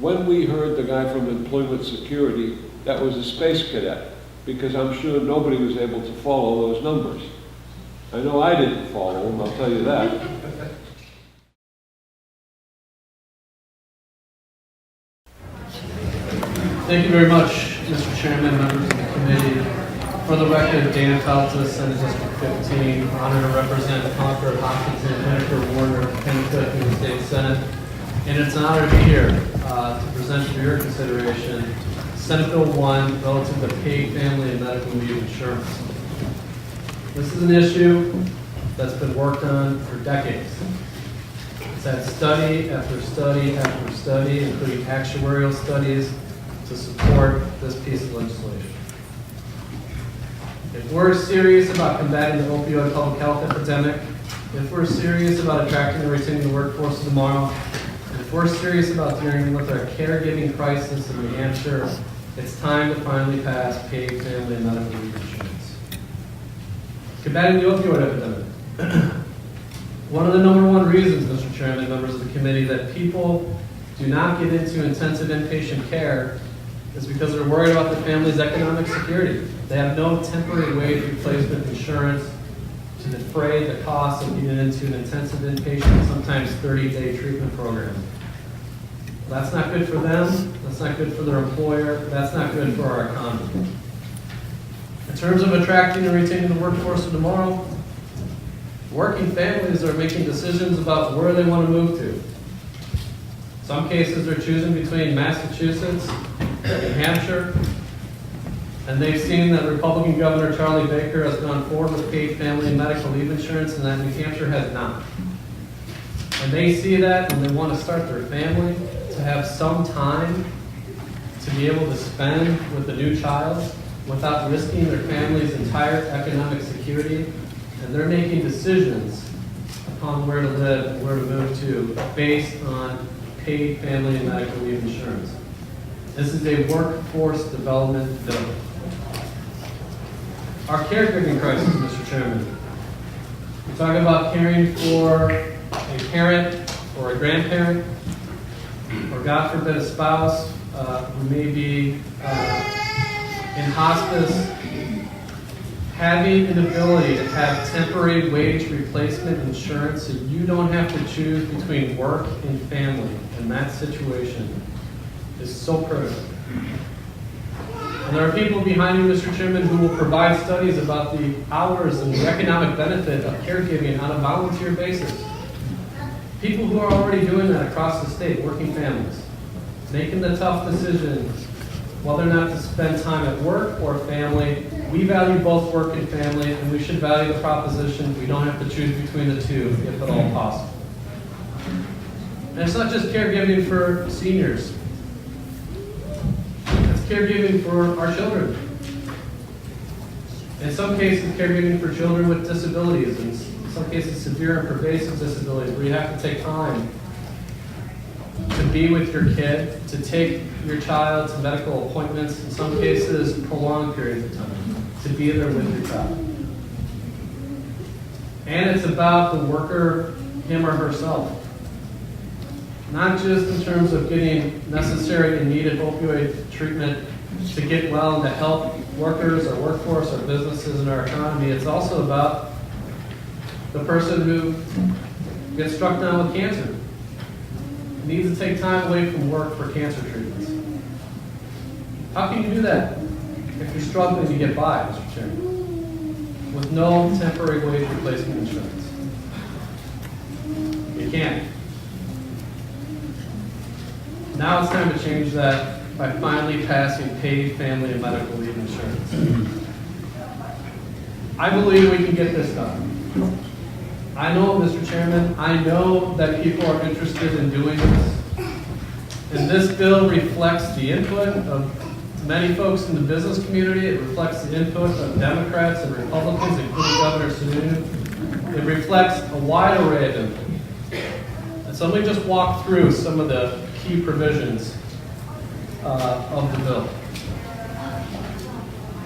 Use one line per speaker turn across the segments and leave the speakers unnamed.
when we heard the guy from Employment Security, that was a space cadet, because I'm sure nobody was able to follow those numbers. I know I didn't follow them, I'll tell you that.
Thank you very much, Mr. Chairman, members of the committee. For the record, Dan Feltus, Senate District 15, honored to represent Concord, Hopkinton, Henniker, Warner, Kennecook in the State Senate. And it's an honor to be here to present for your consideration Senate Bill 1 relative to paid family and medical leave insurance. This is an issue that's been worked on for decades. It's had study after study after study, including actuarial studies, to support this piece of legislation. If we're serious about combating the opioid public health epidemic, if we're serious about attracting and retaining the workforce of tomorrow, if we're serious about dealing with our caregiving crisis in New Hampshire, it's time to finally pass paid family and medical leave insurance. Combating the opioid epidemic. One of the #1 reasons, Mr. Chairman, members of the committee, that people do not get into intensive inpatient care is because they're worried about their family's economic security. They have no temporary wage replacement insurance to defray the cost of getting into an intensive inpatient, sometimes 30-day treatment program. That's not good for them, that's not good for their employer, that's not good for our economy. In terms of attracting and retaining the workforce of tomorrow, working families are making decisions about where they want to move to. Some cases they're choosing between Massachusetts and New Hampshire, and they've seen that Republican Governor Charlie Baker has gone forward with paid family and medical leave insurance, and that New Hampshire has not. And they see that when they want to start their family, to have some time to be able to spend with a new child without risking their family's entire economic security, and they're making decisions upon where to live and where to move to based on paid family and medical leave insurance. This is a workforce development bill. Our caregiving crisis, Mr. Chairman. We talk about caring for a parent or a grandparent, or God forbid a spouse who may be in hospice. Having an ability to have temporary wage replacement insurance so you don't have to choose between work and family in that situation is so critical. And there are people behind you, Mr. Chairman, who will provide studies about the hours and the economic benefit of caregiving on a volunteer basis. People who are already doing that across the state, working families, making the tough decisions whether or not to spend time at work or family. We value both work and family, and we should value the proposition we don't have to choose between the two if at all possible. And it's not just caregiving for seniors. It's caregiving for our children. In some cases, caregiving for children with disabilities, and in some cases, severe and pervasive disabilities, where you have to take time to be with your kid, to take your child to medical appointments, in some cases, prolonged periods of time, to be there with your child. And it's about the worker, him or herself. Not just in terms of getting necessary and needed opioid treatment to get well and to help workers, our workforce, our businesses, and our economy. It's also about the person who gets struck down with cancer, needs to take time away from work for cancer treatments. How can you do that if you're struggling to get by, Mr. Chairman, with no temporary wage replacement insurance? You can't. Now it's time to change that by finally passing paid family and medical leave insurance. I believe we can get this done. I know, Mr. Chairman, I know that people are interested in doing this. And this bill reflects the input of many folks in the business community. It reflects the input of Democrats and Republicans, including Governor Sununu. It reflects a wide array of input. And so let me just walk through some of the key provisions of the bill.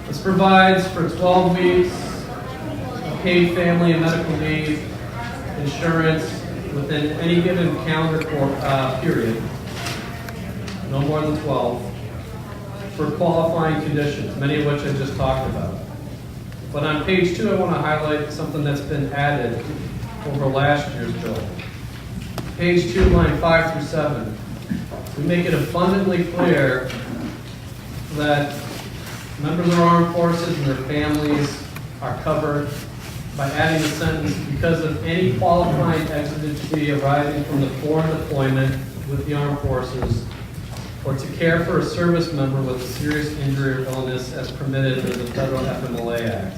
This provides for 12 weeks of paid family and medical leave insurance within any given calendar period. no more than 12, for qualifying conditions, many of which I just talked about. But on page 2, I want to highlight something that's been added over last year's bill. Page 2, line 5 through 7. We make it abundantly clear that members of our armed forces and their families are covered by adding the sentence, because of any qualifying exigency arising from the foreign deployment with the armed forces, or to care for a service member with a serious injury or illness as permitted under the Federal FMLA Act.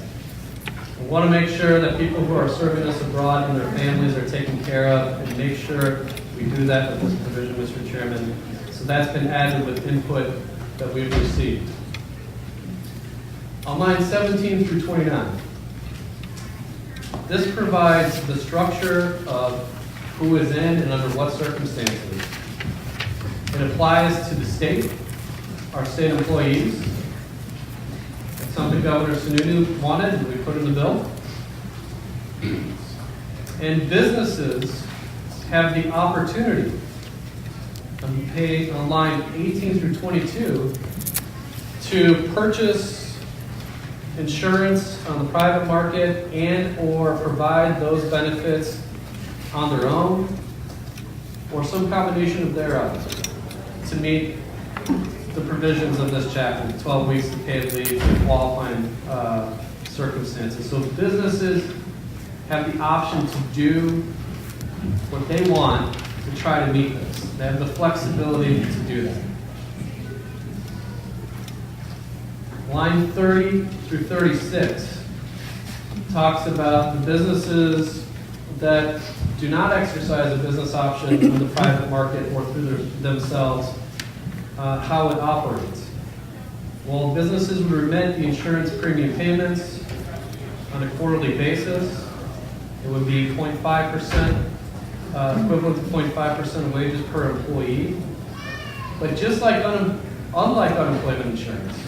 We want to make sure that people who are serving us abroad and their families are taken care of, and make sure we do that with this provision, Mr. Chairman. So that's been added with input that we've received. On lines 17 through 29, this provides the structure of who is in and under what circumstances. It applies to the state, our state employees. It's something Governor Sununu wanted, and we put in the bill. And businesses have the opportunity, on line 18 through 22, to purchase insurance on the private market and or provide those benefits on their own, or some combination of thereof, to meet the provisions of this chapter, 12 weeks of paid leave in qualifying circumstances. So businesses have the option to do what they want to try to meet this. They have the flexibility to do that. Line 30 through 36 talks about the businesses that do not exercise a business option in the private market or through themselves, how it operates. Well, businesses would remit the insurance premium payments on a quarterly basis. It would be 0.5%, equivalent to 0.5% of wages per employee. But just like unlike unemployment insurance,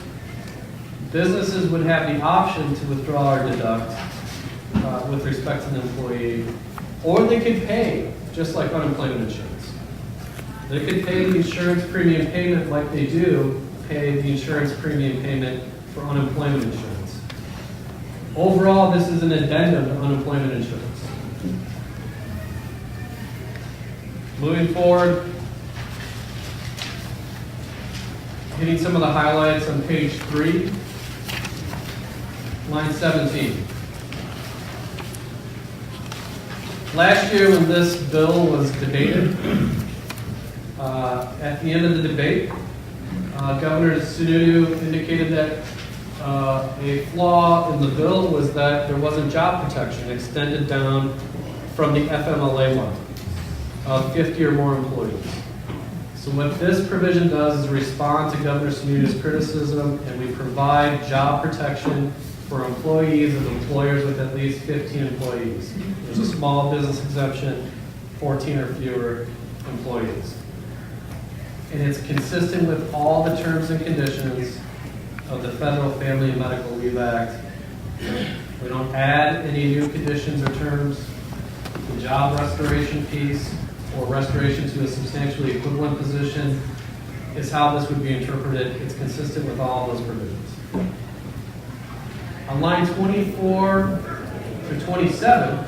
businesses would have the option to withdraw or deduct with respect to the employee, or they could pay, just like unemployment insurance. They could pay the insurance premium payment like they do pay the insurance premium payment for unemployment insurance. Overall, this is an addendum to unemployment insurance. Moving forward, hitting some of the highlights on page 3, line 17. Last year when this bill was debated, at the end of the debate, Governor Sununu indicated that a flaw in the bill was that there wasn't job protection extended down from the FMLA line of 50 or more employees. So what this provision does is respond to Governor Sununu's criticism, and we provide job protection for employees of employers with at least 15 employees. There's a small business exemption, 14 or fewer employees. And it's consistent with all the terms and conditions of the Federal Family and Medical Leave Act. We don't add any new conditions or terms. The job restoration piece, or restoration to a substantially equivalent position, is how this would be interpreted. It's consistent with all those provisions. On line 24 through 27,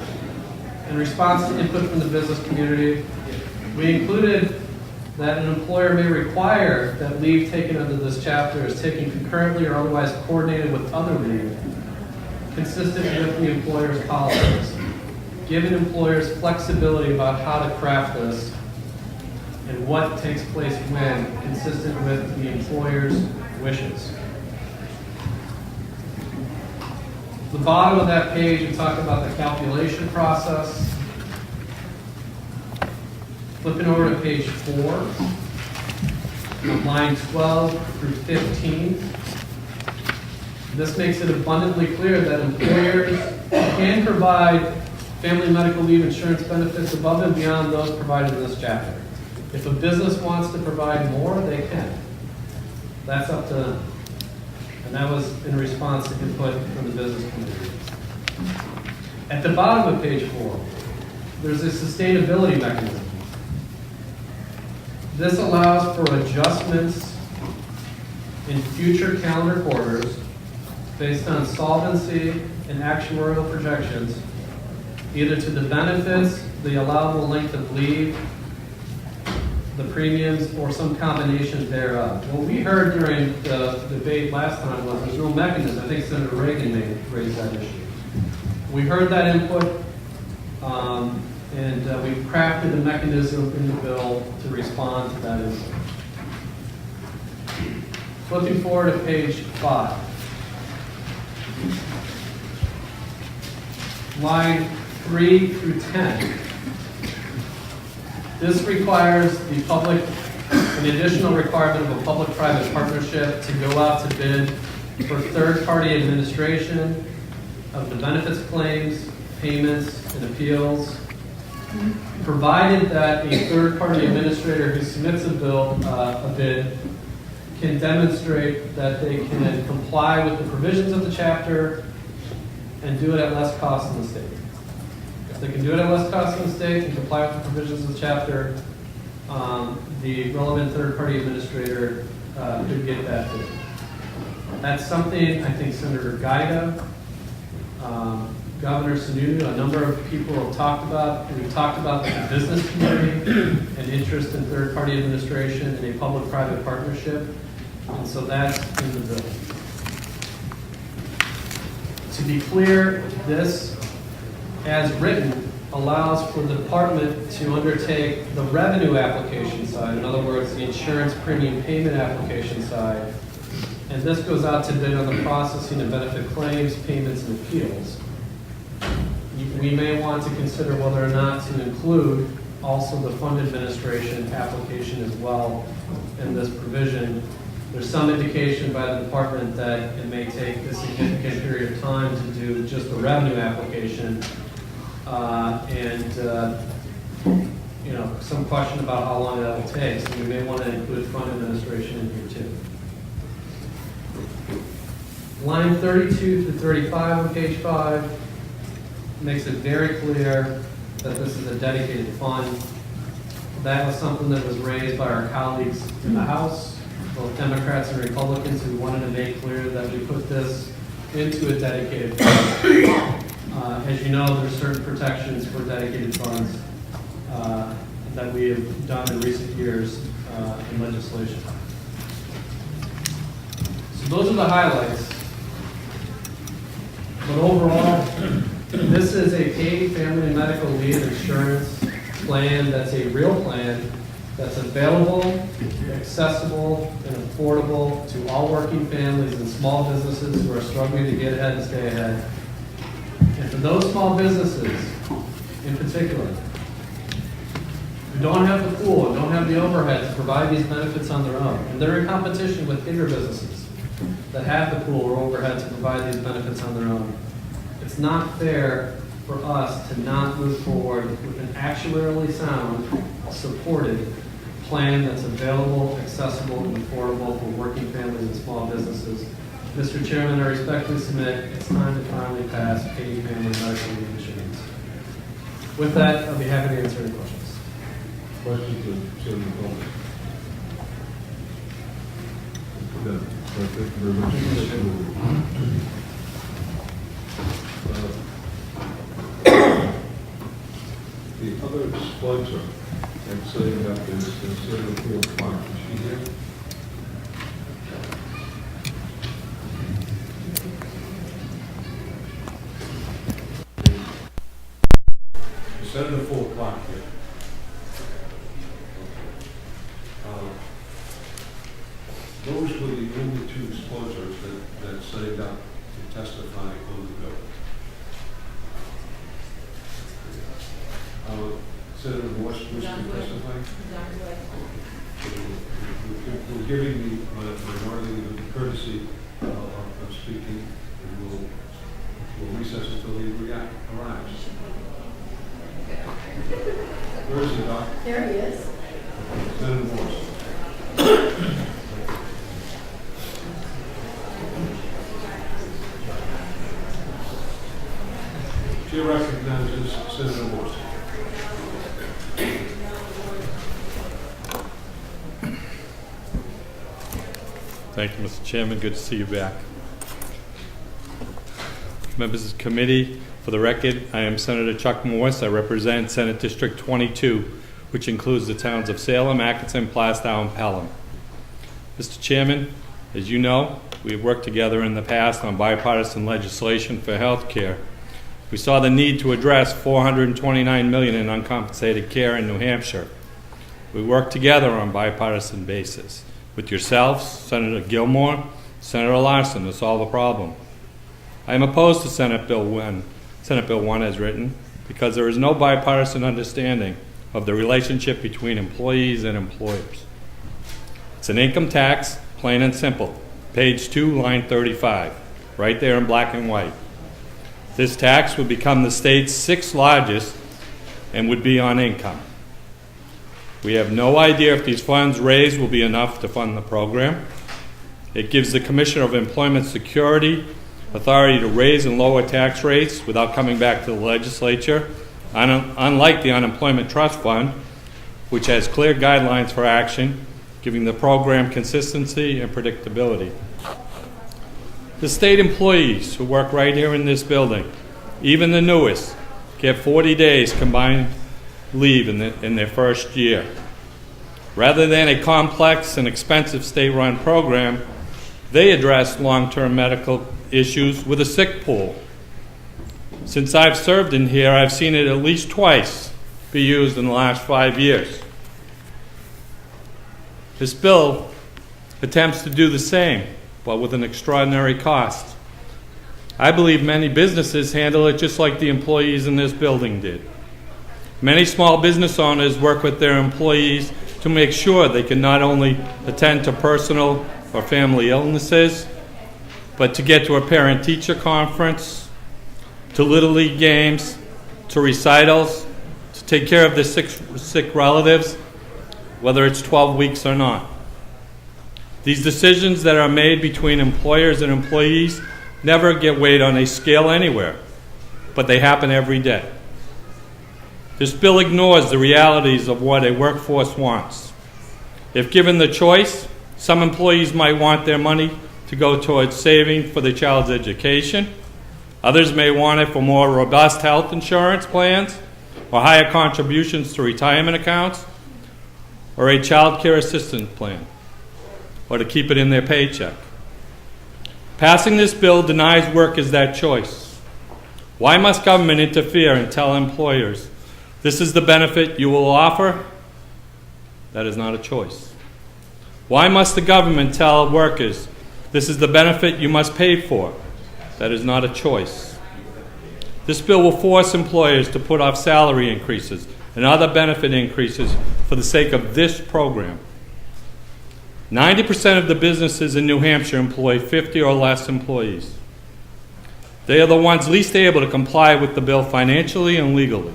in response to input from the business community, we included that an employer may require that leave taken under this chapter is taken concurrently or otherwise coordinated with other leave, consistent with the employer's policies, giving employers flexibility about how to craft this and what takes place when, consistent with the employer's wishes. The bottom of that page, we talk about the calculation process. Flipping over to page 4, on line 12 through 15, this makes it abundantly clear that employers can provide family medical leave insurance benefits above and beyond those provided in this chapter. If a business wants to provide more, they can. That's up to them. And that was in response to input from the business community. At the bottom of page 4, there's a sustainability mechanism. This allows for adjustments in future calendar quarters based on solvency and actuarial projections, either to the benefits, the allowable length of leave, the premiums, or some combination thereof. What we heard during the debate last time was there's no mechanism. I think Senator Reagan may raise that issue. We heard that input, and we've crafted a mechanism in the bill to respond to that input. Flipping forward to page 5. Line 3 through 10. This requires the public, an additional requirement of a public-private partnership to go out to bid for third-party administration of the benefits claims, payments, and appeals, provided that a third-party administrator who submits a bid can demonstrate that they can comply with the provisions of the chapter and do it at less cost than the state. If they can do it at less cost than the state and comply with the provisions of the chapter, the relevant third-party administrator could get that bid. That's something I think Senator Gaida, Governor Sununu, a number of people have talked about. We've talked about the business community and interest in third-party administration and a public-private partnership, and so that's in the bill. To be clear, this, as written, allows for the department to undertake the revenue application side, in other words, the insurance premium payment application side, and this goes out to bid on the processing of benefit claims, payments, and appeals. We may want to consider whether or not to include also the fund administration application as well in this provision. There's some indication by the department that it may take a significant period of time to do just the revenue application, some question about how long that will take. So we may want to include fund administration in here too. Line 32 through 35 on page 5 makes it very clear that this is a dedicated fund. That was something that was raised by our colleagues in the House, both Democrats and Republicans, who wanted to make clear that we put this into a dedicated fund. As you know, there's certain protections for dedicated funds that we have done in recent years in legislation. So those are the highlights. But overall, this is a paid family and medical leave insurance plan that's a real plan that's available, accessible, and affordable to all working families and small businesses who are struggling to get ahead and stay ahead. And for those small businesses in particular, who don't have the pool and don't have the overhead to provide these benefits on their own, and they're in competition with bigger businesses that have the pool or overhead to provide these benefits on their own, it's not fair for us to not move forward with an actuarially sound, supported plan that's available, accessible, and affordable for working families and small businesses. Mr. Chairman, I respectfully submit it's time to finally pass paid family medical leave insurance. With that, I'll be happy to answer any questions.
Questions of Senator Coleman? Thank you very much. The other sponsor, I'm saying that is Senator Field Clark. Is she here? Senator Full Clark here. Those were the only two sponsors that signed up to testify on the bill. Senator Morse wishes to testify. We're giving the minority the courtesy of speaking, and we'll recess until he arrives. Where is he, Doc?
There he is.
Senator Morse. Chair recognizes Senator Morse.
Thank you, Mr. Chairman. Good to see you back. Members of the committee, for the record, I am Senator Chuck Morse. I represent Senate District 22, which includes the towns of Salem, Atkinson, Plastow, and Pelham. Mr. Chairman, as you know, we have worked together in the past on bipartisan legislation for health care. We saw the need to address $429 million in uncompensated care in New Hampshire. We worked together on a bipartisan basis with yourselves, Senator Gilmore, Senator Larson, to solve the problem. I am opposed to Senate Bill 1 as written because there is no bipartisan understanding of the relationship between employees and employers. It's an income tax, plain and simple. Page 2, line 35, right there in black and white. This tax would become the state's 6th largest and would be on income. We have no idea if these funds raised will be enough to fund the program. It gives the Commissioner of Employment Security authority to raise and lower tax rates without coming back to the legislature, unlike the Unemployment Trust Fund, which has clear guidelines for action, giving the program consistency and predictability. The state employees who work right here in this building, even the newest, get 40 days combined leave in their first year. Rather than a complex and expensive state-run program, they address long-term medical issues with a sick pool. Since I've served in here, I've seen it at least twice be used in the last 5 years. This bill attempts to do the same, but with an extraordinary cost. I believe many businesses handle it just like the employees in this building did. Many small business owners work with their employees to make sure they can not only attend to personal or family illnesses, but to get to a parent-teacher conference, to Little League games, to recitals, to take care of their sick relatives, whether it's 12 weeks or not. These decisions that are made between employers and employees never get weighed on a scale anywhere, but they happen every day. This bill ignores the realities of what a workforce wants. If given the choice, some employees might want their money to go towards saving for their child's education. Others may want it for more robust health insurance plans or higher contributions to retirement accounts or a child care assistance plan, or to keep it in their paycheck. Passing this bill denies workers that choice. Why must government interfere and tell employers, this is the benefit you will offer? That is not a choice. Why must the government tell workers, this is the benefit you must pay for? That is not a choice. This bill will force employers to put off salary increases and other benefit increases for the sake of this program. 90% of the businesses in New Hampshire employ 50 or less employees. They are the ones least able to comply with the bill financially and legally.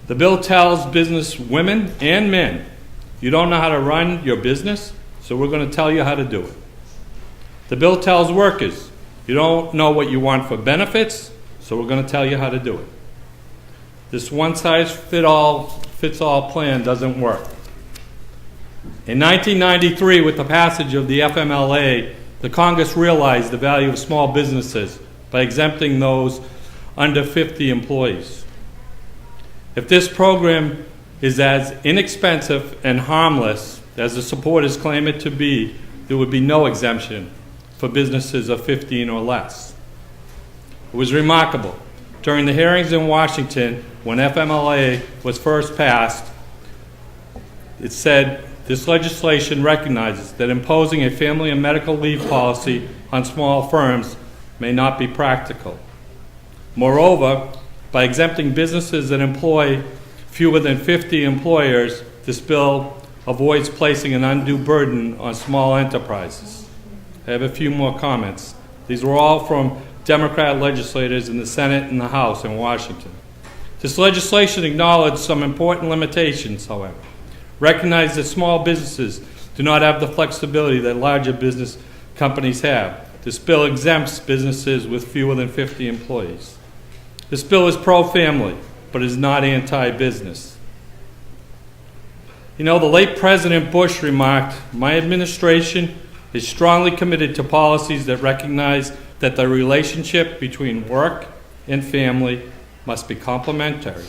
The bill tells business women and men, you don't know how to run your business, so we're going to tell you how to do it. The bill tells workers, you don't know what you want for benefits, so we're going to tell you how to do it. This one-size-fits-all plan doesn't work. In 1993, with the passage of the FMLA, the Congress realized the value of small businesses by exempting those under 50 employees. If this program is as inexpensive and harmless as the supporters claim it to be, there would be no exemption for businesses of 15 or less. It was remarkable. During the hearings in Washington, when FMLA was first passed, it said, this legislation recognizes that imposing a family and medical leave policy on small firms may not be practical. Moreover, by exempting businesses that employ fewer than 50 employers, this bill avoids placing an undue burden on small enterprises. I have a few more comments. These were all from Democrat legislators in the Senate and the House in Washington. This legislation acknowledged some important limitations, however. Recognize that small businesses do not have the flexibility that larger business companies have. This bill exempts businesses with fewer than 50 employees. This bill is pro-family, but is not anti-business. You know, the late President Bush remarked, "My administration is strongly committed to policies that recognize that the relationship between work and family must be complementary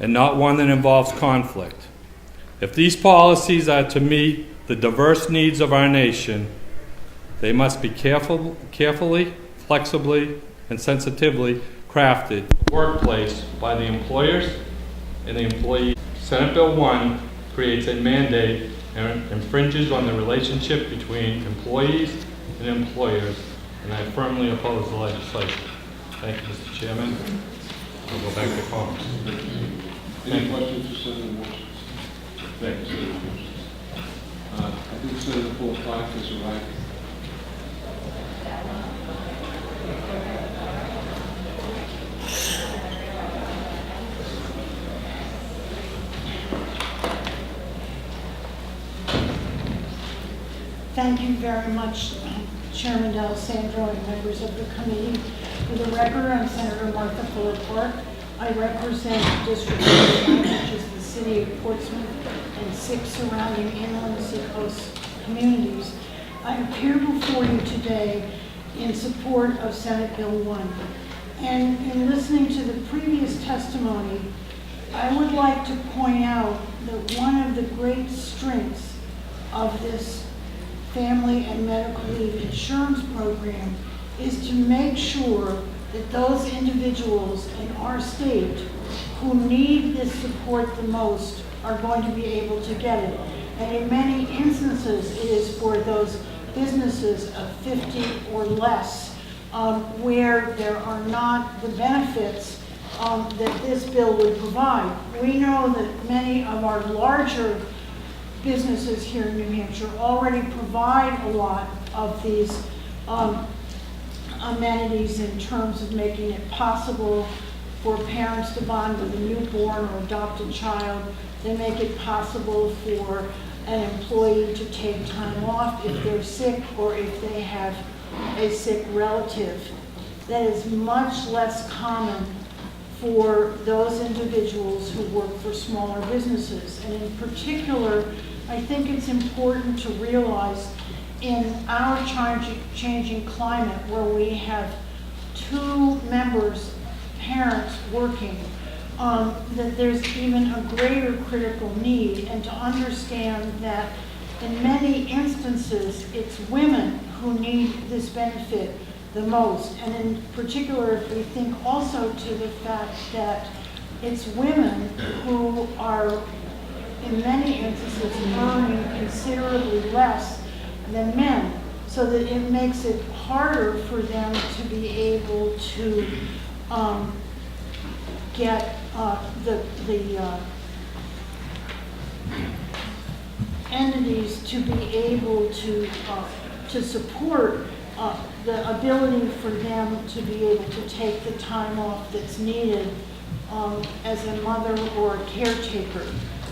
and not one that involves conflict. If these policies are to meet the diverse needs of our nation, they must be carefully, flexibly, and sensitively crafted workplace by the employers and the employees." Senate Bill 1 creates a mandate and infringes on the relationship between employees and employers, and I firmly oppose the legislation. Thank you, Mr. Chairman. I'll go back to comments.
Any questions for Senator Morse? Thank you, Senator Morse. I think Senator Paul Clark is right.
Thank you very much, Chairman D'Alessandro and members of the committee. For the record, I'm Senator Martha Fuller Park. I represent District 9, which is the city of Portsmouth, and 6 surrounding inland seacoast communities. I appear before you today in support of Senate Bill 1. And in listening to the previous testimony, I would like to point out that one of the great strengths of this family and medical leave insurance program is to make sure that those individuals in our state who need this support the most are going to be able to get it. And in many instances, it is for those businesses of 50 or less where there are not the benefits that this bill would provide. We know that many of our larger businesses here in New Hampshire already provide a lot of these amenities in terms of making it possible for parents to bond with a newborn or adopted child. They make it possible for an employee to take time off if they're sick or if they have a sick relative. That is much less common for those individuals who work for smaller businesses. And in particular, I think it's important to realize in our changing climate where we have 2 members, parents working, that there's even a greater critical need, and to understand that in many instances it's women who need this benefit the most. And in particular, if we think also to the fact that it's women who are in many instances earning considerably less than men, so that it makes it harder for them to be able to get the entities to be able to support the ability for them to be able to take the time off that's needed as a mother or a caretaker.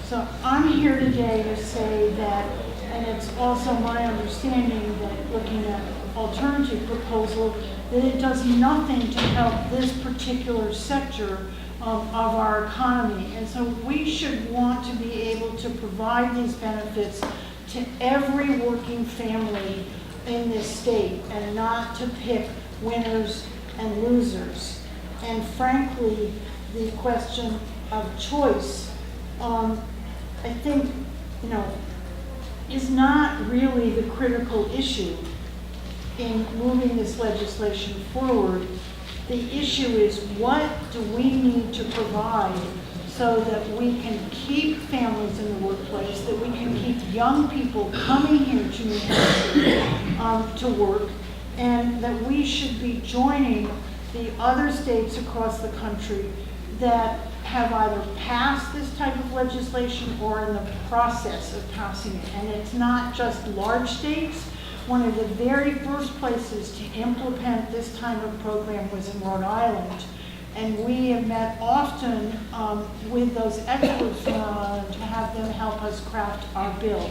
So I'm here today to say that, and it's also my understanding that looking at alternative proposal, that it does nothing to help this particular sector of our economy. And so we should want to be able to provide these benefits to every working family in this state and not to pick winners and losers. And frankly, the question of choice, I think, is not really the critical issue in moving this legislation forward. The issue is, what do we need to provide so that we can keep families in the workplace, that we can keep young people coming here to New Hampshire to work, and that we should be joining the other states across the country that have either passed this type of legislation or in the process of passing it. And it's not just large states. One of the very first places to implement this kind of program was in Rhode Island. And we have met often with those experts from Rhode Island to have them help us craft our bill.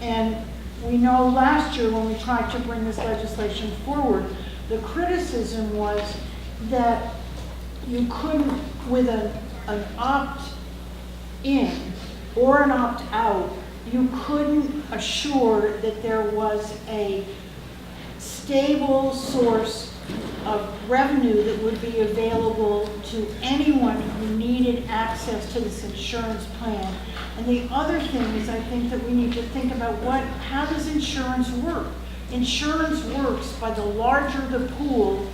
And we know last year when we tried to bring this legislation forward, the criticism was that you couldn't, with an opt-in, or an opt-out, you couldn't assure that there was a stable source of revenue that would be available to anyone who needed access to this insurance plan. And the other thing is, I think that we need to think about how does insurance work? Insurance works by the larger the pool,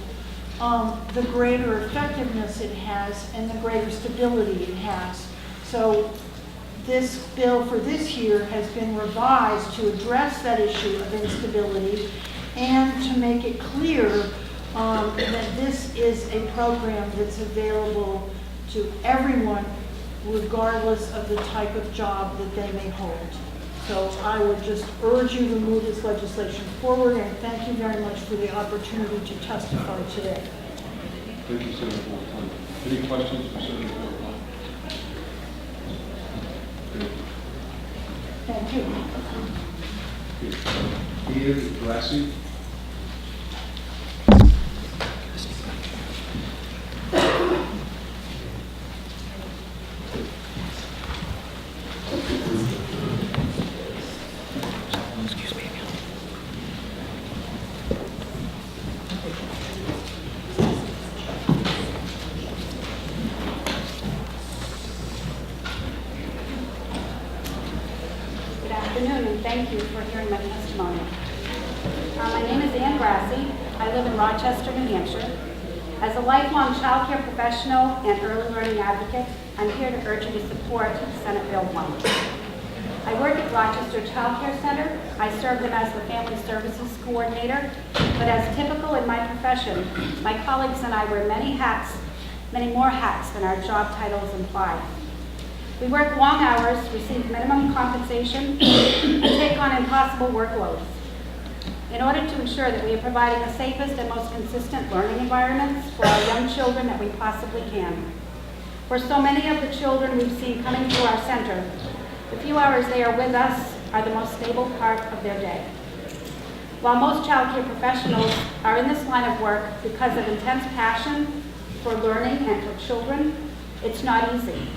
the greater effectiveness it has and the greater stability it has. So this bill for this year has been revised to address that issue of instability and to make it clear that this is a program that's available to everyone regardless of the type of job that they may hold. So I would just urge you to move this legislation forward, and thank you very much for the opportunity to testify today.
Thank you, Senator Bolton. Any questions for Senator Bolton?
Thank you.
Ian Grassi.
Thank you for hearing my testimony. My name is Ann Grassi. I live in Rochester, New Hampshire. As a lifelong child care professional and early learning advocate, I'm here to urge you to support Senate Bill 1. I work at Rochester Child Care Center. I serve them as the Family Services Coordinator, but as typical in my profession, my colleagues and I wear many hats, many more hats than our job titles imply. We work long hours, receive minimum compensation, and take on impossible workloads. In order to ensure that we are providing the safest and most consistent learning environments for our young children that we possibly can. For so many of the children we've seen coming through our center, the few hours they are with us are the most stable part of their day. While most child care professionals are in this line of work because of intense passion for learning and for children, it's not easy.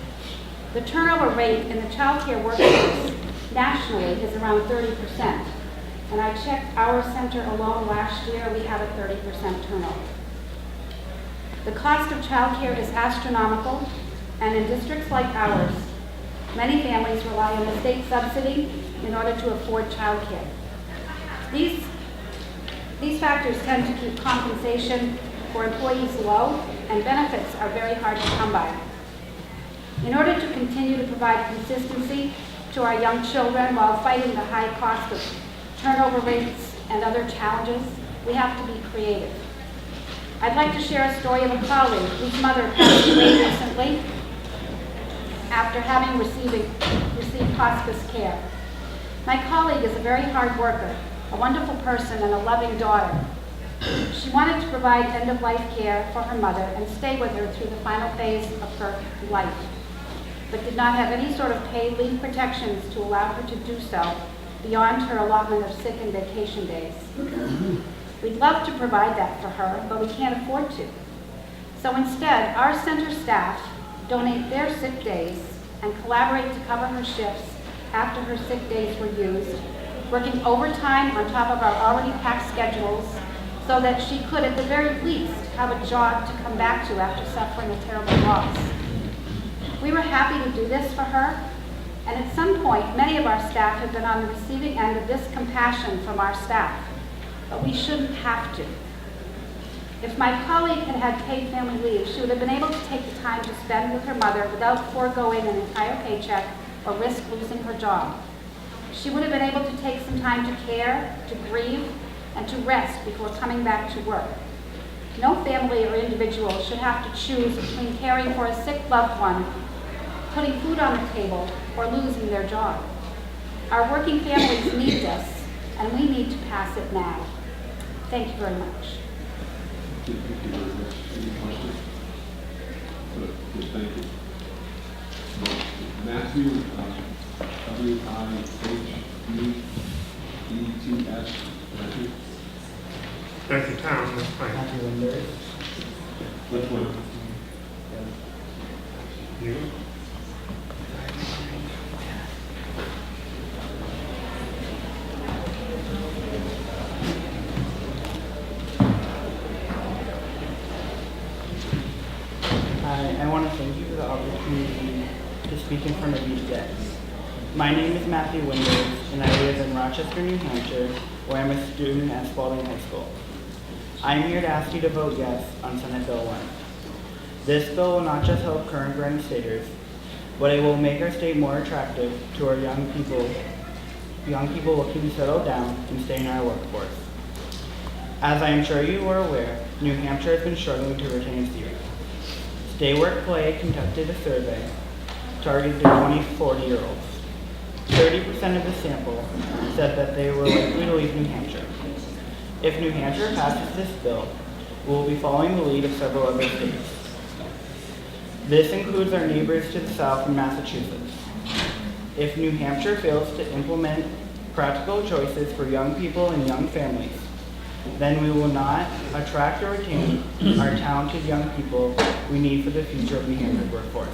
The turnover rate in the child care workforce nationally is around 30%. And I checked our center alone last year, we had a 30% turnover. The cost of child care is astronomical, and in districts like ours, many families rely on the state subsidy in order to afford child care. These factors tend to keep compensation for employees low, and benefits are very hard to come by. In order to continue to provide consistency to our young children while fighting the high cost of turnover rates and other challenges, we have to be creative. I'd like to share a story of a colleague whose mother passed away recently after having received hospice care. My colleague is a very hard worker, a wonderful person, and a loving daughter. She wanted to provide end-of-life care for her mother and stay with her through the final phase of her life, but did not have any sort of paid leave protections to allow her to do so beyond her allotment of sick and vacation days. We'd love to provide that for her, but we can't afford to. So instead, our center staff donate their sick days and collaborate to cover her shifts after her sick days were used, working overtime on top of our already packed schedules so that she could, at the very least, have a job to come back to after suffering a terrible loss. We were happy to do this for her, and at some point, many of our staff have been on the receiving end of this compassion from our staff, but we shouldn't have to. If my colleague had had paid family leave, she would have been able to take the time to spend with her mother without foregoing an entire paycheck or risk losing her job. She would have been able to take some time to care, to grieve, and to rest before coming back to work. No family or individual should have to choose between caring for a sick loved one, putting food on the table, or losing their job. Our working families need this, and we need to pass it now. Thank you very much.
Thank you very much. Any questions? Good, thank you. Matthew, W-I-H-U-E-T-S. Matthew?
Thank you, Tom. That's fine.
Which one?
You?
I want to thank you for the opportunity to speak in front of you today. My name is Matthew Winders, and I live in Rochester, New Hampshire, where I'm a student at Spalding High School. I am here to ask you to vote yes on Senate Bill 1. This bill will not just help current Granite Staters, but it will make our state more attractive to our young people looking to settle down and stay in our workforce. As I am sure you are aware, New Hampshire has been struggling to retain its youth. Stay Work Play conducted a survey targeted to 20 to 40-year-olds. 30% of the sample said that they were likely to leave New Hampshire. If New Hampshire passes this bill, we will be following the lead of several other states. This includes our neighbors to the south in Massachusetts. If New Hampshire fails to implement practical choices for young people and young families, then we will not attract or retain our talented young people we need for the future of New Hampshire's workforce.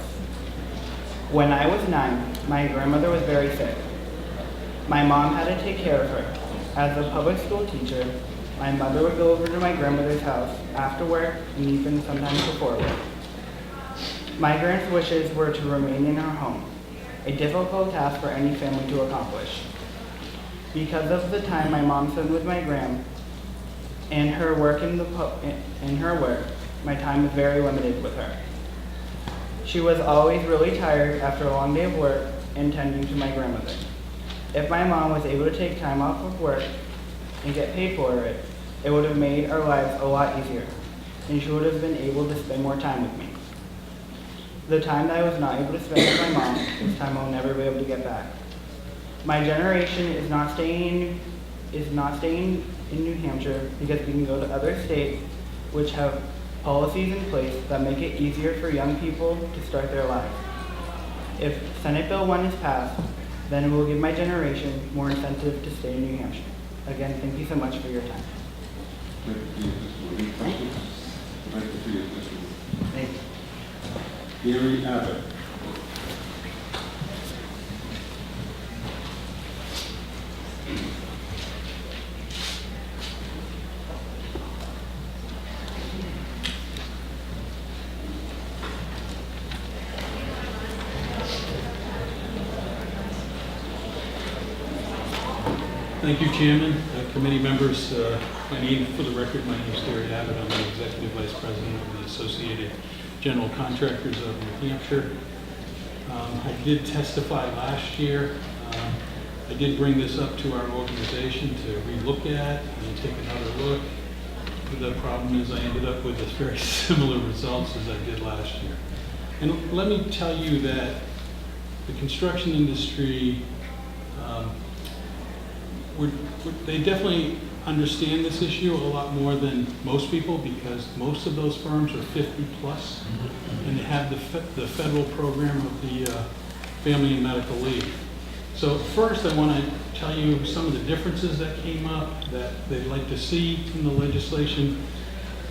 When I was 9, my grandmother was very sick. My mom had to take care of her. As a public school teacher, my mother would go over to my grandmother's house after work and even sometimes before work. My grand's wishes were to remain in her home, a difficult task for any family to accomplish. Because of the time my mom spent with my gram and her work my time was very limited with her. She was always really tired after a long day of work and tending to my grandmother. If my mom was able to take time off of work and get paid for it, it would have made our lives a lot easier, and she would have been able to spend more time with me. The time that I was not able to spend with my mom is time I'll never be able to get back. My generation is not staying in New Hampshire because we can go to other states which have policies in place that make it easier for young people to start their lives. If Senate Bill 1 is passed, then it will give my generation more incentive to stay in New Hampshire. Again, thank you so much for your time.
Thank you, Mr. Woody. Questions? Thank you for your testimony.
Thank you.
Gary Abbott.
Thank you, Chairman, committee members. My name, for the record, my name is Gary Abbott. I'm the Executive Vice President of the Associated General Contractors of New Hampshire. I did testify last year. I did bring this up to our organization to relook at and take another look. The problem is I ended up with very similar results as I did last year. And let me tell you that the construction industry, they definitely understand this issue a lot more than most people, because most of those firms are 50 plus, and they have the federal program of the Family and Medical Leave. So first I want to tell you some of the differences that came up that they'd like to see in the legislation.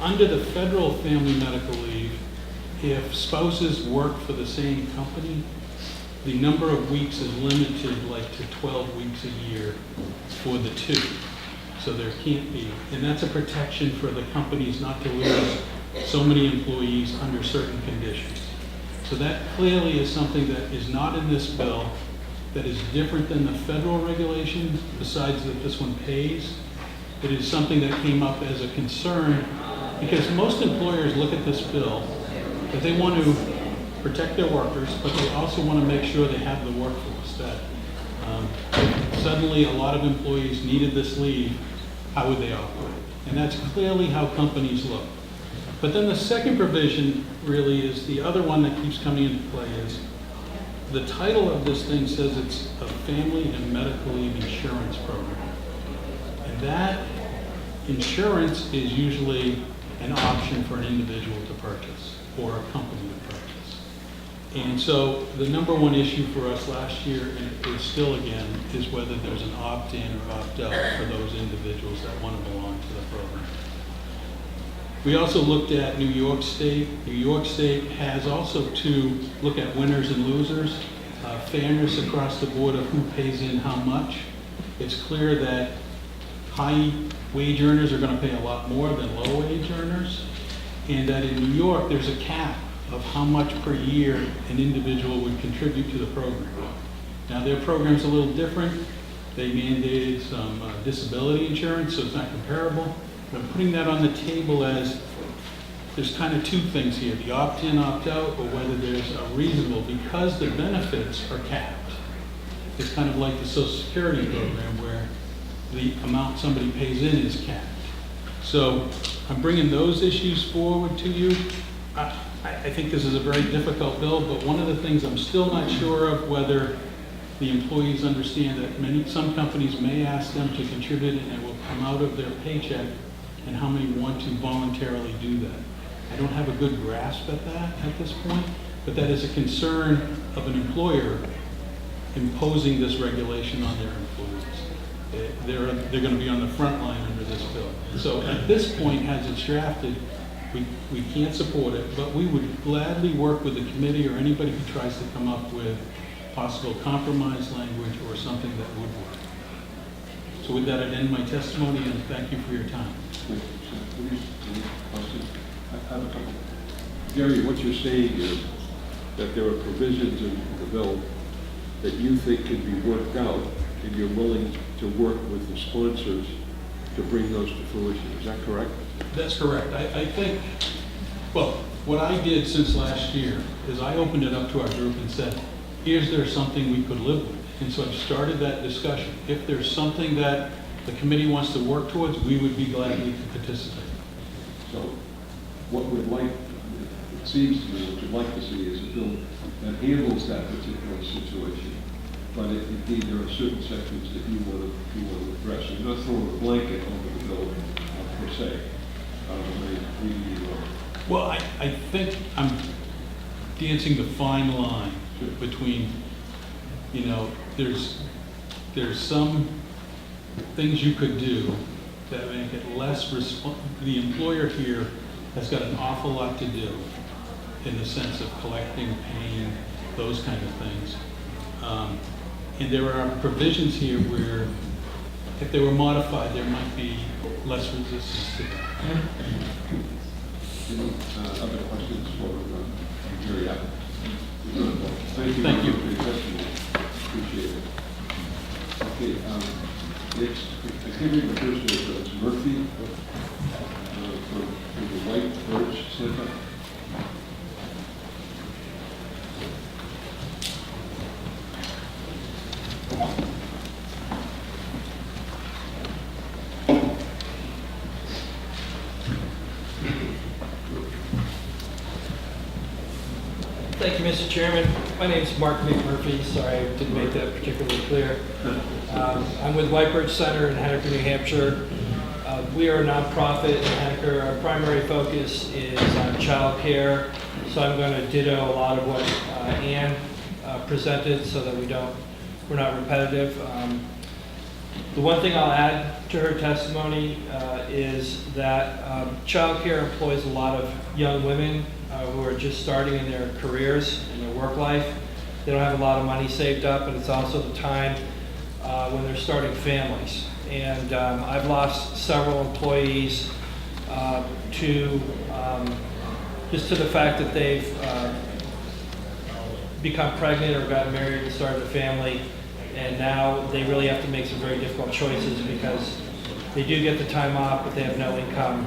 Under the federal Family Medical Leave, if spouses work for the same company, the number of weeks is limited like to 12 weeks a year for the two. So there can't be, and that's a protection for the companies not to lose so many employees under certain conditions. So that clearly is something that is not in this bill, that is different than the federal regulation, besides that this one pays. It is something that came up as a concern, because most employers look at this bill, that they want to protect their workers, but they also want to make sure they have the workforce, that suddenly a lot of employees needed this leave, how would they operate? And that's clearly how companies look. But then the second provision really is the other one that keeps coming into play is the title of this thing says it's a family and medical leave insurance program. And that insurance is usually an option for an individual to purchase or a company to purchase. And so the number one issue for us last year, and it is still again, is whether there's an opt-in or opt-out for those individuals that want to belong to the program. We also looked at New York State. New York State has also to look at winners and losers, fairness across the board of who pays in how much. It's clear that high wage earners are going to pay a lot more than low wage earners, and that in New York there's a cap of how much per year an individual would contribute to the program. Now, their program's a little different. They mandated some disability insurance, so it's not comparable. But I'm putting that on the table as there's kind of two things here, the opt-in, opt-out, or whether there's a reasonable, because the benefits are capped. It's kind of like the Social Security program where the amount somebody pays in is capped. So I'm bringing those issues forward to you. I think this is a very difficult bill, but one of the things I'm still not sure of whether the employees understand that some companies may ask them to contribute and it will come out of their paycheck, and how many want to voluntarily do that. I don't have a good grasp at that at this point, but that is a concern of an employer imposing this regulation on their employees. They're going to be on the front line under this bill. So at this point, as it's drafted, we can't support it, but we would gladly work with the committee or anybody who tries to come up with possible compromise language or something that would work. So with that, I'd end my testimony, and thank you for your time.
Any questions? I have a couple. Gary, what you're saying is that there are provisions in the bill that you think can be worked out, and you're willing to work with the sponsors to bring those to fruition. Is that correct?
That's correct. I think, well, what I did since last year is I opened it up to our group and said, is there something we could live with? And so I've started that discussion. If there's something that the committee wants to work towards, we would be glad to participate.
So what we'd like, it seems to me, what you'd like to see is a bill that handles that particular situation. But indeed, there are certain sections that you want to address. You're not throwing a blanket over the bill per se.
Well, I think I'm dancing the fine line between, there's some things you could do that make it less the employer here has got an awful lot to do in the sense of collecting, paying, those kind of things. And there are provisions here where if they were modified, there might be less resistance to that.
Any other questions for Gary?
Thank you.
For your testimony. Appreciate it. Okay, next, I can't read the first name, but it's Murphy from the White Birch Center.
Thank you, Mr. Chairman. My name is Mark McMurphy. Sorry, I didn't make that particularly clear. I'm with White Birch Center in Henniker, New Hampshire. We are a nonprofit in Henniker. Our primary focus is on child care, so I'm going to ditto a lot of what Ann presented so that we're not repetitive. The one thing I'll add to her testimony is that child care employs a lot of young women who are just starting in their careers, in their work life. They don't have a lot of money saved up, and it's also the time when they're starting families. And I've lost several employees just to the fact that they've become pregnant or gotten married and started a family, and now they really have to make some very difficult choices because they do get the time off, but they have no income.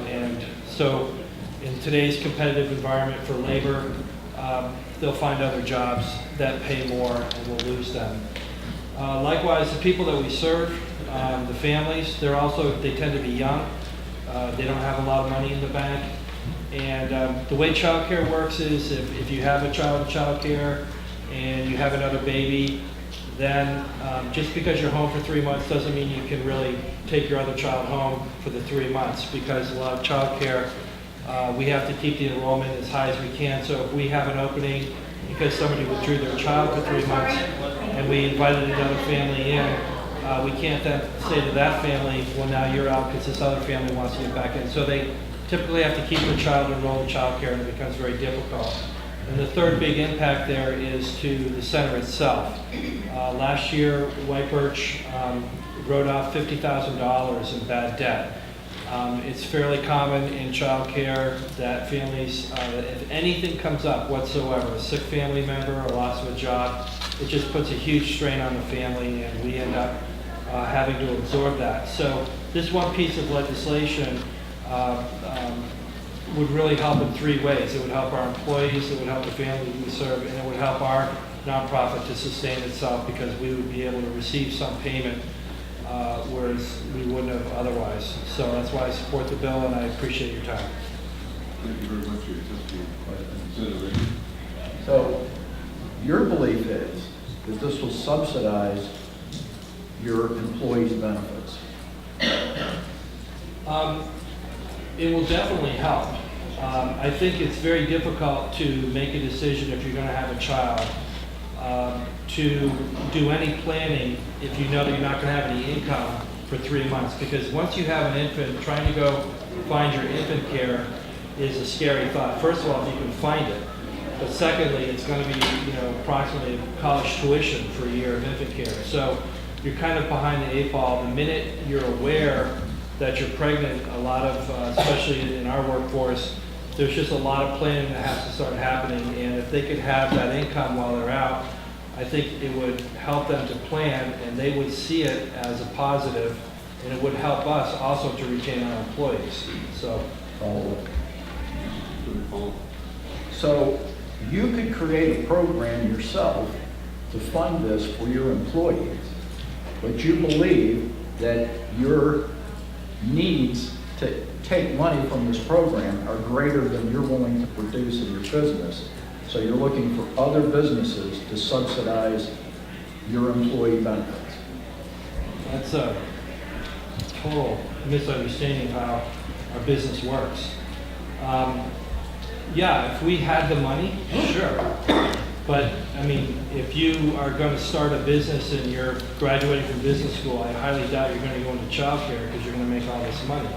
And so in today's competitive environment for labor, they'll find other jobs that pay more and we'll lose them. Likewise, the people that we serve, the families, they tend to be young. They don't have a lot of money in the bank. And the way child care works is if you have a child in child care and you have another baby, then just because you're home for 3 months doesn't mean you can really take your other child home for the 3 months, because a lot of child care, we have to keep the enrollment as high as we can. So if we have an opening because somebody withdrew their child for 3 months and we invited another family in, we can't then say to that family, well, now you're out because this other family wants to get back in. So they typically have to keep their child enrolled in child care, and it becomes very difficult. And the third big impact there is to the center itself. Last year, White Birch wrote off $50,000 in bad debt. It's fairly common in childcare that families, if anything comes up whatsoever, a sick family member or loss of a job, it just puts a huge strain on the family, and we end up having to absorb that. So this one piece of legislation would really help in three ways. It would help our employees, it would help the families we serve, and it would help our nonprofit to sustain itself because we would be able to receive some payment, whereas we wouldn't have otherwise. So that's why I support the bill, and I appreciate your time.
Thank you very much for your testimony.
So your belief is that this will subsidize your employees' benefits?
It will definitely help. I think it's very difficult to make a decision if you're going to have a child, to do any planning if you know that you're not going to have any income for 3 months. Because once you have an infant, trying to go find your infant care is a scary thought. First of all, if you can find it. But secondly, it's going to be, approximately college tuition for a year of infant care. So you're kind of behind the 8 ball. The minute you're aware that you're pregnant, a lot of, especially in our workforce, there's just a lot of planning that has to start happening. And if they could have that income while they're out, I think it would help them to plan, and they would see it as a positive, and it would help us also to retain our employees. So,
So you could create a program yourself to fund this for your employees, but you believe that your needs to take money from this program are greater than you're willing to produce in your business. So you're looking for other businesses to subsidize your employee benefits.
that's a total misunderstanding of how our business works. Yeah, if we had the money, sure. But, I mean, if you are going to start a business and you're graduating from business school, I highly doubt you're going to go into childcare because you're going to make all this money.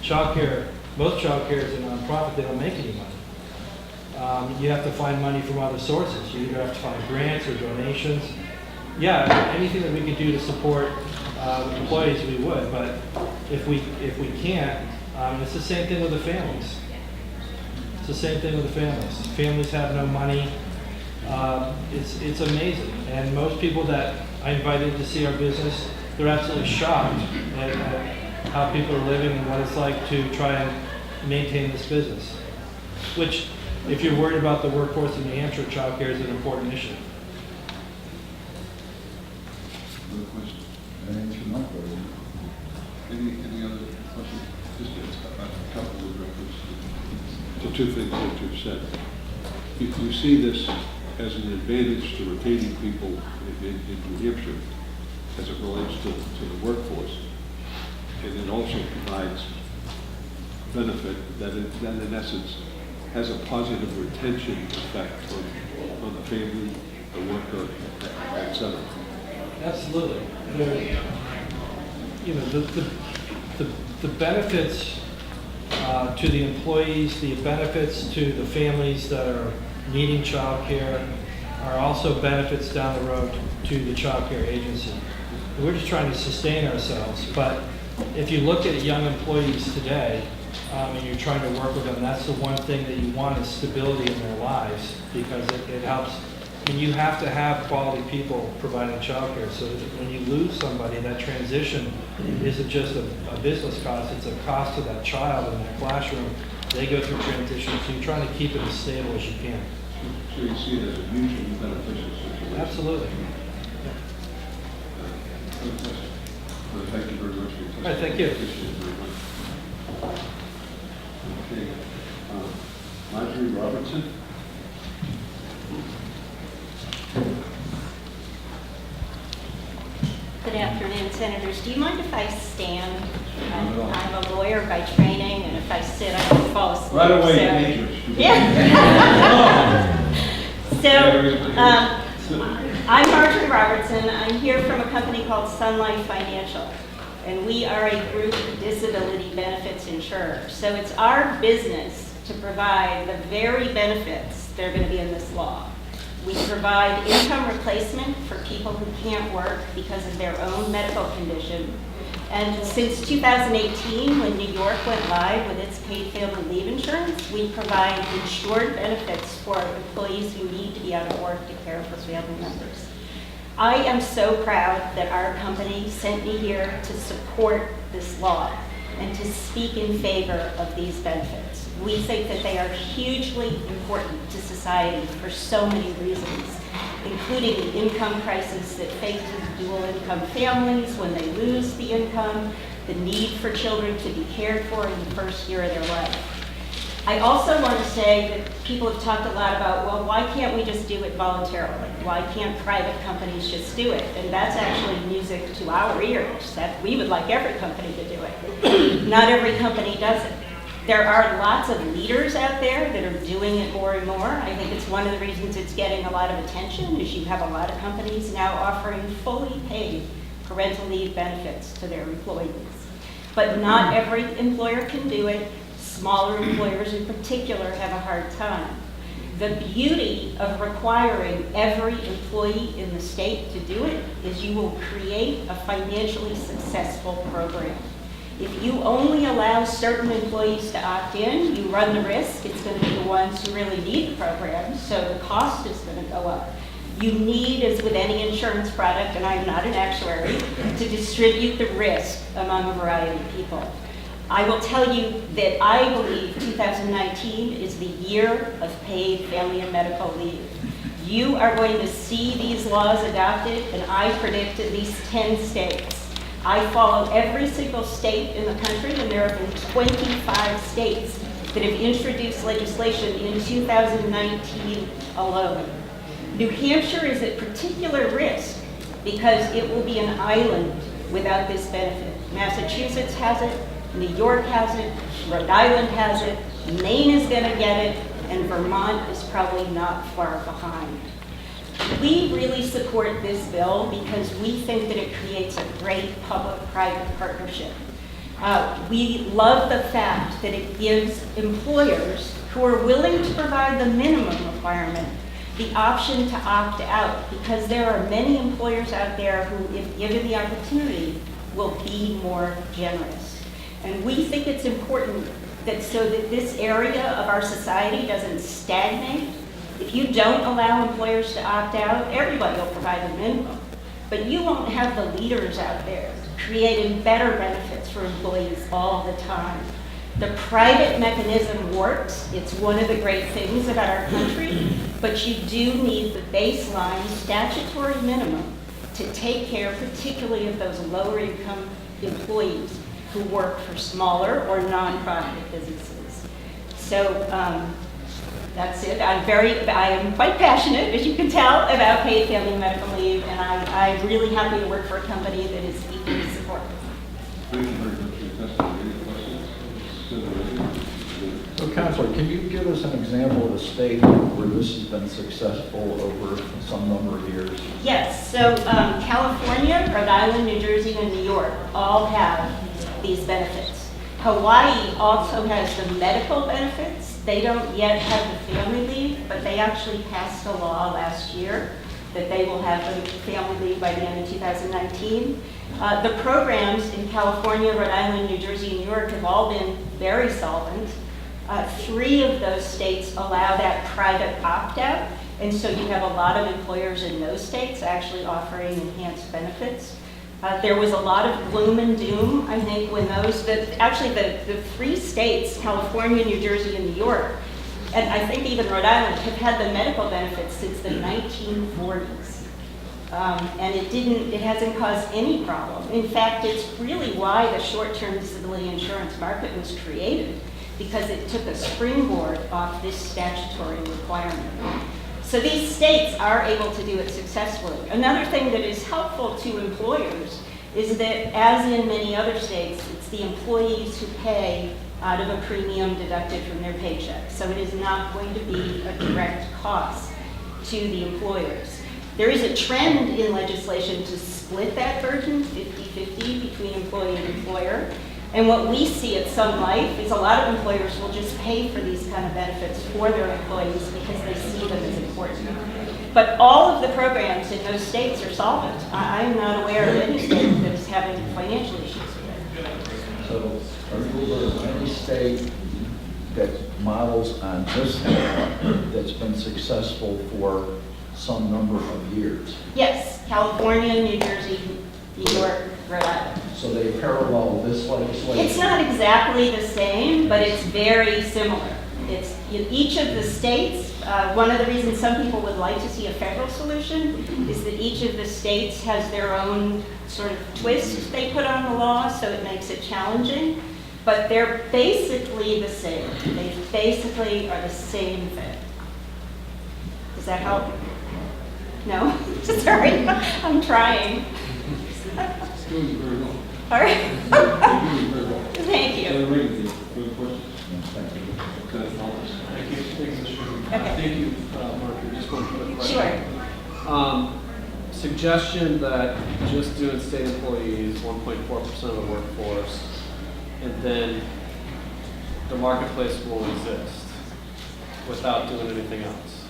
Childcare, most childcare is a nonprofit, they don't make any money. You have to find money from other sources. You either have to find grants or donations. Yeah, anything that we could do to support employees, we would. But if we can't, it's the same thing with the families. It's the same thing with the families. Families have no money. It's amazing. And most people that I invited to see our business, they're absolutely shocked at how people are living and what it's like to try and maintain this business. Which, if you're worried about the workforce in New Hampshire, child care is an important issue.
Other questions?
That answers my question.
Any other questions? Just a couple of references to two things that you've said. You see this as an advantage to retaining people in New Hampshire as it relates to the workforce. And it also provides benefit that in essence has a positive retention effect on the family, the worker, etc.
Absolutely. The benefits to the employees, the benefits to the families that are needing child care are also benefits down the road to the child care agency. We're just trying to sustain ourselves, but if you look at young employees today, and you're trying to work with them, that's the one thing that you want is stability in their lives, because it helps. I mean, you have to have quality people providing childcare, so that when you lose somebody, that transition isn't just a business cost, it's a cost to that child in that classroom. They go through transition, so you're trying to keep it as stable as you can.
So you see it as a mutually beneficial situation.
Absolutely.
Other questions? Thank you very much for your testimony.
All right, thank you.
Appreciate it very much. Okay. Marjorie Robertson.
Good afternoon, Senators. Do you mind if I stand? I'm a lawyer by training, and if I sit, I will fall asleep.
Right away,
so.
dangerous.
Yeah. I'm Marjorie Robertson. I'm here from a company called Sun Life Financial, and we are a group disability benefits insurer. So it's our business to provide the very benefits that are going to be in this law. We provide income replacement for people who can't work because of their own medical condition. And since 2018, when New York went live with its paid family leave insurance, we provide insured benefits for employees who need to be out of work to care for family members. I am so proud that our company sent me here to support this law and to speak in favor of these benefits. We think that they are hugely important to society for so many reasons, including the income crisis that faces dual income families when they lose the income, the need for children to be cared for in the first year of their life. I also want to say that people have talked a lot about, well, why can't we just do it voluntarily? Why can't private companies just do it? And that's actually music to our ears, that we would like every company to do it. Not every company does it. There are lots of leaders out there that are doing it more and more. I think it's one of the reasons it's getting a lot of attention, is you have a lot of companies now offering fully paid parental leave benefits to their employees. But not every employer can do it. Smaller employers in particular have a hard time. The beauty of requiring every employee in the state to do it is you will create a financially successful program. If you only allow certain employees to opt in, you run the risk it's going to be the ones who really need the program, so the cost is going to go up. You need, as with any insurance product, and I am not an actuary, to distribute the risk among a variety of people. I will tell you that I believe 2019 is the year of paid family and medical leave. You are going to see these laws adopted, and I predict at least 10 states. I follow every single state in the country, and there have been 25 states that have introduced legislation in 2019 alone. New Hampshire is at particular risk because it will be an island without this benefit. Massachusetts has it, New York has it, Rhode Island has it, Maine is going to get it, and Vermont is probably not far behind. We really support this bill because we think that it creates a great public-private partnership. We love the fact that it gives employers who are willing to provide the minimum requirement the option to opt out, because there are many employers out there who, if given the opportunity, will be more generous. And we think it's important that so that this area of our society doesn't stagnate. If you don't allow employers to opt out, everybody will provide the minimum. But you won't have the leaders out there creating better benefits for employees all the time. The private mechanism works. It's one of the great things about our country, but you do need the baseline statutory minimum to take care particularly of those lower income employees who work for smaller or non-profit businesses. So that's it. I am quite passionate, as you can tell, about paid family and medical leave, and I'm really happy to work for a company that is equally supportive.
Thank you very much for your testimony. Any questions?
So, Counselor, can you give us an example of a state where this has been successful over some number of years?
Yes, so California, Rhode Island, New Jersey, and New York all have these benefits. Hawaii also has the medical benefits. They don't yet have the family leave, but they actually passed a law last year that they will have the family leave by the end of 2019. The programs in California, Rhode Island, New Jersey, and New York have all been very solvent. 3 of those states allow that private opt-out, and so you have a lot of employers in those states actually offering enhanced benefits. There was a lot of gloom and doom, I think, when the 3 states, California, New Jersey, and New York, and I think even Rhode Island, have had the medical benefits since the 1940s. And it hasn't caused any problem. In fact, it's really why the short-term disability insurance market was created, because it took a springboard off this statutory requirement. So these states are able to do it successfully. Another thing that is helpful to employers is that, as in many other states, it's the employees who pay out of a premium deducted from their paycheck. So it is not going to be a direct cost to the employers. There is a trend in legislation to split that burden 50-50 between employee and employer. And what we see at Sun Life is a lot of employers will just pay for these kind of benefits for their employees because they see them as important. But all of the programs in those states are solvent. I'm not aware of any state that is having financial issues with it.
So are you aware of any state that models on this that's been successful for some number of years?
Yes, California, New Jersey, New York, Rhode Island.
So they parallel this legislation?
It's not exactly the same, but it's very similar. It's in each of the states. One of the reasons some people would like to see a federal solution is that each of the states has their own sort of twist they put on the law, so it makes it challenging. But they're basically the same. They basically are the same thing. Does that help? No? Sorry, I'm trying.
It's doing very well.
All right.
It's doing very well.
Thank you.
Senator Reagan, do you have further questions?
Thank you.
Can I follow this?
Thank you. Thank you, Mr. Chairman.
Okay.
Thank you, Mark. Just one quick question.
Sure.
Suggestion that just doing state employees, 1.4% of the workforce, and then the marketplace will exist without doing anything else.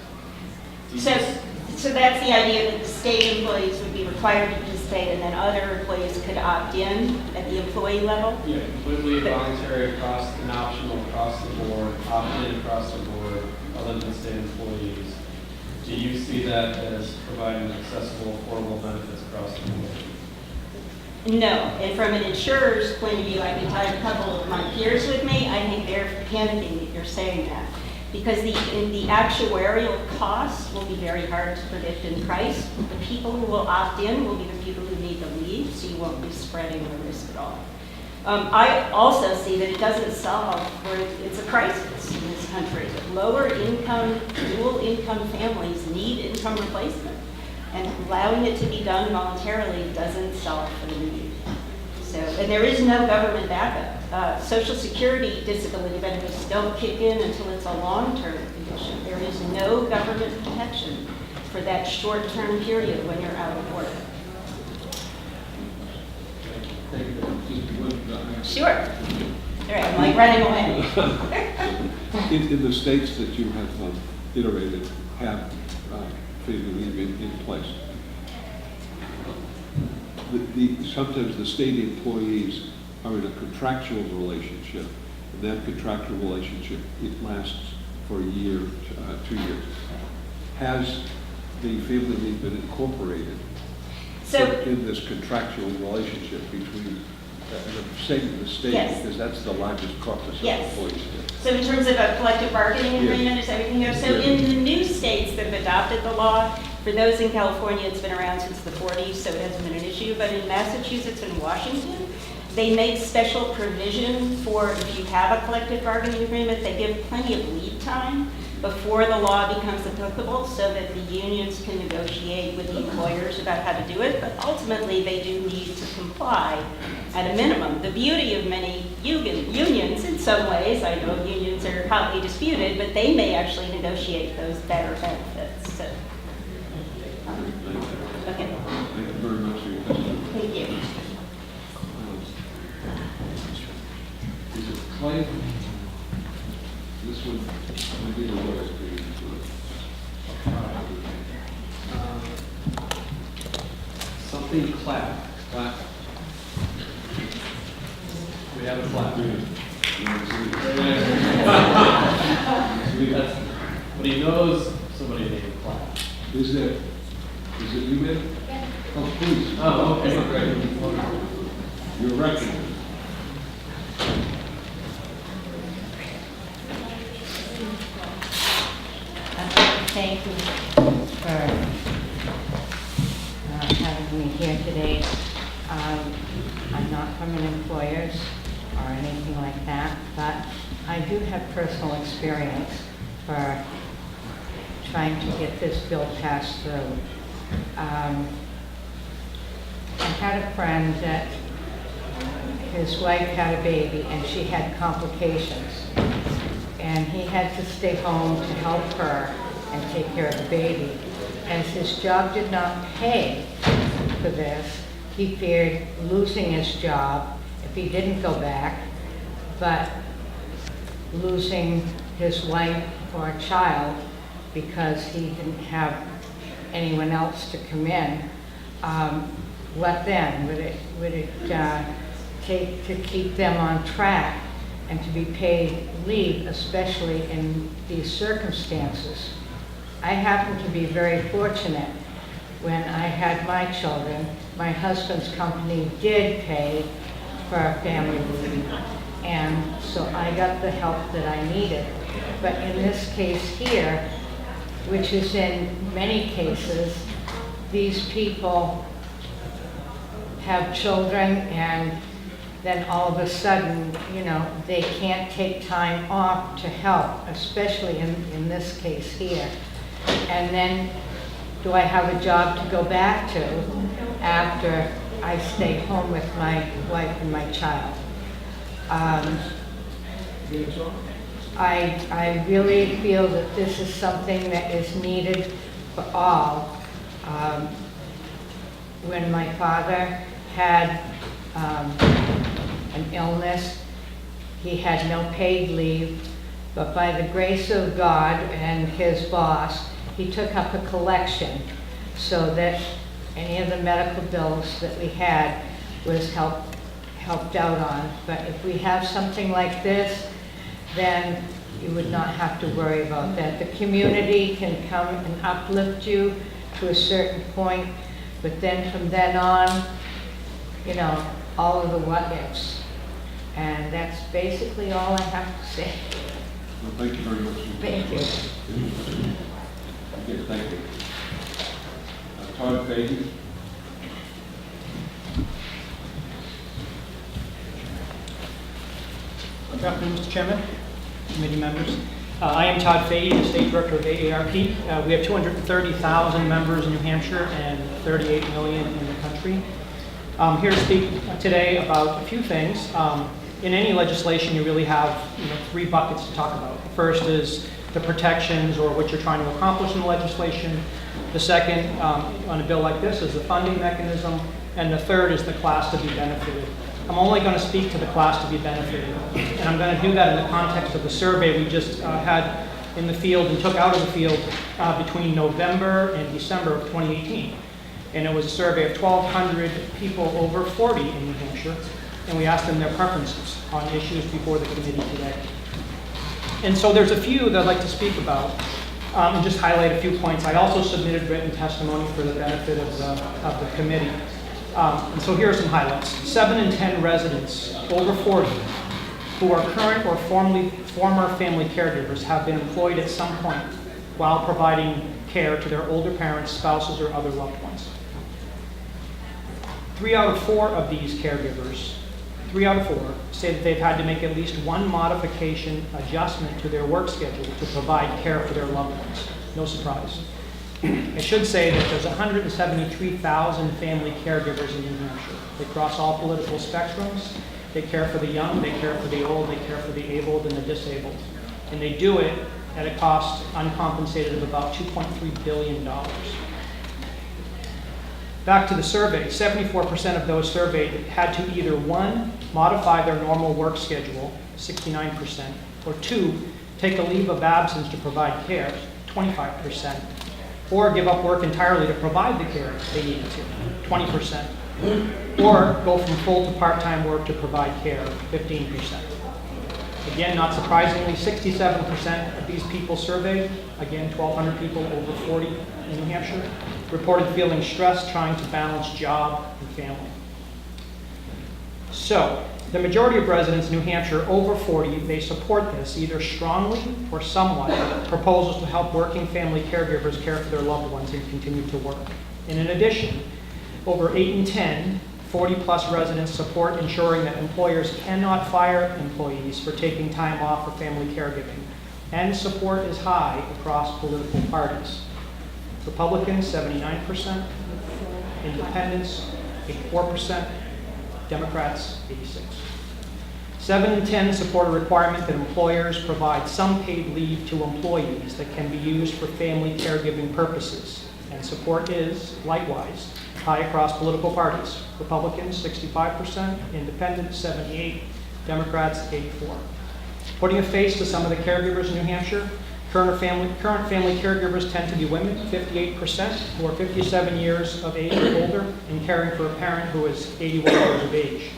Do you just-
So that's the idea that the state employees would be required to participate and then other employees could opt in at the employee level?
Yeah, completely voluntary across and optional across the board, opt-in across the board, other than state employees. Do you see that as providing accessible, affordable benefits across the board?
No, and from an insurer's point of view, I can tell you a couple of my peers with me, I think they're panicking that you're saying that. Because the actuarial costs will be very hard to predict in price. The people who will opt in will be the people who need the leave, so you won't be spreading the risk at all. I also see that it doesn't solve where it's a crisis in this country. Lower income, dual income families need income replacement. And allowing it to be done voluntarily doesn't solve for the need. So, and there is no government backup. Social Security disability benefits don't kick in until it's a long-term condition. There is no government protection for that short-term period when you're out of work.
Thank you. Just one,
Sure. All right, I'm like running away.
in the states that you have iterated, have free leave in place, sometimes the state employees are in a contractual relationship, and that contractual relationship, it lasts for a year, 2 years. Has the family leave been incorporated in this contractual relationship between the state,
Yes.
because that's the largest corpus of
Yes.
employees?
So in terms of a collective bargaining
Yes.
agreement, is everything there? So
Yes.
in the new states that have adopted the law, for those in California, it's been around since the 40s, so it hasn't been an issue. But in Massachusetts and Washington, they make special provision for if you have a collective bargaining agreement, they give plenty of lead time before the law becomes applicable so that the unions can negotiate with the employers about how to do it. But ultimately, they do need to comply at a minimum. The beauty of many unions, in some ways, I know unions are hotly disputed, but they may actually negotiate those better benefits. So, okay.
Thank you very much for your testimony.
Thank you.
Is it Clay? This one, would be the lowest grade.
Something clap.
Clap.
We have a clap.
Is
But he knows somebody named Clap.
it you, man?
Yes.
Oh, please.
Oh, okay, great.
You're recognized.
Thank you for having me here today. I'm not from an employer's or anything like that, but I do have personal experience for trying to get this bill passed through. I had a friend that his wife had a baby and she had complications. And he had to stay home to help her and take care of the baby. As his job did not pay for this, he feared losing his job if he didn't go back, but losing his wife or child because he didn't have anyone else to come in, what then? Would it take to keep them on track and to be paid leave, especially in these circumstances? I happen to be very fortunate. When I had my children, my husband's company did pay for family leave, and so I got the help that I needed. But in this case here, which is in many cases, these people have children, and then all of a sudden, they can't take time off to help, especially in this case here. And then, do I have a job to go back to after I stay home with my wife and my child? I really feel that this is something that is needed for all. When my father had an illness, he had no paid leave, but by the grace of God and his boss, he took up a collection so that any of the medical bills that we had was helped out on. But if we have something like this, then you would not have to worry about that. The community can come and uplift you to a certain point, but then from then on, all of the what ifs. And that's basically all I have to say.
Well, thank you very much.
Thank you.
Okay, thank you. Todd Fahey.
Good afternoon, Mr. Chairman, committee members. I am Todd Fahey, the State Director of AARP. We have 230,000 members in New Hampshire and 38 million in the country. I'm here to speak today about a few things. In any legislation, you really have three buckets to talk about. The first is the protections or what you're trying to accomplish in the legislation. The second, on a bill like this, is the funding mechanism. And the third is the class to be benefited. I'm only going to speak to the class to be benefited. And I'm going to do that in the context of the survey we just had in the field and took out of the field between November and December of 2018. And it was a survey of 1,200 people over 40 in New Hampshire. And we asked them their preferences on issues before the committee today. And so there's a few that I'd like to speak about and just highlight a few points. I also submitted written testimony for the benefit of the committee. And so here are some highlights. 7 in 10 residents over 40 who are current or former family caregivers have been employed at some point while providing care to their older parents, spouses, or other loved ones. 3 out of 4 of these caregivers, 3 out of 4, say that they've had to make at least one modification adjustment to their work schedule to provide care for their loved ones. No surprise. I should say that there's 173,000 family caregivers in New Hampshire. They cross all political spectrums. They care for the young, they care for the old, they care for the abled and the disabled. And they do it at a cost uncompensated of about $2.3 billion. Back to the survey, 74% of those surveyed had to either 1, modify their normal work schedule, 69%, or 2, take a leave of absence to provide care, 25%, or give up work entirely to provide the care they needed to, 20%, or go from full to part-time work to provide care, 15%. Again, not surprisingly, 67% of these people surveyed, again, 1,200 people over 40 in New Hampshire, reported feeling stressed trying to balance job and family. So, the majority of residents in New Hampshire over 40, they support this either strongly or somewhat, proposals to help working family caregivers care for their loved ones and continue to work. And in addition, over 8 in 10, 40-plus residents support ensuring that employers cannot fire employees for taking time off for family caregiving. And support is high across political parties. Republicans, 79%, Independents, 84%, Democrats, 86%. 7 in 10 support a requirement that employers provide some paid leave to employees that can be used for family caregiving purposes. And support is, likewise, high across political parties. Republicans, 65%, Independents, 78%, Democrats, 84%. Putting a face to some of the caregivers in New Hampshire, Current family caregivers tend to be women, 58%, who are 57 years of age or older, and caring for a parent who is 81 years of age.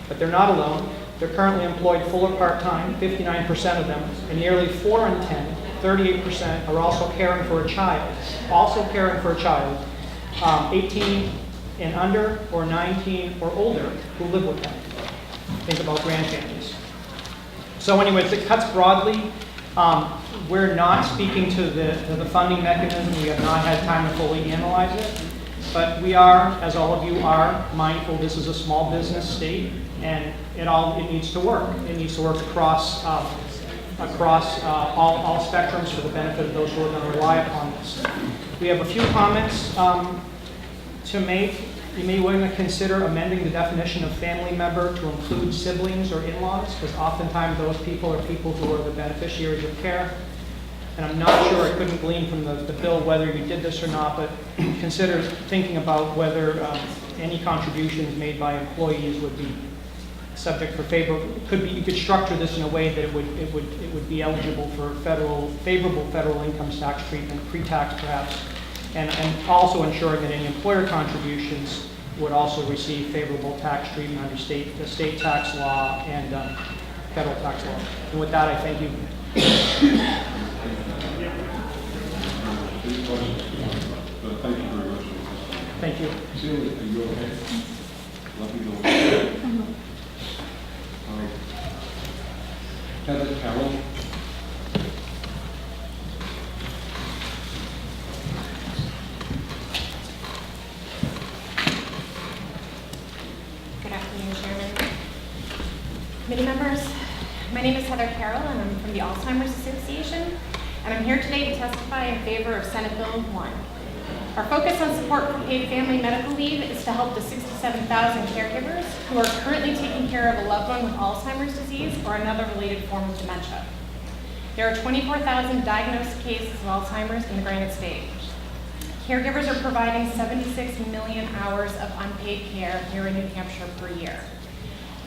But they're not alone. They're currently employed full or part-time, 59% of them, and nearly 4 in 10, 38%, are also caring for a child. 18 and under, or 19 or older, who live with them. Think about grandfamilies. So anyways, it cuts broadly. We're not speaking to the funding mechanism. We have not had time to fully analyze it. But we are, as all of you are, mindful this is a small business state, and it needs to work. It needs to work across all spectrums for the benefit of those who are going to rely upon this. We have a few comments to make. You may want to consider amending the definition of family member to include siblings or in-laws, because oftentimes those people are people who are the beneficiaries of care. And I'm not sure, I couldn't glean from the bill whether you did this or not, but consider thinking about whether any contributions made by employees would be subject for you could structure this in a way that it would be eligible for favorable federal income tax treatment, pre-tax perhaps, and also ensuring that any employer contributions would also receive favorable tax treatment under the state tax law and federal tax law. And with that, I thank you.
Thank you very much.
Thank you.
Celia, are you okay? Let me know. Heather Carroll.
Good afternoon, Chairman. Committee members, my name is Heather Carroll, and I'm from the Alzheimer's Association, and I'm here today to testify in favor of Senate Bill 1. Our focus on support for paid family medical leave is to help the 67,000 caregivers who are currently taking care of a loved one with Alzheimer's disease or another related form of dementia. There are 24,000 diagnosed cases of Alzheimer's in the Granite State. Caregivers are providing 76 million hours of unpaid care here in New Hampshire per year.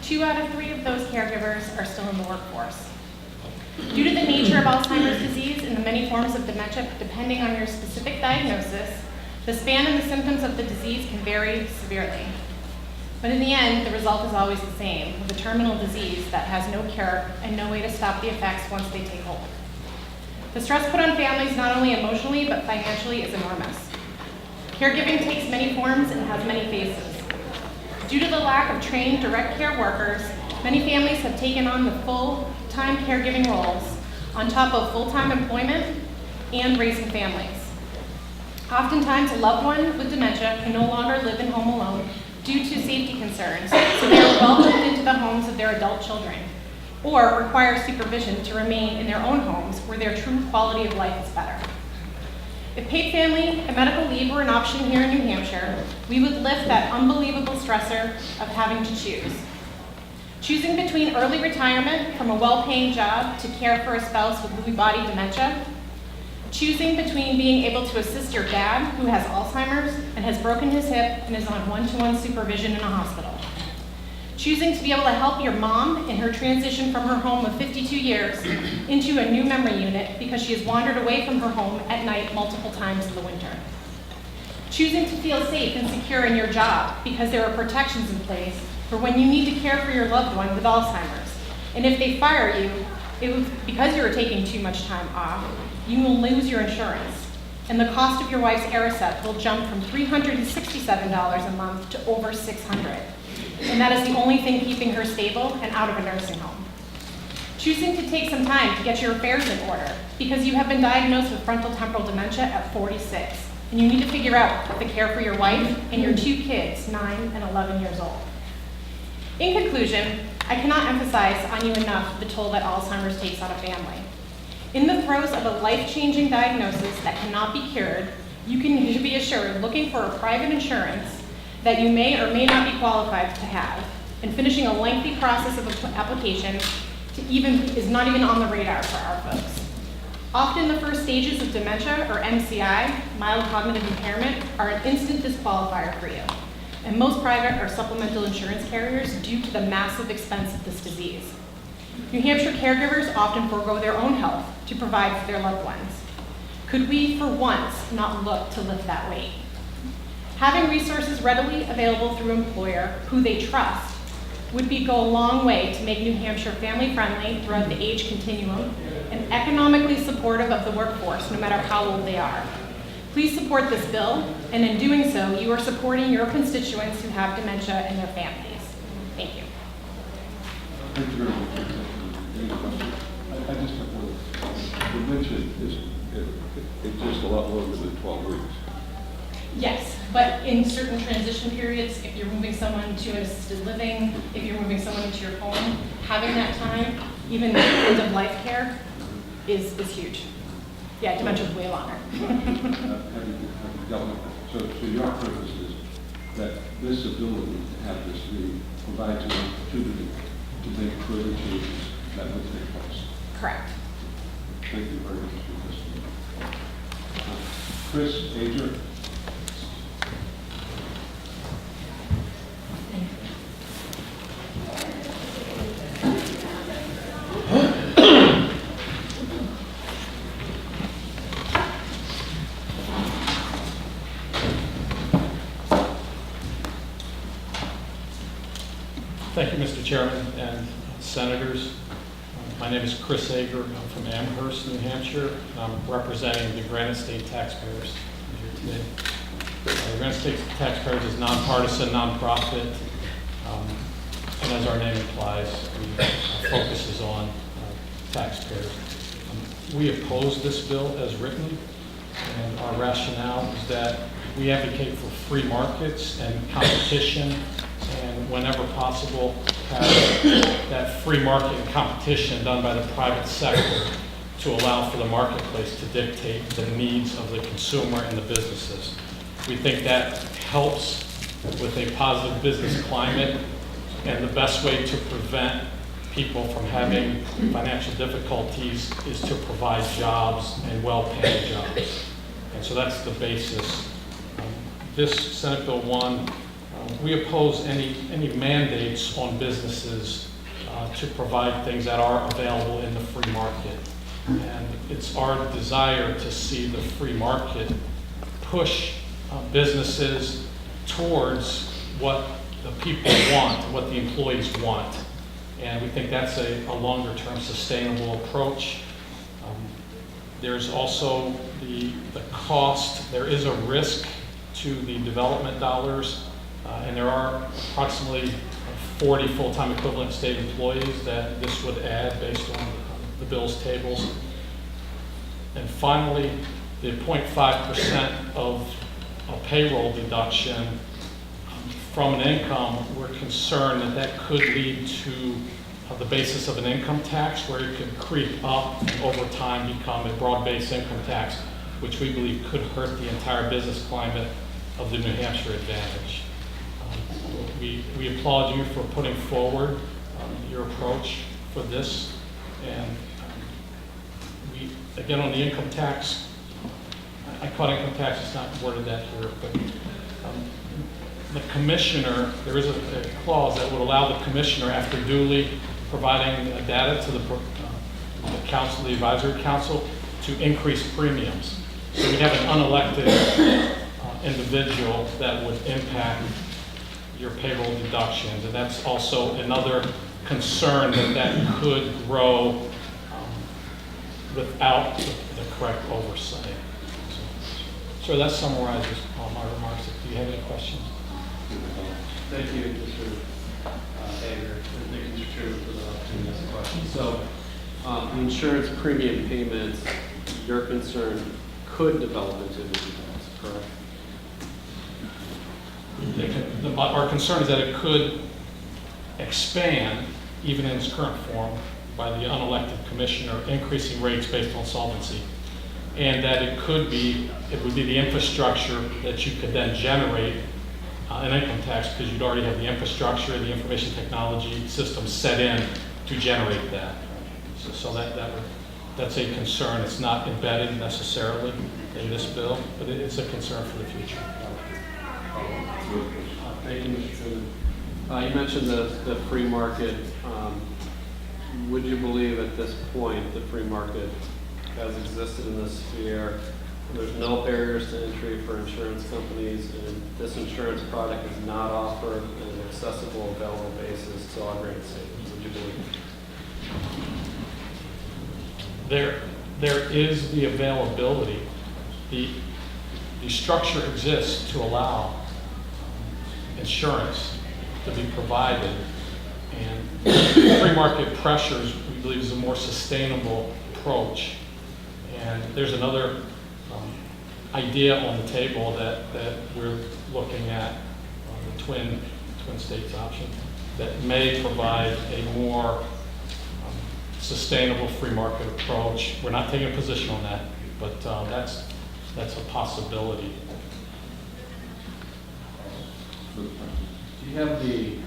2 out of 3 of those caregivers are still in the workforce. Due to the nature of Alzheimer's disease and the many forms of dementia, depending on your specific diagnosis, the span and the symptoms of the disease can vary severely. But in the end, the result is always the same, with a terminal disease that has no cure and no way to stop the effects once they take hold. The stress put on families, not only emotionally, but financially, is enormous. Caregiving takes many forms and has many faces. Due to the lack of trained direct care workers, many families have taken on the full-time caregiving roles on top of full-time employment and raising families. Oftentimes, a loved one with dementia can no longer live in home alone due to safety concerns, so they are welcomed into the homes of their adult children, or require supervision to remain in their own homes where their true quality of life is better. If paid family and medical leave were an option here in New Hampshire, we would lift that unbelievable stressor of having to choose. Choosing between early retirement from a well-paying job to care for a spouse with Lewy body dementia, choosing between being able to assist your dad who has Alzheimer's and has broken his hip and is on one-to-one supervision in a hospital, choosing to be able to help your mom in her transition from her home of 52 years into a new memory unit because she has wandered away from her home at night multiple times in the winter, choosing to feel safe and secure in your job because there are protections in place for when you need to care for your loved one with Alzheimer's. And if they fire you, because you are taking too much time off, you will lose your insurance. And the cost of your wife's Aricept will jump from $367 a month to over $600. And that is the only thing keeping her stable and out of a nursing home. Choosing to take some time to get your affairs in order because you have been diagnosed with frontal temporal dementia at 46, and you need to figure out the care for your wife and your 2 kids, 9 and 11 years old. In conclusion, I cannot emphasize on you enough the toll that Alzheimer's takes on a family. In the throes of a life-changing diagnosis that cannot be cured, you can be assured looking for a private insurance that you may or may not be qualified to have, and finishing a lengthy process of application is not even on the radar for our folks. Often the first stages of dementia, or MCI, mild cognitive impairment, are an instant disqualifier for you. And most private or supplemental insurance carriers due to the massive expense of this disease. New Hampshire caregivers often forego their own health to provide for their loved ones. Could we, for once, not look to lift that weight? Having resources readily available through an employer who they trust would go a long way to make New Hampshire family-friendly throughout the age continuum and economically supportive of the workforce, no matter how old they are. Please support this bill, and in doing so, you are supporting your constituents who have dementia and their families. Thank you.
Thank you very much. Any questions? I just have one. You mentioned it's just a lot longer than 12 weeks.
Yes, but in certain transition periods, if you're moving someone to an assisted living, if you're moving someone into your home, having that time, even end-of-life care, is huge. Yeah, dementia is way longer.
Have you dealt with that? So your purpose is that this ability to have this leave provides an opportunity to make further changes that would take place.
Correct.
Thank you very much for this. Chris Ager.
Thank you, Mr. Chairman and senators. My name is Chris Ager. I'm from Amherst, New Hampshire, and I'm representing the Granite State taxpayers here today. The Granite State taxpayers is nonpartisan, nonprofit, and as our name implies, our focus is on taxpayers. We oppose this bill as written, and our rationale is that we advocate for free markets and competition, and whenever possible, have that free market and competition done by the private sector to allow for the marketplace to dictate the needs of the consumer and the businesses. We think that helps with a positive business climate, and the best way to prevent people from having financial difficulties is to provide jobs and well-paying jobs. And so that's the basis. This Senate Bill 1, we oppose any mandates on businesses to provide things that are available in the free market. And it's our desire to see the free market push businesses towards what the people want, what the employees want. And we think that's a longer-term sustainable approach. There's also the cost. There is a risk to the development dollars, and there are approximately 40 full-time equivalent state employees that this would add based on the bill's tables. And finally, the 0.5% of a payroll deduction from an income, we're concerned that that could lead to the basis of an income tax, where it could creep up and over time become a broad-based income tax, which we believe could hurt the entire business climate of the New Hampshire advantage. We applaud you for putting forward your approach for this. And again, on the income tax, I caught income tax, it's not worded that here, but the commissioner, there is a clause that would allow the commissioner, after duly providing data to the council, the advisory council, to increase premiums. So we have an unelected individual that would impact your payroll deductions, and that's also another concern that could grow without the correct oversight. So that summarizes all my remarks. Do you have any questions?
Thank you, Mr. Ager, and thank you, Mr. Chairman, for the opportunity to ask a question. So, the insurance premium payments, your concern could develop into the details, correct?
Our concern is that it could expand, even in its current form, by the unelected commissioner, increasing rates based on solvency. And that it would be the infrastructure that you could then generate an income tax, because you'd already have the infrastructure, the information technology system set in to generate that. So that's a concern. It's not embedded necessarily in this bill, but it's a concern for the future.
Thank you, Mr. Chairman. You mentioned the free market would you believe at this point the free market has existed in this sphere? There's no barriers to entry for insurance companies, and this insurance product is not offered on an accessible, available basis to all great savings. Would you believe?
There is the availability. The structure exists to allow insurance to be provided, and free market pressures, we believe, is a more sustainable approach. And there's another idea on the table that we're looking at, the twin states option, that may provide a more sustainable free market approach. We're not taking a position on that, but that's a possibility.
Do you have the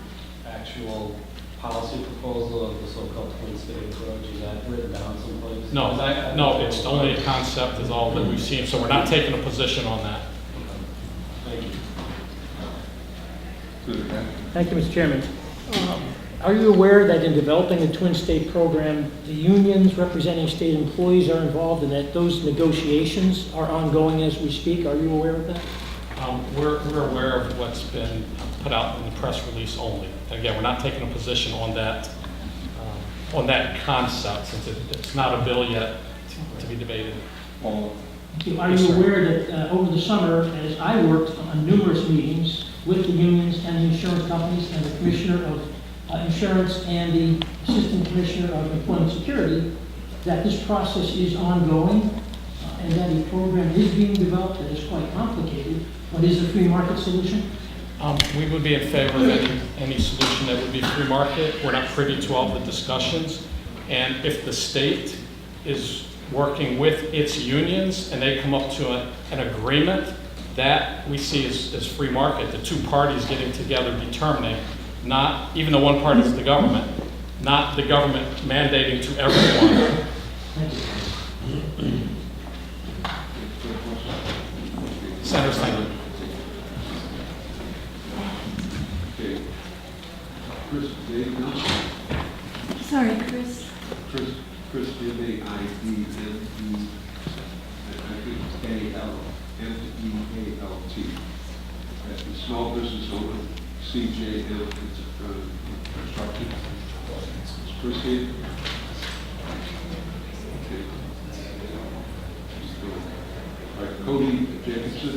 actual policy proposal of the so-called twin state approach? Is that written down someplace?
No, it's only a concept is all that we've seen, so we're not taking a position on that.
Thank you.
Thank you, Mr. Chairman. Are you aware that in developing the Twin State program, the unions representing state employees are involved and that those negotiations are ongoing as we speak? Are you aware of that?
We're aware of what's been put out in the press release only. Again, we're not taking a position on that concept, since it's not a bill yet to be debated.
Are you aware that over the summer, as I worked on numerous meetings with the unions and the insurance companies and the Commissioner of Insurance and the Assistant Commissioner of Employment Security, that this process is ongoing and that a program is being developed that is quite complicated, but is a free market solution?
We would be in favor of any solution that would be free market. We're not privy to all the discussions. And if the state is working with its unions and they come up to an agreement, that we see as free market, the two parties getting together determining, not even though one party is the government, not the government mandating to everyone. Senator Steiner.
Okay. Chris, Dave, no?
Sorry, Chris.
Chris, M-A-I-D-N-E, I think it's A-L-M-E-A-L-T. The small business owner, CJM Construction. Is Chris here? Okay. All right, Cody Jacobson.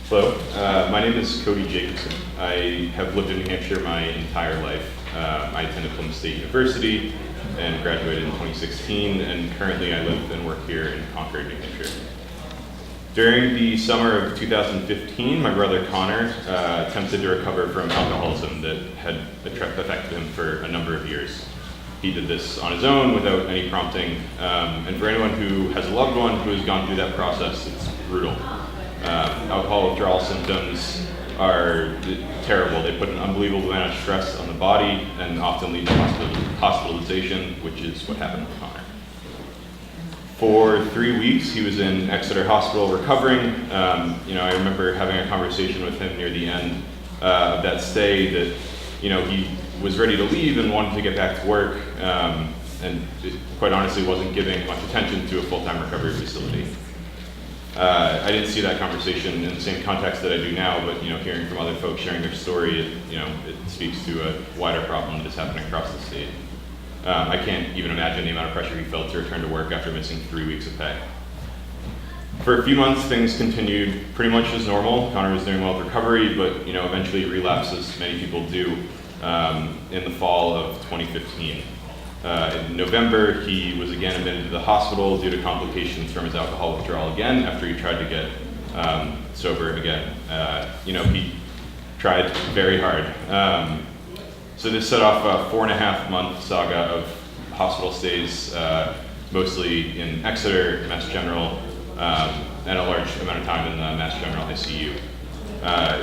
Hello, my name is Cody Jacobson. I have lived in New Hampshire my entire life. I attended Plymouth State University and graduated in 2016, and currently I live and work here in Concord, New Hampshire. During the summer of 2015, my brother Connor attempted to recover from alcoholism that had affected him for a number of years. He did this on his own without any prompting, and for anyone who has a loved one who has gone through that process, it's brutal. Alcohol withdrawal symptoms are terrible. They put an unbelievable amount of stress on the body and often lead to hospitalization, which is what happened with Connor. For 3 weeks, he was in Exeter Hospital recovering. I remember having a conversation with him near the end of that stay that, he was ready to leave and wanted to get back to work, and quite honestly wasn't giving much attention to a full-time recovery facility. I didn't see that conversation in the same context that I do now, but hearing from other folks sharing their story, it speaks to a wider problem that is happening across the state. I can't even imagine the amount of pressure he felt to return to work after missing 3 weeks of pay. For a few months, things continued pretty much as normal. Connor was doing well with recovery, but eventually relapsed, as many people do, in the fall of 2015. In November, he was again admitted to the hospital due to complications from his alcohol withdrawal again after he tried to get sober again. He tried very hard. So this set off a 4.5-month saga of hospital stays, mostly in Exeter, Mass General, and a large amount of time in the Mass General ICU.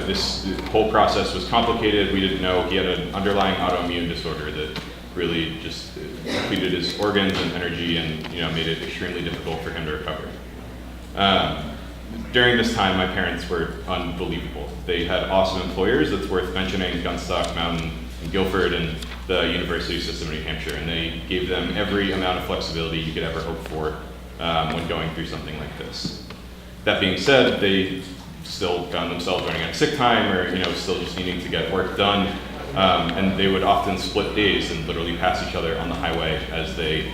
This whole process was complicated. We didn't know he had an underlying autoimmune disorder that really just depleted his organs and energy and made it extremely difficult for him to recover. during this time, my parents were unbelievable. They had awesome employers that's worth mentioning, Gunstock, Mountain, and Guilford, and the university system in New Hampshire, and they gave them every amount of flexibility you could ever hope for when going through something like this. That being said, they still found themselves running out of sick time or still just needing to get work done, and they would often split days and literally pass each other on the highway as they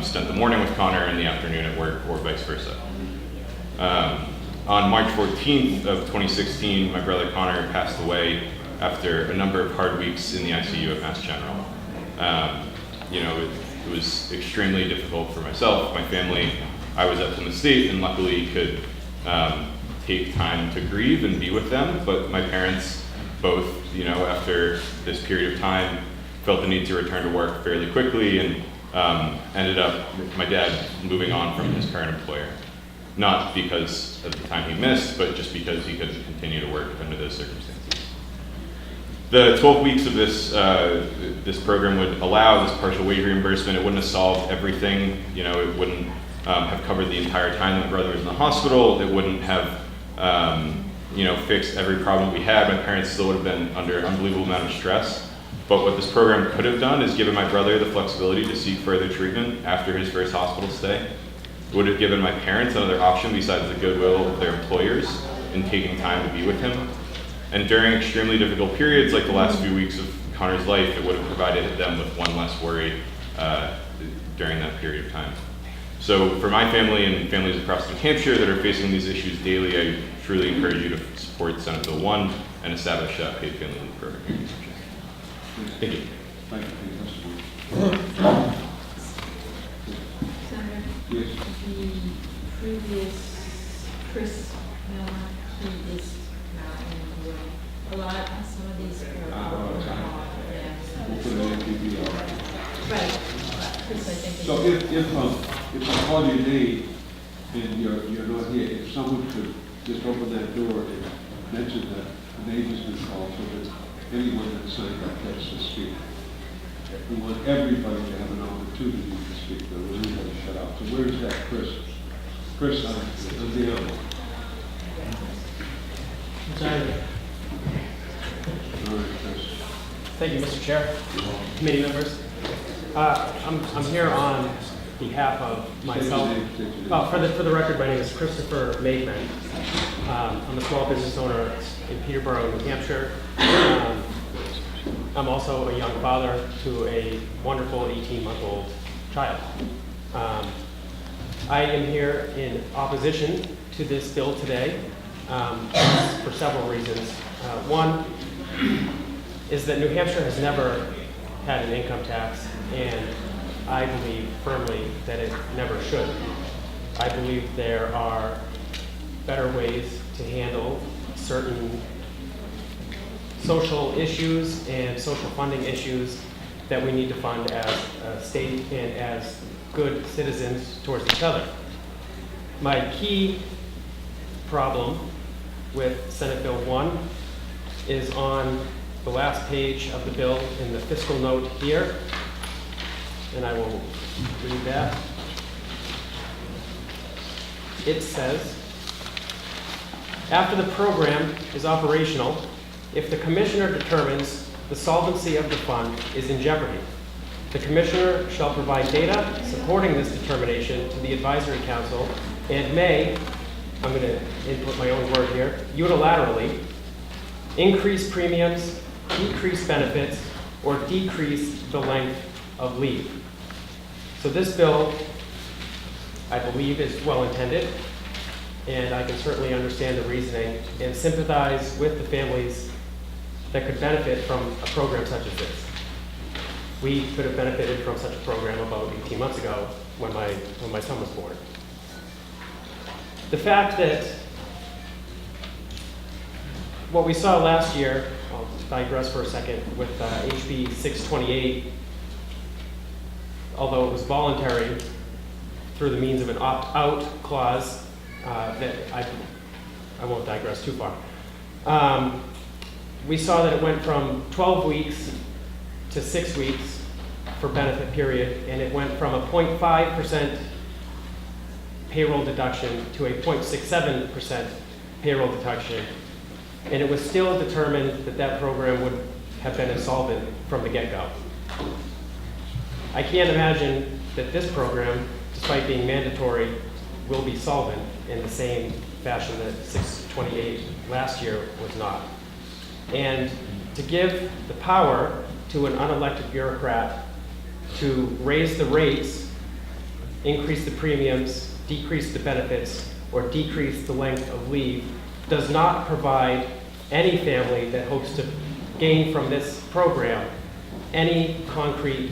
spent the morning with Connor and the afternoon at work, or vice versa. On March 14th of 2016, my brother Connor passed away after a number of hard weeks in the ICU at Mass General. It was extremely difficult for myself, my family. I was at Plymouth State and luckily could take time to grieve and be with them, but my parents both, after this period of time, felt the need to return to work fairly quickly and ended up, my dad, moving on from his current employer. Not because of the time he missed, but just because he couldn't continue to work under those circumstances. The 12 weeks of this program would allow this partial wage reimbursement. It wouldn't have solved everything. It wouldn't have covered the entire time that my brother was in the hospital. It wouldn't have fixed every problem we had. My parents still would have been under an unbelievable amount of stress. But what this program could have done is given my brother the flexibility to seek further treatment after his first hospital stay. It would have given my parents another option besides the goodwill of their employers in taking time to be with him. And during extremely difficult periods like the last few weeks of Connor's life, it would have provided them with one less worry during that period of time. So for my family and families across New Hampshire that are facing these issues daily, I truly encourage you to support Senate Bill 1 and establish a paid family leave program here in New Hampshire. Thank you.
Thank you.
Senator,
Yes.
the previous Chris Miller, who is now in the room, a lot of some of these are
We'll put an NPV on it.
right. Chris, I think.
So if I call your name and you're not here, if someone could just open that door and mention that the name has been called so that anyone that's signed up gets to speak. We want everybody to have an opportunity to speak, though. Everybody shut up. So where's that Chris? Chris, on the other. All right, Chris.
Thank you, Mr. Chair, committee members. I'm here on behalf of myself. For the record, my name is Christopher Maidman. I'm a small business owner in Peterborough, New Hampshire. I'm also a young father to a wonderful 18-month-old child. I am here in opposition to this bill today for several reasons. One is that New Hampshire has never had an income tax, and I believe firmly that it never should. I believe there are better ways to handle certain social issues and social funding issues that we need to fund as a state and as good citizens towards each other. My key problem with Senate Bill 1 is on the last page of the bill in the fiscal note here, and I will read that. It says, after the program is operational, if the commissioner determines the solvency of the fund is in jeopardy, the commissioner shall provide data supporting this determination to the advisory council and may, I'm going to input my own word here, unilaterally increase premiums, decrease benefits, or decrease the length of leave. So this bill, I believe, is well intended, and I can certainly understand the reasoning and sympathize with the families that could benefit from a program such as this. We could have benefited from such a program about 18 months ago when my son was born. The fact that what we saw last year, I'll digress for a second, with HB 628, although it was voluntary through the means of an opt-out clause, that I won't digress too far. We saw that it went from 12 weeks to 6 weeks for benefit period, and it went from a 0.5% payroll deduction to a 0.67% payroll deduction, and it was still determined that that program would have been insolvent from the get-go. I can't imagine that this program, despite being mandatory, will be solvent in the same fashion that 628 last year was not. And to give the power to an unelected bureaucrat to raise the rates, increase the premiums, decrease the benefits, or decrease the length of leave does not provide any family that hopes to gain from this program any concrete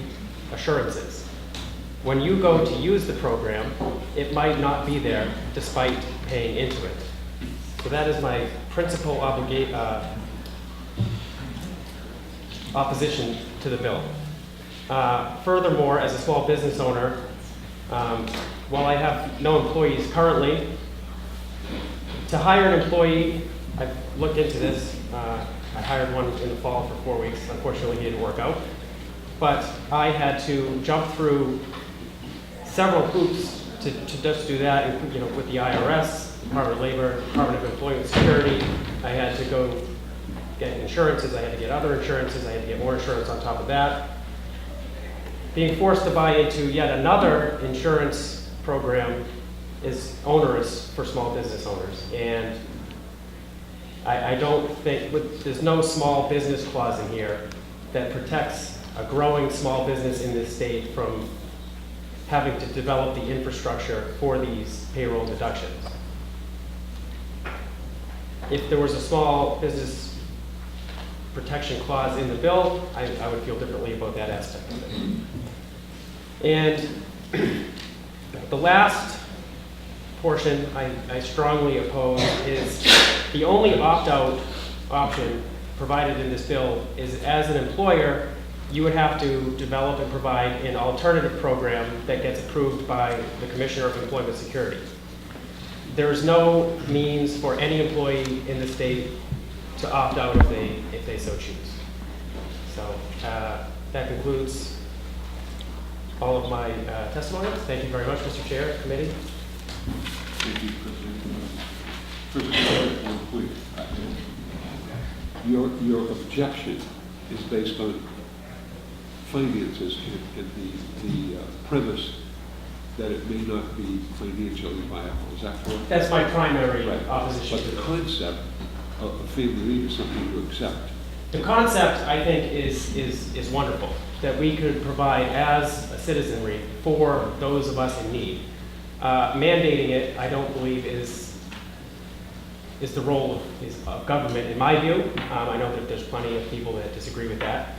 assurances. When you go to use the program, it might not be there despite paying into it. So that is my principal opposition to the bill. Furthermore, as a small business owner, while I have no employees currently, to hire an employee, I've looked into this. I hired one in the fall for 4 weeks. Unfortunately, it didn't work out. But I had to jump through several hoops to just do that, and, with the IRS, Department of Labor, Department of Employment and Security. I had to go get insurances. I had to get other insurances. I had to get more insurance on top of that. Being forced to buy into yet another insurance program is onerous for small business owners. And I don't think, there's no small business clause in here that protects a growing small business in this state from having to develop the infrastructure for these payroll deductions. If there was a small business protection clause in the bill, I would feel differently about that aspect of it. And the last portion I strongly oppose is the only opt-out option provided in this bill is, as an employer, you would have to develop and provide an alternative program that gets approved by the Commissioner of Employment Security. There is no means for any employee in the state to opt out if they so choose. So that concludes all of my testimony. Thank you very much, Mr. Chair, committee.
Thank you, President. First, one quick. Your objection is based on finances and the premise that it may not be financially viable. Is that correct?
That's my primary opposition.
But the concept of family leave is something to accept.
The concept, I think, is wonderful, that we could provide as a citizenry for those of us in need. Mandating it, I don't believe, is the role of government, in my view. I know that there's plenty of people that disagree with that.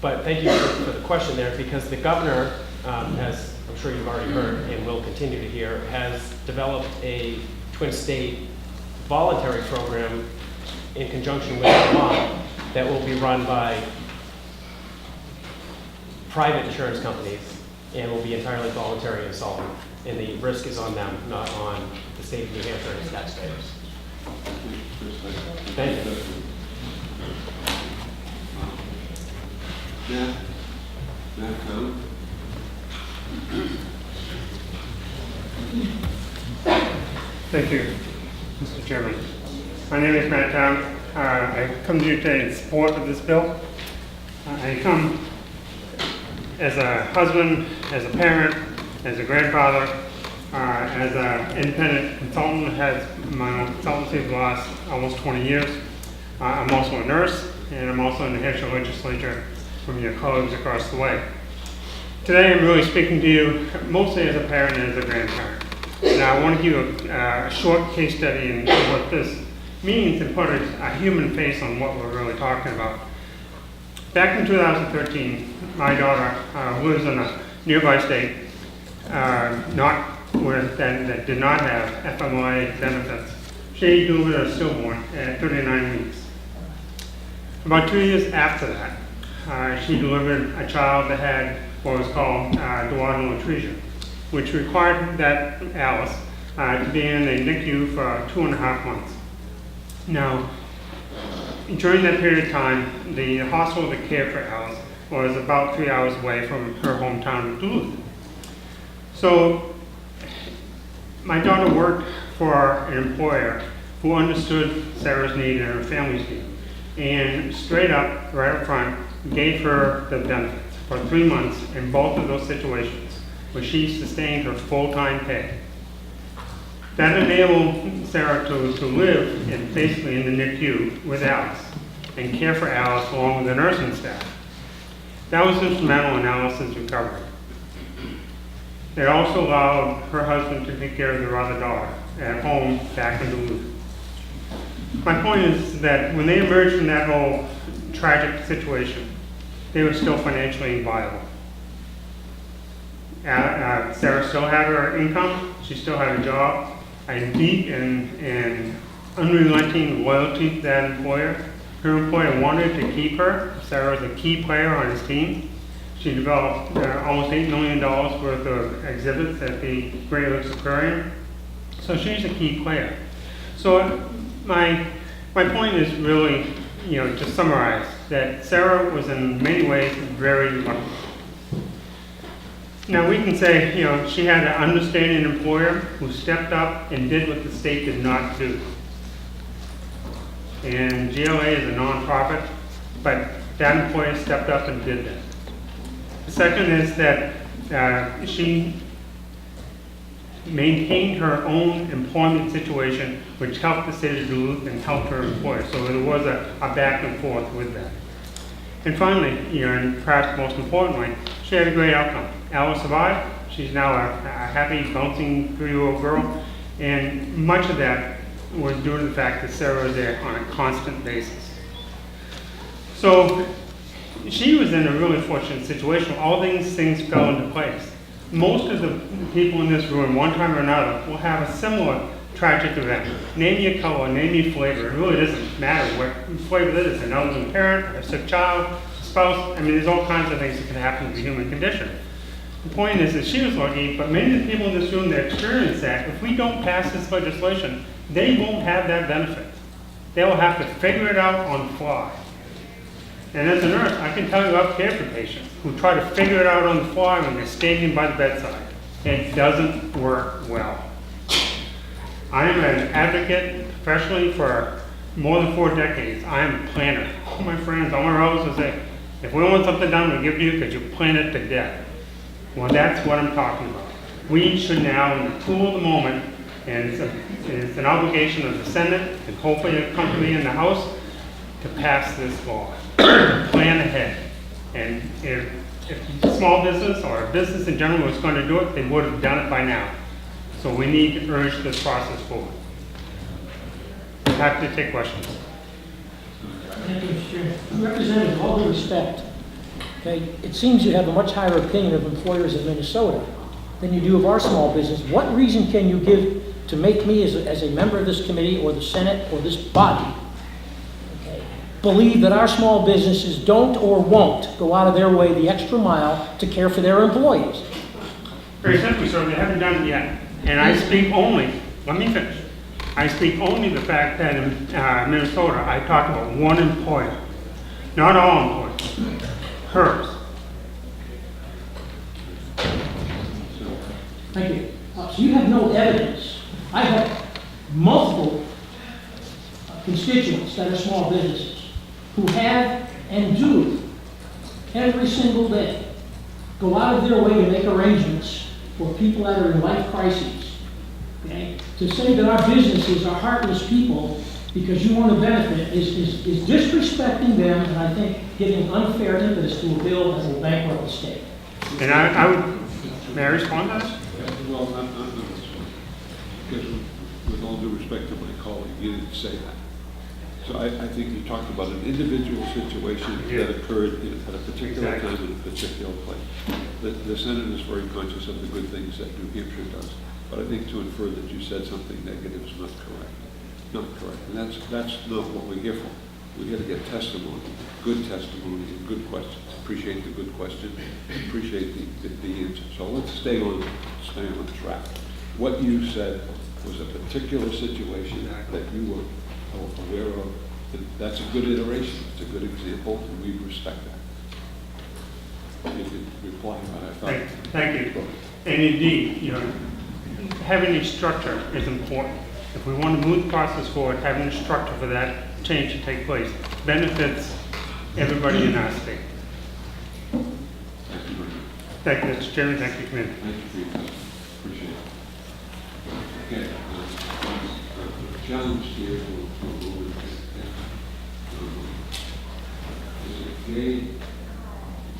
But thank you for the question there, because the governor, as I'm sure you've already heard and will continue to hear, has developed a Twin State voluntary program in conjunction with Vermont that will be run by private insurance companies and will be entirely voluntary and solvent. And the risk is on them, not on the state of New Hampshire and its taxpayers. Thank you.
Matt Cohn.
Thank you, Mr. Chairman. My name is Matt Town. I come to you today in support of this bill. I come as a husband, as a parent, as a grandfather, as an independent consultant, has my own consultancy for the last almost 20 years. I'm also a nurse, and I'm also in the New Hampshire legislature from your colleagues across the way. Today I'm really speaking to you mostly as a parent and as a grandparent. Now I want to give you a short case study in what this means and put a human face on what we're really talking about. Back in 2013, my daughter lives in a nearby state that did not have FMLA benefits. She delivered a stillborn at 39 weeks. About 2 years after that, she delivered a child that had what was called duodenal atresia, which required that Alice to be in a NICU for 2.5 months. Now, during that period of time, the hospital that cared for Alice was about 3 hours away from her hometown of Duluth. So my daughter worked for an employer who understood Sarah's need and her family's need, and straight up, right up front, gave her the benefits for 3 months in both of those situations, where she sustained her full-time pay. That enabled Sarah to live basically in the NICU with Alice and care for Alice along with the nursing staff. That was instrumental in Alice's recovery. It also allowed her husband to take care of their other daughter at home back in Duluth. My point is that when they emerged from that whole tragic situation, they were still financially viable. Sarah still had her income, she still had a job, a deep and unrelenting loyalty to that employer. Her employer wanted to keep her. Sarah was a key player on his team. She developed almost $8 million worth of exhibits at the Great Lakes Aquarium. So she's a key player. So my point is really, to summarize, that Sarah was in many ways very lucky. Now we can say, she had an understanding employer who stepped up and did what the state did not do. And GLA is a nonprofit, but that employer stepped up and did that. The second is that she maintained her own employment situation, which helped the city of Duluth and helped her employer. So there was a back and forth with that. And finally, and perhaps most importantly, she had a great outcome. Alice survived. She's now a happy, bouncing 3-year-old girl. And much of that was due to the fact that Sarah was there on a constant basis. So she was in a really fortunate situation. All these things fell into place. Most of the people in this room, one time or another, will have a similar tragic event. Name your color, name your flavor. It really doesn't matter what flavor it is. An elderly parent, a sick child, a spouse. There's all kinds of things that can happen to the human condition. The point is that she was lucky, but many of the people in this room that experience that, if we don't pass this legislation, they won't have that benefit. They will have to figure it out on the fly. And as a nurse, I can tell you I've cared for patients who try to figure it out on the fly when they're standing by the bedside. It doesn't work well. I am an advocate professionally for more than 4 decades. I am a planner. All my friends, all my relatives say, if we want something done, we'll give it to you because you plan it to death. Well, that's what I'm talking about. We should now, in the cool of the moment, and it's an obligation of the Senate and hopefully a company in the House to pass this law. Plan ahead. And if small business or a business in general was going to do it, they would have done it by now. So we need to urge this process forward. I'm happy to take questions.
Thank you, Mr. Chairman. Representative, with all due respect, okay, it seems you have a much higher opinion of employers in Minnesota than you do of our small business. What reason can you give to make me, as a member of this committee or the Senate or this body, believe that our small businesses don't or won't go out of their way the extra mile to care for their employees?
Very simply, sir, they haven't done it yet. And I speak only, let me finish. I speak only the fact that in Minnesota, I talked about one employer. Not all employers. Hers.
Thank you. So you have no evidence. I have multiple constituents that are small businesses who have and do every single day go out of their way to make arrangements for people that are in life crises. Okay? To say that our businesses are heartless people because you want to benefit is disrespecting them, and I think giving unfair impetus to a bill that will bankrupt the state.
And I would, may I respond to this?
Well, not necessarily. Because with all due respect to my colleague, you didn't say that. So I think you talked about an individual situation that occurred at a particular time in a particular place. The Senate is very conscious of the good things that New Hampshire does. But I think to infer that you said something negative is not correct. Not correct. And that's not what we're here for. We're here to get testimony, good testimony, and good questions. Appreciate the good question. Appreciate the answer. So let's stay on track. What you said was a particular situation that you were aware of. That's a good iteration. It's a good example, and we respect that. You could reply, but I thought.
Thank you. And indeed, having a structure is important. If we want to move the process forward, having a structure for that change to take place benefits everybody in our state. Thank you, Mr. Chairman. Thank you, Committee.
Thank you for your time. Appreciate it. Okay. Challenge here to move it. Is it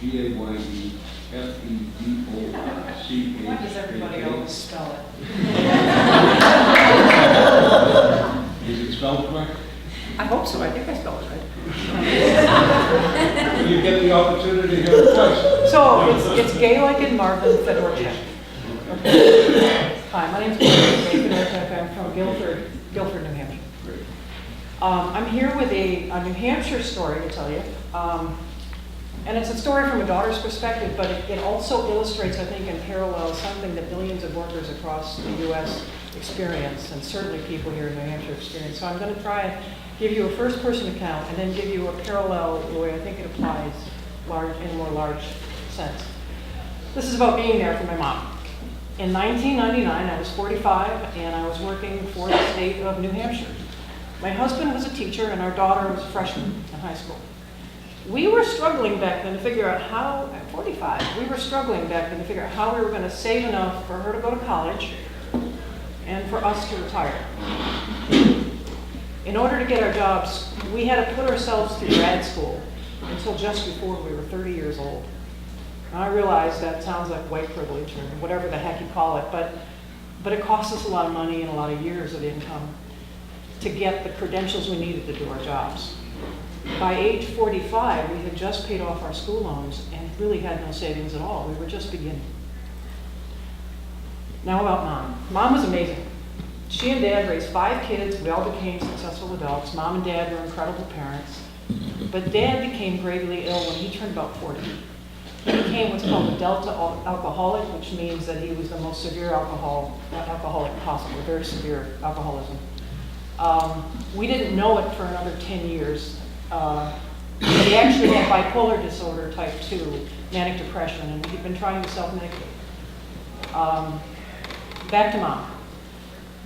Gaye-Fedorcha?
Why does everybody always spell it?
Is it spelled correct?
I hope so. I think I spelled it right.
You get the opportunity here twice.
So it's gay like in Marvin, Fedorcha. Hi, my name's Gaye Fedorcha. I'm from Guilford, New Hampshire. I'm here with a New Hampshire story to tell you. And it's a story from a daughter's perspective, but it also illustrates, I think, in parallel, something that millions of workers across the U.S. experience, and certainly people here in New Hampshire experience. So I'm going to try and give you a first-person account, and then give you a parallel the way I think it applies in a more large sense. This is about being there for my mom. In 1999, I was 45, and I was working for the state of New Hampshire. My husband was a teacher, and our daughter was a freshman in high school. We were struggling back then to figure out how, at 45, we were struggling back then to figure out how we were going to save enough for her to go to college and for us to retire. In order to get our jobs, we had to put ourselves through grad school until just before we were 30 years old. And I realize that sounds like white privilege or whatever the heck you call it, but it cost us a lot of money and a lot of years of income to get the credentials we needed to do our jobs. By age 45, we had just paid off our school loans and really had no savings at all. We were just beginning. Now about Mom. Mom was amazing. She and Dad raised 5 kids. We all became successful adults. Mom and Dad were incredible parents. But Dad became gravely ill when he turned about 40. He became what's called a delta alcoholic, which means that he was the most severe alcoholic possible, very severe alcoholism. We didn't know it for another 10 years. He actually had bipolar disorder type 2, manic depression, and he'd been trying to self-medicate. Back to Mom.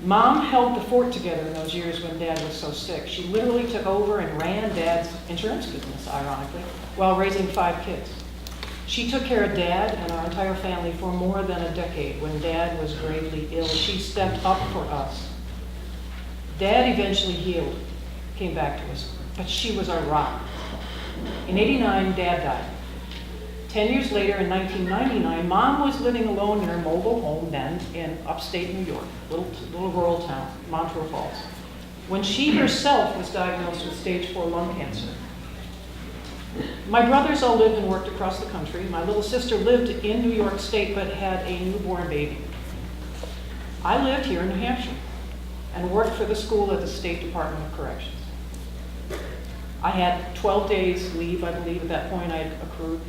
Mom held the fort together in those years when Dad was so sick. She literally took over and ran Dad's insurance business, ironically, while raising 5 kids. She took care of Dad and our entire family for more than a decade. When Dad was gravely ill, she stepped up for us. Dad eventually healed, came back to us, but she was our rock. In '89, Dad died. 10 years later, in 1999, Mom was living alone in her mobile home then in upstate New York, little rural town, Montreux Falls, when she herself was diagnosed with stage 4 lung cancer. My brothers all lived and worked across the country. My little sister lived in New York State but had a newborn baby. I lived here in New Hampshire and worked for the school at the State Department of Corrections. I had 12 days leave, I believe, at that point I had accrued,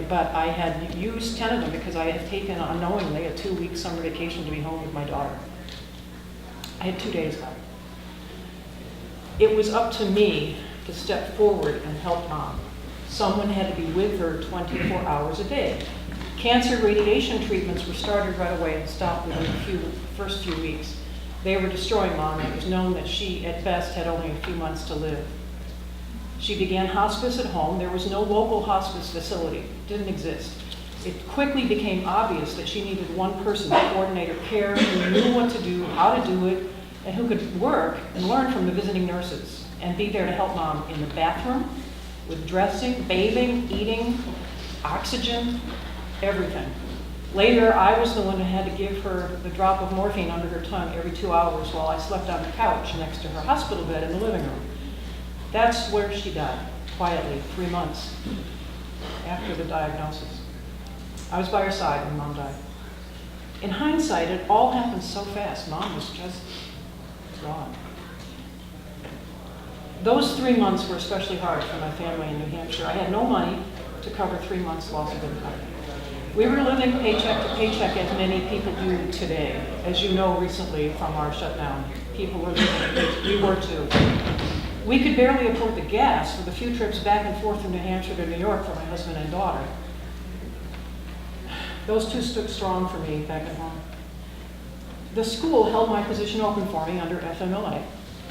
but I had used 10 of them because I had taken unknowingly a 2-week summer vacation to be home with my daughter. I had 2 days left. It was up to me to step forward and help Mom. Someone had to be with her 24 hours a day. Cancer radiation treatments were started right away and stopped within the first few weeks. They were destroying Mom, and it was known that she, at best, had only a few months to live. She began hospice at home. There was no local hospice facility. It didn't exist. It quickly became obvious that she needed one person to coordinate her care, who knew what to do, how to do it, and who could work and learn from the visiting nurses and be there to help Mom in the bathroom, with dressing, bathing, eating, oxygen, everything. Later, I was the one who had to give her the drop of morphine under her tongue every 2 hours while I slept on the couch next to her hospital bed in the living room. That's where she died, quietly, 3 months after the diagnosis. I was by her side when Mom died. In hindsight, it all happened so fast. Mom was just gone. Those 3 months were especially hard for my family in New Hampshire. I had no money to cover 3 months' loss of income. We were living paycheck to paycheck, as many people do today. As you know recently from our shutdown, people were living, we were too. We could barely afford the gas for the few trips back and forth from New Hampshire to New York for my husband and daughter. Those two stood strong for me back at home. The school held my position open for me under FMLA,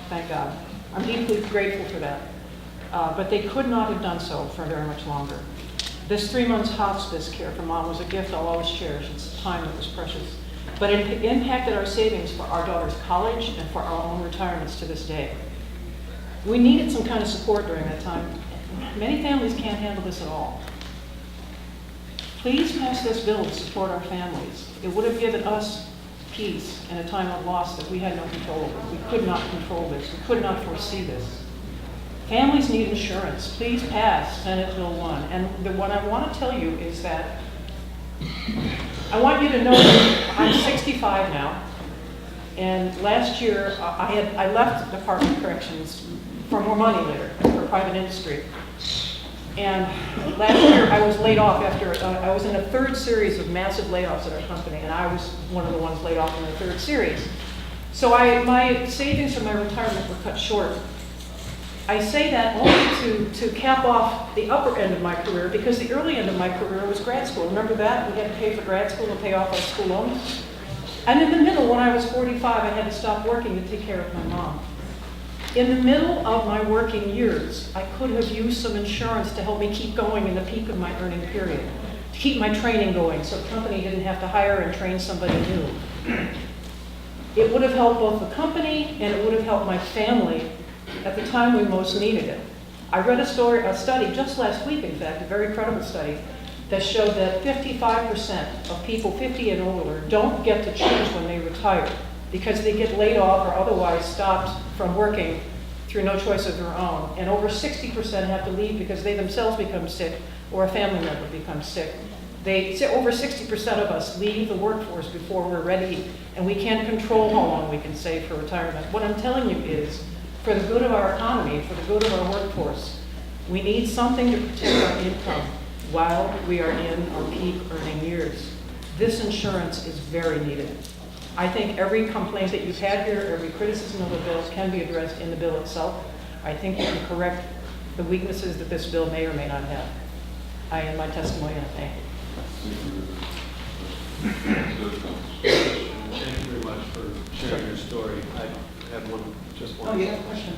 thank God. I'm deeply grateful for that. But they could not have done so for very much longer. This 3 months hospice care for Mom was a gift I'll always cherish. It's time that was precious. But it impacted our savings for our daughter's college and for our own retirements to this day. We needed some kind of support during that time. Many families can't handle this at all. Please pass this bill to support our families. It would have given us peace in a time of loss that we had no control over. We could not control this. We could not foresee this. Families need insurance. Please pass Senate Bill 1. And what I want to tell you is that I want you to know that I'm 65 now. And last year, I left the Department of Corrections for more money later, for private industry. And last year, I was laid off after, I was in a third series of massive layoffs at our company, and I was one of the ones laid off in the third series. So my savings for my retirement were cut short. I say that only to cap off the upper end of my career, because the early end of my career was grad school. Remember that? We had to pay for grad school and pay off our school loans. And in the middle, when I was 45, I had to stop working to take care of my mom. In the middle of my working years, I could have used some insurance to help me keep going in the peak of my earning period, to keep my training going so the company didn't have to hire and train somebody new. It would have helped both the company and it would have helped my family at the time we most needed it. I read a study just last week, in fact, a very credible study, that showed that 55% of people 50 and older don't get to choose when they retire because they get laid off or otherwise stopped from working through no choice of their own. And over 60% have to leave because they themselves become sick or a family member becomes sick. Over 60% of us leave the workforce before we're ready, and we can't control how long we can save for retirement. What I'm telling you is, for the good of our economy, for the good of our workforce, we need something to protect our income while we are in our peak earning years. This insurance is very needed. I think every complaint that you've had here, every criticism of the bill can be addressed in the bill itself. I think you can correct the weaknesses that this bill may or may not have. I end my testimony and thank you.
Thank you very much for sharing your story. I have just one.
Oh, you have a question?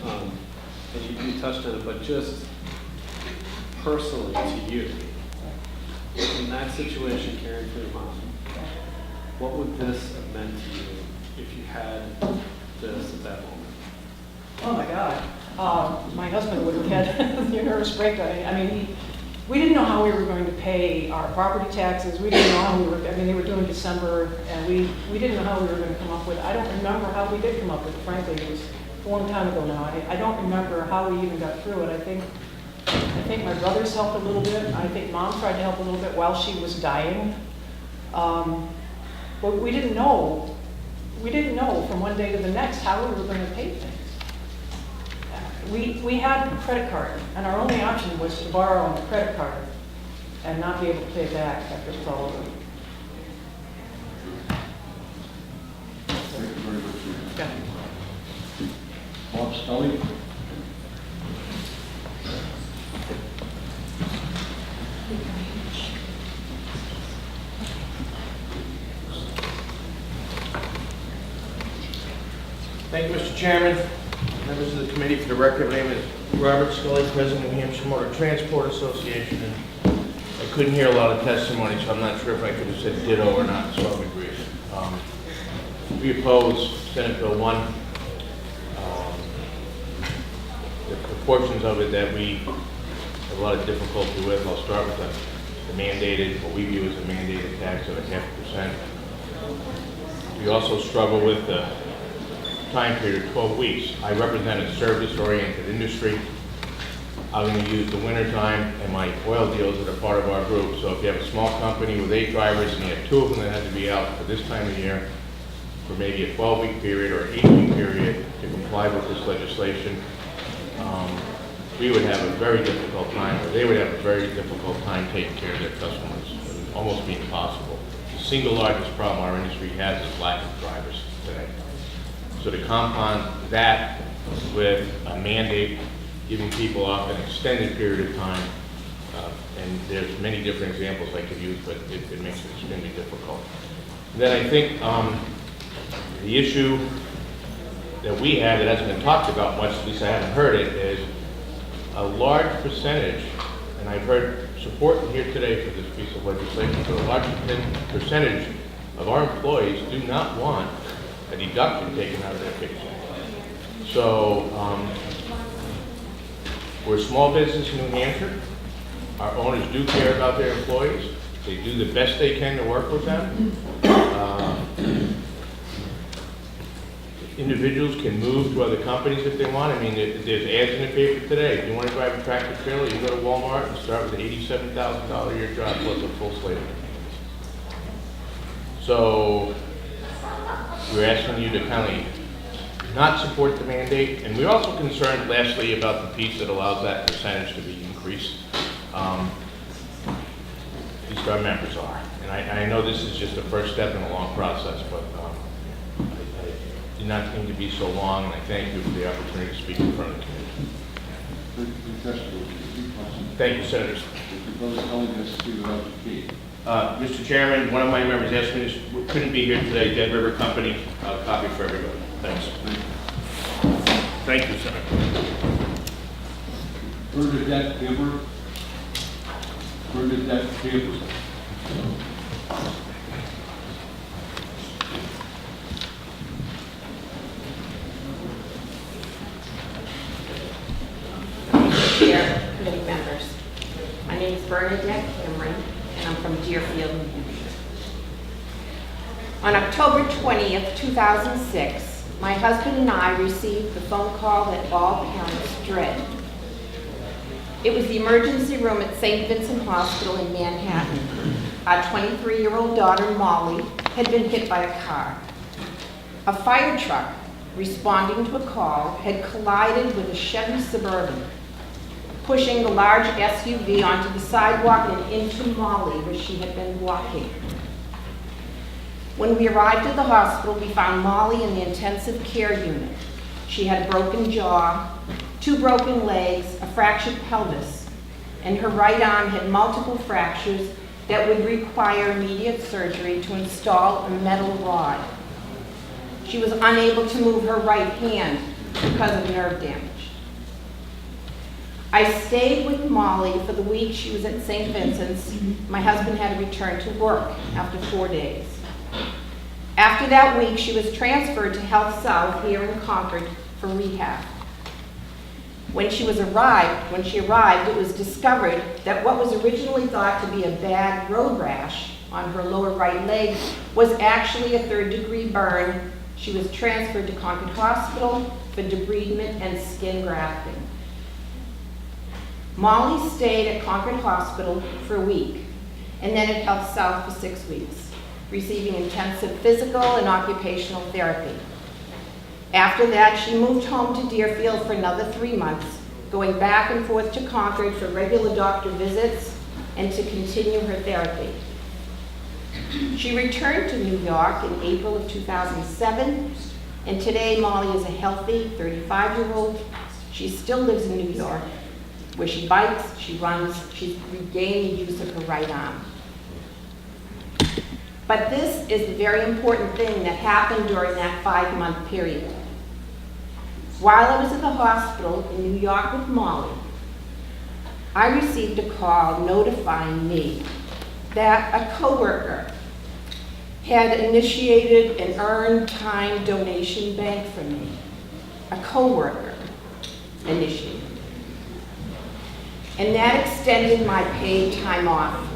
And you touched on it, but just personally to you, in that situation, caring for your mom, what would this have meant to you if you had this at that moment?
Oh my God. My husband would have had a nervous breakdown. I mean, we didn't know how we were going to pay our property taxes. We didn't know how they were doing December, and we didn't know how we were going to come up with it. I don't remember how we did come up with it, frankly. It was a long time ago now. I don't remember how we even got through it. I think my brothers helped a little bit. I think Mom tried to help a little bit while she was dying. But we didn't know from one day to the next how we were going to pay things. We had a credit card, and our only option was to borrow on the credit card and not be able to pay it back after it was all over.
Thank you very much.
Yeah.
Bob Scully?
Thank you, Mr. Chairman, members of the committee. For the record, my name is Robert Scully, President of New Hampshire Motor Transport Association, and I couldn't hear a lot of testimony, so I'm not sure if I could have said ditto or not, so I'll be brief. We oppose Senate Bill 1. The portions of it that we have a lot of difficulty with, I'll start with the mandated, what we view as a mandated tax of 0.5%. We also struggle with the time period of 12 weeks. I represent a service-oriented industry. I'm going to use the winter time and my oil deals that are part of our group. So if you have a small company with 8 drivers and you have 2 of them that have to be out for this time of year for maybe a 12-week period or 8-week period to comply with this legislation, we would have a very difficult time, or they would have a very difficult time taking care of their customers. It would almost be impossible. The single largest problem our industry has is lack of drivers today. So to compound that with a mandate giving people off an extended period of time, and there's many different examples I could use, but it makes it extremely difficult. And then I think The issue that we have that hasn't been talked about much, at least I haven't heard it, is a large percentage, and I've heard support here today for this piece of legislation, but a large percentage of our employees do not want a deduction taken out of their paycheck. So we're a small business in New Hampshire. Our owners do care about their employees. They do the best they can to work with them. Individuals can move to other companies if they want. I mean, there's ads in the paper today. If you want to drive a tractor trailer, you go to Walmart and start with an $87,000 a year job plus a full slate of it. So we're asking you to kind of not support the mandate, and we're also concerned, lastly, about the piece that allows that percentage to be increased. At least our members are. And I know this is just the first step in a long process, but I did not mean to be so long, and I thank you for the opportunity to speak in front of the committee. Thank you, Senators. Mr. Chairman, one of my members asked me this, couldn't be here today, Dead River Company, copy for everybody. Thanks. Thank you, Senator.
Bernadette Gibber. Bernadette Gibber.
Chair, committee members. My name is Bernadette Cameron, and I'm from Deerfield, New Hampshire. On October 20th, 2006, my husband and I received the phone call that all parents dread. It was the emergency room at St. Vincent Hospital in Manhattan. Our 23-year-old daughter, Molly, had been hit by a car. A fire truck, responding to a call, had collided with a Chevy Suburban, pushing the large SUV onto the sidewalk and into Molly, where she had been walking. When we arrived at the hospital, we found Molly in the intensive care unit. She had a broken jaw, 2 broken legs, a fractured pelvis, and her right arm had multiple fractures that would require immediate surgery to install a metal rod. She was unable to move her right hand because of nerve damage. I stayed with Molly for the week she was at St. Vincent's. My husband had to return to work after 4 days. After that week, she was transferred to Health South here in Concord for rehab. When she arrived, it was discovered that what was originally thought to be a bad road rash on her lower right leg was actually a 3rd-degree burn. She was transferred to Concord Hospital for debridement and skin grafting. Molly stayed at Concord Hospital for a week and then at Health South for 6 weeks, receiving intensive physical and occupational therapy. After that, she moved home to Deerfield for another 3 months, going back and forth to Concord for regular doctor visits and to continue her therapy. She returned to New York in April of 2007, and today Molly is a healthy 35-year-old. She still lives in New York, where she bikes, she runs, she's regained the use of her right arm. But this is the very important thing that happened during that 5-month period. While I was at the hospital in New York with Molly, I received a call notifying me that a coworker had initiated an earned time donation bank for me. A coworker initiated. And that extended my paid time off.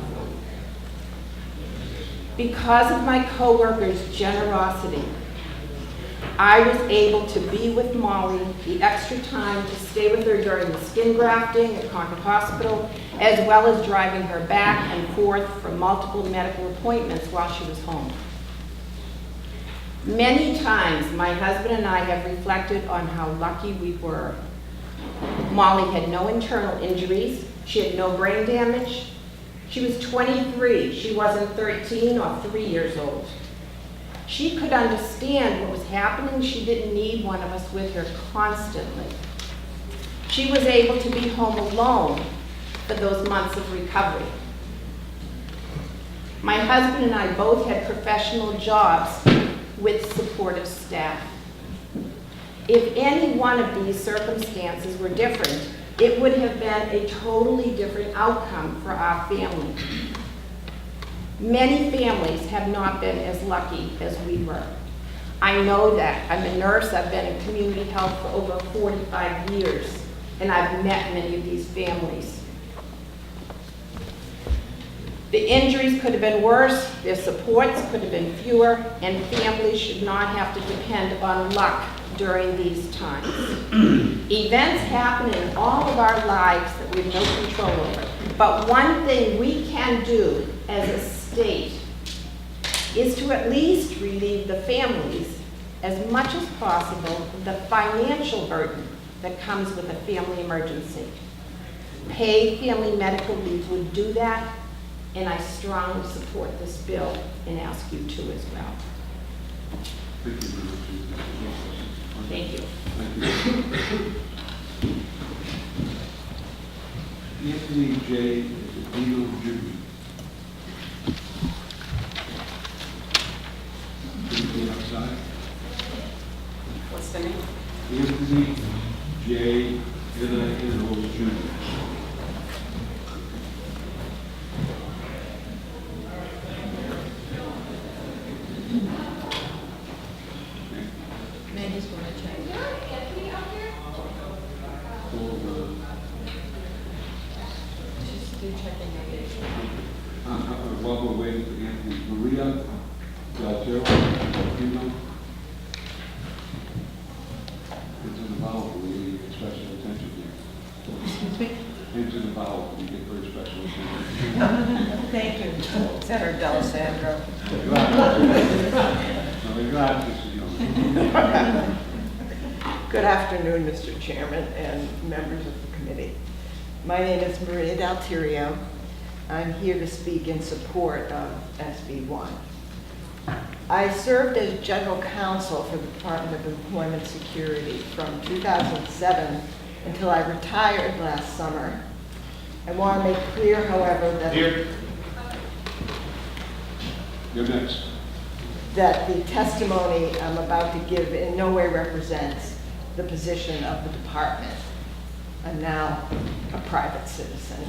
Because of my coworker's generosity, I was able to be with Molly the extra time to stay with her during the skin grafting at Concord Hospital, as well as driving her back and forth for multiple medical appointments while she was home. Many times, my husband and I have reflected on how lucky we were. Molly had no internal injuries. She had no brain damage. She was 23. She wasn't 13 or 3 years old. She could understand what was happening. She didn't need one of us with her constantly. She was able to be home alone for those months of recovery. My husband and I both had professional jobs with supportive staff. If any one of these circumstances were different, it would have been a totally different outcome for our family. Many families have not been as lucky as we were. I know that. I'm a nurse. I've been in community health for over 45 years, and I've met many of these families. The injuries could have been worse, their supports could have been fewer, and families should not have to depend on luck during these times. Events happen in all of our lives that we have no control over. But one thing we can do as a state is to at least relieve the families as much as possible the financial burden that comes with a family emergency. Paid family medical leave would do that, and I strongly support this bill and ask you to as well.
Thank you very much.
Thank you.
Thank you. Anthony J. Beadle Jr. Could you be outside?
What's the name?
Anthony J. N.I.N.O. Jr.
Mandy's going to check. She's still checking your date.
While we're waiting for Anthony, Maria Del female. It's in the vowel, we get special attention here.
Excuse me?
It's in the vowel, we get very special attention.
Thank you, Senator D'Alessandro.
Good afternoon, Mr. Chairman and members of the committee. My name is Maria Dalterio. I'm here to speak in support of SB 1. I served as general counsel for the Department of Employment Security from 2007 until I retired last summer. I want to make clear, however, that
You're next.
that the testimony I'm about to give in no way represents the position of the department. I'm now a private citizen,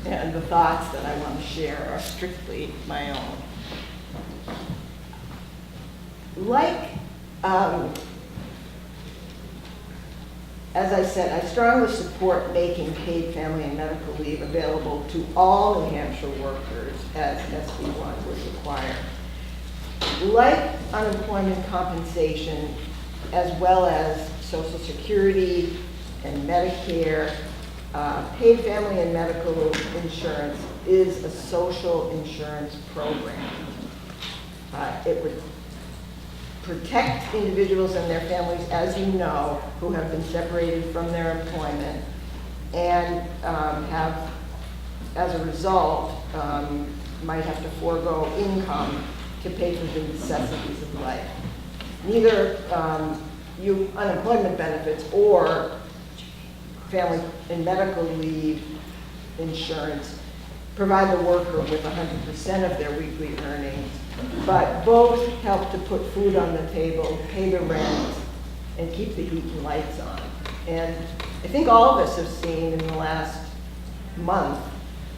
and the thoughts that I want to share are strictly my own. As I said, I strongly support making paid family and medical leave available to all New Hampshire workers as SB 1 would require. Like unemployment compensation, as well as Social Security and Medicare, paid family and medical insurance is a social insurance program. It would protect individuals and their families, as you know, who have been separated from their employment and have, as a result, might have to forego income to pay for the necessities of life. Neither unemployment benefits or family and medical leave insurance provide the worker with 100% of their weekly earnings, but both help to put food on the table, pay the rent, and keep the heat and lights on. And I think all of us have seen in the last month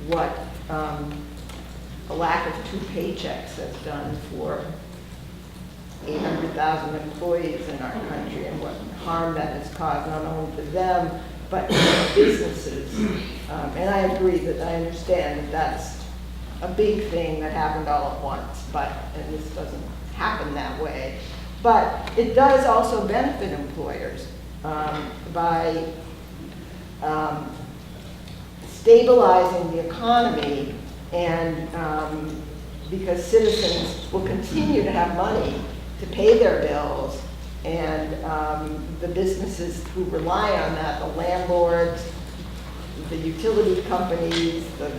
what a lack of 2 paychecks has done for 800,000 employees in our country, and what harm that has caused not only to them, but to businesses. And I agree that I understand that that's a big thing that happened all at once, and this doesn't happen that way. But it does also benefit employers by stabilizing the economy, and because citizens will continue to have money to pay their bills, and the businesses who rely on that, the landlords, the utility companies, the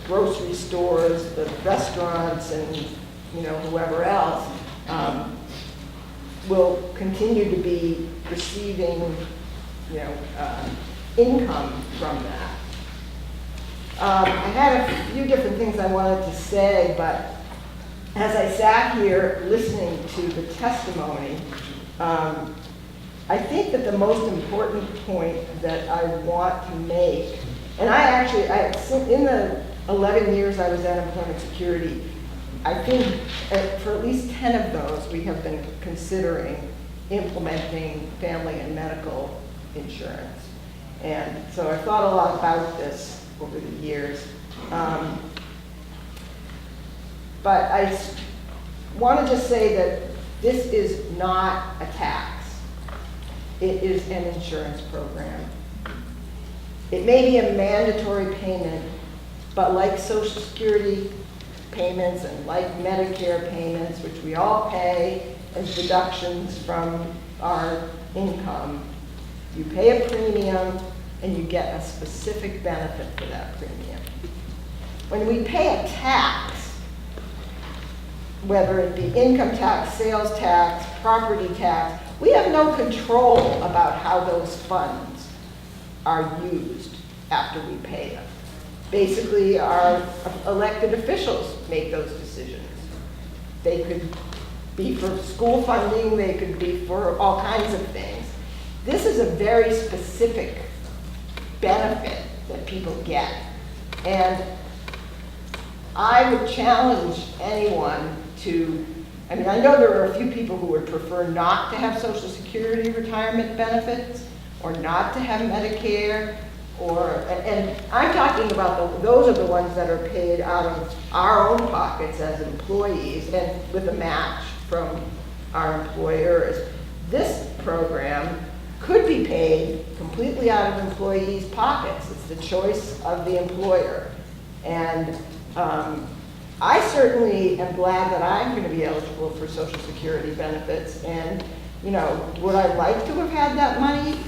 grocery stores, the restaurants, and whoever else, will continue to be receiving income from that. I had a few different things I wanted to say, but as I sat here listening to the testimony, I think that the most important point that I want to make, and in the 11 years I was at Employment Security, I think for at least 10 of those, we have been considering implementing family and medical insurance. And so I thought a lot about this over the years. But I want to just say that this is not a tax. It is an insurance program. It may be a mandatory payment, but like Social Security payments and like Medicare payments, which we all pay as deductions from our income, you pay a premium and you get a specific benefit for that premium. When we pay a tax, whether it be income tax, sales tax, property tax, we have no control about how those funds are used after we pay them. Basically, our elected officials make those decisions. They could be for school funding, they could be for all kinds of things. This is a very specific benefit that people get. And I would challenge anyone to, I mean, I know there are a few people who would prefer not to have Social Security retirement benefits or not to have Medicare, and I'm talking about those are the ones that are paid out of our own pockets as employees and with a match from our employers. This program could be paid completely out of employees' pockets. It's the choice of the employer. And I certainly am glad that I'm going to be eligible for Social Security benefits. And, you know, would I like to have had that money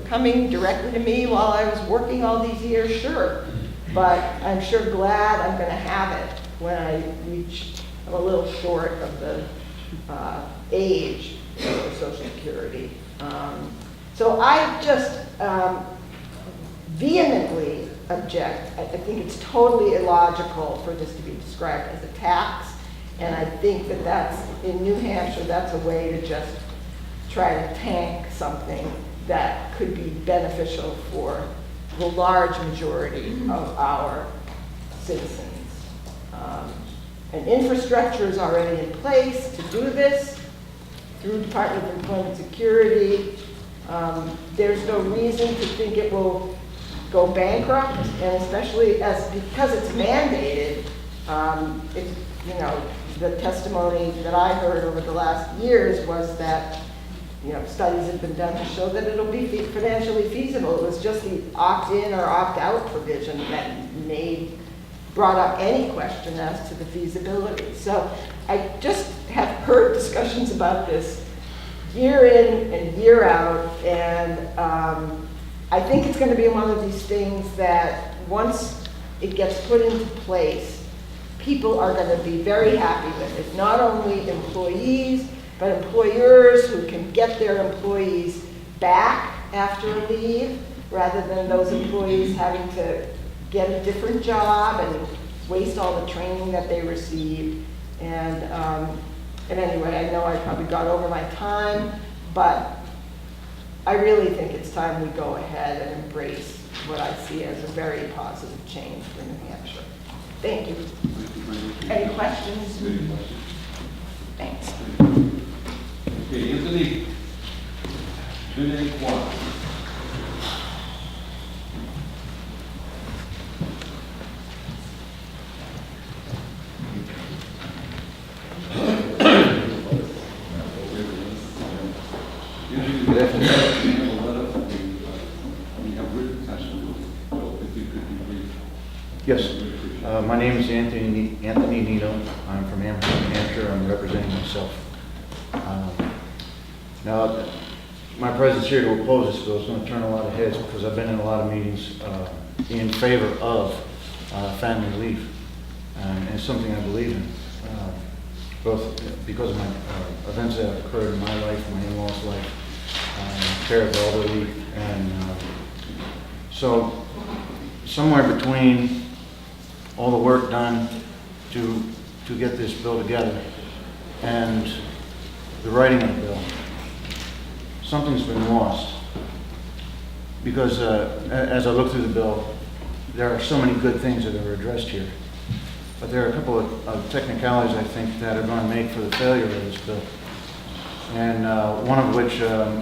coming directly to me while I was working all these years? Sure. But I'm sure glad I'm going to have it when I reach, I'm a little short of the age for Social Security. So I just vehemently object. I think it's totally illogical for this to be described as a tax, and I think that that's, in New Hampshire, that's a way to just try to tank something that could be beneficial for the large majority of our citizens. And infrastructure is already in place to do this through Department of Employment Security. There's no reason to think it will go bankrupt, and especially because it's mandated. You know, the testimony that I heard over the last years was that, you know, studies have been done to show that it'll be financially feasible. It was just the opt-in or opt-out provision that brought up any question as to the feasibility. So I just have heard discussions about this year in and year out, and I think it's going to be one of these things that once it gets put into place, people are going to be very happy with it. Not only employees, but employers who can get their employees back after a leave, rather than those employees having to get a different job and waste all the training that they received. And anyway, I know I probably got over my time, but I really think it's time we go ahead and embrace what I see as a very positive change for New Hampshire. Thank you. Any questions? Thanks.
Okay, Anthony.
Good afternoon. Yes, my name is Anthony Nito. I'm from Amherst, New Hampshire. I'm representing myself. Now, my presence here to oppose this bill is going to turn a lot of heads because I've been in a lot of meetings in favor of family leave, and it's something I believe in, both because of my events that have occurred in my life, my in-laws' life, care of the elderly, and so somewhere between all the work done to to get this bill together and the writing of the bill, something's been lost. Because as I look through the bill, there are so many good things that are addressed here. But there are a couple of technicalities, I think, that are going to make for the failure of this bill. And one of which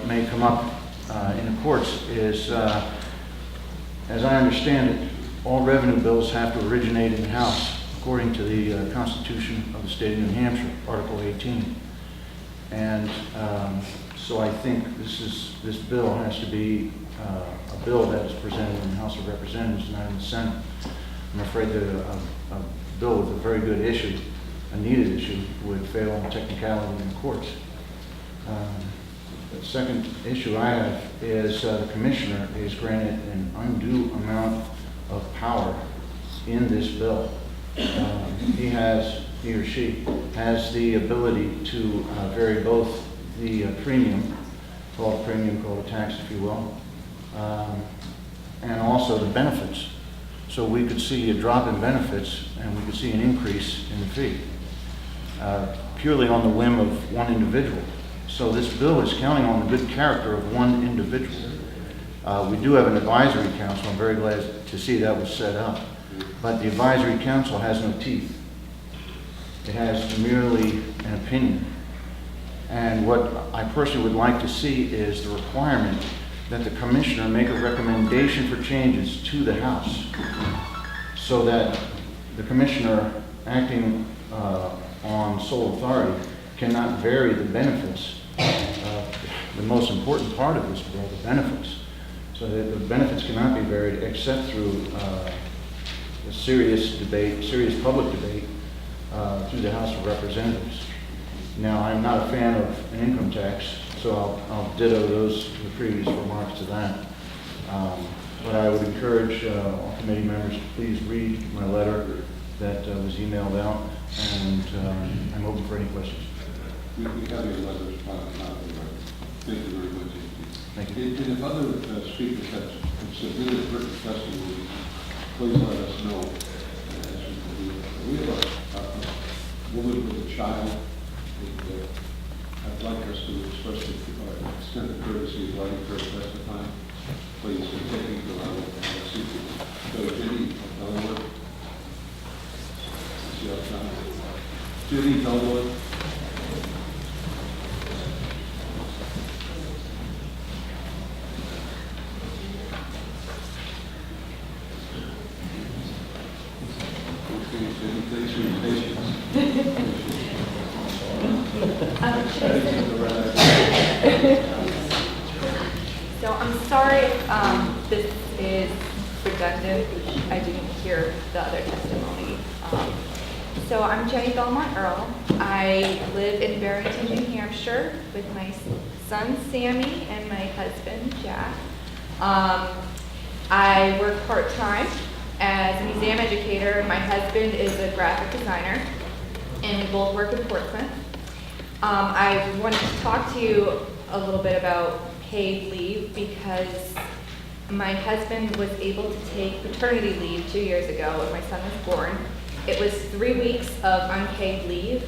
may come up in the courts is, as I understand it, all revenue bills have to originate in the House, according to the Constitution of the State of New Hampshire, Article 18. And so I think this bill has to be a bill that is presented in the House of Representatives, not in the Senate. I'm afraid that a bill with a very good issue, a needed issue, would fail on technicality in the courts. The second issue I have is the commissioner is granted an undue amount of power in this bill. He or she has the ability to vary both the premium, called a tax if you will, and also the benefits. So we could see a drop in benefits and we could see an increase in the fee, purely on the whim of one individual. So this bill is counting on the good character of one individual. We do have an advisory council. I'm very glad to see that was set up. But the advisory council has no teeth. It has merely an opinion. And what I personally would like to see is the requirement that the commissioner make a recommendation for changes to the House so that the commissioner acting on sole authority cannot vary the benefits. The most important part of this bill, the benefits. So that the benefits cannot be varied except through a serious debate, serious public debate through the House of Representatives. Now, I'm not a fan of an income tax, so I'll ditto the previous remarks to that. But I would encourage all committee members to please read my letter that was emailed out, and I'm open for any questions.
We have your letters Thank you very much.
Thank you.
And if other speakers have submitted written testimony, please let us know. We have a woman with a child. I'd like us to express the extent of courtesy of letting her testify. Please take me to our seat. So Jenny Bellwood. See how it's done. Jenny Bellwood.
So I'm sorry if this is redundant. I didn't hear the other testimony. So I'm Jenny Belmont Earl. I live in Barrington, New Hampshire with my son Sammy and my husband Jack. I work part-time as a museum educator. My husband is a graphic designer, and we both work in Portsmouth. I wanted to talk to you a little bit about paid leave because my husband was able to take paternity leave 2 years ago when my son was born. It was 3 weeks of unpaid leave.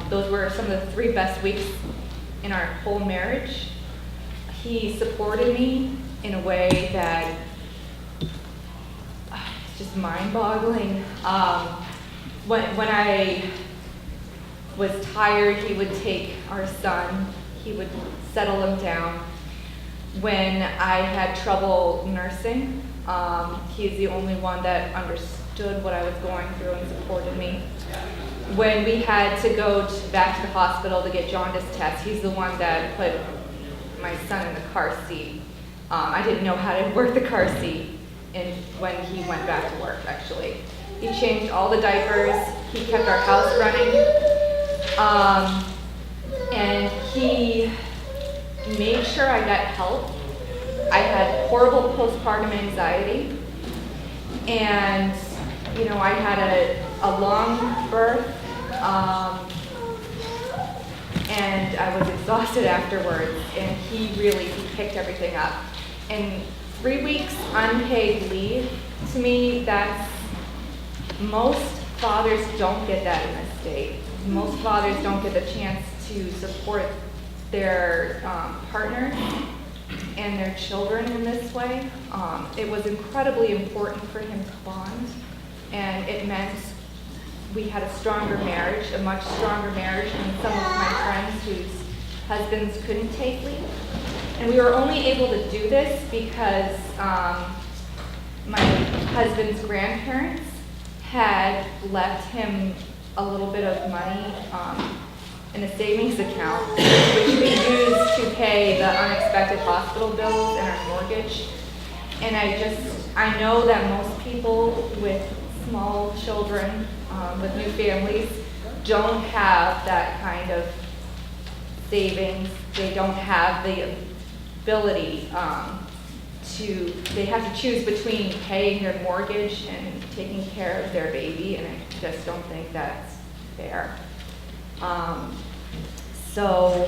Those were some of the 3 best weeks in our whole marriage. He supported me in a way that it's just mind-boggling. When I was tired, he would take our son, he would settle him down. When I had trouble nursing, he's the only one that understood what I was going through and supported me. When we had to go back to the hospital to get jaundice tests, he's the one that put my son in the car seat. I didn't know how to work the car seat when he went back to work, actually. He changed all the diapers, he kept our house running, and he made sure I got help. I had horrible postpartum anxiety, and I had a long birth, and I was exhausted afterwards, and he picked everything up. And 3 weeks unpaid leave, to me, that's most fathers don't get that in this state. Most fathers don't get the chance to support their partners and their children in this way. It was incredibly important for him to bond, and it meant we had a stronger marriage, a much stronger marriage than some of my friends whose husbands couldn't take leave. And we were only able to do this because my husband's grandparents had left him a little bit of money in a savings account, which we used to pay the unexpected hospital bills and our mortgage. And I know that most people with small children, with new families, don't have that kind of savings. They don't have the ability they have to choose between paying their mortgage and taking care of their baby, and I just don't think that's fair. So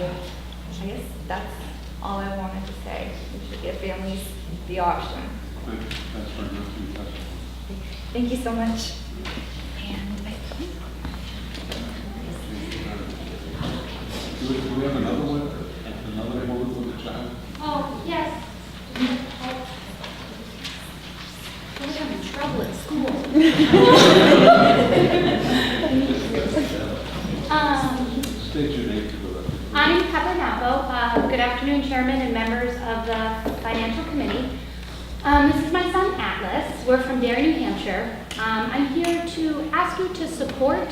I guess that's all I wanted to say. We should give families the option.
That's very much.
Thank you so much.
Do we have another one? Another one with a child?
Oh, yes. We're having trouble at school.
State your name for the record.
I'm Pepper Napo. Good afternoon, Chairman and members of the Financial Committee. This is my son, Atlas. We're from Derry, New Hampshire. I'm here to ask you to support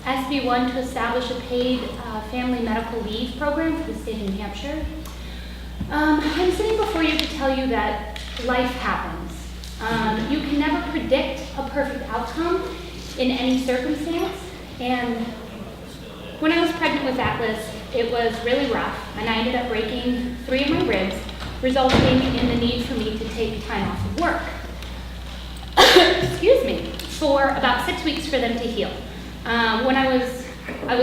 SB 1 to establish a paid family medical leave program for the state of New Hampshire. I'm sitting before you to tell you that life happens. You can never predict a perfect outcome in any circumstance. And when I was pregnant with Atlas, it was really rough, and I ended up breaking 3 of my ribs, resulting in the need for me to take time off of work. Excuse me, for about 6 weeks for them to heal. When I was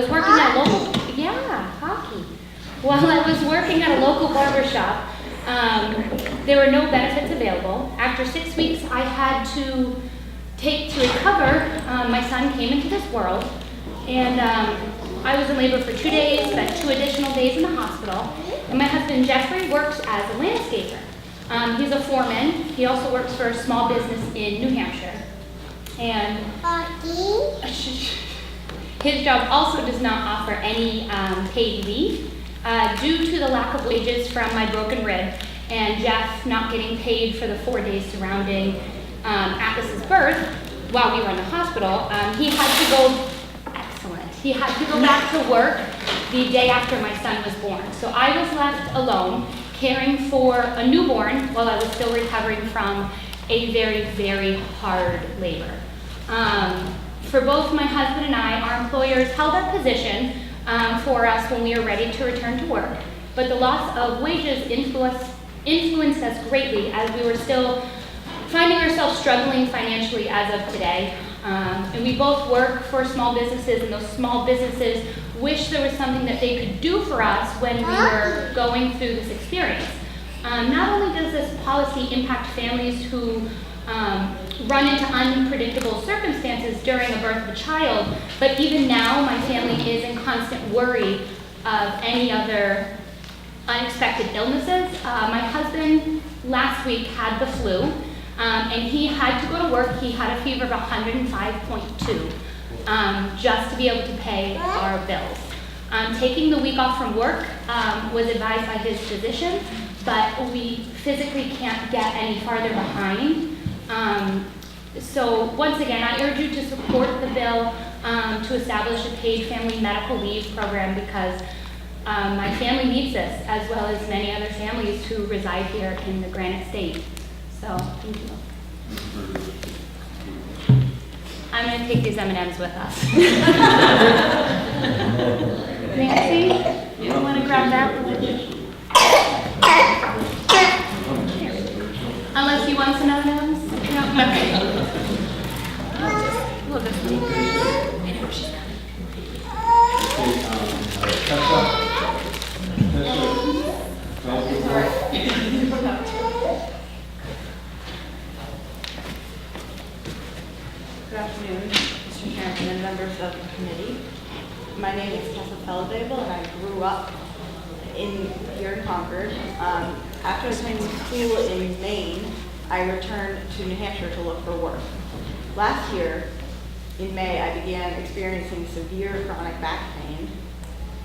working at a local, hockey. While I was working at a local barber shop, there were no benefits available. After 6 weeks, I had to recover. My son came into this world, and I was in labor for 2 days, spent 2 additional days in the hospital. And my husband, Jeffrey, works as a landscaper. He's a foreman. He also works for a small business in New Hampshire. And his job also does not offer any paid leave due to the lack of wages from my broken rib and Jeff not getting paid for the 4 days surrounding Atlas's birth while we were in the hospital. He had to go back to work the day after my son was born. So I was left alone caring for a newborn while I was still recovering from a very, very hard labor. For both my husband and I, our employers held our position for us when we were ready to return to work, but the loss of wages influenced us greatly as we were still finding ourselves struggling financially as of today. And we both work for small businesses, and those small businesses wish there was something that they could do for us when we were going through this experience. Not only does this policy impact families who run into unpredictable circumstances during the birth of a child, but even now my family is in constant worry of any other unexpected illnesses. My husband last week had the flu, and he had to go to work. He had a fever of 105.2 just to be able to pay our bills. Taking the week off from work was advised by his physician, but we physically can't get any farther behind. So once again, I urge you to support the bill to establish a paid family medical leave program because my family needs this, as well as many other families who reside here in the Granite State. So, thank you. I'm going to take these M&Ms with us. Nancy, you want to grab that? Unless you want some M&Ms? No? Okay. We'll just leave. I know she's
Good afternoon, Mr. Chairman,
Leave. My name is Tessa Feldable, and I grew up here in Concord. After attending school in Maine, I returned to New Hampshire to look for work. Last year, in May, I began experiencing severe chronic back pain.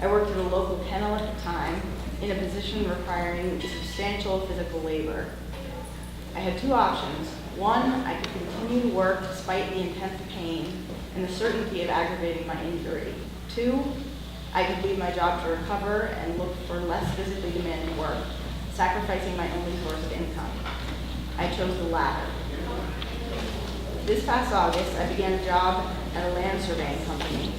I worked at a local kennel at the time in a position requiring substantial physical labor. I had two options. One, I could continue to work despite the intense pain and the certainty of aggravating my injury. Two, I could leave my job to recover and look for less physically demanding work, sacrificing my only source of income. I chose the latter. This past August, I began a job at a land surveying company.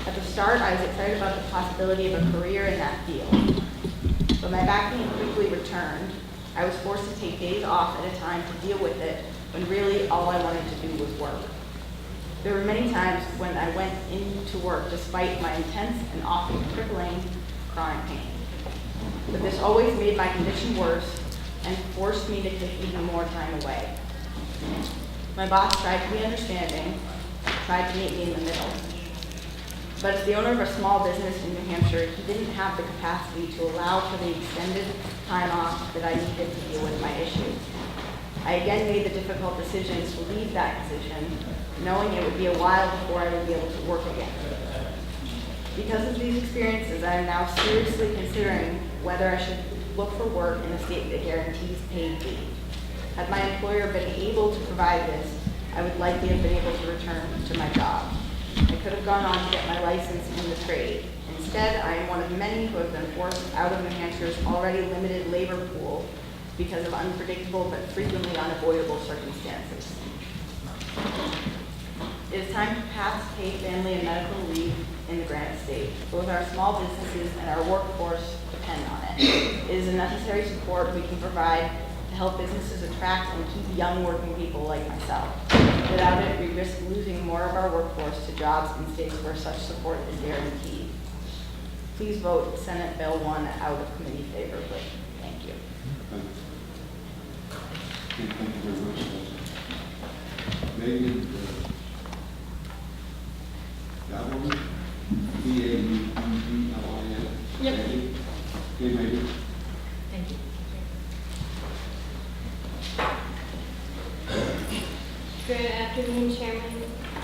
At the start, I was excited about the possibility of a career in that field. But my back pain quickly returned. I was forced to take days off at a time to deal with it when really all I wanted to do was work. There were many times when I went into work despite my intense and often crippling chronic pain. But this always made my condition worse and forced me to take even more time away. My boss tried to be understanding, tried to meet me in the middle. But as the owner of a small business in New Hampshire, he didn't have the capacity to allow for the extended time off that I needed to deal with my issues. I again made the difficult decision to leave that position, knowing it would be a while before I would be able to work again. Because of these experiences, I am now seriously considering whether I should look for work in a state that guarantees paid leave. Had my employer been able to provide this, I would likely have been able to return to my job. I could have gone on to get my license in the trade. Instead, I am one of many who have been forced out of New Hampshire's already limited labor pool because of unpredictable but frequently unavoidable circumstances. It is time to pass paid family and medical leave in the Granite State. Both our small businesses and our workforce depend on it. It is a necessary support we can provide to help businesses attract and keep young working people like myself. Without it, we risk losing more of our workforce to jobs in states where such support is guaranteed. Please vote Senate Bill 1 out of committee favorably. Thank you.
Thank you very much. Megan, that one? B-A-U-B-L-I-N?
Yep.
Okay, Megan.
Thank you. Good afternoon, Chairman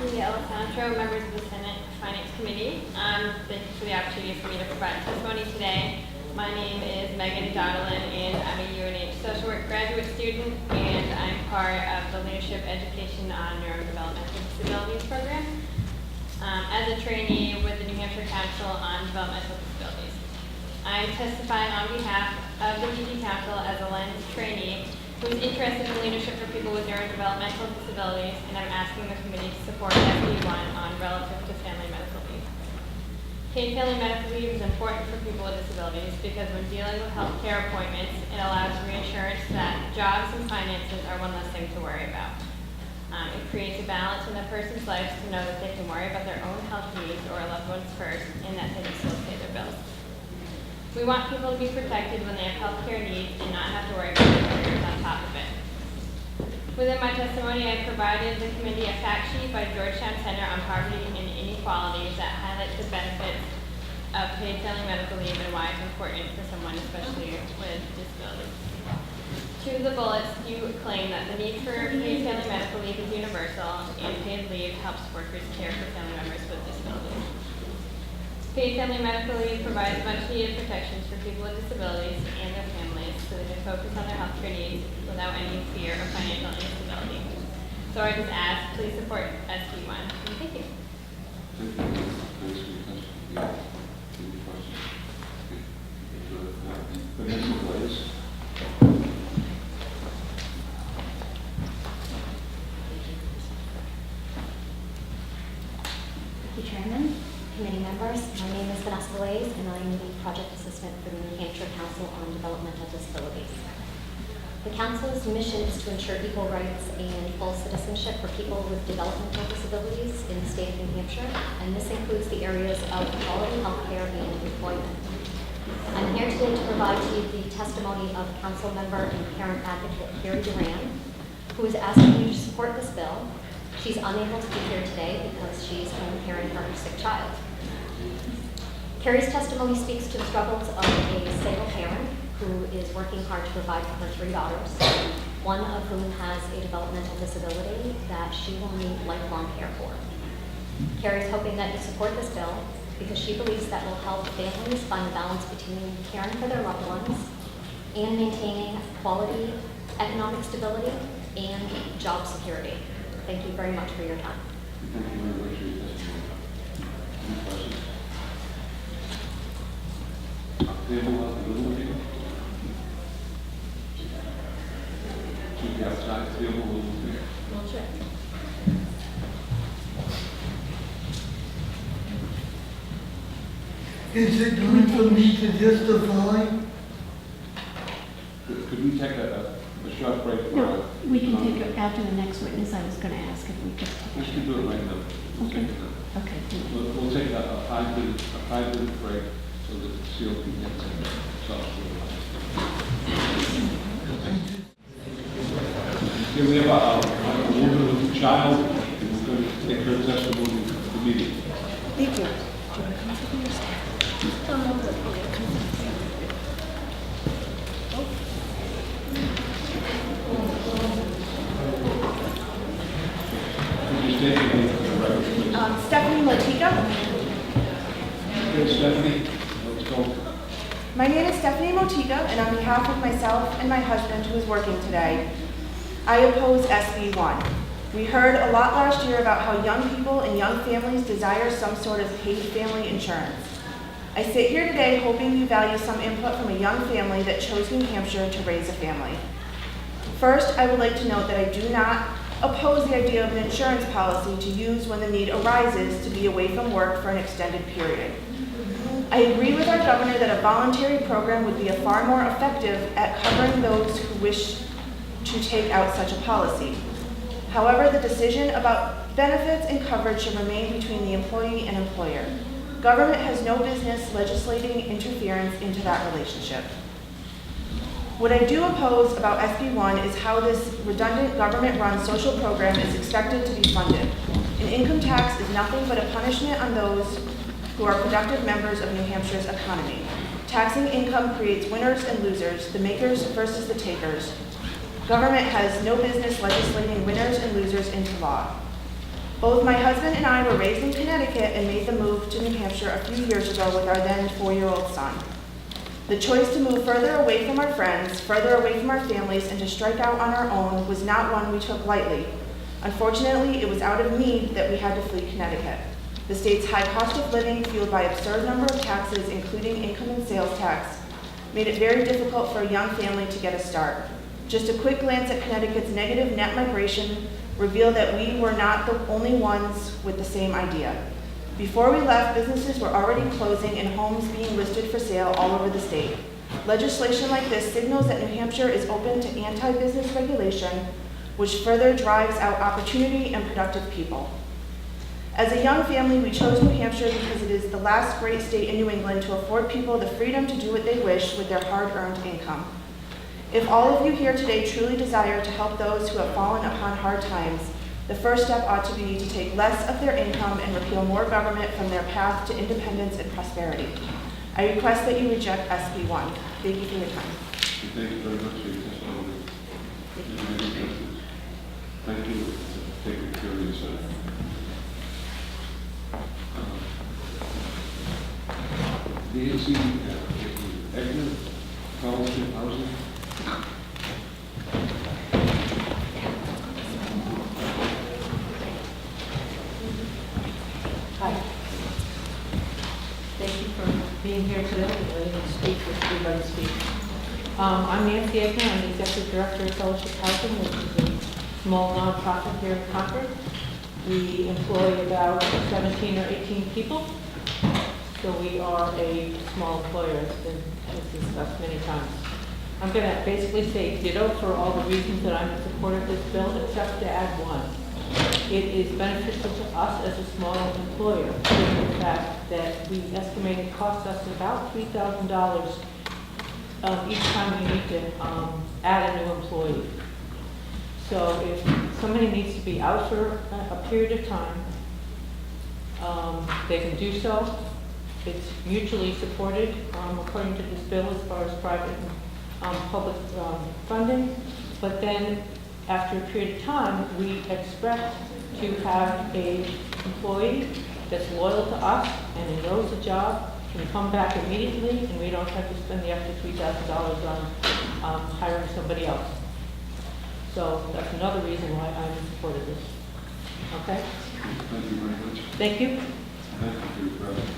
Alessandro, members of the Senate Finance Committee. Thank you for the opportunity for me to provide testimony today. My name is Megan Donnellan, and I'm a UNH social work graduate student, and I'm part of the Leadership Education on Neurodevelopmental Disabilities program as a trainee with the New Hampshire Council on Developmental Disabilities. I'm testifying on behalf of the DD Council as a LENS trainee who is interested in leadership for people with neurodevelopmental disabilities, and I'm asking the committee to support SB1 on relative to family medical leave. Paid family medical leave is important for people with disabilities because when dealing with healthcare appointments, it allows reassurance that jobs and finances are one less thing to worry about. It creates a balance in a person's life to know that they can worry about their own health needs or a loved one's first, and that they can still pay their bills. We want people to be protected when they have healthcare needs and not have to worry about their careers on top of it. Within my testimony, I provided the committee a fact sheet by Georgetown Center on Poverty and Inequalities that highlights the benefits of paid family medical leave and why it's important for someone, especially with disabilities. Two of the bullets do claim that the need for paid family medical leave is universal, and paid leave helps workers care for family members with disabilities. Paid family medical leave provides much needed protections for people with disabilities and their families so they can focus on their healthcare needs without any fear of financial instability. So I just ask, please support SB1. Thank you.
Thank you. Thanks for your question. Any questions? Vanessa, please.
Thank you, Chairman, committee members. My name is Vanessa Blaze, and I am the project assistant for the New Hampshire Council on Developmental Disabilities. The Council's mission is to ensure equal rights and full citizenship for people with developmental disabilities in the state of New Hampshire, and this includes the areas of quality health care and employment. I'm here today to provide to you the testimony of Council member and parent advocate Carrie Duran, who is asking you to support this bill She's unable to be here today because she's home caring for her sick child. Carrie's testimony speaks to the struggles of a single parent who is working hard to provide for her 3 daughters, one of whom has a developmental disability that she will need lifelong care for. Carrie is hoping that you support this bill because she believes that will help families find a balance between caring for their loved ones and maintaining quality economic stability and job security. Thank you very much for your time.
Thank you very much for your testimony. Any questions? Table out the middle of you. Should be outside table a little bit.
We'll check.
Is it good for me to justify?
Could we take a short break?
No, we can take it after the next witness. I was going to ask if we could.
We should do it right now.
Okay. Okay.
We'll take a 5-minute break so that the seal can get themselves. Here we have a woman with a child, and we're going to take her testimony immediately.
Thank you.
Could you state your name for the record, please?
Stephanie Motika.
Okay, Stephanie, let's go.
My name is Stephanie Motika, and on behalf of myself and my husband, who is working today, I oppose SB 1. We heard a lot last year about how young people and young families desire some sort of paid family insurance. I sit here today hoping you value some input from a young family that chose New Hampshire to raise a family. First, I would like to note that I do not oppose the idea of an insurance policy to use when the need arises to be away from work for an extended period. I agree with our governor that a voluntary program would be far more effective at covering those who wish to take out such a policy. However, the decision about benefits and coverage should remain between the employee and employer. Government has no business legislating interference into that relationship. What I do oppose about SB 1 is how this redundant government-run social program is expected to be funded. An income tax is nothing but a punishment on those who are productive members of New Hampshire's economy. Taxing income creates winners and losers, the makers versus the takers. Government has no business legislating winners and losers into law. Both my husband and I were raised in Connecticut and made the move to New Hampshire a few years ago with our then 4-year-old son. The choice to move further away from our friends, further away from our families, and to strike out on our own was not one we took lightly. Unfortunately, it was out of need that we had to flee Connecticut. The state's high cost of living, fueled by absurd number of taxes, including income and sales tax, made it very difficult for a young family to get a start. Just a quick glance at Connecticut's negative net migration revealed that we were not the only ones with the same idea. Before we left, businesses were already closing and homes being listed for sale all over the state. Legislation like this signals that New Hampshire is open to anti-business regulation, which further drives out opportunity and productive people. As a young family, we chose New Hampshire because it is the last great state in New England to afford people the freedom to do what they wish with their hard-earned income. If all of you here today truly desire to help those who have fallen upon hard times, the first step ought to be to take less of their income and repeal more government from their path to independence and prosperity. I request that you reject SB 1. Thank you for your time.
Thank you very much for your testimony. Thank you for taking care of yourself. Nancy, Eggheads, Fellowship Housing.
Hi. Thank you for being here today and letting me speak with everybody speak. I'm Nancy Eggman. I'm the Executive Director of Fellowship Housing, which is a small nonprofit here in Concord. We employ about 17 or 18 people. So we are a small employer, as discussed many times. I'm going to basically say ditto for all the reasons that I'm in support of this bill, except to add one. It is beneficial to us as a small employer, given the fact that we estimate it costs us about $3,000 each time we need to add a new employee. So if somebody needs to be out for a period of time, they can do so. It's mutually supported, according to this bill, as far as private and public funding. But then, after a period of time, we expect to have a employee that's loyal to us and who knows the job, can come back immediately, and we don't have to spend the extra $3,000 on hiring somebody else. So that's another reason why I'm in support of this. Okay?
Thank you very much.
Thank you.
Thank you for your presence.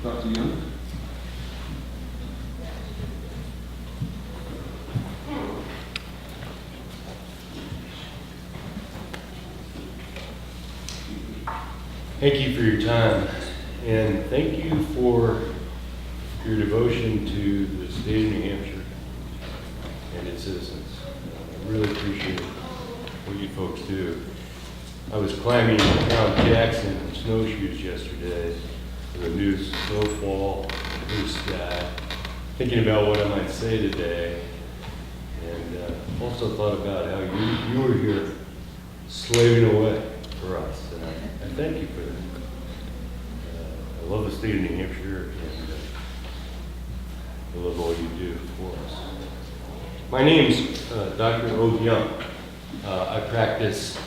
Dr. Young?
Thank you for your time, and thank you for your devotion to the state of New Hampshire and its citizens. I really appreciate what you folks do. I was climbing Mount Jackson in snowshoes yesterday with a new snowfall, blue sky, thinking about what I might say today, and also thought about how you were here slaving away for us, and I thank you for that. I love the state of New Hampshire, and I love all you do for us. My name's Dr. O. Young. I practiced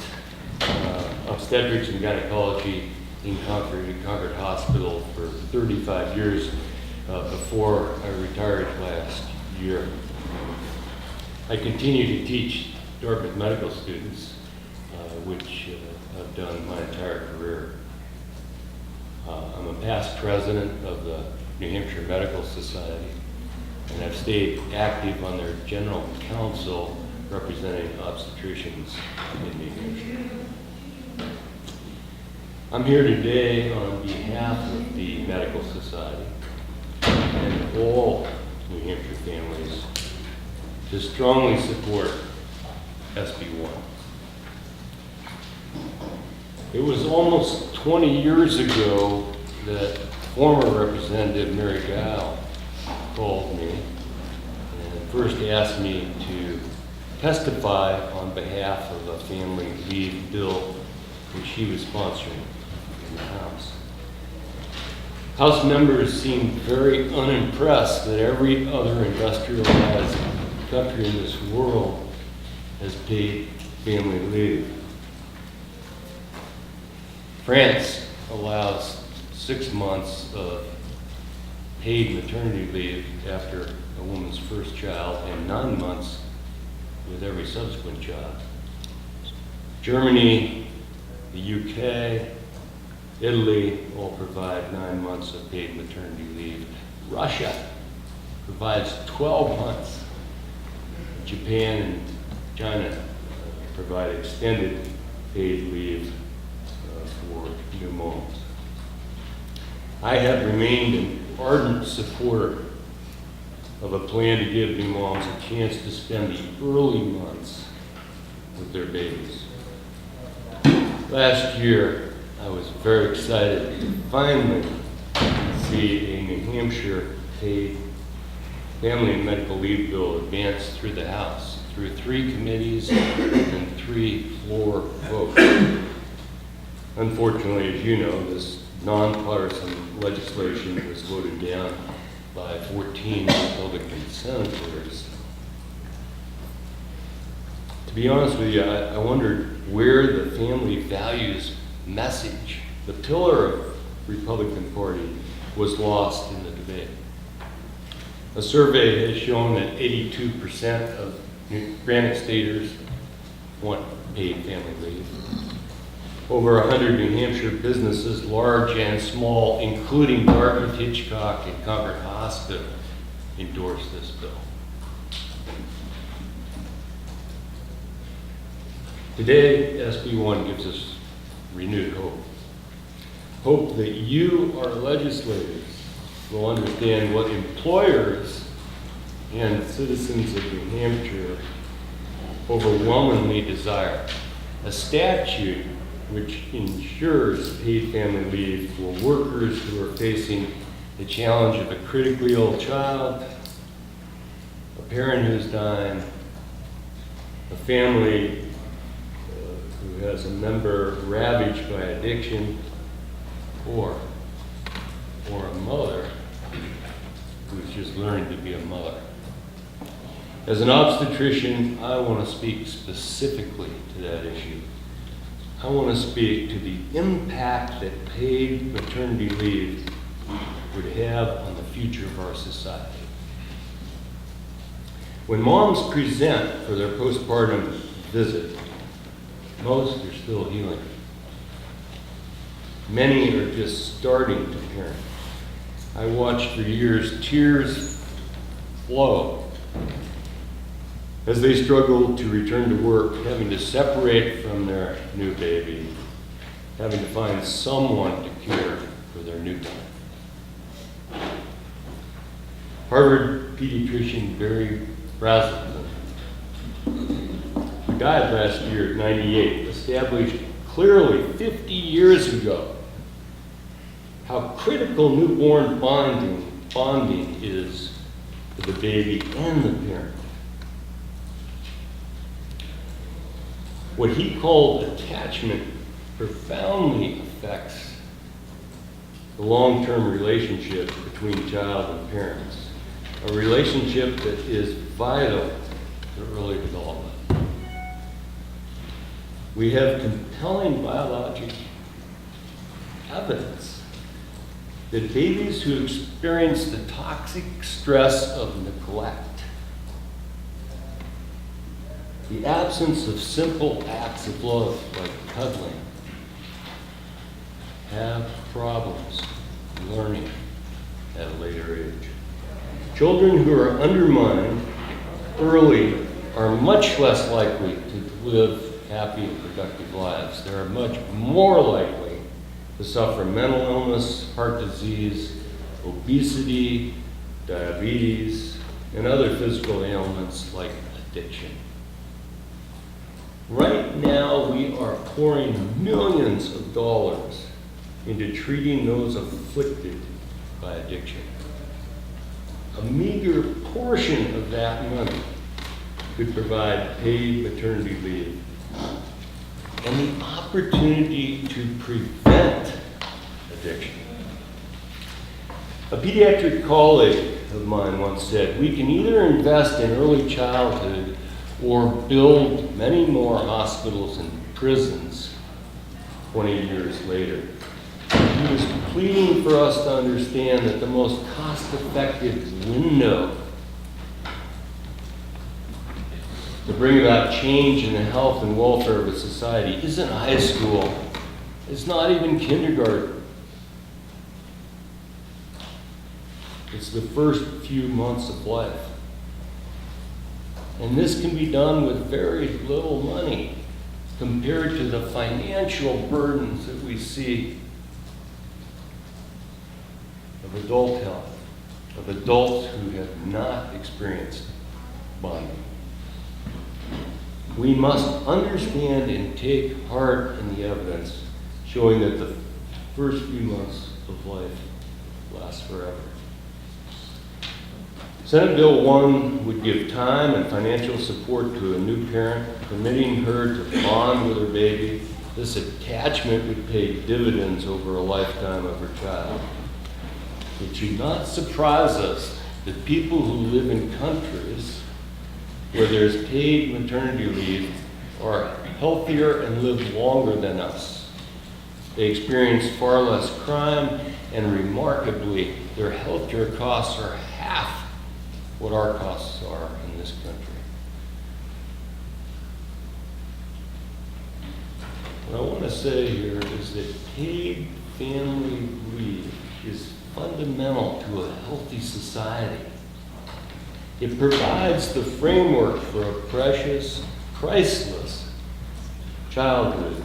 obstetrics and gynecology in Concord Hospital for 35 years before I retired last year. I continue to teach Dartmouth medical students, which I've done my entire career. I'm a past president of the New Hampshire Medical Society, and I've stayed active on their general council representing obstetricians in New Hampshire. I'm here today on behalf of the Medical Society and all New Hampshire families to strongly support SB1. It was almost 20 years ago that former Representative Mary Gile called me and first asked me to testify on behalf of a family leave bill which she was sponsoring in the House. House members seemed very unimpressed that every other industrialized country in this world has paid family leave. France allows 6 months of paid maternity leave after a woman's first child and 9 months with every subsequent child. Germany, the UK, Italy all provide 9 months of paid maternity leave. Russia provides 12 months. Japan and China provide extended paid leave for new moms. I have remained an ardent supporter of a plan to give new moms a chance to spend the early months with their babies. Last year, I was very excited to finally see a New Hampshire paid family and medical leave bill advance through the House, through 3 committees and 3 floor votes. Unfortunately, as you know, this nonpartisan legislation was voted down by 14 Republican senators. To be honest with you, I wondered where the family values message, the pillar of Republican Party, was lost in the debate. A survey has shown that 82% of Granite Staters want paid family leave. Over 100 New Hampshire businesses, large and small, including Dartmouth, Hitchcock, and Concord Hospital, endorsed this bill. Today, SB1 gives us renewed hope. Hope that you, our legislators, will understand what employers and citizens of New Hampshire overwhelmingly desire. A statute which ensures paid family leave for workers who are facing the challenge of a critically ill child, a parent who's dying, a family who has a member ravaged by addiction, or a mother who's just learning to be a mother. As an obstetrician, I want to speak specifically to that issue. I want to speak to the impact that paid maternity leave would have on the future of our society. When moms present for their postpartum visit, most are still healing. Many are just starting to parent. I watched for years tears flow as they struggled to return to work, having to separate from their new baby, having to find someone to care for their newborn. Harvard pediatrician Barry Brazelton, who died last year at 98, established clearly 50 years ago how critical newborn bonding is for the baby and the parent. What he called attachment profoundly affects the long-term relationship between child and parents, a relationship that is vital to early development. We have compelling biologic evidence that babies who experience the toxic stress of neglect, the absence of simple acts of love like cuddling, have problems learning at a later age. Children who are undermined early are much less likely to live happy and productive lives. They are much more likely to suffer mental illness, heart disease, obesity, diabetes, and other physical ailments like addiction. Right now, we are pouring millions of dollars into treating those afflicted by addiction. A meager portion of that money could provide paid maternity leave and the opportunity to prevent addiction. A pediatric colleague of mine once said, "We can either invest in early childhood or build many more hospitals and prisons 20 years later." He was pleading for us to understand that the most cost-effective window to bring about change in the health and welfare of a society isn't high school. It's not even kindergarten. It's the first few months of life. And this can be done with very little money compared to the financial burdens that we see of adult health, of adults who have not experienced bonding. We must understand and take heart in the evidence showing that the first few months of life last forever. Senate Bill 1 would give time and financial support to a new parent, permitting her to bond with her baby. This attachment would pay dividends over a lifetime of her child. It should not surprise us that people who live in countries where there's paid maternity leave are healthier and live longer than us. They experience far less crime, and remarkably, their healthcare costs are half what our costs are in this country. What I want to say here is that paid family leave is fundamental to a healthy society. It provides the framework for a precious, priceless childhood,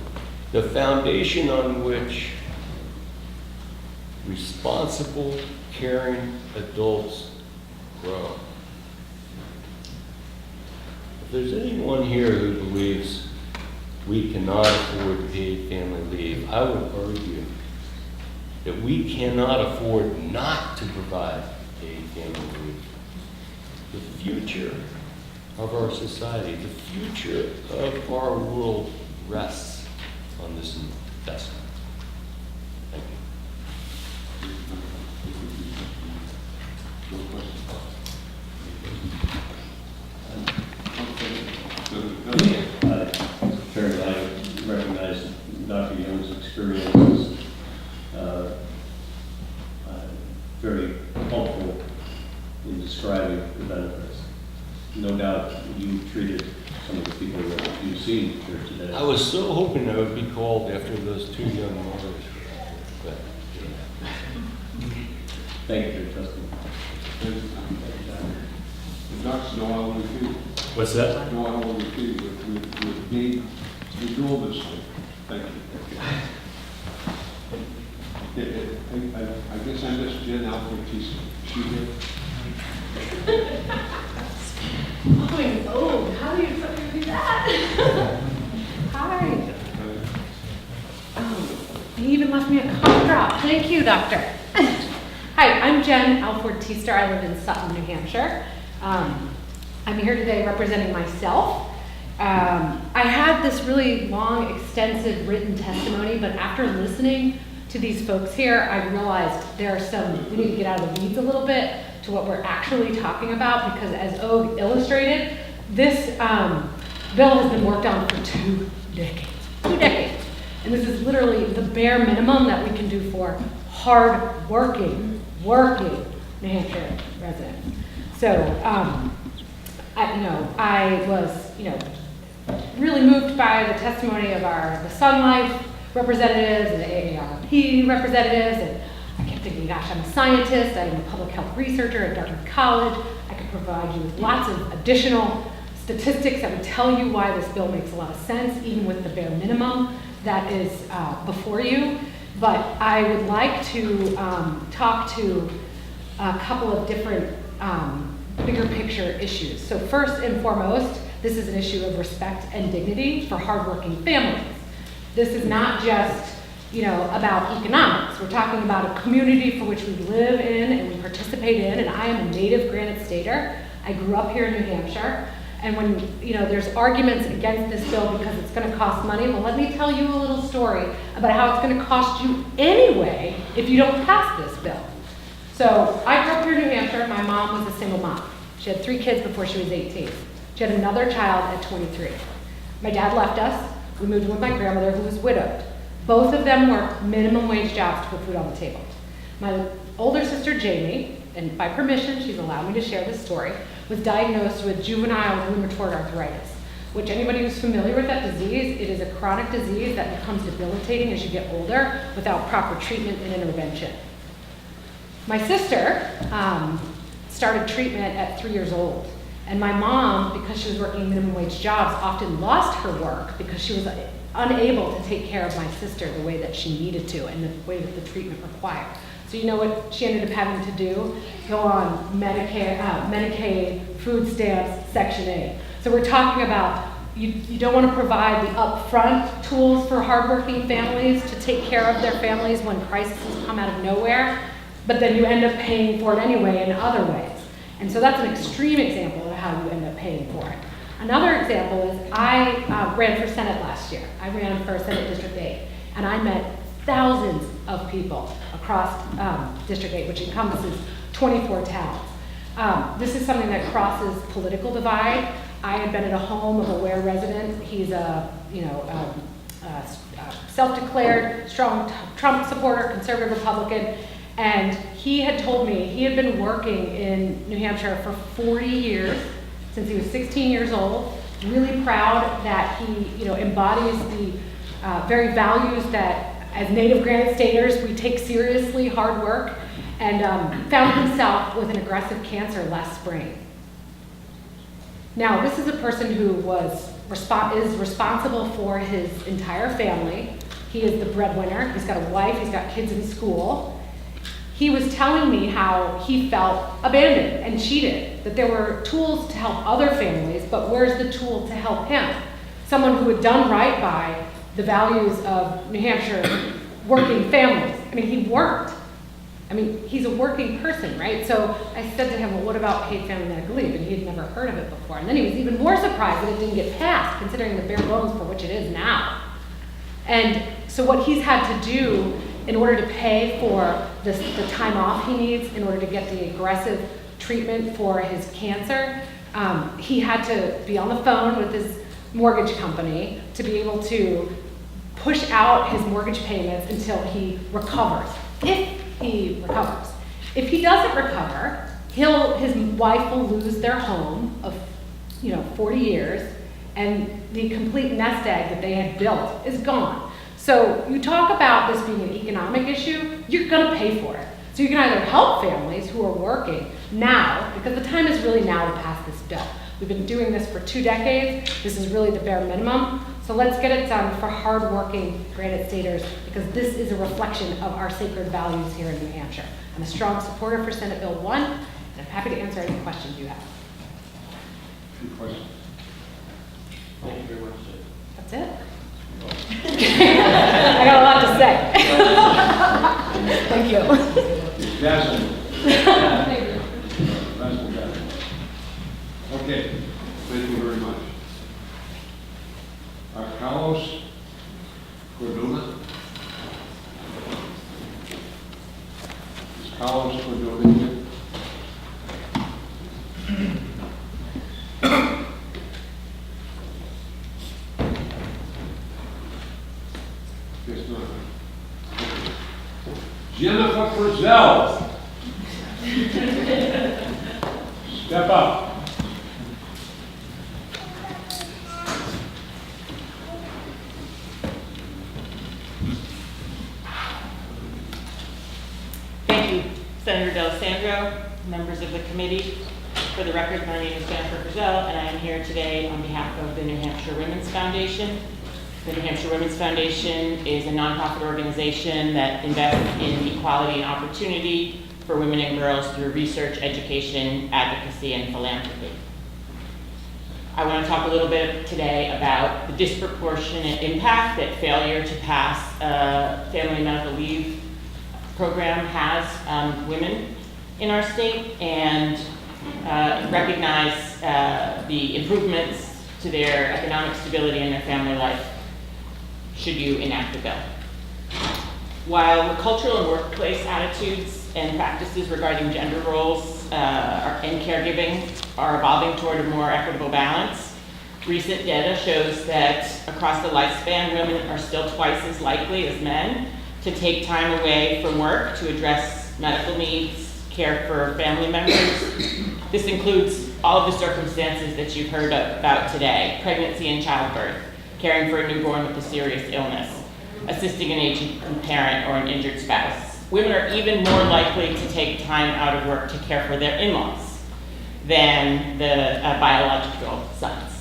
the foundation on which responsible, caring adults grow. If there's anyone here who believes we cannot afford paid family leave, I would argue that we cannot afford not to provide paid family leave. The future of our society, the future of our world rests on this investment. Thank you.
Chairman, I recognize Dr. Young's experience is very helpful in describing the benefits. No doubt you treated some of the people that you've seen here today.
I was so hoping I would be called after those two young mothers. But,
Thank you for your testimony.
The docs know how we feel.
What's that?
Know how we feel. We drove this thing. Thank you. I guess I missed Jen Alford. She did.
Oh, how do you fucking do that? Hi. He even left me a cough drop. Thank you, doctor. Hi, I'm Jen Alford Teaster. I live in Sutton, New Hampshire. I'm here today representing myself. I had this really long, extensive written testimony, but after listening to these folks here, I realized we need to get out of the weeds a little bit to what we're actually talking about, because as Og illustrated, this bill has been worked on for 2 decades. 2 decades. And this is literally the bare minimum that we can do for hard-working, New Hampshire residents. So, I was, really moved by the testimony of the Sun Life representatives and the AARP representatives, and I kept thinking, gosh, I'm a scientist, I'm a public health researcher at Dartmouth College. I could provide you with lots of additional statistics that would tell you why this bill makes a lot of sense, even with the bare minimum that is before you. But I would like to talk to a couple of different bigger picture issues. So first and foremost, this is an issue of respect and dignity for hardworking families. This is not just, about economics. We're talking about a community for which we live in and we participate in, and I am a native Granite Stater. I grew up here in New Hampshire, and when, there's arguments against this bill because it's gonna cost money, well, let me tell you a little story about how it's gonna cost you anyway if you don't pass this bill. So I grew up here in New Hampshire. My mom was a single mom. She had 3 kids before she was 18. She had another child at 23. My dad left us. We moved in with my grandmother, who was widowed. Both of them worked minimum wage jobs to put food on the table. My older sister, Jamie, and by permission, she's allowed me to share this story, was diagnosed with juvenile rheumatoid arthritis, which anybody who's familiar with that disease, it is a chronic disease that becomes debilitating as you get older without proper treatment and intervention. My sister started treatment at 3 years old. And my mom, because she was working minimum wage jobs, often lost her work because she was unable to take care of my sister the way that she needed to and the way that the treatment required. So you know what she ended up having to do? Go on Medicaid, food stamps, Section 8. So we're talking about you don't want to provide the upfront tools for hardworking families to take care of their families when crises come out of nowhere, but then you end up paying for it anyway in other ways. And so that's an extreme example of how you end up paying for it. Another example is I ran for Senate last year. I ran for Senate District 8, and I met thousands of people across District 8, which encompasses 24 towns. This is something that crosses political divide. I had been at a home of a Ware resident. He's a self-declared strong Trump supporter, conservative Republican. And he had told me he had been working in New Hampshire for 40 years, since he was 16 years old, really proud that he embodies the very values that as native Granite Staters we take seriously, hard work, and found himself with an aggressive cancer last spring. Now, this is a person who is responsible for his entire family. He is the breadwinner. He's got a wife. He's got kids in school. He was telling me how he felt abandoned and cheated, that there were tools to help other families, but where's the tool to help him? Someone who had done right by the values of New Hampshire working families.
I mean, he worked. I mean, he's a working person, right? So I said to him, well, what about paid family medical leave? And he had never heard of it before. And then he was even more surprised that it didn't get passed, considering the bare bones for which it is now. And so what he's had to do in order to pay for the time off he needs, in order to get the aggressive treatment for his cancer, he had to be on the phone with his mortgage company to be able to push out his mortgage payments until he recovers, if he recovers. If he doesn't recover, his wife will lose their home of 40 years, and the complete nest egg that they had built is gone. So you talk about this being an economic issue, you're gonna pay for it. So you can either help families who are working now, because the time is really now to pass this bill. We've been doing this for 2 decades. This is really the bare minimum. So let's get it done for hardworking Granite Staters, because this is a reflection of our sacred values here in New Hampshire. I'm a strong supporter for Senate Bill 1, and I'm happy to answer any questions you have.
Any questions?
Thank you very much.
That's it. I got a lot to say. Thank you.
Dazzling. Okay, thank you very much. Carlos Cordona. Is Carlos Cordona here? Guess not. Okay. Jennifer Frizzell. Step up.
Thank you, Senator D'Alessandro, members of the committee. For the record, my name is Jennifer Frizzell, and I am here today on behalf of the New Hampshire Women's Foundation. The New Hampshire Women's Foundation is a nonprofit organization that invests in equality and opportunity for women and girls through research, education, advocacy, and philanthropy. I want to talk a little bit today about the disproportionate impact that failure to pass a family medical leave program has on women in our state, and recognize the improvements to their economic stability and their family life should you enact the bill. While cultural and workplace attitudes and practices regarding gender roles and caregiving are evolving toward a more equitable balance, recent data shows that across the lifespan, women are still twice as likely as men to take time away from work to address medical needs, care for family members. This includes all of the circumstances that you've heard about today: pregnancy and childbirth, caring for a newborn with a serious illness, assisting an aging parent or an injured spouse. Women are even more likely to take time out of work to care for their in-laws than the biological sons.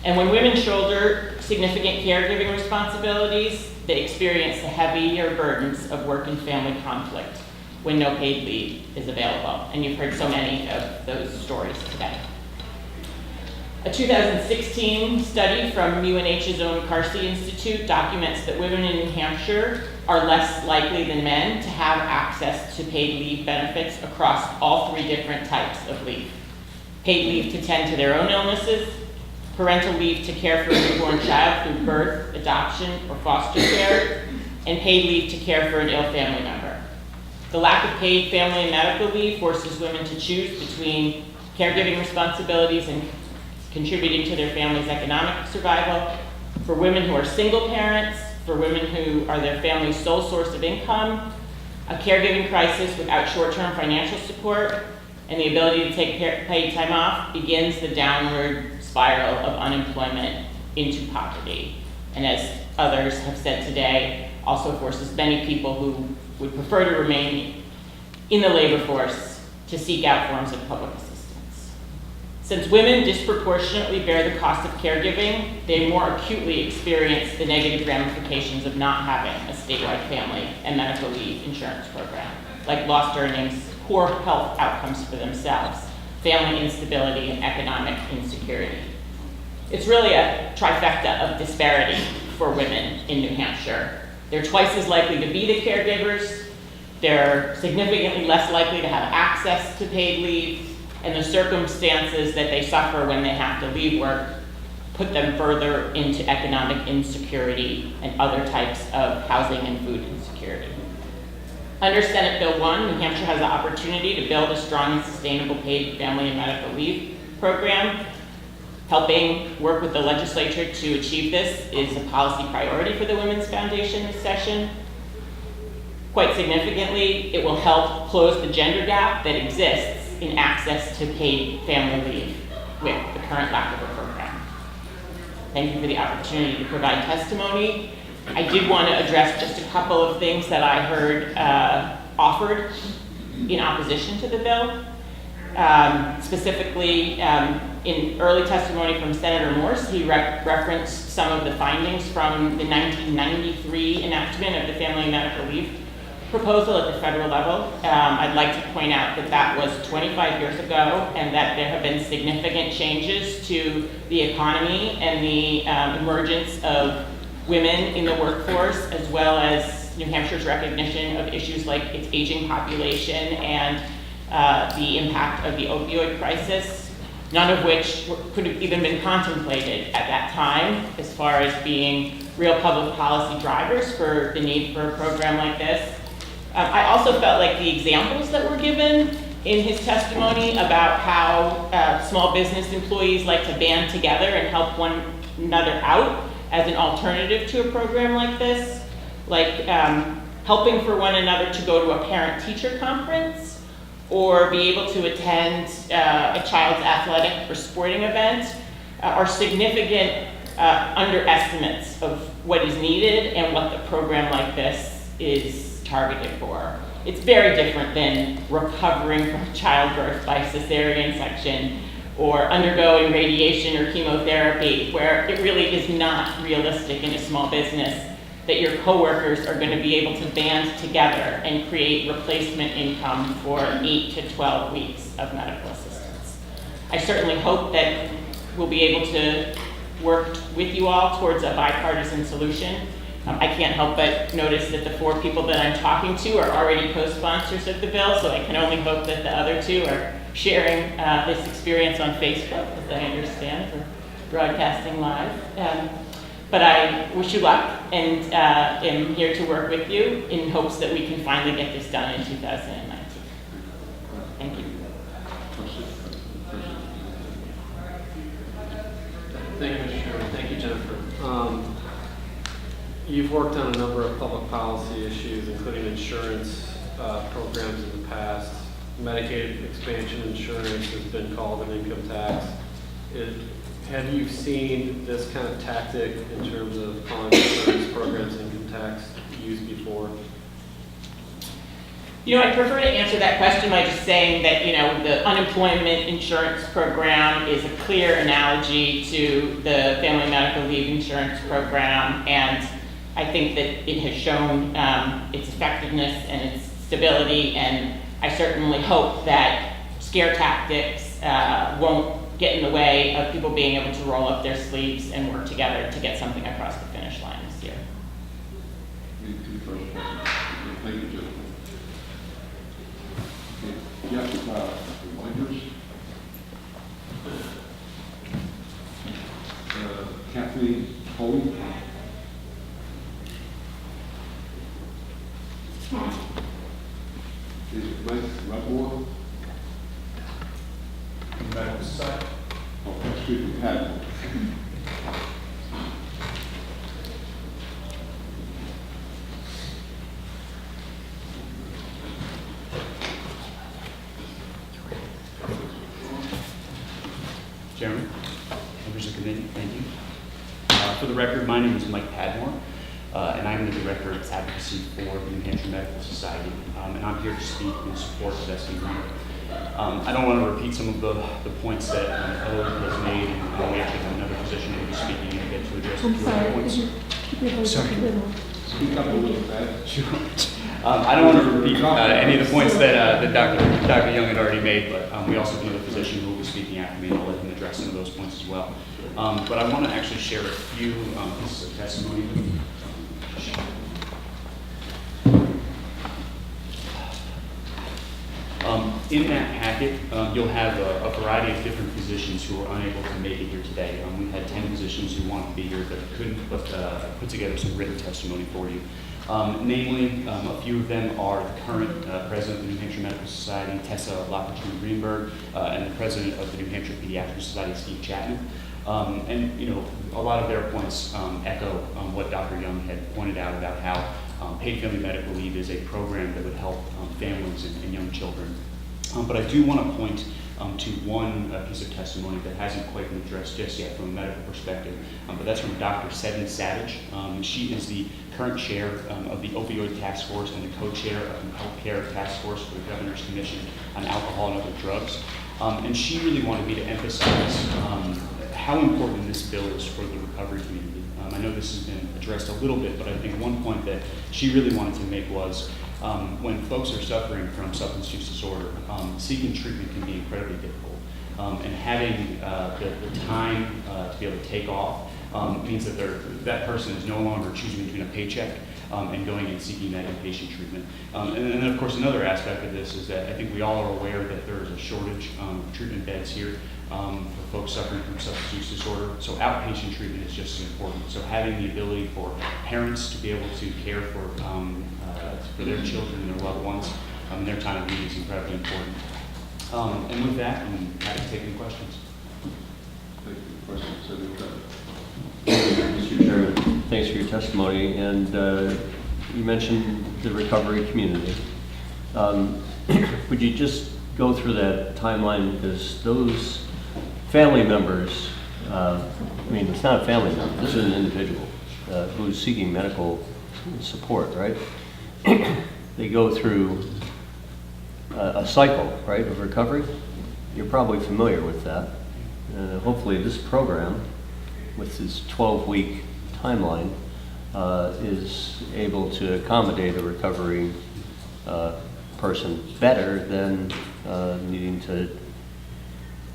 And when women shoulder significant caregiving responsibilities, they experience the heavier burdens of work and family conflict when no paid leave is available. And you've heard so many of those stories today. A 2016 study from UNH's own Carsey Institute documents that women in New Hampshire are less likely than men to have access to paid leave benefits across all 3 different types of leave. Paid leave to tend to their own illnesses, parental leave to care for a newborn child through birth, adoption, or foster care, and paid leave to care for an ill family member. The lack of paid family and medical leave forces women to choose between caregiving responsibilities and contributing to their family's economic survival. For women who are single parents, for women who are their family's sole source of income, a caregiving crisis without short-term financial support and the ability to take paid time off begins the downward spiral of unemployment into poverty. And as others have said today, also forces many people who would prefer to remain in the labor force to seek out forms of public assistance. Since women disproportionately bear the cost of caregiving, they more acutely experience the negative ramifications of not having a statewide family and medical leave insurance program, like lost earnings, poor health outcomes for themselves, family instability, and economic insecurity. It's really a trifecta of disparity for women in New Hampshire. They're twice as likely to be the caregivers, They're significantly less likely to have access to paid leave, and the circumstances that they suffer when they have to leave work put them further into economic insecurity and other types of housing and food insecurity. Under Senate Bill 1, New Hampshire has the opportunity to build a strong and sustainable paid family and medical leave program. Helping work with the legislature to achieve this is a policy priority for the Women's Foundation this session. Quite significantly, it will help close the gender gap that exists in access to paid family leave with the current lack of a program. Thank you for the opportunity to provide testimony. I did want to address just a couple of things that I heard offered in opposition to the bill. Specifically, in early testimony from Senator Morse, he referenced some of the findings from the 1993 enactment of the Family and Medical Leave proposal at the federal level. I'd like to point out that that was 25 years ago and that there have been significant changes to the economy and the emergence of women in the workforce, as well as New Hampshire's recognition of issues like its aging population and the impact of the opioid crisis, none of which could have even been contemplated at that time as far as being real public policy drivers for the need for a program like this. I also felt like the examples that were given in his testimony about how small business employees like to band together and help one another out as an alternative to a program like this, like helping for one another to go to a parent-teacher conference or be able to attend a child's athletic or sporting event, are significant underestimates of what is needed and what the program like this is targeted for. It's very different than recovering from childbirth by cesarean section or undergoing radiation or chemotherapy, where it really is not realistic in a small business that your coworkers are going to be able to band together and create replacement income for 8 to 12 weeks of medical assistance. I certainly hope that we'll be able to work with you all towards a bipartisan solution. I can't help but notice that the 4 people that I'm talking to are already co-sponsors of the bill, so I can only hope that the other 2 are sharing this experience on Facebook, as I understand, for broadcasting live. But I wish you luck and am here to work with you in hopes that we can finally get this done in 2019. Thank you.
Thank you, Mr. Chairman. Thank you, Jennifer. You've worked on a number of public policy issues, including insurance programs in the past. Medicaid expansion insurance has been called an income tax. Have you seen this kind of tactic in terms of calling insurance programs income tax used before?
You know, I prefer to answer that question by just saying that, you know, the unemployment insurance program is a clear analogy to the family medical leave insurance program, and I think that it has shown its effectiveness and its stability, and I certainly hope that scare tactics won't get in the way of people being able to roll up their sleeves and work together to get something across the finish line this year.
Thank you, Jennifer. Yes, reminders. Kathleen Coley. Is it Mike Rutmore?
Medical Society.
Oh, excuse me, Pat.
Chairman, members of the committee, thank you. For the record, my name is Mike Padmore, and I'm the Director of Advocacy for the New Hampshire Medical Society, and I'm here to speak in support of SB1. I don't want to repeat some of the points that Ode has made, and we actually have another position who will be speaking and get to address a few other points.
Speak up a little bit.
Sure. I don't want to repeat any of the points that Dr. Young had already made, but we also have another physician who will be speaking after me, and I'll let him address some of those points as well. But I want to actually share a few pieces of testimony. In that packet, you'll have a variety of different physicians who are unable to make it here today. We had 10 physicians who wanted to be here but couldn't, but put together some written testimony for you. Namely, a few of them are the current president of the New Hampshire Medical Society, Tessa Lopperton-Greenberg, and the president of the New Hampshire Pediatric Society, Steve Chapman. And you know, a lot of their points echo what Dr. Young had pointed out about how paid family medical leave is a program that would help families and young children. But I do want to point to one piece of testimony that hasn't quite been addressed just yet from a medical perspective, but that's from Dr. Seven Savage. She is the current chair of the Opioid Task Force and the co-chair of the Healthcare Task Force for the Governor's Commission on Alcohol and Other Drugs. And she really wanted me to emphasize how important this bill is for the recovery community. I know this has been addressed a little bit, but I think one point that she really wanted to make was when folks are suffering from substance use disorder, seeking treatment can be incredibly difficult. And having the time to be able to take off means that that person is no longer choosing between a paycheck and going and seeking that inpatient treatment. And then, of course, another aspect of this is that I think we all are aware that there is a shortage of treatment beds here for folks suffering from substance use disorder. So outpatient treatment is just as important. So having the ability for parents to be able to care for their children and their loved ones in their time of need is incredibly important. And with that, I'm happy to take any questions.
Thank you. Questions, Senator? Mr. Chairman, thanks for your testimony. And you mentioned the recovery community. Would you just go through that timeline, because those family members, I mean, it's not a family member, this is an individual who's seeking medical support, right? They go through a cycle, right, of recovery. You're probably familiar with that. Hopefully this program, with this 12-week timeline, is able to accommodate a recovery person better than needing to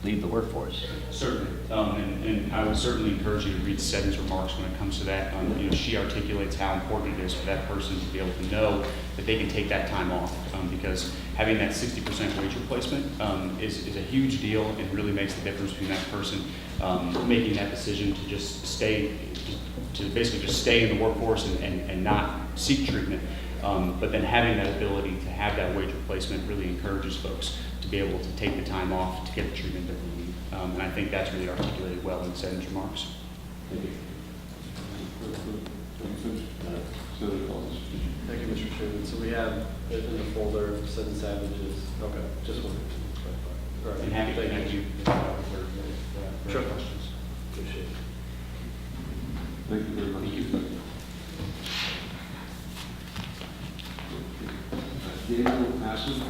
leave the workforce.
Certainly, and I would certainly encourage you to read Seven's remarks when it comes to that. You know, she articulates how important it is for that person to be able to know that they can take that time off, because having that 60% wage replacement is a huge deal and really makes the difference between that person making that decision to just stay, to basically just stay in the workforce and not seek treatment. But then having that ability to have that wage replacement really encourages folks to be able to take the time off to get the treatment that they need. And I think that's really articulated well in Seven's remarks.
Thank you.
Thank you, Mr. Chairman. So we have it in the folder, Seven Savages. Okay, just one. All right.
And happy to thank you for
Sure.
questions.
Appreciate it.
Thank you very much.
Thank you.
Diego Hassett.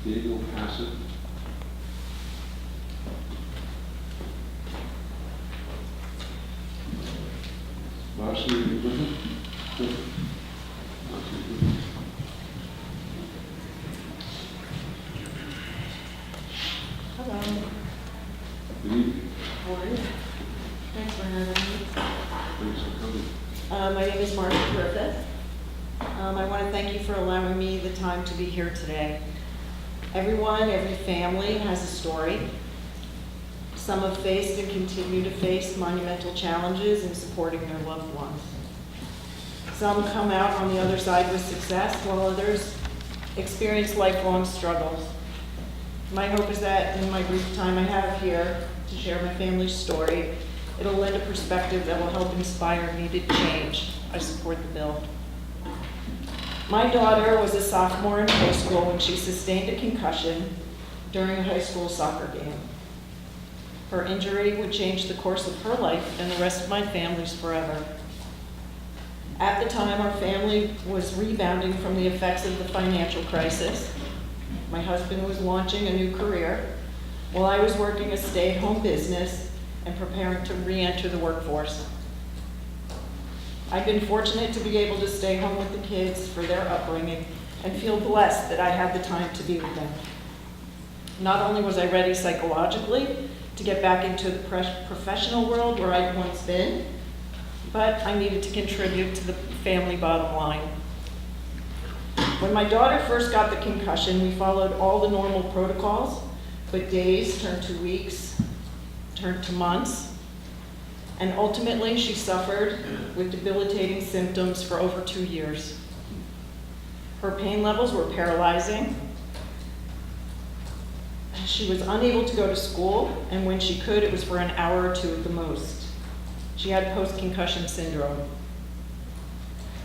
Diego Hassett. Marcy, are you with us? Good. Marcy, good.
Hello.
Good evening.
How are you? Thanks for having me.
Thanks for coming.
My name is Marcia Griffith. I want to thank you for allowing me the time to be here today. Everyone, every family has a story. Some have faced and continue to face monumental challenges in supporting their loved ones. Some come out on the other side with success, while others experience lifelong struggles. My hope is that in my brief time I have here to share my family's story, it'll lend a perspective that will help inspire needed change. I support the bill. My daughter was a sophomore in high school when she sustained a concussion during a high school soccer game. Her injury would change the course of her life and the rest of my family's forever. At the time, our family was rebounding from the effects of the financial crisis. My husband was launching a new career, while I was working a stay-at-home business and preparing to re-enter the workforce. I've been fortunate to be able to stay home with the kids for their upbringing and feel blessed that I had the time to be with them. Not only was I ready psychologically to get back into the professional world where I'd once been, but I needed to contribute to the family bottom line. When my daughter first got the concussion, we followed all the normal protocols, but days turned to weeks, turned to months, and ultimately she suffered with debilitating symptoms for over 2 years. Her pain levels were paralyzing. She was unable to go to school, and when she could, it was for an hour or two at the most. She had post-concussion syndrome.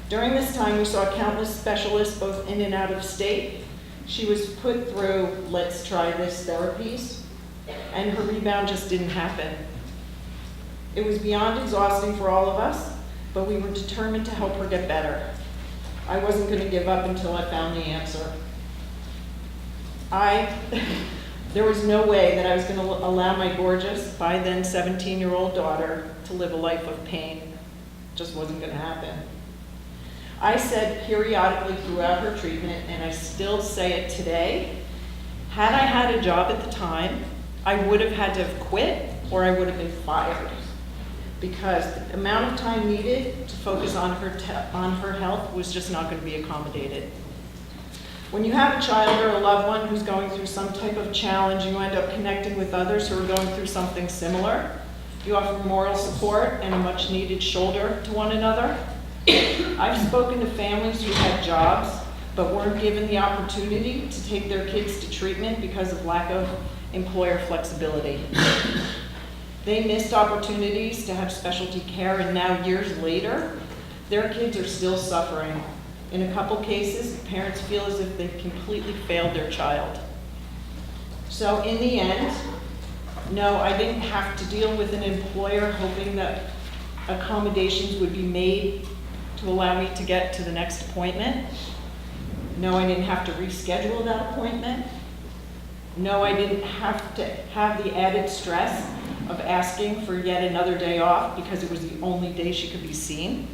During this time, we saw countless specialists both in and out of state. She was put through let's try this therapies, and her rebound just didn't happen. It was beyond exhausting for all of us, but we were determined to help her get better. I wasn't going to give up until I found the answer. There was no way that I was going to allow my gorgeous, by then 17-year-old daughter to live a life of pain. It just wasn't going to happen. I said periodically throughout her treatment, and I still say it today, had I had a job at the time, I would have had to have quit or I would have been fired, because the amount of time needed to focus on her health was just not going to be accommodated. When you have a child or a loved one who's going through some type of challenge, you end up connecting with others who are going through something similar. You offer moral support and a much needed shoulder to one another. I've spoken to families who had jobs but weren't given the opportunity to take their kids to treatment because of lack of employer flexibility. They missed opportunities to have specialty care, and now years later, their kids are still suffering. In a couple cases, parents feel as if they've completely failed their child. So in the end, no, I didn't have to deal with an employer hoping that accommodations would be made to allow me to get to the next appointment. No, I didn't have to reschedule that appointment. No, I didn't have to have the added stress of asking for yet another day off because it was the only day she could be seen.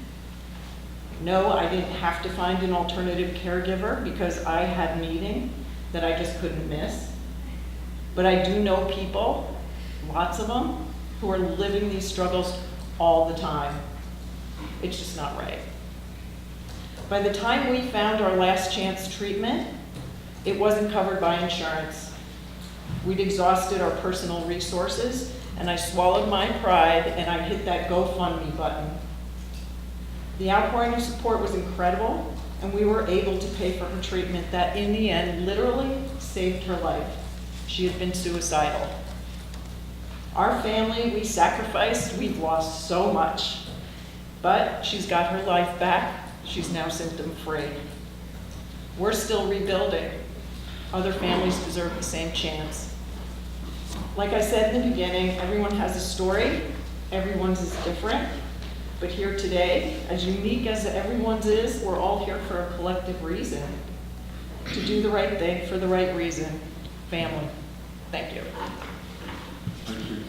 No, I didn't have to find an alternative caregiver because I had a meeting that I just couldn't miss. But I do know people, lots of them, who are living these struggles all the time. It's just not right. By the time we found our last chance treatment, it wasn't covered by insurance. We'd exhausted our personal resources, and I swallowed my pride and I hit that GoFundMe button. The outpouring of support was incredible, and we were able to pay for her treatment that in the end literally saved her life. She had been suicidal. Our family, we sacrificed, we've lost so much, but she's got her life back. She's now symptom-free. We're still rebuilding. Other families deserve the same chance. Like I said in the beginning, everyone has a story. Everyone's is different. But here today, as unique as everyone's is, we're all here for a collective reason. To do the right thing for the right reason. Family. Thank you.
Thank you,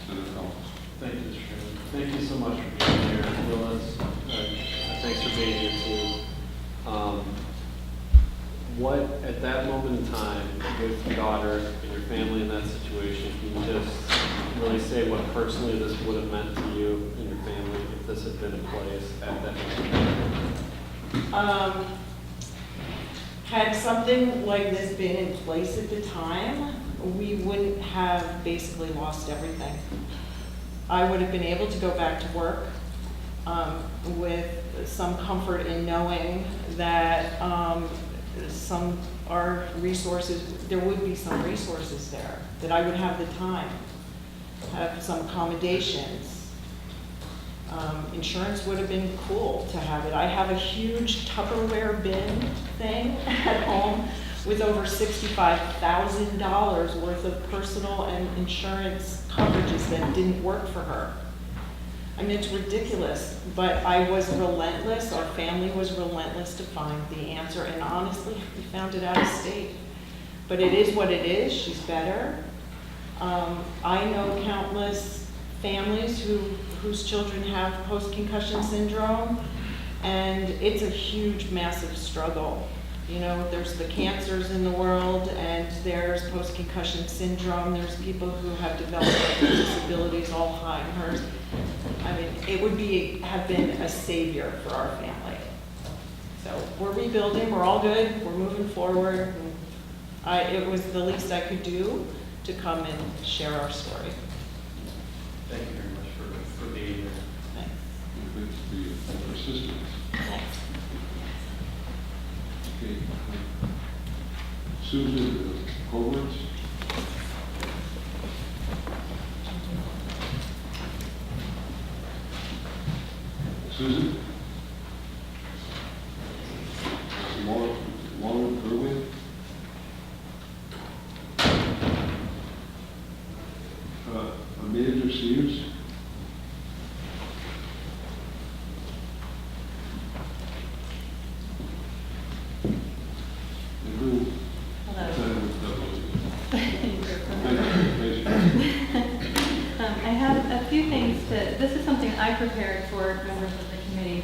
Senator Collins.
Thank you, Mr. Chairman. Thank you so much for being here, Willis. Thanks for being here too. What, at that moment in time, with your daughter and your family in that situation, can you just really say what personally this would have meant to you and your family if this had been in place at that moment?
Had something like this been in place at the time, we wouldn't have basically lost everything. I would have been able to go back to work with some comfort in knowing that there would be some resources there, that I would have the time, have some accommodations. Insurance would have been cool to have it. I have a huge Tupperware bin thing at home with over $65,000 worth of personal and insurance coverages that didn't work for her. I mean, it's ridiculous, but I was relentless, our family was relentless to find the answer, and honestly, we found it out of state. But it is what it is, she's better. I know countless families whose children have post-concussion syndrome, and it's a huge, massive struggle. You know, there's the cancers in the world, and there's post-concussion syndrome. There's people who have developmental disabilities, Alzheimer's. I mean, it would have been a savior for our family. So we're rebuilding, we're all good, we're moving forward. And it was the least I could do to come and share our story.
Thank you very much for being here.
Thanks.
The persistence.
Thanks.
Okay. Susan Howard. Susan? Lauren Irwin? Amanda Sears? And who?
I have a few things this is something I prepared for members of the committee.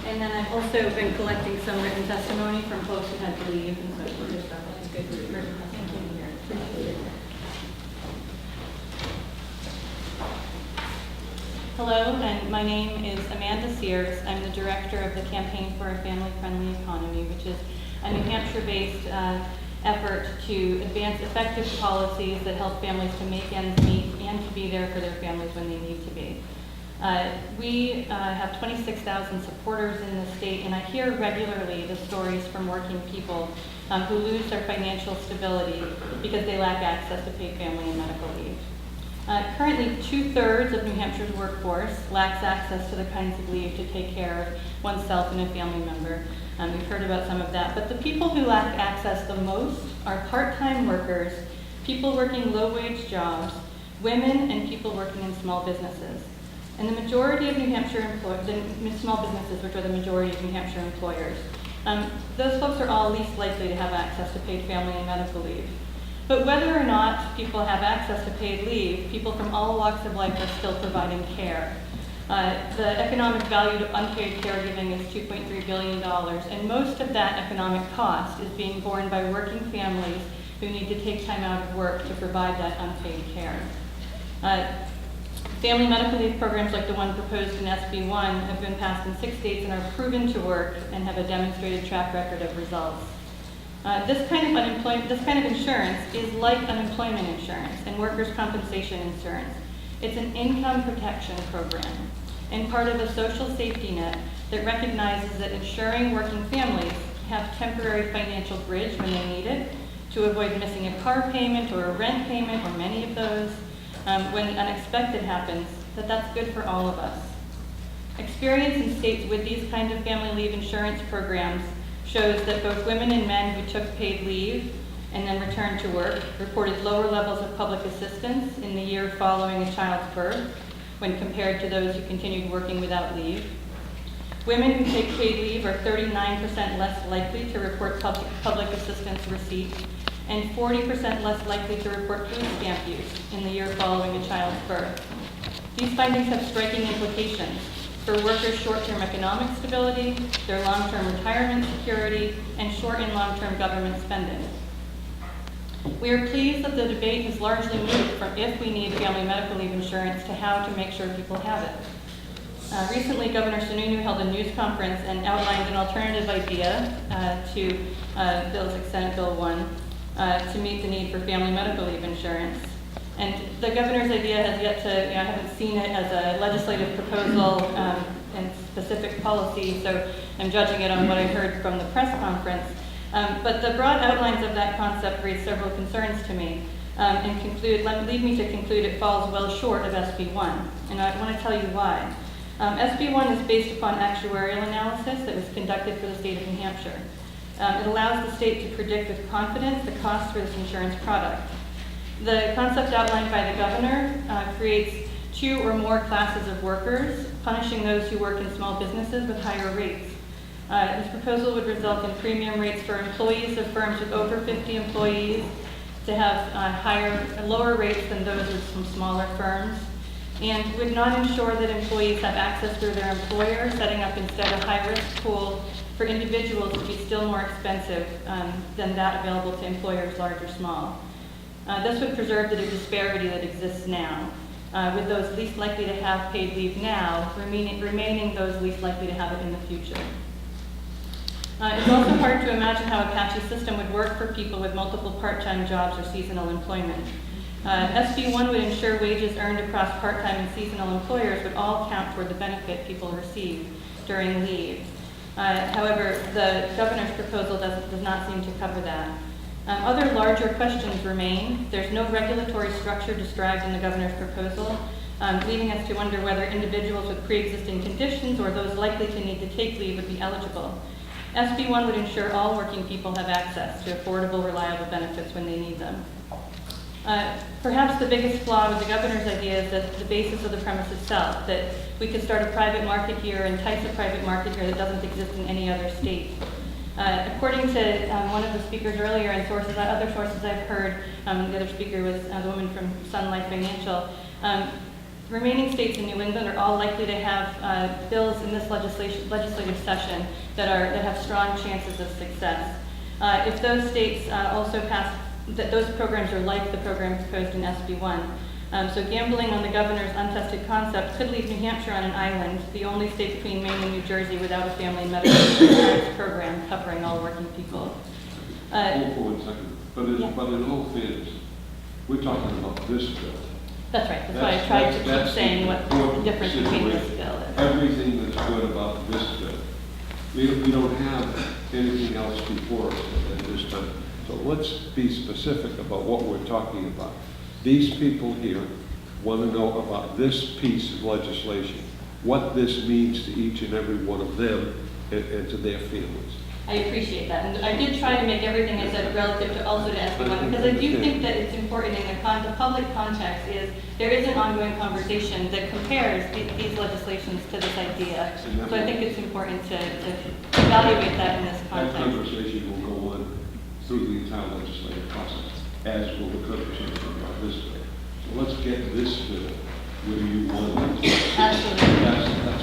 And then I've also been collecting some written testimony from folks who had to leave, and so it's good written testimony here. Appreciate it. Hello, and my name is Amanda Sears. I'm the director of the Campaign for a Family-Friendly Economy, which is a New Hampshire-based effort to advance effective policies that help families to make ends meet and to be there for their families when they need to be. We have 26,000 supporters in the state, and I hear regularly the stories from working people who lose their financial stability because they lack access to paid family and medical leave. Currently, 2/3 of New Hampshire's workforce lacks access to the kinds of leave to take care of oneself and a family member. We've heard about some of that, but the people who lack access the most are part-time workers, people working low-wage jobs, women, and people working in small businesses. And the majority of New Hampshire small businesses, which are the majority of New Hampshire employers, those folks are all least likely to have access to paid family and medical leave. But whether or not people have access to paid leave, people from all walks of life are still providing care. The economic value of unpaid caregiving is $2.3 billion, and most of that economic cost is being borne by working families who need to take time out of work to provide that unpaid care. Family medical leave programs like the one proposed in SB 1 have been passed in 6 states and are proven to work and have a demonstrated track record of results. This kind of insurance is like unemployment insurance and workers' compensation insurance. It's an income protection program and part of a social safety net that recognizes that ensuring working families have temporary financial bridge when they need it to avoid missing a car payment or a rent payment or many of those when the unexpected happens, that's good for all of us. Experience in states with these kinds of family leave insurance programs shows that both women and men who took paid leave and then returned to work reported lower levels of public assistance in the year following a child's birth when compared to those who continued working without leave. Women who take paid leave are 39% less likely to report public assistance receipts and 40% less likely to report food stamp use in the year following a child's birth. These findings have striking implications for workers' short-term economic stability, their long-term retirement security, and short and long-term government spending. We are pleased that the debate has largely moved from if we need family medical leave insurance to how to make sure people have it. Recently, Governor Sununu held a news conference and outlined an alternative idea to bills like Senate Bill 1 to meet the need for family medical leave insurance. And the governor's idea has yet to, I haven't seen it as a legislative proposal and specific policy, so I'm judging it on what I heard from the press conference. But the broad outlines of that concept raise several concerns to me and lead me to conclude it falls well short of SB 1. And I want to tell you why. SB 1 is based upon actuarial analysis that was conducted for the state of New Hampshire. It allows the state to predict with confidence the cost for this insurance product. The concept outlined by the governor creates 2 or more classes of workers, punishing those who work in small businesses with higher rates. This proposal would result in premium rates for employees of firms with over 50 employees to have lower rates than those with some smaller firms, and would not ensure that employees have access through their employer, setting up instead a high-risk pool for individuals to be still more expensive than that available to employers large or small. This would preserve the disparity that exists now, with those least likely to have paid leave now remaining those least likely to have it in the future. It's also hard to imagine how a patchy system would work for people with multiple part-time jobs or seasonal employment. SB1 would ensure wages earned across part-time and seasonal employers would all count toward the benefit people receive during leave. However, the governor's proposal does not seem to cover that. Other larger questions remain. There's no regulatory structure described in the governor's proposal, leading us to wonder whether individuals with pre-existing conditions or those likely to need to take leave would be eligible. SB1 would ensure all working people have access to affordable, reliable benefits when they need them. Perhaps the biggest flaw with the governor's idea is that the basis of the premise itself, that we could start a private market here and entice a private market here that doesn't exist in any other state. According to one of the speakers earlier and other sources I've heard, the other speaker was the woman from Sun Life Financial, remaining states in New England are all likely to have bills in this legislative session that have strong chances of success. If those states also pass, that those programs are like the program proposed in SB1. So gambling on the governor's untested concept could leave New Hampshire on an island, the only state between Maine and New Jersey without a family medical insurance program covering all working people.
Hold for 1 second. But in all fairness, we're talking about this bill.
That's right. That's why I tried to keep saying what the difference between this bill is.
Everything that's good about this bill. We don't have anything else before us at this time. So let's be specific about what we're talking about. These people here want to know about this piece of legislation, what this means to each and every one of them and to their families.
I appreciate that. And I did try to make everything I said relative to also to SB1 because I do think that it's important in the public context is there is an ongoing conversation that compares these legislations to this idea. So I think it's important to evaluate that in this context.
That conversation will go on through the entire legislative process, as will the conversation about this bill. So let's get this bill where you want it.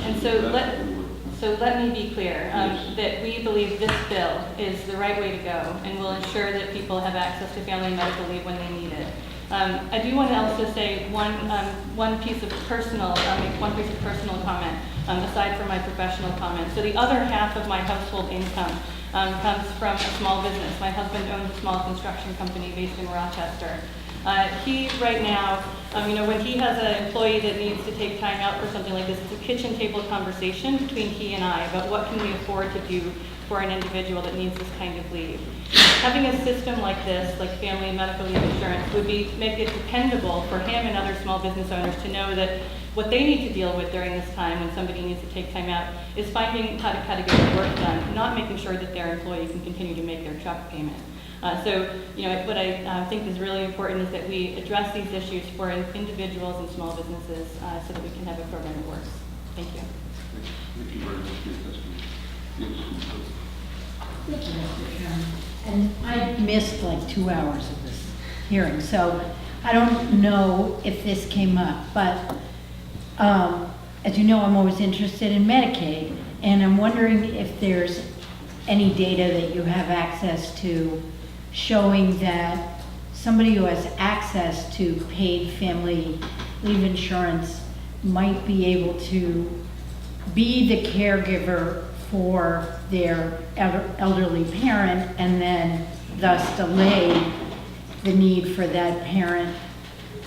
Absolutely. So let me be clear that we believe this bill is the right way to go and will ensure that people have access to family and medical leave when they need it. I do want to also say one piece of personal comment aside from my professional comment. So the other half of my household income comes from a small business. My husband owns a small construction company based in Rochester. He right now, when he has an employee that needs to take time out for something like this, it's a kitchen table conversation between he and I about what can we afford to do for an individual that needs this kind of leave. Having a system like this, like family and medical leave insurance, would make it dependable for him and other small business owners to know that what they need to deal with during this time when somebody needs to take time out is finding how to get the work done, not making sure that their employee can continue to make their truck payment. What I think is really important is that we address these issues for individuals and small businesses so that we can have a program that works. Thank you.
Thank you very much for your testimony. Yes.
Thank you, Mr. Chairman. And I missed like 2 hours of this hearing, so I don't know if this came up, but as you know, I'm always interested in Medicaid, and I'm wondering if there's any data that you have access to showing that somebody who has access to paid family leave insurance might be able to be the caregiver for their elderly parent and then thus delay the need for that parent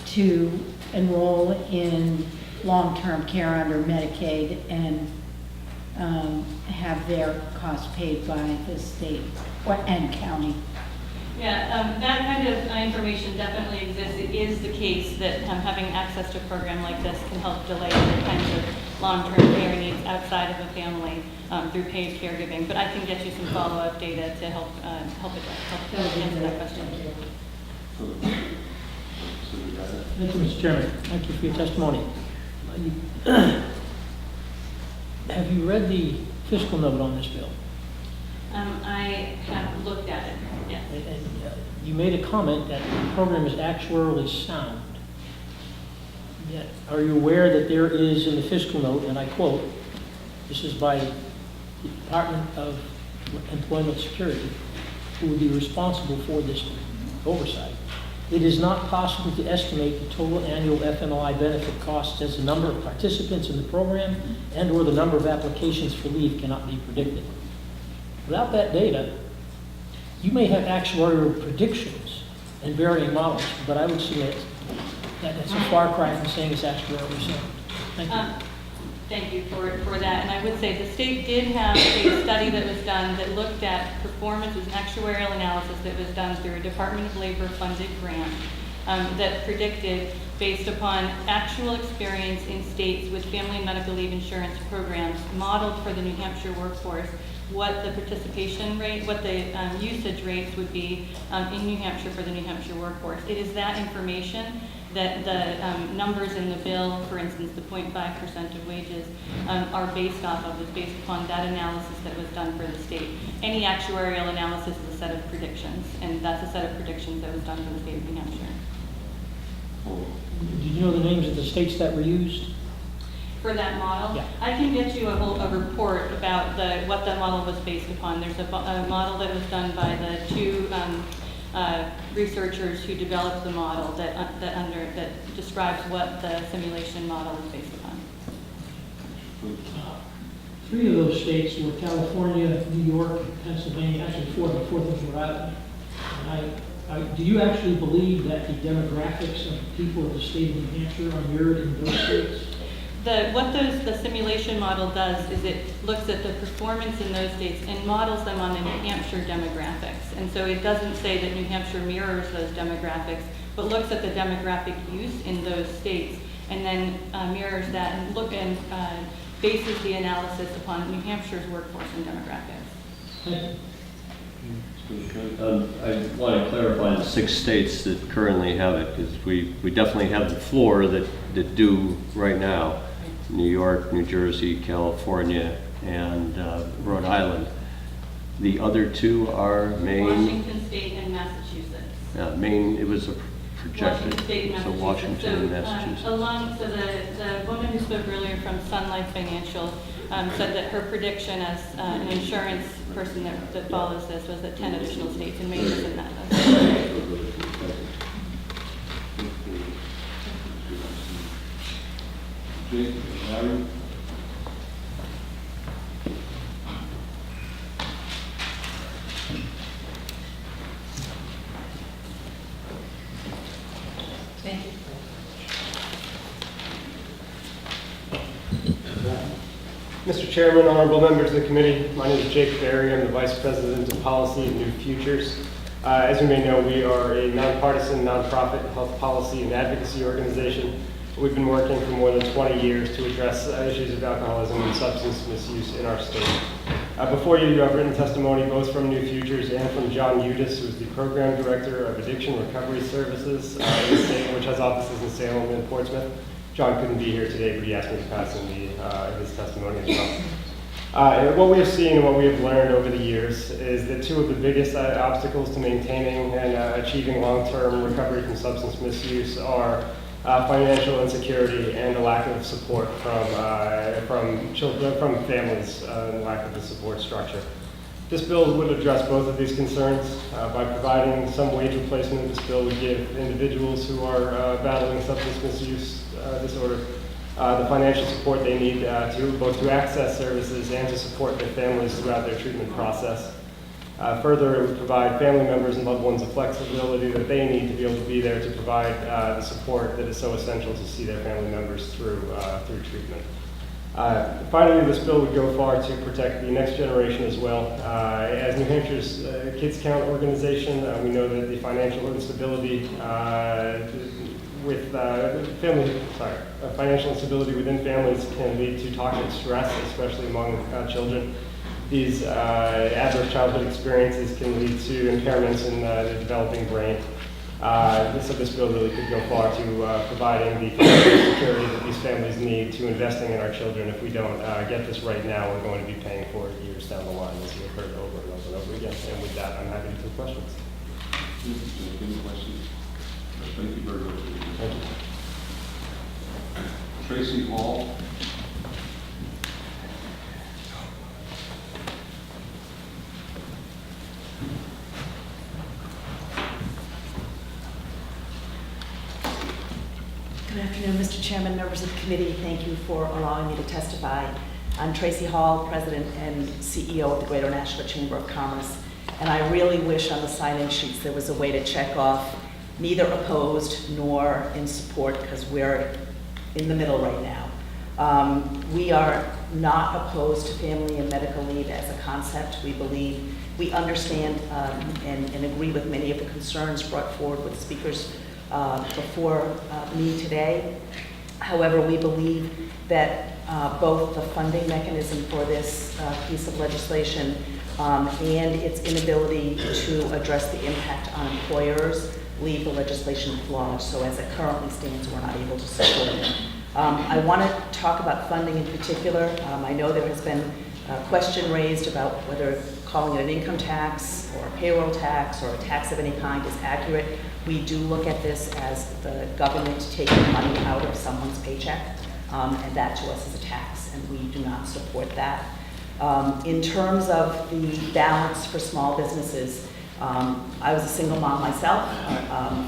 to enroll in long-term care under Medicaid and have their costs paid by the state and county.
Yeah, that kind of information definitely exists. It is the case that having access to a program like this can help delay the kinds of long-term care needs outside of the family through paid caregiving. But I can get you some follow-up data to help answer that question.
Thank you, Mr. Chairman. Thank you for your testimony. Have you read the fiscal note on this bill?
I have looked at it, yes.
And you made a comment that the program is actuarially sound. Yet, are you aware that there is in the fiscal note, and I quote, this is by the Department of Employment Security, who would be responsible for this oversight. It is not possible to estimate the total annual FMLI benefit costs as the number of participants in the program and or the number of applications for leave cannot be predicted. Without that data, you may have actuarial predictions and varying models, but I would submit that it's a far cry from saying it's actuarially sound. Thank you.
Thank you for that. And I would say the state did have a study that was done that looked at performance, it was an actuarial analysis that was done through a Department of Labor funded grant that predicted, based upon actual experience in states with family and medical leave insurance programs modeled for the New Hampshire workforce, what the participation rate, what the usage rates would be in New Hampshire for the New Hampshire workforce. It is that information that the numbers in the bill, for instance, the 0.5% of wages, are based off of, is based upon that analysis that was done for the state. Any actuarial analysis is a set of predictions, and that's a set of predictions that was done for the state of New Hampshire.
Did you know the names of the states that were used?
For that model?
Yeah.
I can get you a report about what that model was based upon. There's a model that was done by the two researchers who developed the model that describes what the simulation model is based upon.
3 of those states were California, New York, Pennsylvania, actually 4, the 4th was Rhode Island. And do you actually believe that the demographics of the people of the state of New Hampshire are mirrored in those states?
The simulation model does is it looks at the performance in those states and models them on the New Hampshire demographics. And so it doesn't say that New Hampshire mirrors those demographics, but looks at the demographic use in those states and then mirrors that and bases the analysis upon New Hampshire's workforce and demographics.
I want to clarify the 6 states that currently have it, because we definitely have the floor that do right now. New York, New Jersey, California, and Rhode Island. The other 2 are Maine.
Washington State and Massachusetts.
Maine, it was a projected,
Washington State and
so
Massachusetts.
Washington and Massachusetts.
The woman who spoke earlier from Sun Life Financial said that her prediction as an insurance person that follows this was that 10 additional states, and Maine was in that list.
Jake, Larry?
Thank you.
Mr. Chairman, honorable members of the committee, my name is Jake Berry. I'm the Vice President of Policy at New Futures. As you may know, we are a nonpartisan, nonprofit health policy and advocacy organization. We've been working for more than 20 years to address issues of alcoholism and substance misuse in our state. Before you have written testimony both from New Futures and from John Udis, who is the Program Director of Addiction Recovery Services in the state, which has offices in Salem and Portsmouth. John couldn't be here today, but he asked me to pass in his testimony as well. What we have seen and what we have learned over the years is that 2 of the biggest obstacles to maintaining and achieving long-term recovery from substance misuse are financial insecurity and a lack of support from children, from families, and lack of the support structure. This bill would address both of these concerns by providing some wage replacement. This bill would give individuals who are battling substance misuse disorder the financial support they need both to access services and to support their families throughout their treatment process. Further, it would provide family members and loved ones the flexibility that they need to be able to be there to provide the support that is so essential to see their family members through treatment. Finally, this bill would go far to protect the next generation as well. As New Hampshire's Kids Count organization, we know that the financial instability financial instability within families can lead to toxic stress, especially among children. These adverse childhood experiences can lead to impairments in the developing brain. So this bill really could go far to providing the financial security that these families need to investing in our children. If we don't get this right now, we're going to be paying for it years down the line, as we've heard over and over and over again. And with that, I'm happy to take questions.
Any questions? Thank you very much.
Thank you.
Tracy Hall.
Good afternoon, Mr. Chairman, members of the committee. Thank you for allowing me to testify. I'm Tracy Hall, President and CEO of the Greater Nashua Chamber of Commerce, and I really wish on the sign-in sheets there was a way to check off neither opposed nor in support, because we're in the middle right now. We are not opposed to family and medical leave as a concept. We understand and agree with many of the concerns brought forward with speakers before me today. However, we believe that both the funding mechanism for this piece of legislation and its inability to address the impact on employers leave the legislation flawed. So as it currently stands, we're not able to support it. I want to talk about funding in particular. I know there has been a question raised about whether calling it an income tax or a payroll tax or a tax of any kind is accurate. We do look at this as the government taking money out of someone's paycheck, and that to us is a tax, and we do not support that. In terms of the balance for small businesses, I was a single mom myself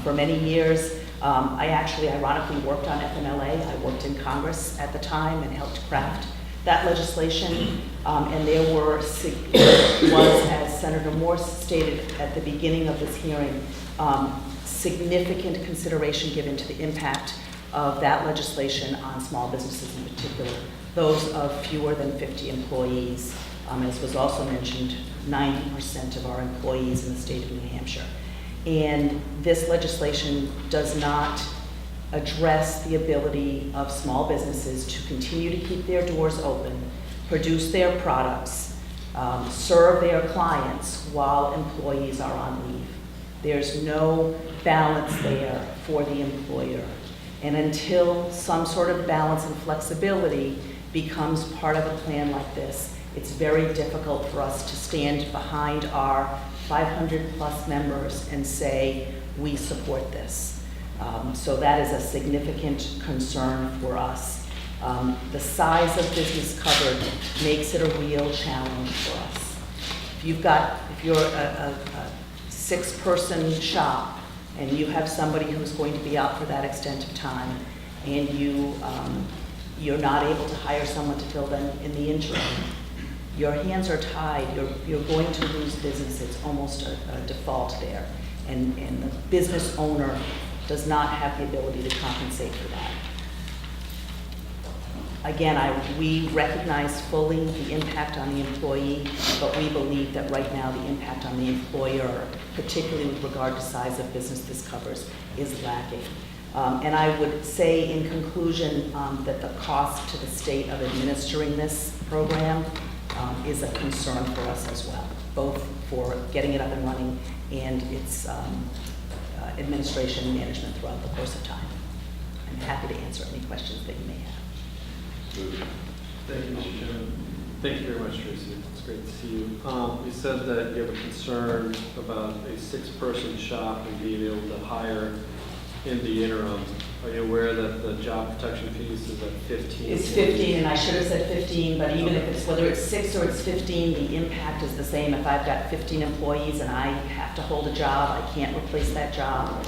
for many years. I actually ironically worked on FMLA. I worked in Congress at the time and helped craft that legislation, and there was, as Senator Morse stated at the beginning of this hearing, significant consideration given to the impact of that legislation on small businesses in particular, those of fewer than 50 employees. As was also mentioned, 90% of our employees in the state of New Hampshire. And this legislation does not address the ability of small businesses to continue to keep their doors open, produce their products, serve their clients while employees are on leave. There's no balance there for the employer. And until some sort of balance and flexibility becomes part of a plan like this, it's very difficult for us to stand behind our 500 plus members and say, we support this. So that is a significant concern for us. The size of business covered makes it a real challenge for us. If you're a 6-person shop and you have somebody who's going to be out for that extent of time, and you're not able to hire someone to fill them in the interim, your hands are tied, you're going to lose business. It's almost a default there. And the business owner does not have the ability to compensate for that. Again, we recognize fully the impact on the employee, but we believe that right now the impact on the employer, particularly with regard to size of business this covers, is lacking. And I would say in conclusion that the cost to the state of administering this program is a concern for us as well, both for getting it up and running and its administration and management throughout the course of time. I'm happy to answer any questions that you may have.
Thank you, Mr. Chairman. Thank you very much, Tracy. It's great to see you. You said that you have a concern about a 6-person shop and being able to hire in the interim. Are you aware that the job protection piece is at 15?
It's 15, and I should have said 15, but even if it's, whether it's 6 or it's 15, the impact is the same. If I've got 15 employees and I have to hold a job, I can't replace that job.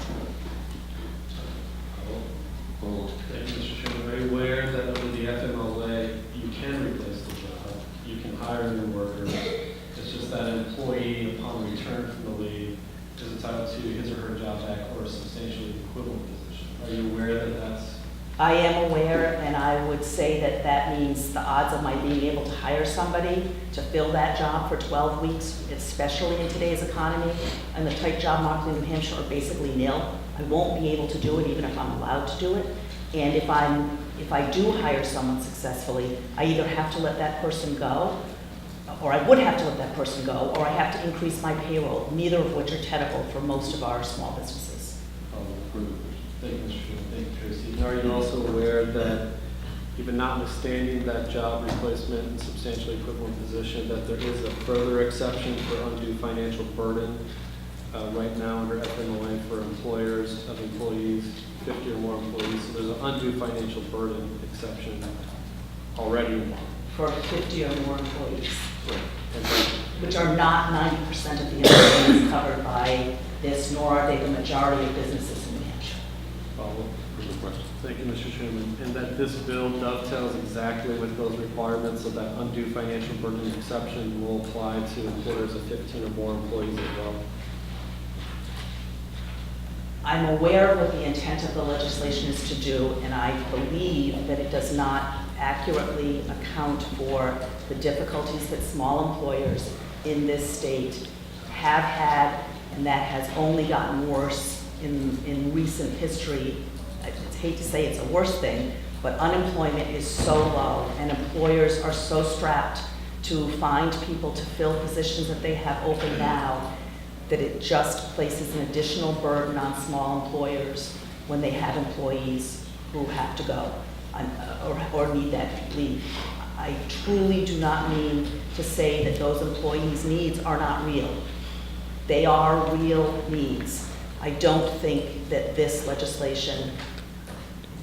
Thank you, Mr. Chairman. Are you aware that under the FMLA, you can replace the job? You can hire new workers. It's just that an employee, upon return from the leave, is entitled to his or her job back or a substantially equivalent position. Are you aware that that's...
I am aware, and I would say that that means the odds of my being able to hire somebody to fill that job for 12 weeks, especially in today's economy and the tight job market in New Hampshire, are basically nil. I won't be able to do it even if I'm allowed to do it. And if I do hire someone successfully, I either have to let that person go, or I would have to let that person go, or I have to increase my payroll, neither of which are tenable for most of our small businesses.
Thank you, Mr. Chairman. Thank you, Tracy. And are you also aware that even notwithstanding that job replacement and substantially equivalent position, that there is a further exception for undue financial burden right now under FMLA for employers of employees, 50 or more employees? So there's an undue financial burden exception already in law.
For 50 or more employees.
Right.
Which are not 90% of the employees covered by this, nor are they the majority of businesses in New Hampshire.
question.
Thank you, Mr. Chairman. And that this bill dovetails exactly with those requirements, so that undue financial burden exception will apply to employers of 15 or more employees as well.
I'm aware of what the intent of the legislation is to do, and I believe that it does not accurately account for the difficulties that small employers in this state have had, and that has only gotten worse in recent history. I hate to say it's a worse thing, but unemployment is so low, and employers are so strapped to find people to fill positions that they have open now, that it just places an additional burden on small employers when they have employees who have to go or need that leave. I truly do not mean to say that those employees' needs are not real. They are real needs. I don't think that this legislation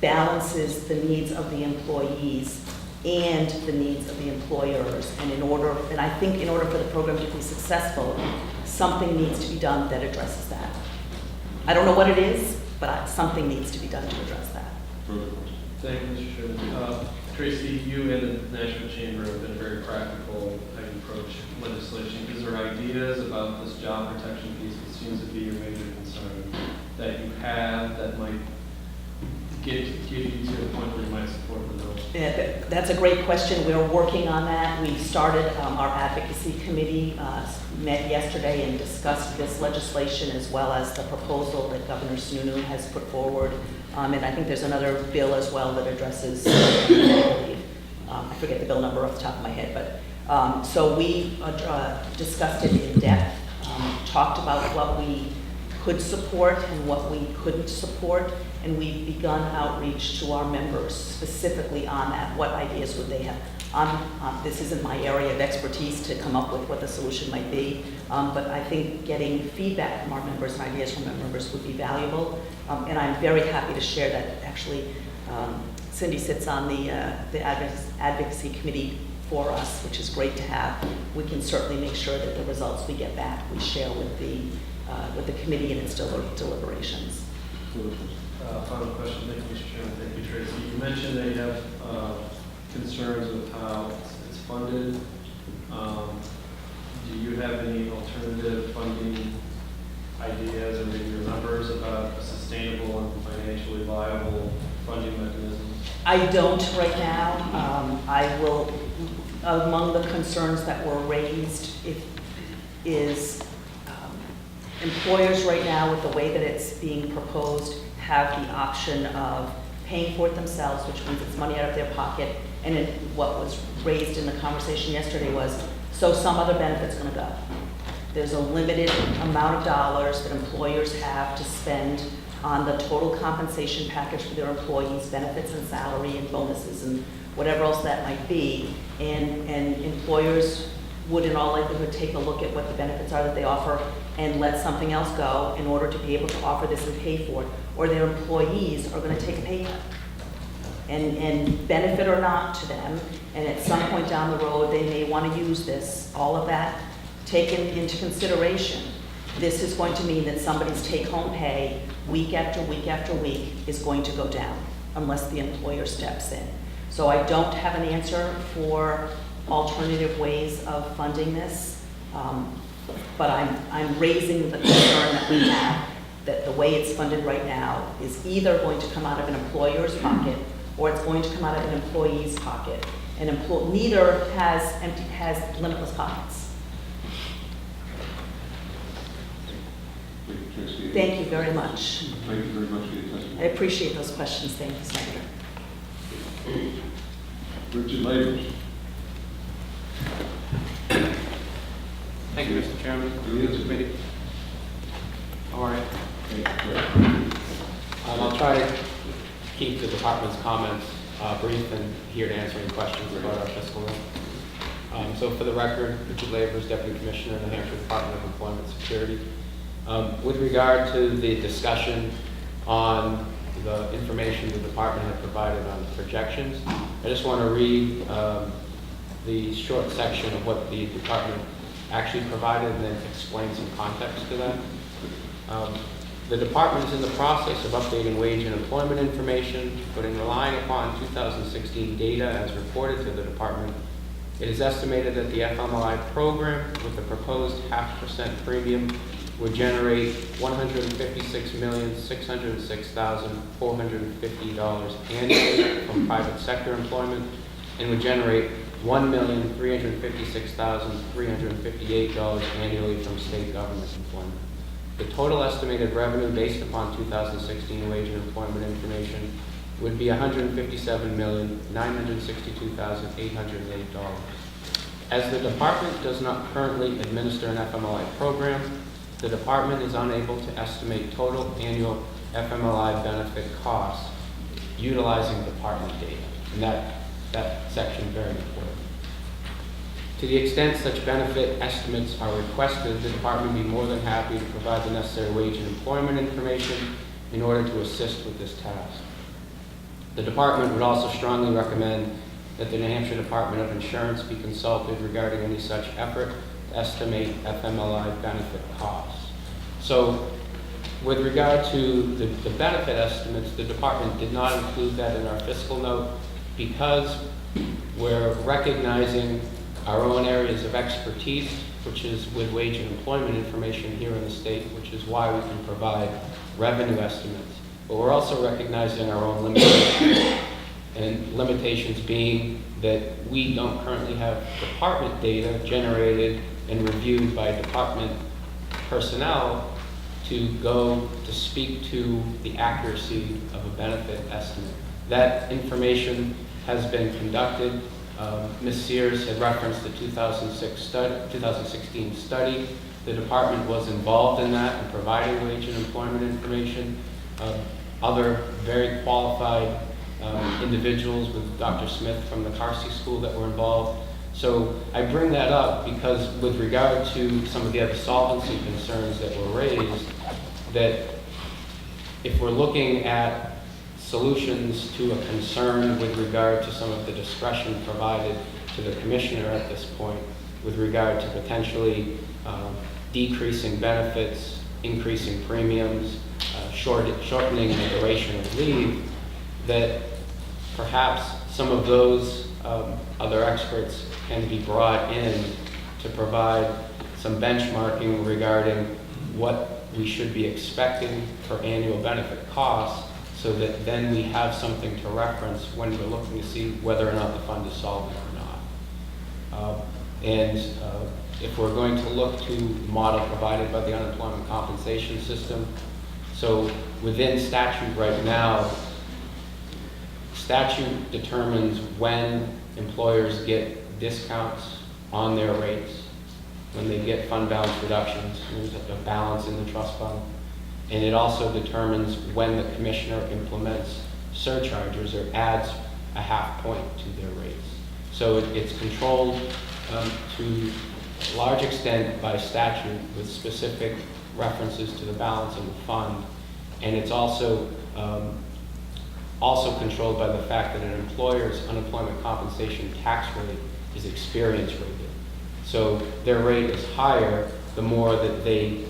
balances the needs of the employees and the needs of the employers. And I think in order for the program to be successful, something needs to be done that addresses that. I don't know what it is, but something needs to be done to address that.
Thank you, Mr. Chairman. Tracy, you and the National Chamber have been very practical how you approach legislation. Is there ideas about this job protection piece that seems to be your major concern that you have that might get you to the point where you might support the bill?
Yeah, that's a great question. We're working on that. We started our advocacy committee, met yesterday and discussed this legislation as well as the proposal that Governor Sununu has put forward. And I think there's another bill as well that addresses, I forget the bill number off the top of my head, but so we discussed it in depth, talked about what we could support and what we couldn't support, and we've begun outreach to our members specifically on that. What ideas would they have? This isn't my area of expertise to come up with what the solution might be, but I think getting feedback from our members and ideas from our members would be valuable. And I'm very happy to share that. Actually, Cindy sits on the advocacy committee for us, which is great to have. We can certainly make sure that the results we get back we share with the committee in its deliberations.
Final question. Thank you, Mr. Chairman. Thank you, Tracy. You mentioned that you have concerns with how it's funded. Do you have any alternative funding ideas or maybe your numbers about a sustainable and financially viable funding mechanism?
I don't right now. I will, among the concerns that were raised, is employers right now, with the way that it's being proposed, have the option of paying for it themselves, which means it's money out of their pocket. And what was raised in the conversation yesterday was, so some other benefit's going to go. There's a limited amount of dollars that employers have to spend on the total compensation package for their employees, benefits and salary and bonuses and whatever else that might be. And employers would in all likelihood take a look at what the benefits are that they offer and let something else go in order to be able to offer this and pay for it. Or their employees are going to take a pay cut. And benefit or not to them, and at some point down the road, they may want to use this, all of that taken into consideration. This is going to mean that somebody's take-home pay week after week after week is going to go down unless the employer steps in. So I don't have an answer for alternative ways of funding this, but I'm raising the concern that we have that the way it's funded right now is either going to come out of an employer's pocket or it's going to come out of an employee's pocket. And neither has limitless pockets. Thank you very much.
Thank you very much for your testimony.
I appreciate those questions. Thank you, Senator.
Richard Lavers.
Thank you, Mr. Chairman. Committee. All right. I'll try to keep the department's comments brief and here to answer any questions about our fiscal year. So for the record, Richard Lavers, Deputy Commissioner in the Hampshire Department of Employment Security. With regard to the discussion on the information the department had provided on projections, I just want to read the short section of what the department actually provided and then explain some context to that. The department is in the process of updating wage and employment information, but in relying upon 2016 data as reported to the department, it is estimated that the FMLI program with the proposed 0.5% premium would generate $156,606,450 annually from private sector employment and would generate $1,356,358 annually from state government employment. The total estimated revenue based upon 2016 wage and employment information would be $157,962,808. As the department does not currently administer an FMLI program, the department is unable to estimate total annual FMLI benefit costs utilizing department data. And that section is very important. To the extent such benefit estimates are requested, the department would be more than happy to provide the necessary wage and employment information in order to assist with this task. The department would also strongly recommend that the New Hampshire Department of Insurance be consulted regarding any such effort to estimate FMLI benefit costs. So with regard to the benefit estimates, the department did not include that in our fiscal note because we're recognizing our own areas of expertise, which is with wage and employment information here in the state, which is why we can provide revenue estimates. But we're also recognizing our own limitations, and limitations being that we don't currently have department data generated and reviewed by department personnel to go to speak to the accuracy of a benefit estimate. That information has been conducted. Ms. Sears had referenced the 2016 study. The department was involved in that and providing wage and employment information. Other very qualified individuals with Dr. Smith from the Carsey School that were involved. So I bring that up because with regard to some of the other solvency concerns that were raised, that if we're looking at solutions to a concern with regard to some of the discretion provided to the commissioner at this point with regard to potentially decreasing benefits, increasing premiums, shortening the duration of leave, that perhaps some of those other experts can be brought in to provide some benchmarking regarding what we should be expecting for annual benefit costs, so that then we have something to reference when we're looking to see whether or not the fund is solvent or not. If we're going to look to the model provided by the unemployment compensation system, so within statute right now, statute determines when employers get discounts on their rates, when they get fund balance reductions, there's a balance in the trust fund. And it also determines when the commissioner implements surcharges or adds a 0.5 point to their rates. So it's controlled to a large extent by statute with specific references to the balance in the fund. And it's also controlled by the fact that an employer's unemployment compensation tax rate is experience rated. So their rate is higher the more that they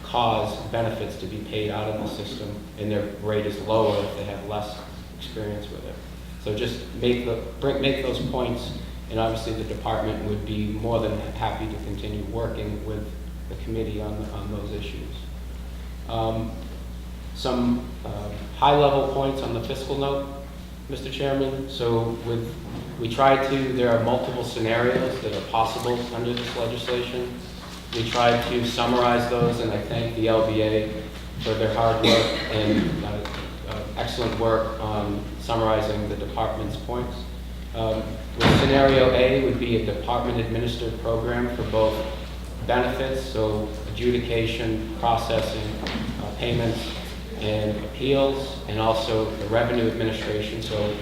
cause benefits to be paid out of the system, and their rate is lower if they have less experience with it. So just make those points, and obviously the department would be more than happy to continue working with the committee on those issues. Some high-level points on the fiscal note, Mr. Chairman. So there are multiple scenarios that are possible under this legislation. We tried to summarize those, and I thank the LBA for their hard work and excellent work on summarizing the department's points. Scenario A would be a department-administered program for both benefits, so adjudication, processing, payments, and appeals, and also the revenue administration, so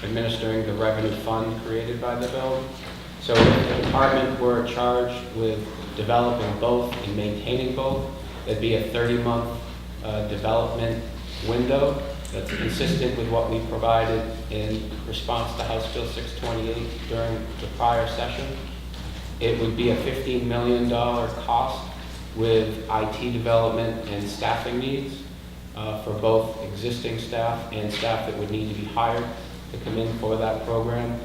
administering the revenue fund created by the bill. So if the department were charged with developing both and maintaining both, there'd be a 30-month development window that's consistent with what we provided in response to House Bill 628 during the prior session. It would be a $15 million cost with IT development and staffing needs for both existing staff and staff that would need to be hired to come in for that program.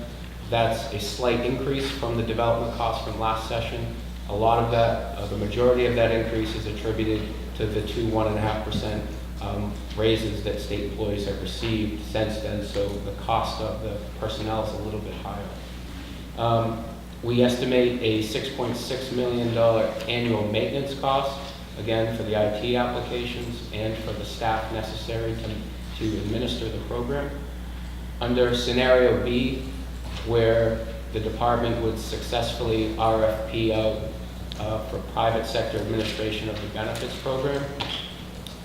That's a slight increase from the development cost from last session. A lot of that, the majority of that increase is attributed to the 1.5% raises that state employees have received since then, so the cost of the personnel is a little bit higher. We estimate a $6.6 million annual maintenance cost, again, for the IT applications and for the staff necessary to administer the program. Under scenario B, where the department would successfully RFP out for private sector administration of the benefits program,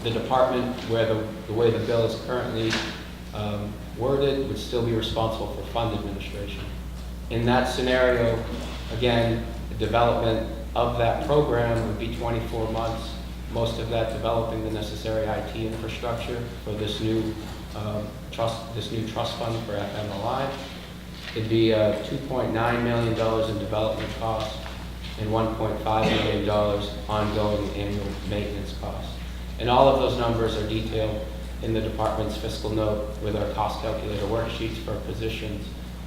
the department, where the way the bill is currently worded, would still be responsible for fund administration. In that scenario, again, the development of that program would be 24 months, most of that developing the necessary IT infrastructure for this new trust fund for FMLI. It'd be $2.9 million in development costs and $1.5 million ongoing annual maintenance costs. And all of those numbers are detailed in the department's fiscal note with our cost calculator worksheets for positions.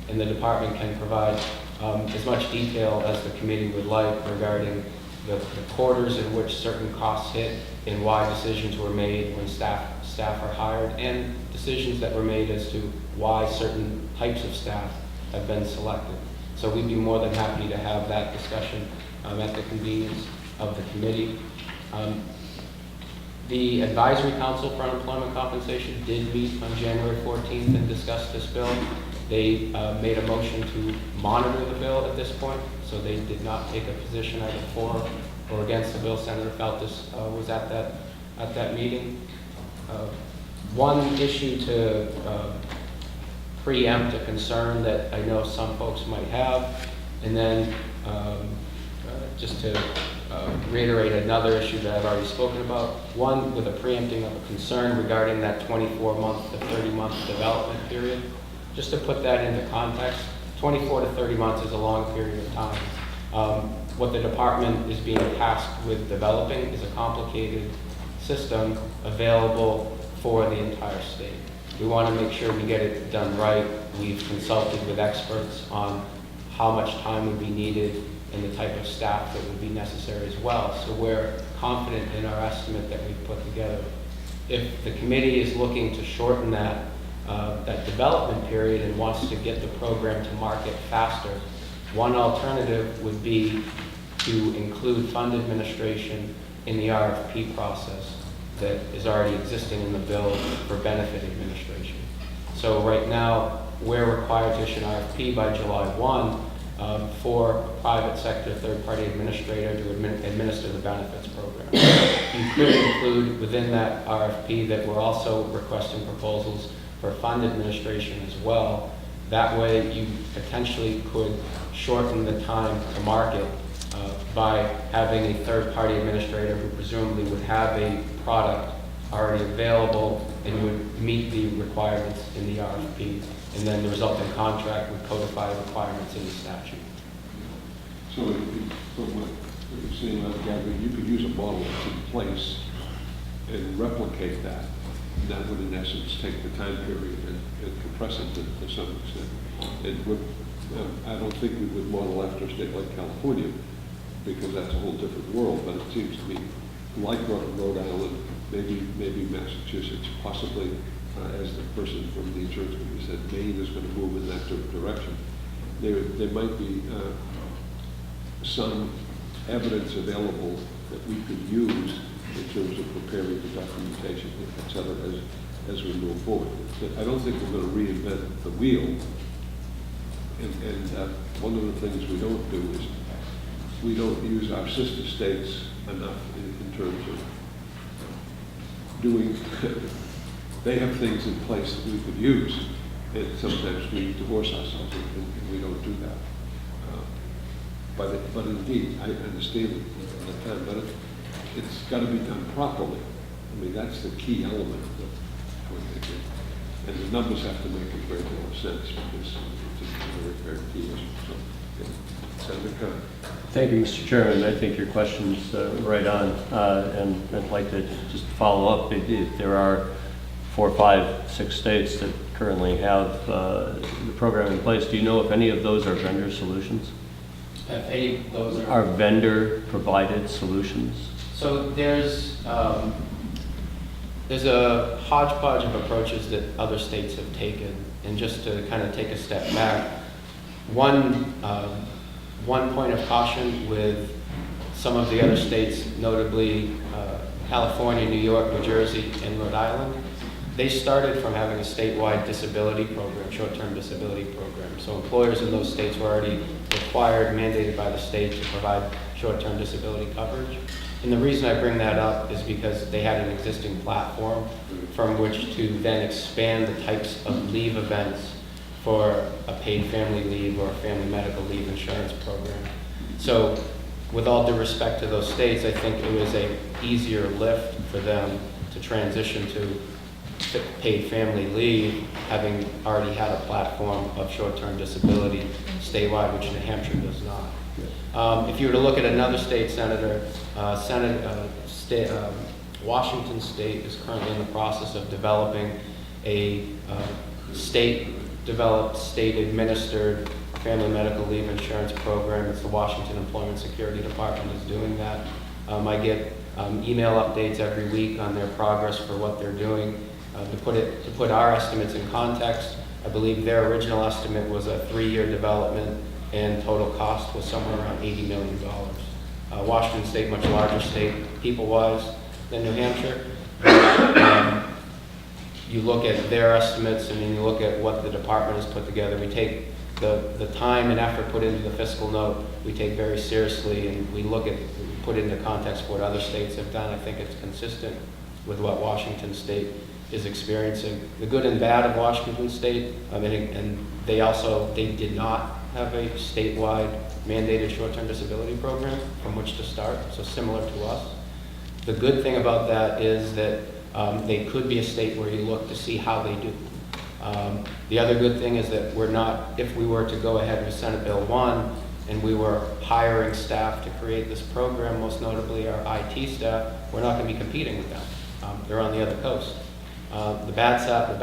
And the department can provide as much detail as the committee would like regarding the quarters in which certain costs hit and why decisions were made when staff are hired, and decisions that were made as to why certain types of staff have been selected. So we'd be more than happy to have that discussion at the convenience of the committee. The Advisory Council for Unemployment Compensation did meet on January 14th and discuss this bill. They made a motion to monitor the bill at this point, so they did not take a position either for or against the bill. Senator Feltus was at that meeting. One issue to preempt a concern that I know some folks might have, and then just to reiterate another issue that I've already spoken about. One, with a preempting of a concern regarding that 24-month to 30-month development period. Just to put that into context, 24 to 30 months is a long period of time. What the department is being tasked with developing is a complicated system available for the entire state. We want to make sure we get it done right. We've consulted with experts on how much time would be needed and the type of staff that would be necessary as well. So we're confident in our estimate that we've put together. If the committee is looking to shorten that development period and wants to get the program to market faster, one alternative would be to include fund administration in the RFP process that is already existing in the bill for benefit administration. So right now, we're required to issue an RFP by July 1 for a private sector third-party administrator to administer the benefits program. You could include within that RFP that we're also requesting proposals for fund administration as well. That way you potentially could shorten the time to market by having a third-party administrator who presumably would have a product already available and would meet the requirements in the RFP, and then the resulting contract would codify the requirements in the statute.
So from what you're saying, you could use a model that's in place and replicate that. And that would, in essence, take the time period and compress it to some extent. It would, I don't think we would model after a state like California, because that's a whole different world, but it seems to me like Rhode Island, maybe Massachusetts, possibly, as the person from the insurance company said, Maine is going to move in that direction. There might be some evidence available that we could use in terms of preparing the documentation, et cetera, as we move forward. I don't think we're going to reinvent the wheel. And one of the things we don't do is we don't use our sister states enough in terms of doing, they have things in place that we could use, and sometimes we divorce ourselves and we don't do that. But indeed, I understand it at the time, but it's got to be done properly. I mean, that's the key element of it. And the numbers have to make a great deal of sense because it's a very, very key issue. So, Senator Kern.
Thank you, Mr. Chairman. I think your question's right on, and I'd like to just follow up. If there are 4, 5, 6 states that currently have the program in place, do you know if any of those are vendor solutions?
If any of those
Are vendor-provided solutions?
So there's a hodgepodge of approaches that other states have taken, and just to kind of take a step back, one point of caution with some of the other states, notably California, New York, New Jersey, and Rhode Island, they started from having a statewide disability program, short-term disability program. So employers in those states were already required, mandated by the state to provide short-term disability coverage. And the reason I bring that up is because they had an existing platform from which to then expand the types of leave events for a paid family leave or a family medical leave insurance program. So with all due respect to those states, I think it was an easier lift for them to transition to paid family leave, having already had a platform of short-term disability statewide, which New Hampshire does not. If you were to look at another state, Washington State is currently in the process of developing a state-developed, state-administered family medical leave insurance program. It's the Washington Employment Security Department is doing that. I get email updates every week on their progress for what they're doing. To put our estimates in context, I believe their original estimate was a 3-year development, and total cost was somewhere around $80 million. Washington State, much larger state people-wise than New Hampshire. You look at their estimates, and then you look at what the department has put together. We take the time and effort put into the fiscal note, we take very seriously, and we put into context what other states have done. I think it's consistent with what Washington State is experiencing. The good and bad of Washington State, and they did not have a statewide mandated short-term disability program from which to start, so similar to us. The good thing about that is that they could be a state where you look to see how they do. The other good thing is that if we were to go ahead with Senate Bill 1 and we were hiring staff to create this program, most notably our IT staff, we're not going to be competing with them. They're on the other coast. The bad side of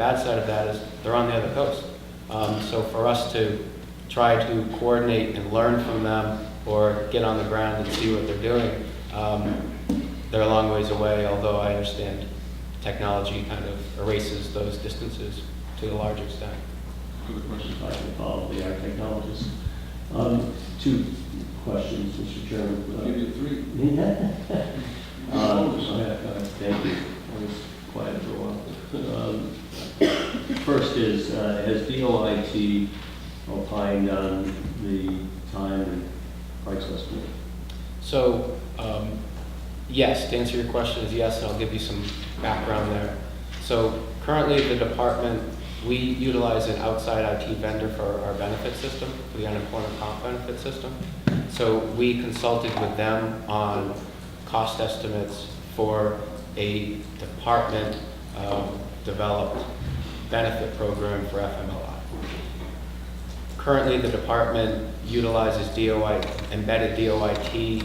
that is they're on the other coast. So for us to try to coordinate and learn from them or get on the ground and see what they're doing, they're a long ways away, although I understand technology kind of erases those distances to a large extent.
Other questions?
I can follow the art technologist. 2 questions, Mr. Chairman.
I'll give you 3.
Thank you. I was quiet for a while. First is, has DOIT opined on the time and price estimate?
So, yes, to answer your question is yes, and I'll give you some background there. So currently the department, we utilize an outside IT vendor for our benefit system, for the unemployment comp benefit system. So we consulted with them on cost estimates for a department developed benefit program for FMLI. Currently, the department utilizes embedded DOIT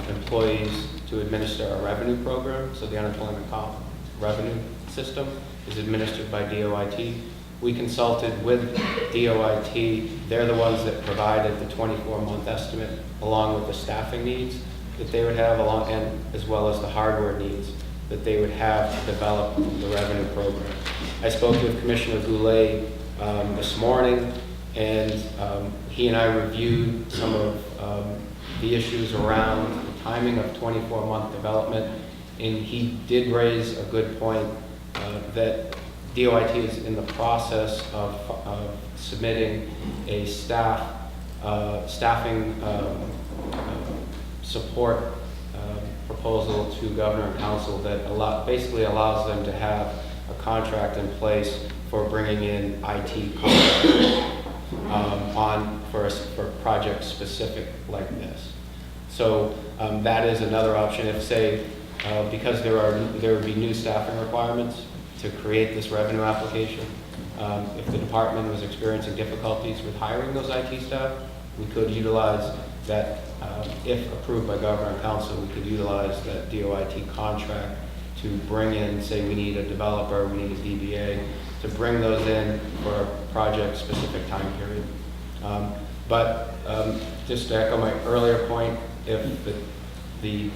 employees to administer our revenue program. So the unemployment comp revenue system is administered by DOIT. We consulted with DOIT. They're the ones that provided the 24-month estimate along with the staffing needs that they would have, and as well as the hardware needs that they would have to develop the revenue program. I spoke with Commissioner Goulet this morning, and he and I reviewed some of the issues around the timing of 24-month development, and he did raise a good point that DOIT is in the process of submitting a staffing support proposal to Governor and Council that basically allows them to have a contract in place for bringing in IT contractors for projects specific like this. So that is another option if, say, because there would be new staffing requirements to create this revenue application. If the department was experiencing difficulties with hiring those IT staff, we could utilize that if approved by Governor and Council, we could utilize that DOIT contract to bring in, say we need a developer, we need a DBA, to bring those in for a project-specific time period. Just to echo my earlier point, if the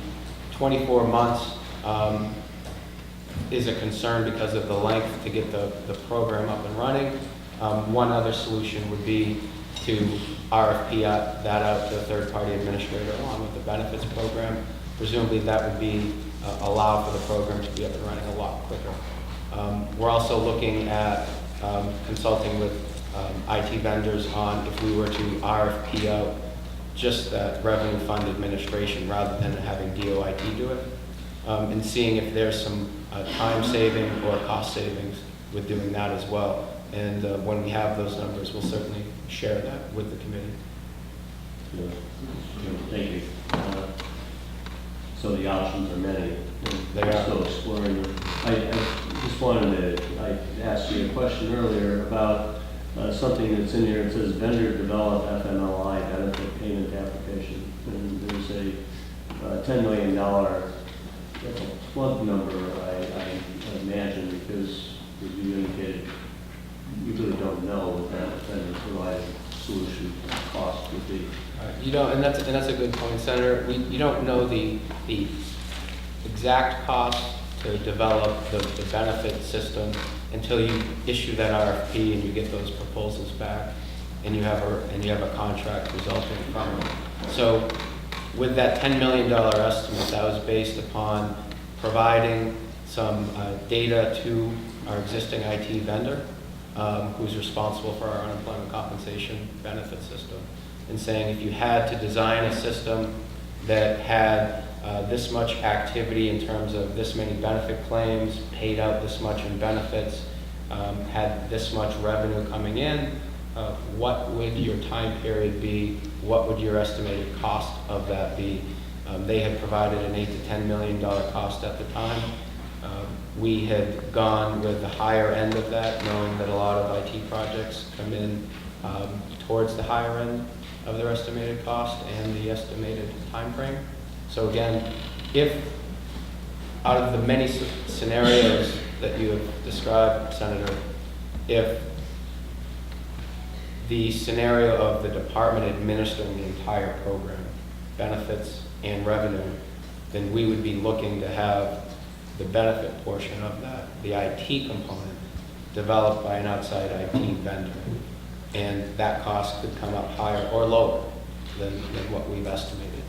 24 months is a concern because of the length to get the program up and running, one other solution would be to RFP that out to a third-party administrator along with the benefits program. Presumably that would be allow for the program to be up and running a lot quicker. We're also looking at consulting with IT vendors on if we were to RFP out just that revenue fund administration rather than having DOIT do it, and seeing if there's some time saving or cost savings with doing that as well. And when we have those numbers, we'll certainly share that with the committee.
Thank you. So the options are many.
They are.
Still exploring them. I just wanted to ask you a question earlier about something that's in here. It says vendor develop FMLI benefit payment application. And there's a $10 million that's a plug number, I imagine, because as you indicated, you really don't know what that vendor provided solution cost would be.
You don't, and that's a good point, Senator. You don't know the exact cost to develop the benefit system until you issue that RFP and you get those proposals back, and you have a contract resulting from it. So, with that $10 million estimate, that was based upon providing some data to our existing IT vendor, who's responsible for our unemployment compensation benefit system, and saying if you had to design a system that had this much activity in terms of this many benefit claims, paid out this much in benefits, had this much revenue coming in, what would your time period be? What would your estimated cost of that be? They had provided an $8 to $10 million cost at the time. We had gone with the higher end of that, knowing that a lot of IT projects come in towards the higher end of their estimated cost and the estimated time frame. So again, if out of the many scenarios that you have described, Senator, if the scenario of the department administering the entire program, benefits and revenue, then we would be looking to have the benefit portion of that, the IT component, developed by an outside IT vendor. And that cost could come up higher or lower than what we've estimated.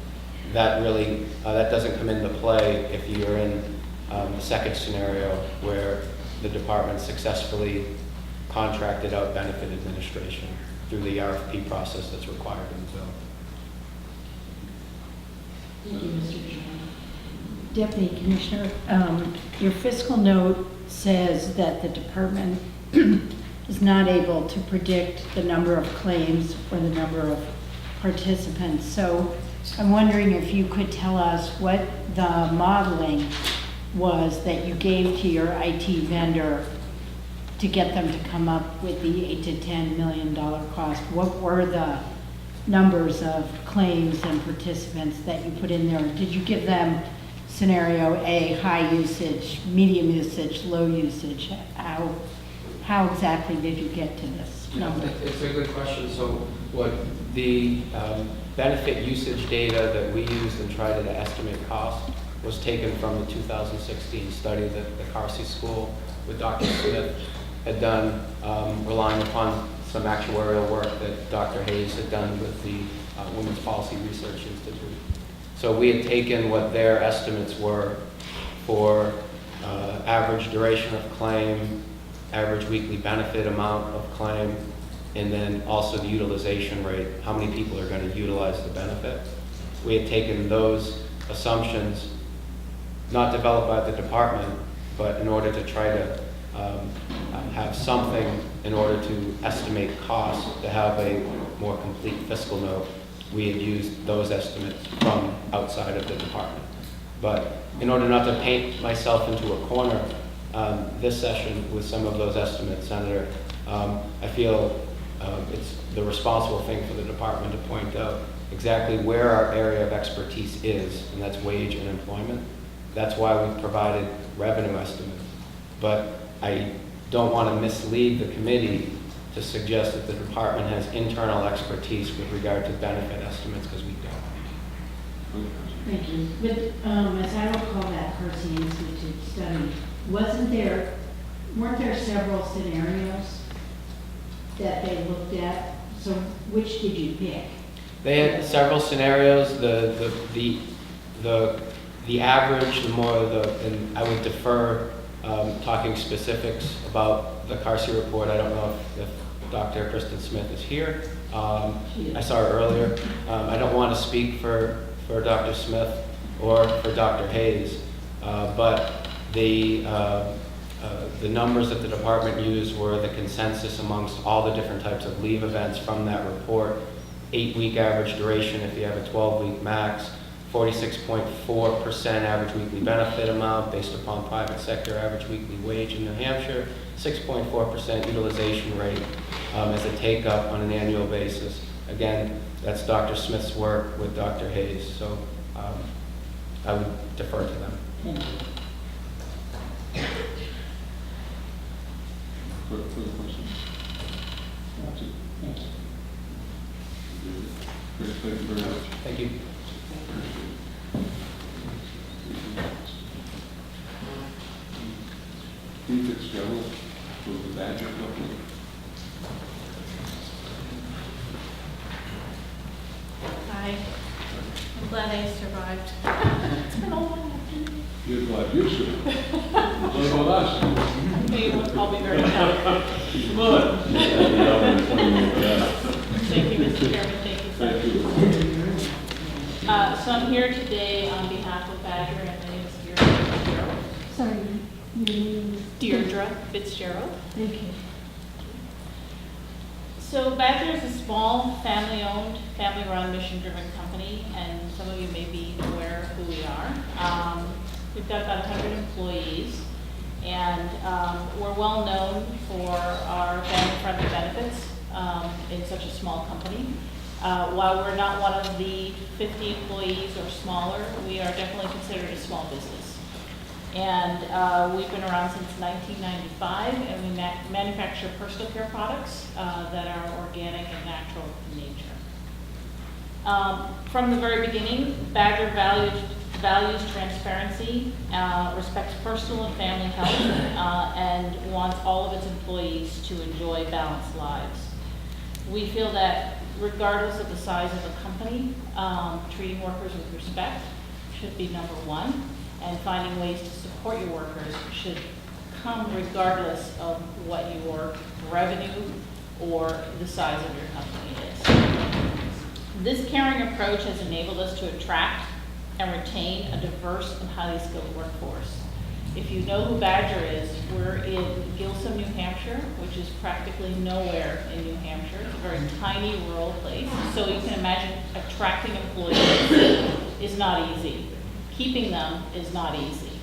That really, that doesn't come into play if you're in the second scenario where the department successfully contracted out benefit administration through the RFP process that's required in the bill.
Thank you, Mr. Chairman. Deputy Commissioner, your fiscal note says that the department is not able to predict the number of claims or the number of participants. So I'm wondering if you could tell us what the modeling was that you gave to your IT vendor to get them to come up with the $8 to $10 million cost. What were the numbers of claims and participants that you put in there? Did you give them scenario A, high usage, medium usage, low usage? How exactly did you get to this number?
It's a good question. So what the benefit usage data that we used and tried to estimate cost was taken from the 2016 study that the Carsey School with Dr. Smith had done, relying upon some actuarial work that Dr. Hayes had done with the Women's Policy Research Institute. So we had taken what their estimates were for average duration of claim, average weekly benefit amount of claim, and then also the utilization rate, how many people are going to utilize the benefit. We had taken those assumptions, not developed by the department, but in order to try to have something in order to estimate costs, to have a more complete fiscal note, we had used those estimates from outside of the department. But in order not to paint myself into a corner this session with some of those estimates, Senator, I feel it's the responsible thing for the department to point out exactly where our area of expertise is, and that's wage and employment. That's why we've provided revenue estimates. But I don't want to mislead the committee to suggest that the department has internal expertise with regard to benefit estimates, because we don't.
Thank you. But as I recall that Percy Institute study, weren't there several scenarios that they looked at? So which did you pick?
They had several scenarios. The average, and I would defer talking specifics about the Carsey report. I don't know if Dr. Kristen Smith is here. I saw her earlier. I don't want to speak for Dr. Smith or for Dr. Hayes, but the numbers that the department used were the consensus amongst all the different types of leave events from that report. 8-week average duration if you have a 12-week max, 46.4% average weekly benefit amount based upon private sector average weekly wage in New Hampshire, 6.4% utilization rate as a take-up on an annual basis. Again, that's Dr. Smith's work with Dr. Hayes, so I would defer to them.
Further questions? That's it.
Thank you.
Great, thank you very much.
Thank you.
Steve Fitzgerald for the Badger Company.
Hi. I'm glad I survived. It's been a long afternoon.
You're glad you survived. What about us?
I'll be very proud.
Come on.
Thank you, Mr. Chairman. Thank you. So I'm here today on behalf of Badger, and my name is Deirdre Fitzgerald.
Sorry, your name is?
Deirdre Fitzgerald.
Thank you.
So Badger is a small, family-owned, family-run, mission-driven company, and some of you may be aware of who we are. We've got about 100 employees, and we're well known for our family-friendly benefits in such a small company. While we're not one of the 50 employees or smaller, we are definitely considered a small business. And we've been around since 1995, and we manufacture personal care products that are organic and natural in nature. From the very beginning, Badger values transparency, respects personal and family health, and wants all of its employees to enjoy balanced lives. We feel that regardless of the size of the company, treating workers with respect should be number one, and finding ways to support your workers should come regardless of what your revenue or the size of your company is. This caring approach has enabled us to attract and retain a diverse and highly skilled workforce. If you know who Badger is, we're in Gilsum, New Hampshire, which is practically nowhere in New Hampshire. It's a very tiny rural place, so you can imagine attracting employees is not easy. Keeping them is not easy.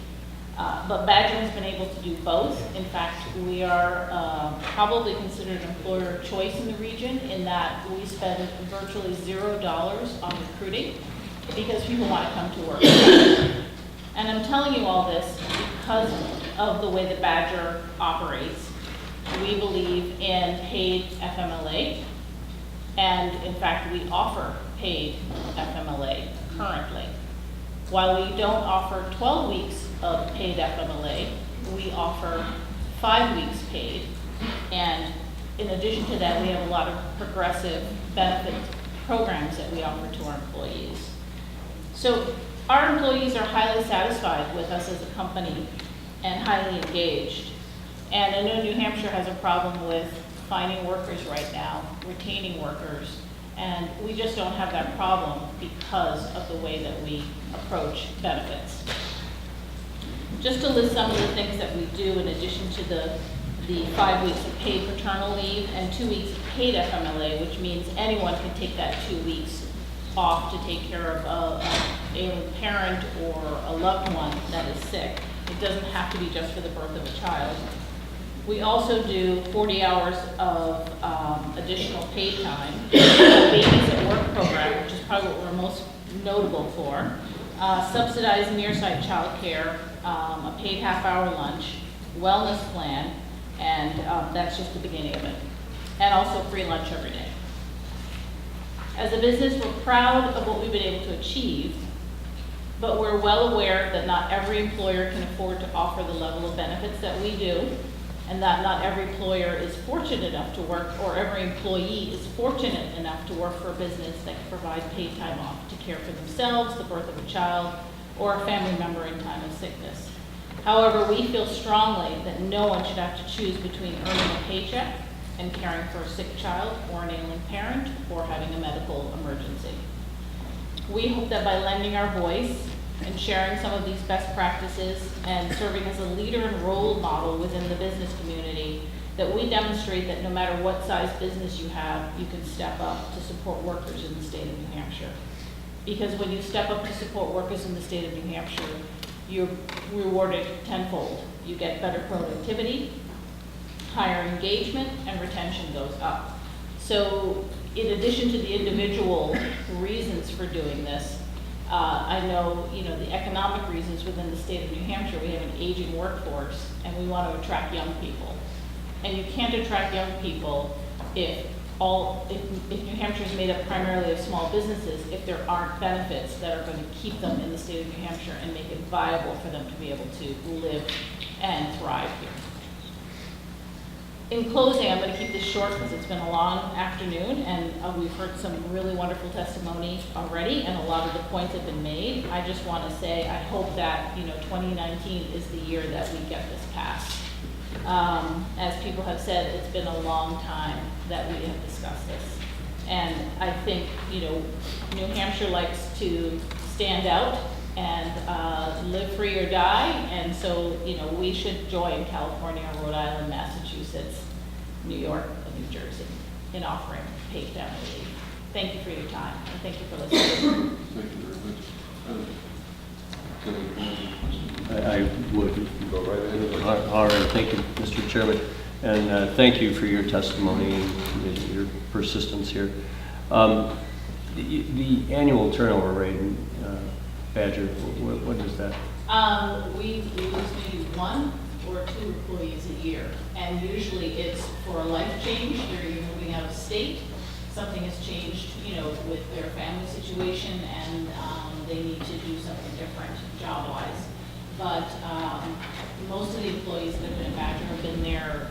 But Badger has been able to do both. In fact, we are probably considered an employer of choice in the region in that we spend virtually $0 on recruiting because people want to come to work. And I'm telling you all this because of the way that Badger operates. We believe in paid FMLA, and in fact, we offer paid FMLA currently. While we don't offer 12 weeks of paid FMLA, we offer 5 weeks paid, and in addition to that, we have a lot of progressive benefit programs that we offer to our employees. So our employees are highly satisfied with us as a company and highly engaged. And I know New Hampshire has a problem with finding workers right now, retaining workers, and we just don't have that problem because of the way that we approach benefits. Just to list some of the things that we do in addition to the 5 weeks of paid paternal leave and 2 weeks of paid FMLA, which means anyone can take that 2 weeks off to take care of a ailing parent or a loved one that is sick. It doesn't have to be just for the birth of a child. We also do 40 hours of additional paid time, a Babies at Work program, which is probably what we're most notable for, subsidized near-site childcare, a paid half-hour lunch, wellness plan, and that's just the beginning of it. And also free lunch every day. As a business, we're proud of what we've been able to achieve, but we're well aware that not every employer can afford to offer the level of benefits that we do, and that not every employer is fortunate enough to work, or every employee is fortunate enough to work for a business that can provide paid time off to care for themselves, the birth of a child, or a family member in time of sickness. However, we feel strongly that no one should have to choose between earning a paycheck and caring for a sick child or an ailing parent or having a medical emergency. We hope that by lending our voice and sharing some of these best practices and serving as a leader and role model within the business community, that we demonstrate that no matter what size business you have, you can step up to support workers in the state of New Hampshire. Because when you step up to support workers in the state of New Hampshire, you're rewarded tenfold. You get better productivity, higher engagement, and retention goes up. So in addition to the individual reasons for doing this, I know, the economic reasons within the state of New Hampshire. We have an aging workforce, and we want to attract young people. And you can't attract young people if New Hampshire is made up primarily of small businesses, if there aren't benefits that are going to keep them in the state of New Hampshire and make it viable for them to be able to live and thrive here. In closing, I'm going to keep this short because it's been a long afternoon, and we've heard some really wonderful testimony already, and a lot of the points have been made. I just want to say I hope that 2019 is the year that we get this passed. As people have said, it's been a long time that we have discussed this, and I think New Hampshire likes to stand out and live free or die, and so we should join California, Rhode Island, Massachusetts, New York, and New Jersey in offering paid family leave. Thank you for your time, and thank you for listening.
Thank you very much.
I would.
You go right ahead.
All right, thank you, Mr. Chairman, and thank you for your testimony and your persistence here. The annual turnover rate in Badger, what is that?
We lose maybe 1 or 2 employees a year, and usually it's for a life change. They're either moving out of state, something has changed, with their family situation, and they need to do something different job-wise. But most of the employees that have been at Badger have been there,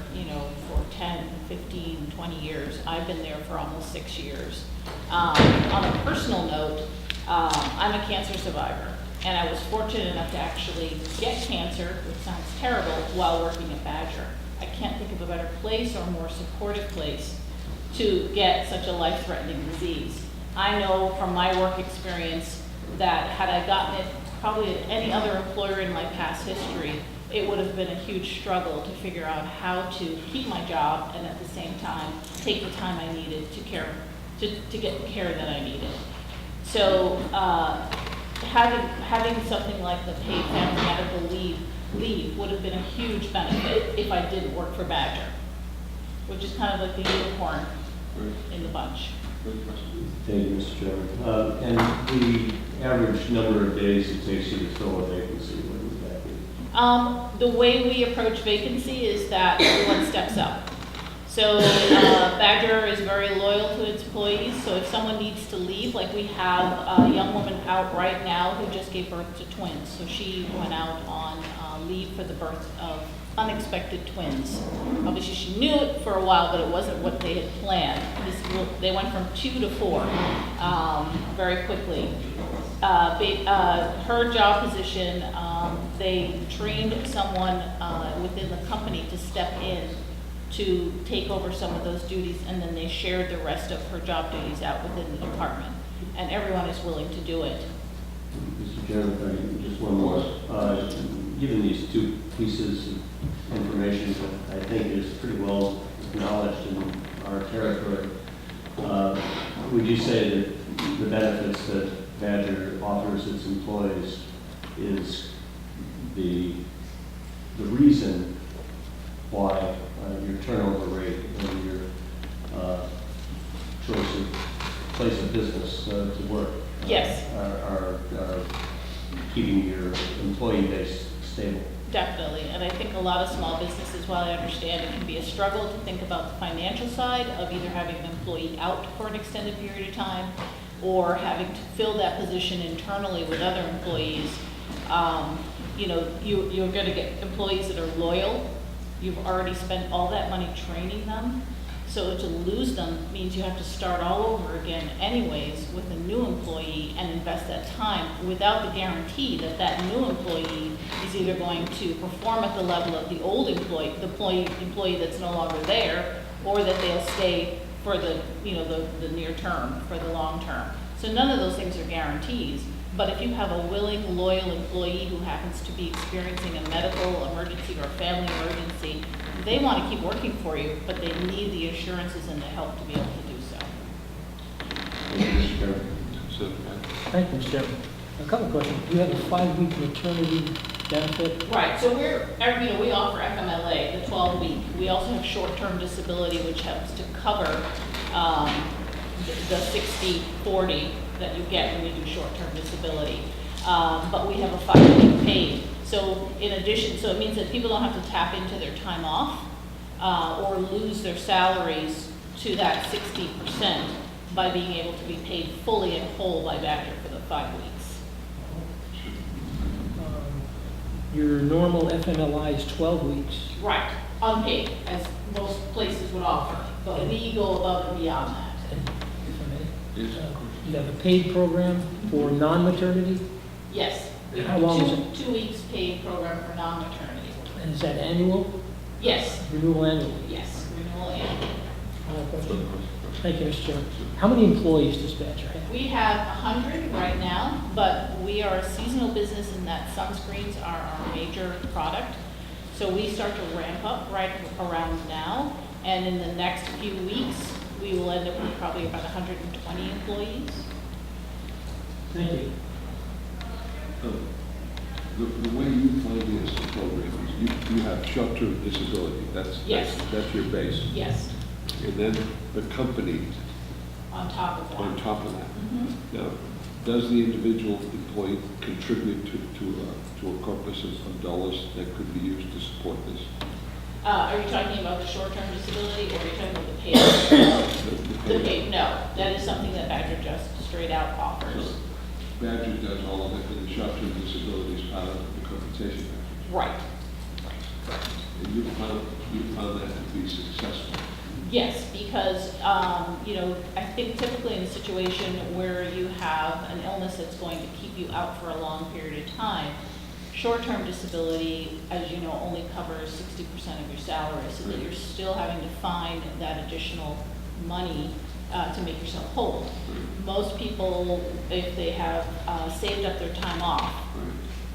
for 10, 15, 20 years. I've been there for almost 6 years. On a personal note, I'm a cancer survivor, and I was fortunate enough to actually get cancer, which sounds terrible, while working at Badger. I can't think of a better place or more supportive place to get such a life-threatening disease. I know from my work experience that had I gotten it probably at any other employer in my past history, it would have been a huge struggle to figure out how to keep my job and at the same time take the time I needed to get the care that I needed. So having something like the paid family medical leave would have been a huge benefit if I didn't work for Badger, which is kind of like the unicorn in the bunch.
Thank you, Mr. Chairman. And the average number of days it takes you to fill a vacancy, what would that be?
The way we approach vacancy is that everyone steps up. So Badger is very loyal to its employees, so if someone needs to leave, like we have a young woman out right now who just gave birth to twins, so she went out on leave for the birth of unexpected twins. Obviously she knew it for a while, but it wasn't what they had planned. They went from 2 to 4 very quickly. Her job position, they trained someone within the company to step in to take over some of those duties, and then they shared the rest of her job duties out within the department. And everyone is willing to do it.
Mr. Chairman, just one more. Given these 2 pieces of information that I think is pretty well acknowledged in our territory, would you say that the benefits that Badger offers its employees is the reason why your turnover rate or your choice of place of business to work.
Yes.
Are keeping your employee base stable.
Definitely, and I think a lot of small businesses, while I understand it can be a struggle to think about the financial side of either having an employee out for an extended period of time or having to fill that position internally with other employees. You know, you're going to get employees that are loyal. You've already spent all that money training them. So to lose them means you have to start all over again anyways with a new employee and invest that time without the guarantee that that new employee is either going to perform at the level of the old employee, the employee that's no longer there, or that they'll stay for the, you know, the near term, for the long term. So none of those things are guarantees. But if you have a willing, loyal employee who happens to be experiencing a medical emergency or a family emergency, they want to keep working for you, but they need the assurances and the help to be able to do so.
Thank you, Mr. Chairman. A couple of questions. Do you have a 5-week maternity benefit?
Right, so we offer FMLA, the 12-week. We also have short-term disability, which helps to cover the 60-40 that you get when you do short-term disability. But we have a 5-week paid. So in addition, so it means that people don't have to tap into their time off or lose their salaries to that 60% by being able to be paid fully and whole by Badger for the 5 weeks.
Your normal FMLI is 12 weeks.
Right, unpaid, as most places would offer, but we go above and beyond that.
You have a paid program for non-maternity?
Yes.
How long is it?
2 weeks paid program for non-maternity.
And is that annual?
Yes.
Renewal annually?
Yes, renewal annual.
Thank you, Mr. Chairman. How many employees does Badger have?
We have 100 right now, but we are a seasonal business in that sunscreens are our major product. So we start to ramp up right around now, and in the next few weeks, we will end up with probably about 120 employees.
Thank you.
The way you finance the program is you have short-term disability.
Yes.
That's your base.
Yes.
And then the company
On top of that.
on top of that.
Mhm.
Now, does the individual employee contribute to a corpus of dollars that could be used to support this?
Are you talking about the short-term disability, or are you talking about the paid? The paid, no. That is something that Badger just straight out offers.
Badger does all of it, and the short-term disability is part of the compensation package.
Right.
And you found that to be successful.
Yes, because, you know, I think typically in a situation where you have an illness that's going to keep you out for a long period of time, short-term disability, as you know, only covers 60% of your salary, so that you're still having to find that additional money to make yourself whole. Most people, if they have saved up their time off,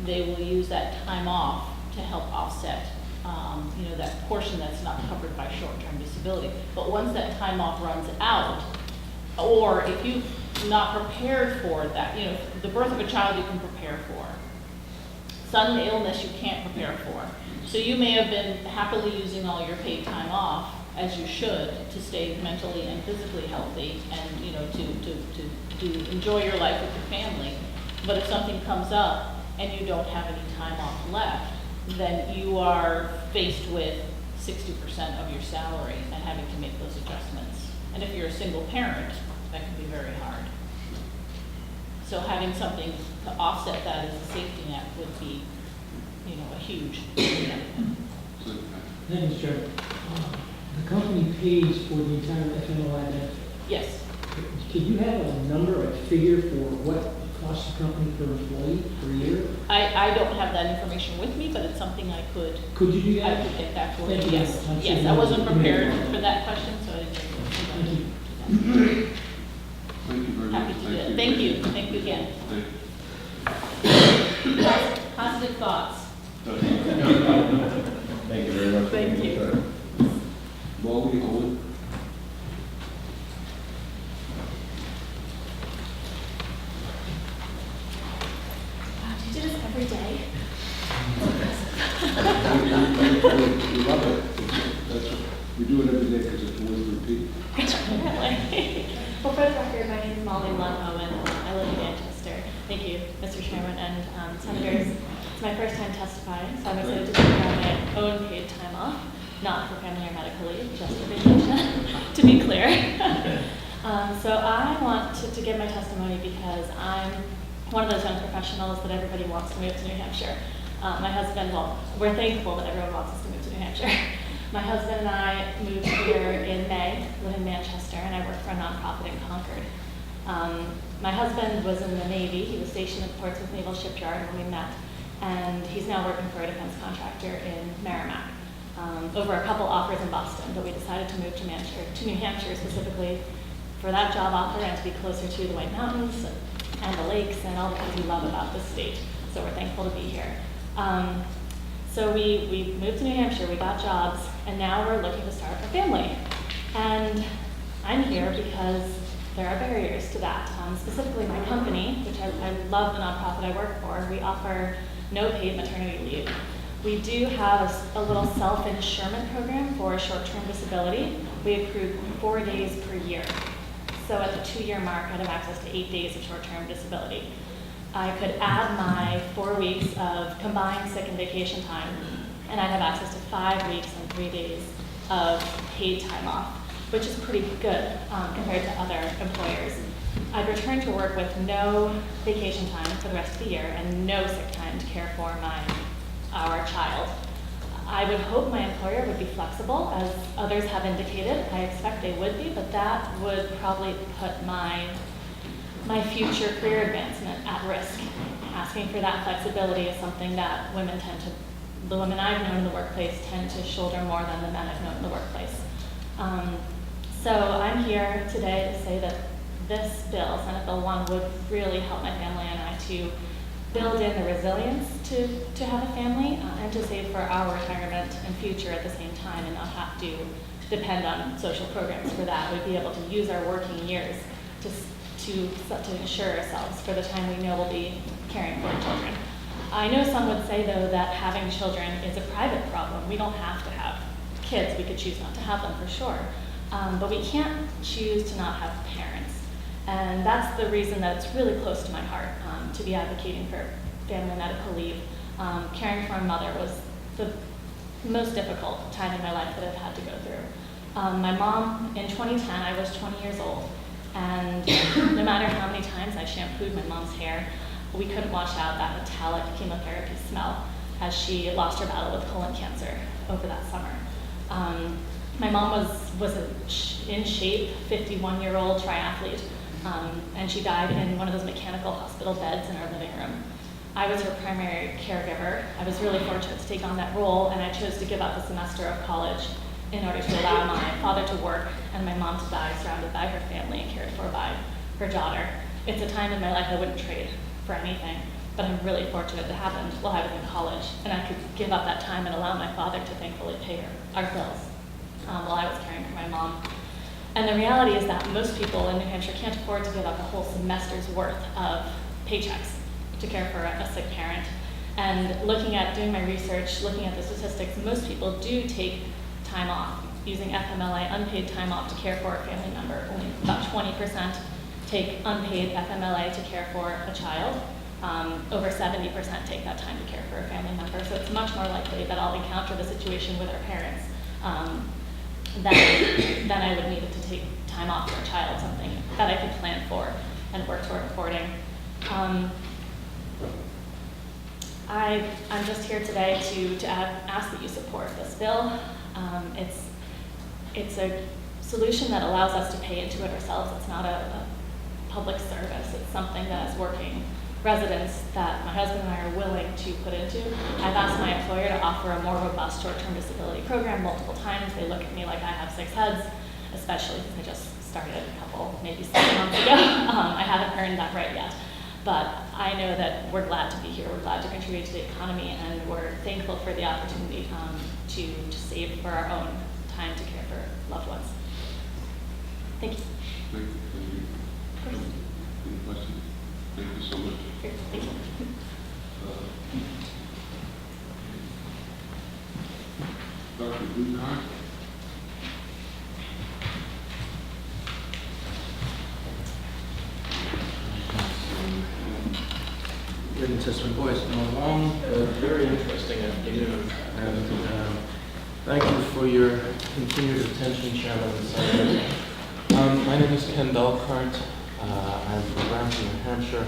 they will use that time off to help offset you know, that portion that's not covered by short-term disability. But once that time off runs out, or if you're not prepared for that, you know, the birth of a child you can prepare for. Sudden illness you can't prepare for. So you may have been happily using all your paid time off, as you should, to stay mentally and physically healthy and, you know, to enjoy your life with your family. But if something comes up and you don't have any time off left, then you are faced with 60% of your salary and having to make those adjustments. And if you're a single parent, that can be very hard. So having something to offset that as a safety net would be, you know, a huge benefit.
Thank you, Mr. Chairman. The company pays for the entire FMLI benefit.
Yes.
Could you have a number, a figure for what it costs the company per employee per year?
I don't have that information with me, but it's something I could.
Could you do that?
I could get that for you,
Thank you.
yes.
I'm
Yes,
sure
I
you
wasn't
know.
prepared for that question, so I didn't.
Thank you.
Thank you very much.
Happy to do that. Thank you. Thank you again.
Thank you.
Positive thoughts.
Thank you very much.
Thank you.
Molly Owen.
Wow, do you do this every day?
You love it. That's We do it every day because it's worth repeating.
Apparently. Well, for the record, my name is Molly Lunho, and I live in Manchester. Thank you, Mr. Chairman and Senators. It's my first time testifying, so I'm excited to take on my own paid time off, not for family or medical leave, just for vacation, to be clear. So I want to give my testimony because I'm one of those young professionals that everybody wants to move to New Hampshire. My husband, well, we're thankful that everyone wants us to move to New Hampshire. My husband and I moved here in May, live in Manchester, and I work for a nonprofit in Concord. My husband was in the Navy. He was stationed at Portsmouth Naval Shipyard when we met, and he's now working for a defense contractor in Merrimack. Over a couple offers in Boston, but we decided to move to New Hampshire specifically for that job offer and to be closer to the White Mountains and the lakes and all the things we love about this state. So we're thankful to be here. So we moved to New Hampshire, we got jobs, and now we're looking to start a family. And I'm here because there are barriers to that. Specifically my company, which I love the nonprofit I work for, we offer no paid maternity leave. We do have a little self-insurement program for short-term disability. We accrue 4 days per year. So at the 2-year mark, I'd have access to 8 days of short-term disability. I could add my 4 weeks of combined sick and vacation time, and I'd have access to 5 weeks and 3 days of paid time off, which is pretty good compared to other employers. I'd return to work with no vacation time for the rest of the year and no sick time to care for our child. I would hope my employer would be flexible, as others have indicated. I expect they would be, but that would probably put my future career advancement at risk. Asking for that flexibility is something that the women I've known in the workplace tend to shoulder more than the men I've known in the workplace. So I'm here today to say that this bill, Senate Bill 1, would really help my family and I to build in the resilience to have a family and to save for our retirement and future at the same time and not have to depend on social programs for that. We'd be able to use our working years to insure ourselves for the time we know we'll be caring for our children. I know some would say, though, that having children is a private problem. We don't have to have kids. We could choose not to have them for sure. But we can't choose to not have parents. And that's the reason that it's really close to my heart to be advocating for family medical leave. Caring for a mother was the most difficult time in my life that I've had to go through. My mom, in 2010, I was 20 years old. And no matter how many times I shampooed my mom's hair, we couldn't wash out that metallic chemotherapy smell as she lost her battle with colon cancer over that summer. My mom was in shape, 51-year-old triathlete, and she died in one of those mechanical hospital beds in our living room. I was her primary caregiver. I was really fortunate to take on that role, and I chose to give up a semester of college in order to allow my father to work and my mom to die surrounded by her family and cared for by her daughter. It's a time in my life I wouldn't trade for anything, but I'm really fortunate it happened while I was in college, and I could give up that time and allow my father to thankfully pay our bills while I was caring for my mom. And the reality is that most people in New Hampshire can't afford to give up a whole semester's worth of paychecks to care for a sick parent. And doing my research, looking at the statistics, most people do take time off, using FMLA, unpaid time off to care for a family member. Only about 20% take unpaid FMLA to care for a child. Over 70% take that time to care for a family member. So it's much more likely that I'll encounter the situation with our parents than I would need to take time off for a child, something that I could plan for and work toward affording. I'm just here today to ask that you support this bill. It's a solution that allows us to pay into it ourselves. It's not a public service. It's something that as working residents that my husband and I are willing to put into. I've asked my employer to offer a more robust short-term disability program multiple times. They look at me like I have 6 heads, especially since I just started maybe 7 months ago. I haven't earned that right yet. But I know that we're glad to be here. We're glad to contribute to the economy, and we're thankful for the opportunity to save for our own time to care for loved ones. Thank you.
Thank you. Any questions? Thank you so much.
Thank you.
Dr. Blumenhart?
written testimony. Boy, it's been a long, very interesting afternoon. And thank you for your continued attention, Chairman and Senators. My name is Ken Belcart. I'm from Brampton, New Hampshire.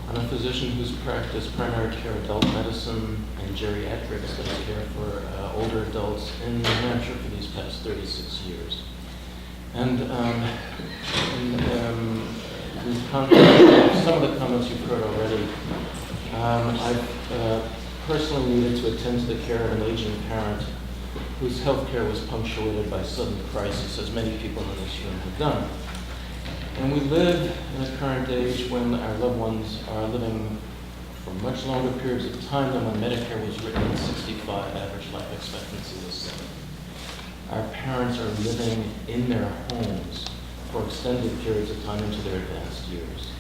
I'm a physician who's practiced primary care adult medicine and geriatrics, that I care for older adults in New Hampshire for these past 36 years. And some of the comments you've heard already, I've personally needed to attend to the care of an aging parent whose health care was punctuated by sudden crisis, as many people in this room have done. And we live in a current age when our loved ones are living for much longer periods of time than when Medicare was written at 65, average life expectancy was 70. Our parents are living in their homes for extended periods of time into their advanced years.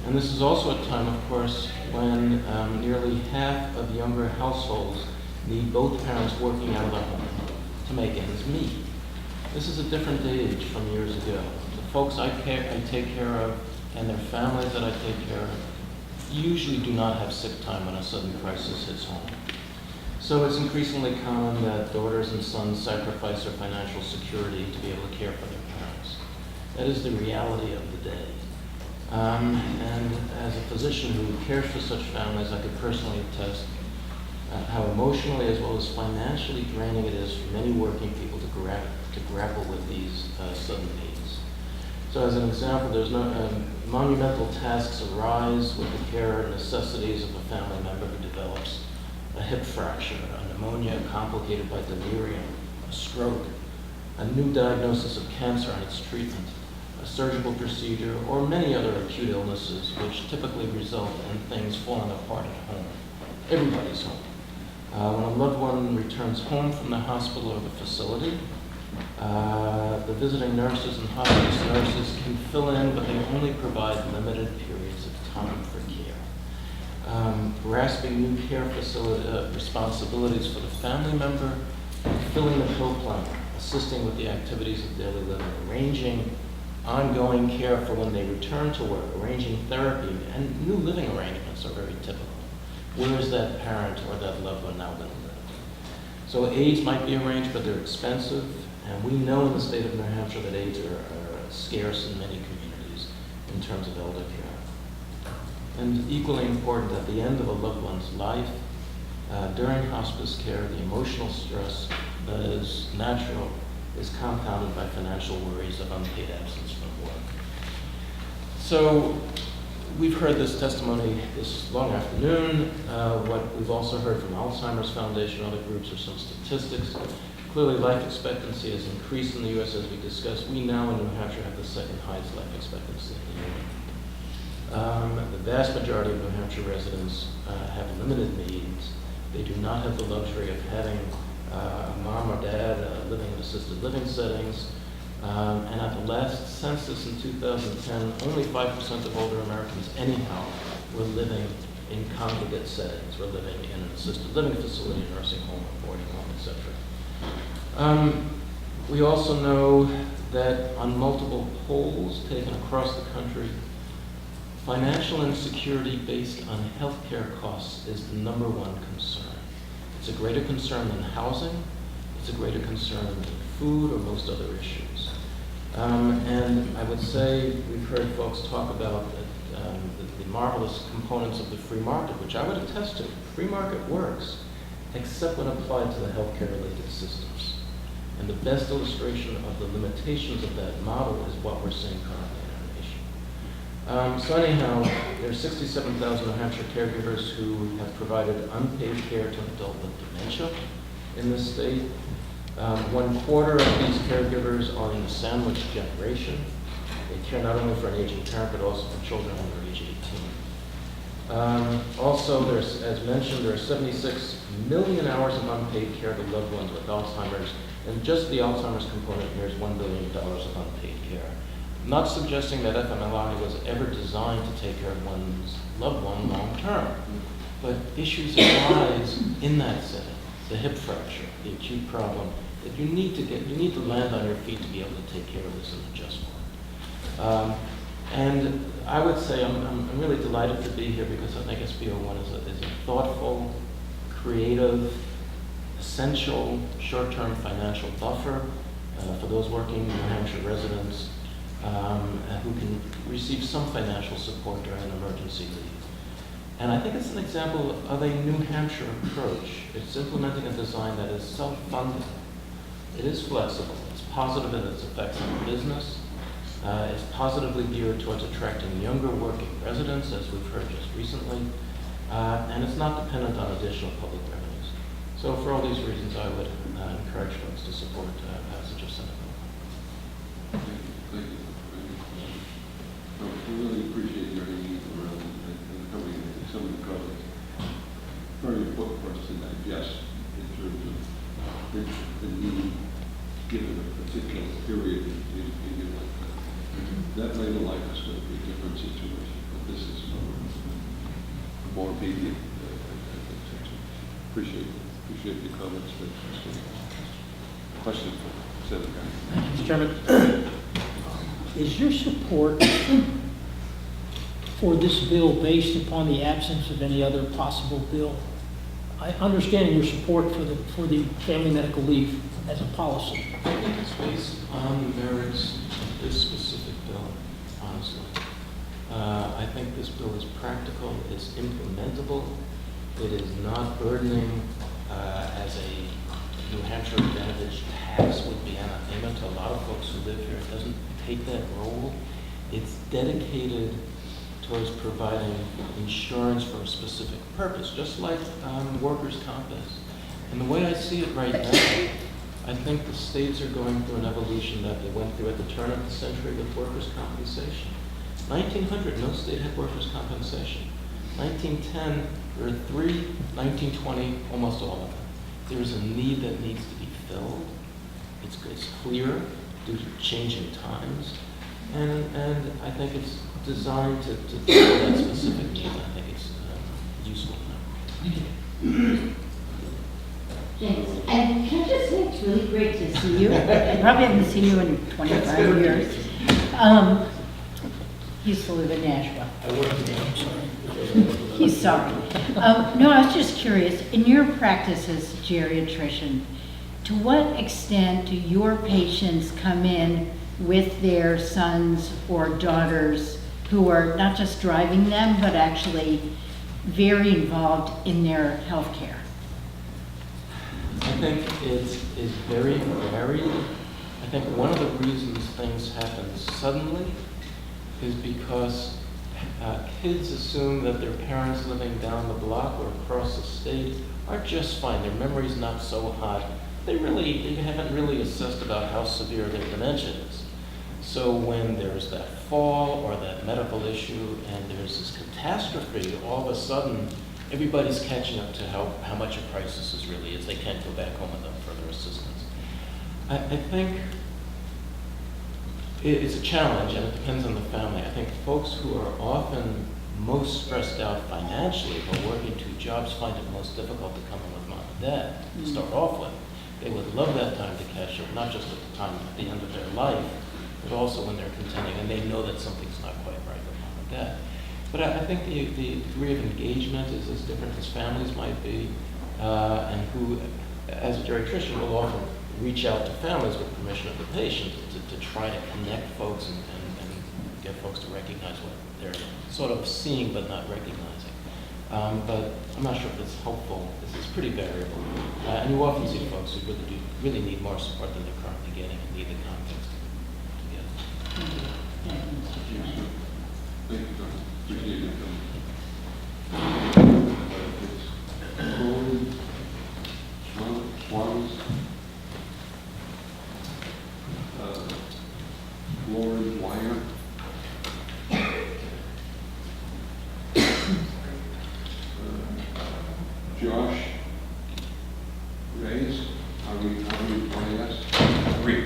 And this is also a time, of course, when nearly half of younger households need both parents working out of the home to make ends meet. This is a different age from years ago. The folks I take care of and their families that I take care of usually do not have sick time when a sudden crisis hits home. So it's increasingly common that daughters and sons sacrifice their financial security to be able to care for their parents. That is the reality of the day. And as a physician who cares for such families, I could personally attest how emotionally as well as financially draining it is for many working people to grapple with these sudden needs. So as an example, there's monumental tasks arise with the care and necessities of a family member who develops a hip fracture, a pneumonia complicated by delirium, a stroke, a new diagnosis of cancer and its treatment, a surgical procedure, or many other acute illnesses which typically result in things falling apart at home. Everybody's home. When a loved one returns home from the hospital or the facility, the visiting nurses and hospice nurses can fill in, but they only provide limited periods of time for care. Grasping new care responsibilities for the family member, filling the pill plan, assisting with the activities of daily living, arranging ongoing care for when they return to work, arranging therapy, and new living arrangements are very typical. Where is that parent or that loved one now going to live? So aids might be arranged, but they're expensive, and we know in the state of New Hampshire that aids are scarce in many communities in terms of elder care. And equally important, at the end of a loved one's life, during hospice care, the emotional stress that is natural is compounded by financial worries of unpaid absence from work. So we've heard this testimony this long afternoon. What we've also heard from Alzheimer's Foundation and other groups are some statistics. Clearly, life expectancy has increased in the U.S. as we discussed. We now in New Hampshire have the second highest life expectancy in the Union. The vast majority of New Hampshire residents have limited needs. They do not have the luxury of having a mom or dad living in assisted living settings. And at the last census in 2010, only 5% of older Americans anyhow were living in congregate settings, were living in an assisted living facility, nursing home, boarding home, etc. We also know that on multiple polls taken across the country, financial insecurity based on health care costs is the number one concern. It's a greater concern than housing, it's a greater concern than food or most other issues. And I would say we've heard folks talk about the marvelous components of the free market, which I would attest to. Free market works, except when applied to the healthcare related systems. And the best illustration of the limitations of that model is what we're seeing currently in our nation. So anyhow, there are 67,000 New Hampshire caregivers who have provided unpaid care to an adult with dementia in this state. 1/4 of these caregivers are in the sandwich generation. They care not only for an aging parent, but also for children under age 18. Also, as mentioned, there are 76 million hours of unpaid care to loved ones with Alzheimer's, and just the Alzheimer's component here is $1 billion of unpaid care. Not suggesting that FMLI was ever designed to take care of one's loved one long term, but issues arise in that setting. The hip fracture, the acute problem, that you need to land on your feet to be able to take care of this and adjust for it. And I would say I'm really delighted to be here because I think SB01 is a thoughtful, creative, essential short-term financial buffer for those working New Hampshire residents who can receive some financial support during an emergency leave. And I think it's an example of a New Hampshire approach. It's implementing a design that is self-funded. It is flexible. It's positive in its effects on business. It's positively geared towards attracting younger working residents, as we've heard just recently. And it's not dependent on additional public revenues. So for all these reasons, I would encourage folks to support passage of Senate Bill.
Thank you. We really appreciate your hanging around and covering some of the comments. Very important for us to digest in terms of the need given a particular period in your life. That later life is going to be a different situation, but this is a more immediate situation. Appreciate the comments. Question for Senator Guy.
Mr. Chairman, is your support for this bill based upon the absence of any other possible bill? I understand your support for the family medical leave as a policy.
I think it's based on the merits of this specific bill, honestly. I think this bill is practical, it's implementable, it is not burdening as a New Hampshire advantage tax would be anathema to a lot of folks who live here. It doesn't take that role. It's dedicated towards providing insurance for a specific purpose, just like workers' comp is. And the way I see it right now, I think the states are going through an evolution that they went through at the turn of the century with workers' compensation. 1900, no state had workers' compensation. 1910, there were 3. 1920, almost all of them. There's a need that needs to be filled. It's clear due to changing times. And I think it's designed to fill that specific need. I think it's useful now.
Thanks. And can I just say it's really great to see you. I probably haven't seen you in 25 years. Used to live in Nashville.
I work today.
He's sorry. No, I was just curious, in your practice as a geriatrician, to what extent do your patients come in with their sons or daughters who are not just driving them, but actually very involved in their health care?
I think it is very varied. I think one of the reasons things happen suddenly is because kids assume that their parents living down the block or across the state are just fine. Their memory's not so hot. They haven't really assessed about how severe their dementia is. So when there's that fall or that medical issue and there's this catastrophe, all of a sudden everybody's catching up to how much a crisis this really is. They can't go back home without further assistance. I think it's a challenge, and it depends on the family. I think folks who are often most stressed out financially, who are working 2 jobs, find it most difficult to come in with mom and dad to start off with. They would love that time to catch up, not just at the time at the end of their life, but also when they're continuing, and they know that something's not quite right with mom and dad. But I think the degree of engagement is as different as families might be, and who, as a geriatrician, will often reach out to families with permission of the patient to try to connect folks and get folks to recognize what they're sort of seeing but not recognizing. But I'm not sure if it's helpful. This is pretty variable. And you often see folks who really need more support than they're currently getting and need the context to get it.
Thank you, Doctor. Appreciate it. Lauren Wire. Josh Reyes. Are we yes?
Agree.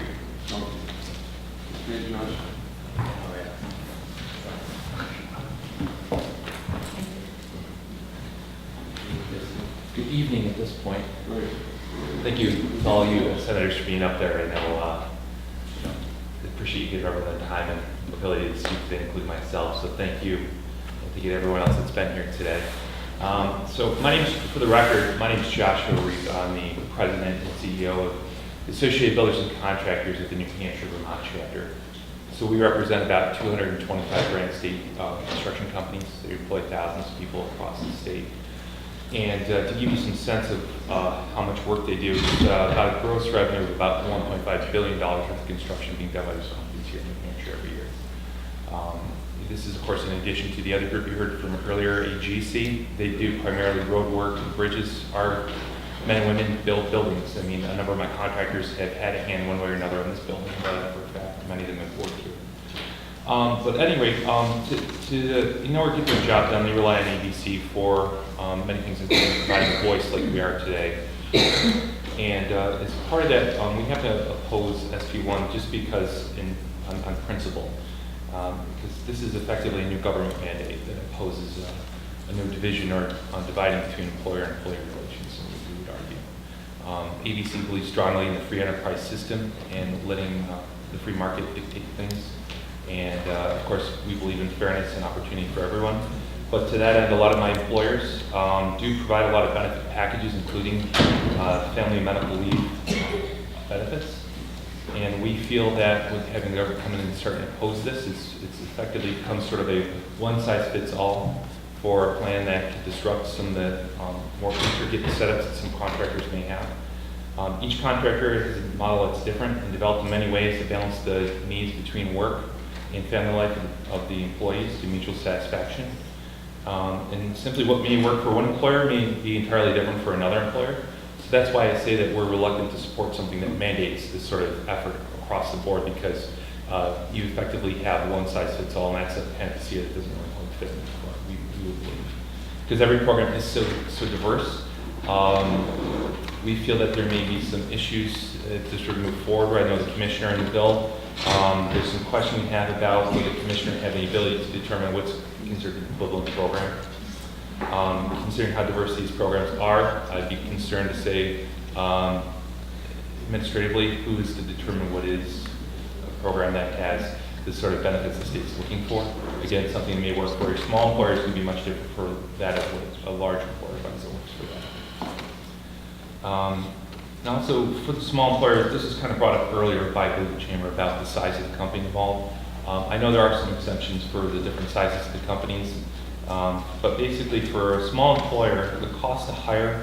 Okay, Josh.
Good evening at this point. Thank you to all you senators for being up there. I know appreciate you giving everyone the time and ability to speak today, including myself. So thank you, and thank you to everyone else that's been here today. So for the record, my name is Joshua Reed. I'm the president and CEO of Associated Builders and Contractors at the New Hampshire, Vermont chapter. So we represent about 225 grand state construction companies that employ thousands of people across the state. And to give you some sense of how much work they do, it's about a gross revenue of about $1.5 billion worth of construction being done by those companies here in New Hampshire every year. This is, of course, in addition to the other group you heard from earlier, AGC. They do primarily road work and bridges. Our men and women build buildings. I mean, a number of my contractors have had a hand one way or another on this building, but for a fact, many of them have worked here. But at any rate, in order to get their job done, they rely on ABC for many things, including providing a voice like we are today. And as part of that, we have to oppose SB1 just because on principle. Because this is effectively a new government mandate that imposes a new division or dividing between employer and employee relations, we would argue. ABC believes strongly in the free enterprise system and letting the free market dictate things. And of course, we believe in fairness and opportunity for everyone. But to that end, a lot of my employers do provide a lot of benefit packages, including family and medical leave benefits. And we feel that with having the government come in and start to impose this, it's effectively becomes sort of a one-size-fits-all for a plan that can disrupt some of the more intricate setups that some contractors may have. Each contractor has a model that's different and developed in many ways to balance the needs between work and family life of the employees to mutual satisfaction. And simply what may work for one employer may be entirely different for another employer. So that's why I say that we're reluctant to support something that mandates this sort of effort across the board, because you effectively have one size fits all, and that's a fantasy that doesn't really quite fit into what we would believe. Because every program is so diverse, we feel that there may be some issues to sort of move forward. I know the commissioner in the bill, there's some question we have about whether the commissioner have the ability to determine what's considered an equivalent program. Considering how diverse these programs are, I'd be concerned to say administratively who is to determine what is a program that has the sort of benefits the state's looking for. Again, something that may work for small employers can be much different for that of what a large employer finds that works for that. And also for the small employers, this was kind of brought up earlier by the chamber about the size of the company involved. I know there are some exemptions for the different sizes of the companies. But basically, for a small employer, the cost to hire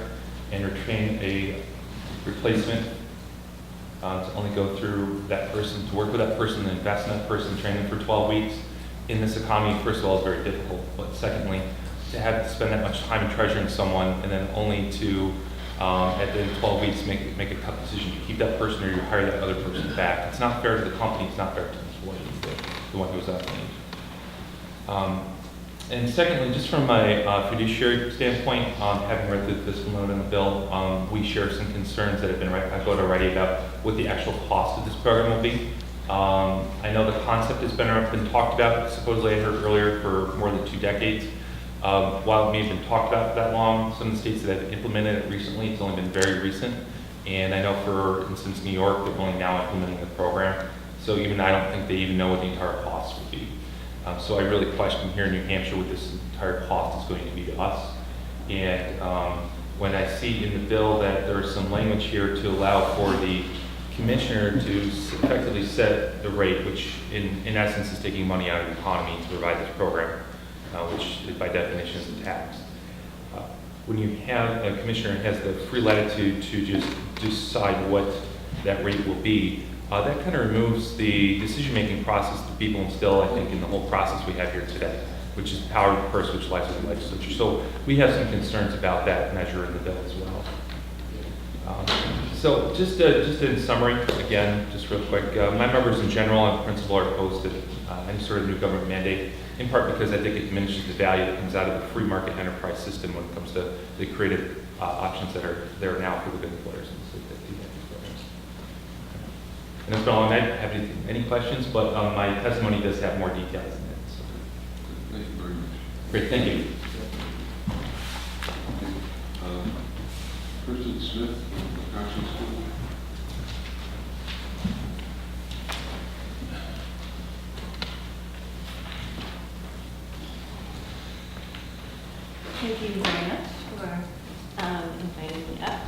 and retrain a replacement to only go through that person, to work with that person, and invest in that person, train them for 12 weeks in this economy, first of all, is very difficult. But secondly, to have to spend that much time and treasure in someone, and then only to, at the end of 12 weeks, make a tough decision to keep that person or you hire that other person back. It's not fair to the company, it's not fair to the employee, the one who's out there. And secondly, just from my fiduciary standpoint, having read through the fiscal note in the bill, we share some concerns that have been echoed already about what the actual cost of this program will be. I know the concept has been talked about, supposedly I heard earlier, for more than 2 decades. While it may have been talked about that long, some of the states that have implemented it recently, it's only been very recent. And I know, for instance, New York, they're only now implementing the program. So even I don't think they even know what the entire cost would be. So I really question here in New Hampshire what this entire cost is going to be to us. And when I see in the bill that there is some language here to allow for the commissioner to effectively set the rate, which in essence is taking money out of the economy to provide this program, which by definition is a tax. When you have a commissioner who has the free latitude to just decide what that rate will be, that kind of removes the decision-making process that people instill, I think, in the whole process we have here today, which is power of the purse, which lies with the legislature. So we have some concerns about that measure in the bill as well. So just in summary, again, just real quick, my members in general and principle are opposed to any sort of new government mandate, in part because I think it diminishes the value that comes out of the free market enterprise system when it comes to the creative options that are there now for the good employers in the state that do have these programs. And it's been a long night. I have any questions, but my testimony does have more details in it. So.
Thank you very much.
Great, thank you.
Kristen Smith, Wisconsin School.
Thank you very much for inviting me up.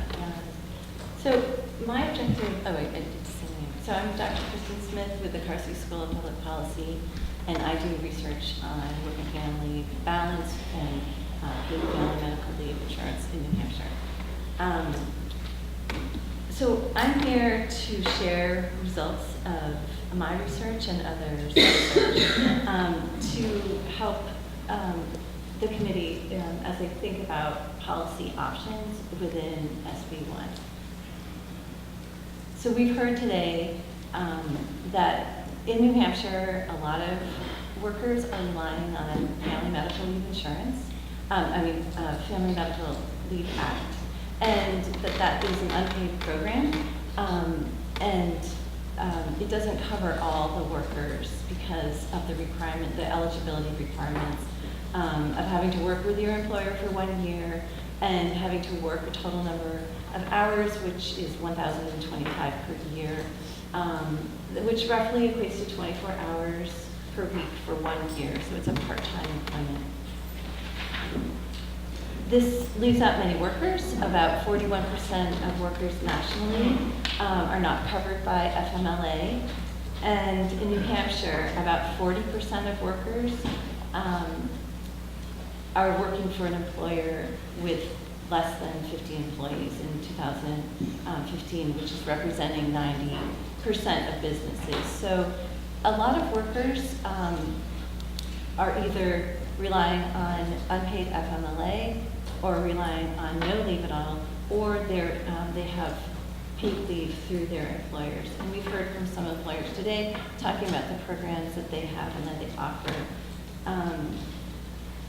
So my objective, oh wait, I did say my name. So I'm Dr. Kristen Smith with the Carsey School of Public Policy, and I do research on working family balance and paid family medical leave insurance in New Hampshire. So I'm here to share results of my research and others' research to help the committee as they think about policy options within SB1. So we've heard today that in New Hampshire, a lot of workers are relying on Family Medical Leave Insurance, Family Medical Leave Act, and that is an unpaid program, and it doesn't cover all the workers because of the requirement, the eligibility requirements of having to work with your employer for 1 year and having to work a total number of hours, which is 1,025 per year, which roughly equates to 24 hours per week for 1 year, so it's a part-time employment. This leaves out many workers. About 41% of workers nationally are not covered by FMLA, and in New Hampshire, about 40% of workers are working for an employer with less than 50 employees in 2015, which is representing 90% of businesses. So a lot of workers are either relying on unpaid FMLA or relying on no leave at all, or they have paid leave through their employers. And we've heard from some employers today talking about the programs that they have and that they offer.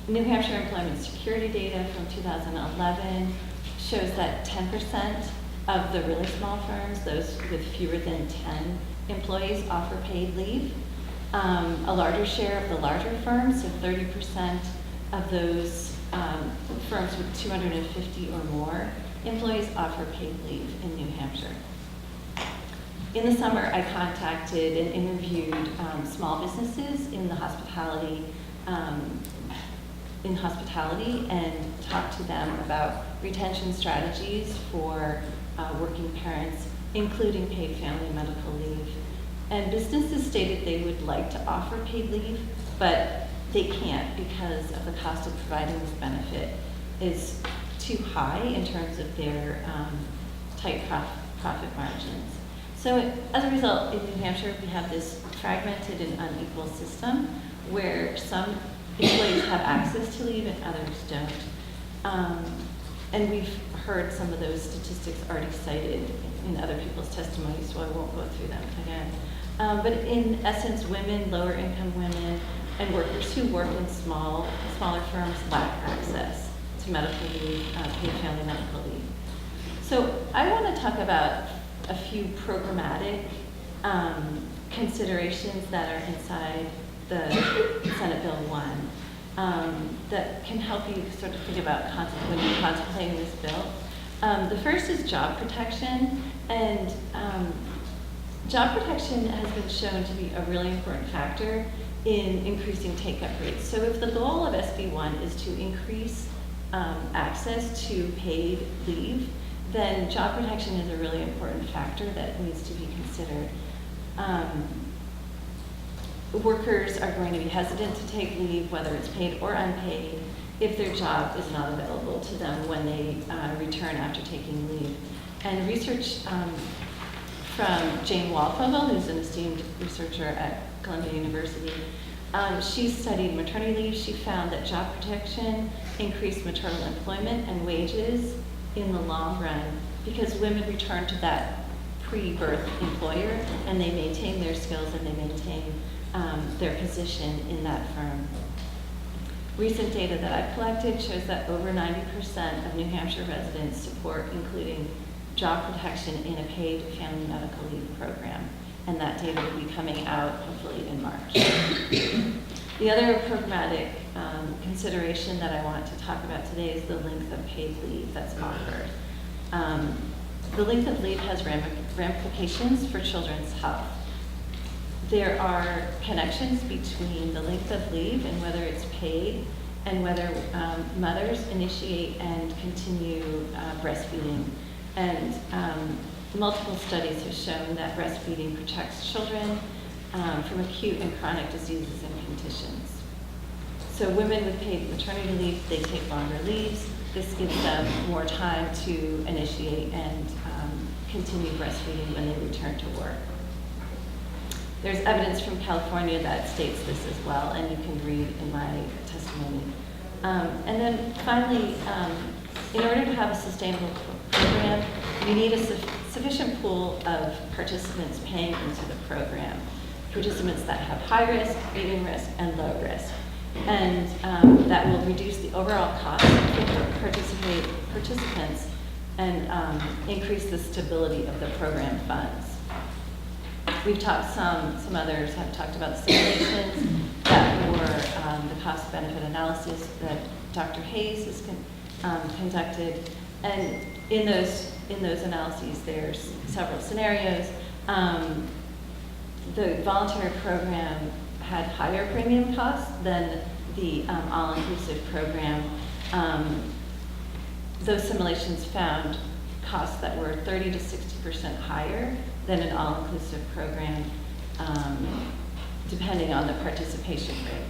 New Hampshire employment security data from 2011 shows that 10% of the really small firms, those with fewer than 10 employees, offer paid leave. A larger share of the larger firms, so 30% of those firms with 250 or more employees offer paid leave in New Hampshire. In the summer, I contacted and interviewed small businesses in the hospitality and talked to them about retention strategies for working parents, including paid family medical leave. And businesses stated they would like to offer paid leave, but they can't because of the cost of providing this benefit is too high in terms of their tight profit margins. So as a result, in New Hampshire, we have this fragmented and unequal system where some employees have access to leave and others don't. And we've heard some of those statistics already cited in other people's testimony, so I won't go through them again. But in essence, women, lower income women, and workers who work in smaller firms lack access to medical leave, paid family medical leave. So I want to talk about a few programmatic considerations that are inside the Senate Bill 1 that can help you sort of think about when you're contemplating this bill. The first is job protection, and job protection has been shown to be a really important factor in increasing take-up rates. So if the goal of SB1 is to increase access to paid leave, then job protection is a really important factor that needs to be considered. Workers are going to be hesitant to take leave, whether it's paid or unpaid, if their job is not available to them when they return after taking leave. And research from Jane Walfogel, who's an esteemed researcher at Columbia University, she studied maternity leave. She found that job protection increased maternal employment and wages in the long run because women return to that pre-birth employer and they maintain their skills and they maintain their position in that firm. Recent data that I've collected shows that over 90% of New Hampshire residents support including job protection in a paid family medical leave program, and that data will be coming out hopefully in March. The other programmatic consideration that I want to talk about today is the length of paid leave that's offered. The length of leave has ramifications for children's health. There are connections between the length of leave and whether it's paid
and whether mothers initiate and continue breastfeeding. And multiple studies have shown that breastfeeding protects children from acute and chronic diseases and conditions. So women with paid maternity leave, they take longer leaves. This gives them more time to initiate and continue breastfeeding when they return to work. There's evidence from California that states this as well, and you can read in my testimony. And then finally, in order to have a sustainable program, you need a sufficient pool of participants paying into the program. Participants that have high risk, medium risk, and low risk. And that will reduce the overall cost for participants and increase the stability of the program funds. We've talked, some others have talked about the simulations that were the cost-benefit analysis that Dr. Hayes has conducted. And in those analyses, there's several scenarios. The voluntary program had higher premium costs than the all-inclusive program. Those simulations found costs that were 30 to 60% higher than an all-inclusive program, depending on the participation rate.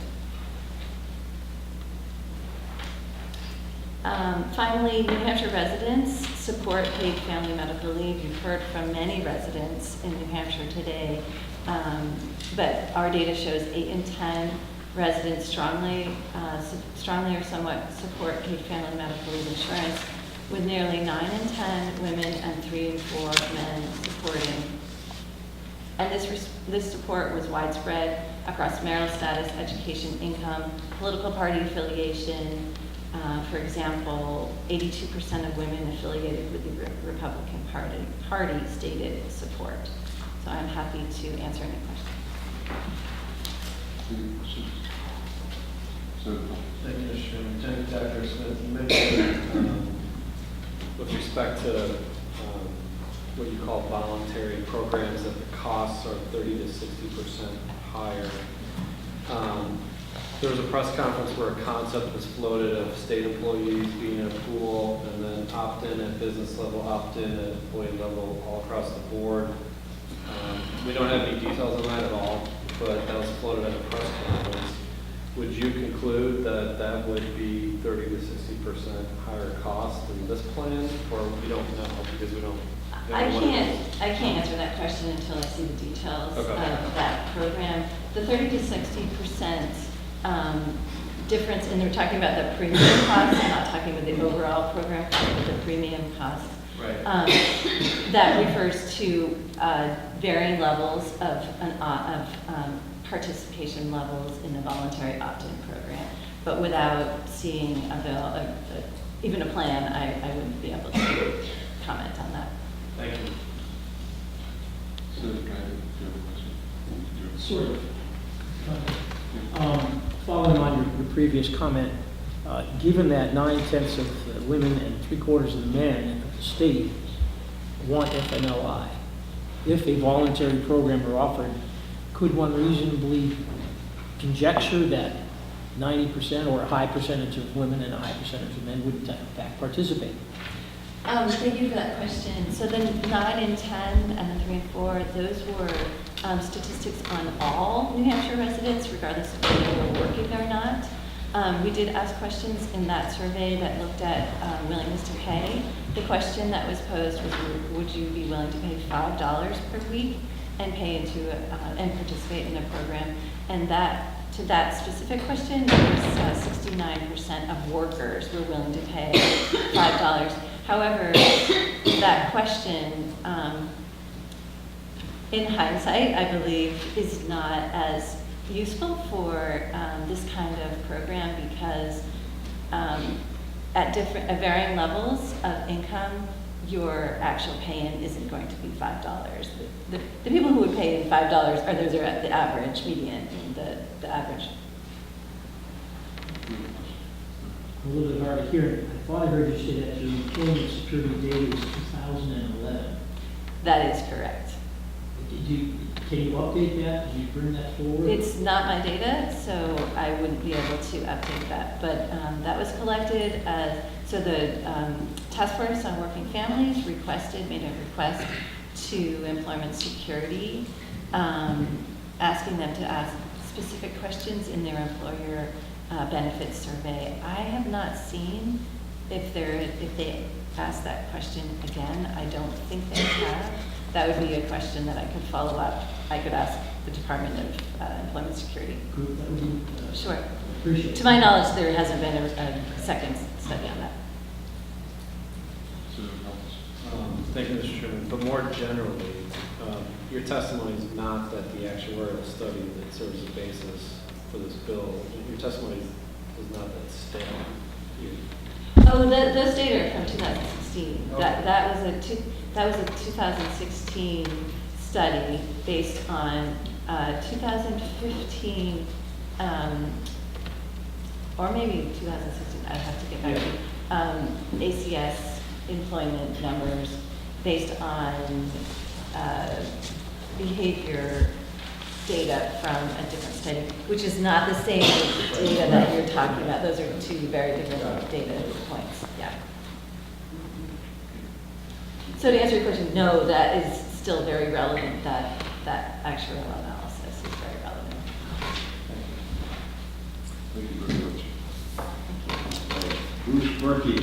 Finally, New Hampshire residents support paid family medical leave. You've heard from many residents in New Hampshire today, but our data shows 8 in 10 residents strongly or somewhat support paid family medical leave insurance, with nearly 9 in 10 women and 3 in 4 men supporting. And this support was widespread across marital status, education, income, political party affiliation. For example, 82% of women affiliated with the Republican Party stated support. So I'm happy to answer any questions.
Thank you, Mr. Chairman. Thank you, Dr. Smith. You mentioned with respect to what you call voluntary programs, that the costs are 30 to 60% higher. There was a press conference where a concept was floated of state employees being in a pool and then opt-in at business level, opt-in at employee level, all across the board. We don't have any details on that at all, but that was floated at a press conference. Would you conclude that that would be 30 to 60% higher cost than this plan, or we don't know because we don't?
I can't answer that question until I see the details of that program. The 30 to 60% difference, and we're talking about the premium cost. I'm not talking about the overall program cost, but the premium cost.
Right.
That refers to varying levels of participation levels in the voluntary opt-in program. But without seeing even a plan, I wouldn't be able to comment on that.
Thank you.
Sort of. Following on your previous comment, given that 9/10 of the women and 3/4 of the men of the state want FMLI, if a voluntary program were offered, could one reasonably conjecture that 90% or a high percentage of women and a high percentage of men would in fact participate?
Thank you for that question. So the 9 in 10 and the 3 and 4, those were statistics on all New Hampshire residents, regardless of whether they were working or not. We did ask questions in that survey that looked at willingness to pay. The question that was posed was, would you be willing to pay $5 per week and pay into and participate in the program? And to that specific question, it was 69% of workers were willing to pay $5. However, that question, in hindsight, I believe, is not as useful for this kind of program because at varying levels of income, your actual pay-in isn't going to be $5. The people who would pay in $5 are those who are at the average median, the average.
A little bit hard to hear. I thought I heard you say that your employment security data is 2011.
That is correct.
Can you update that? Can you bring that forward?
It's not my data, so I wouldn't be able to update that. But that was collected, so the Task Force on Working Families made a request to Employment Security, asking them to ask specific questions in their employer benefits survey. I have not seen if they asked that question again. I don't think they have. That would be a question that I could follow up. I could ask the Department of Employment Security.
Good, that would be,
Sure.
appreciate it.
To my knowledge, there hasn't been a second study on that.
Thank you, Mr. Chairman. But more generally, your testimony is not that the actuarial study that serves as a basis for this bill, your testimony is not that stale.
Those data are from 2016.
Okay.
That was a 2016 study based on 2015, or maybe 2016. I have to get back to you. ACS employment numbers based on behavior data from a different study, which is not the same data that you're talking about. Those are two very different data points. Yeah. So to answer your question, no, that is still very relevant. That actuarial analysis is very relevant.
Thank you very much. Bruce Berkey.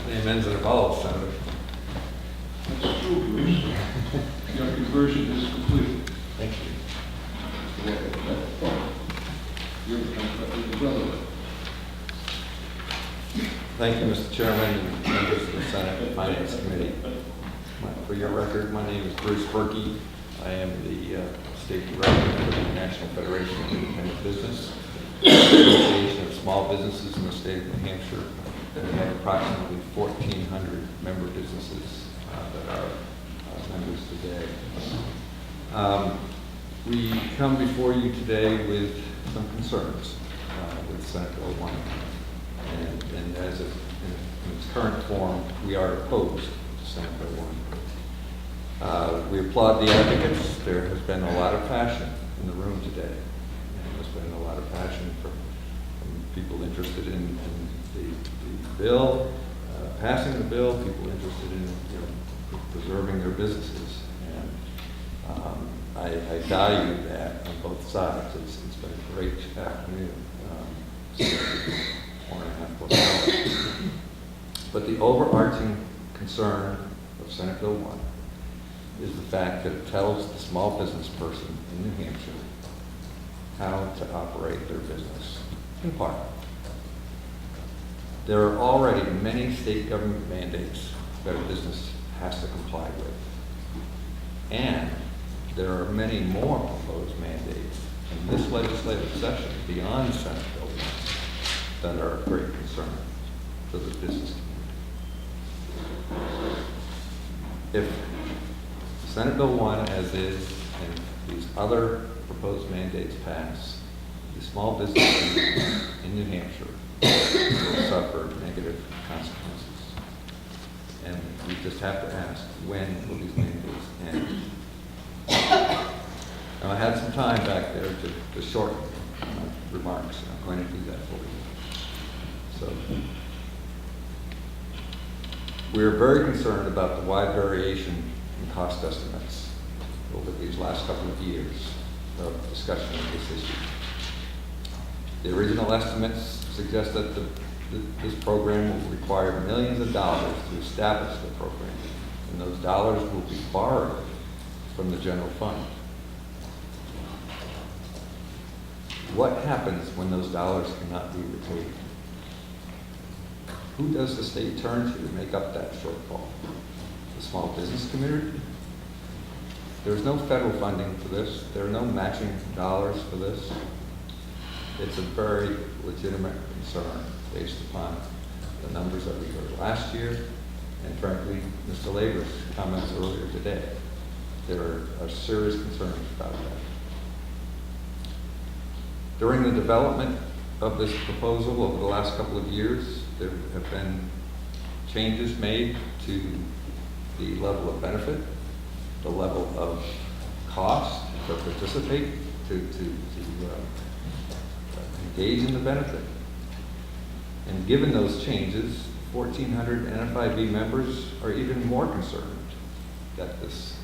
Name ends in a vowel, Senator.
That's true, Bruce. Your conversion is complete.
Thank you.
You're relevant.
Thank you, Mr. Chairman and members of the Senate Finance Committee. For your record, my name is Bruce Berkey. I am the State Director of the National Federation of Independent Business, Association of Small Businesses in the state of New Hampshire. We have approximately 1,400 member businesses that are members today. We come before you today with some concerns with Senate Bill 1. And as in its current form, we are opposed to Senate Bill 1. We applaud the advocates. There has been a lot of passion in the room today. And there's been a lot of passion from people interested in the bill, passing the bill, people interested in preserving their businesses. And I value that on both sides. It's been a great afternoon. 4.5 hours. But the overarching concern of Senate Bill 1 is the fact that it tells the small business person in New Hampshire how to operate their business, in part. There are already many state government mandates that a business has to comply with. And there are many more proposed mandates in this legislative session beyond Senate Bill 1 that are of great concern for the business community. If Senate Bill 1 as is and these other proposed mandates pass, the small businesses in New Hampshire will suffer negative consequences. And we just have to ask, when will these mandates end? Now, I had some time back there to shorten my remarks. I'm going to do that for you. So, we're very concerned about the wide variation in cost estimates over these last couple of years of discussion of this issue. The original estimates suggest that this program will require millions of dollars to establish the program, and those dollars will be borrowed from the general fund. What happens when those dollars cannot be repaid? Who does the state turn to make up that shortfall? The small business community? There's no federal funding for this. There are no matching dollars for this. It's a very legitimate concern based upon the numbers that we heard last year and frankly, Mr. Lavers' comments earlier today. There are serious concerns about that. During the development of this proposal over the last couple of years, There have been changes made to the level of benefit, the level of cost to participate, to engage in the benefit. And given those changes, 1,400 NFIB members are even more concerned that this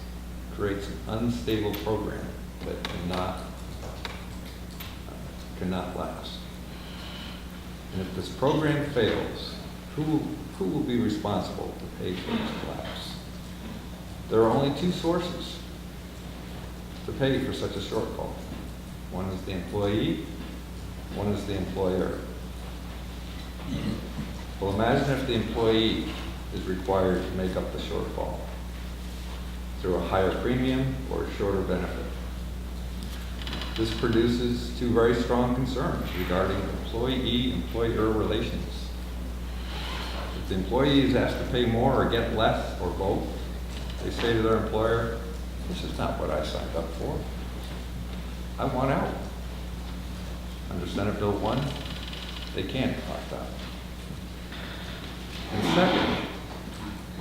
creates an unstable program that cannot last. And if this program fails, who will be responsible to pay for its collapse? There are only two sources to pay for such a shortfall. One is the employee, one is the employer. Well, imagine if the employee is required to make up the shortfall through a higher premium or a shorter benefit. This produces two very strong concerns regarding employee-employer relations. If the employee is asked to pay more or get less or both, they say to their employer, "This is not what I signed up for. I want out." Under Senate Bill 1, they can't opt out. And second,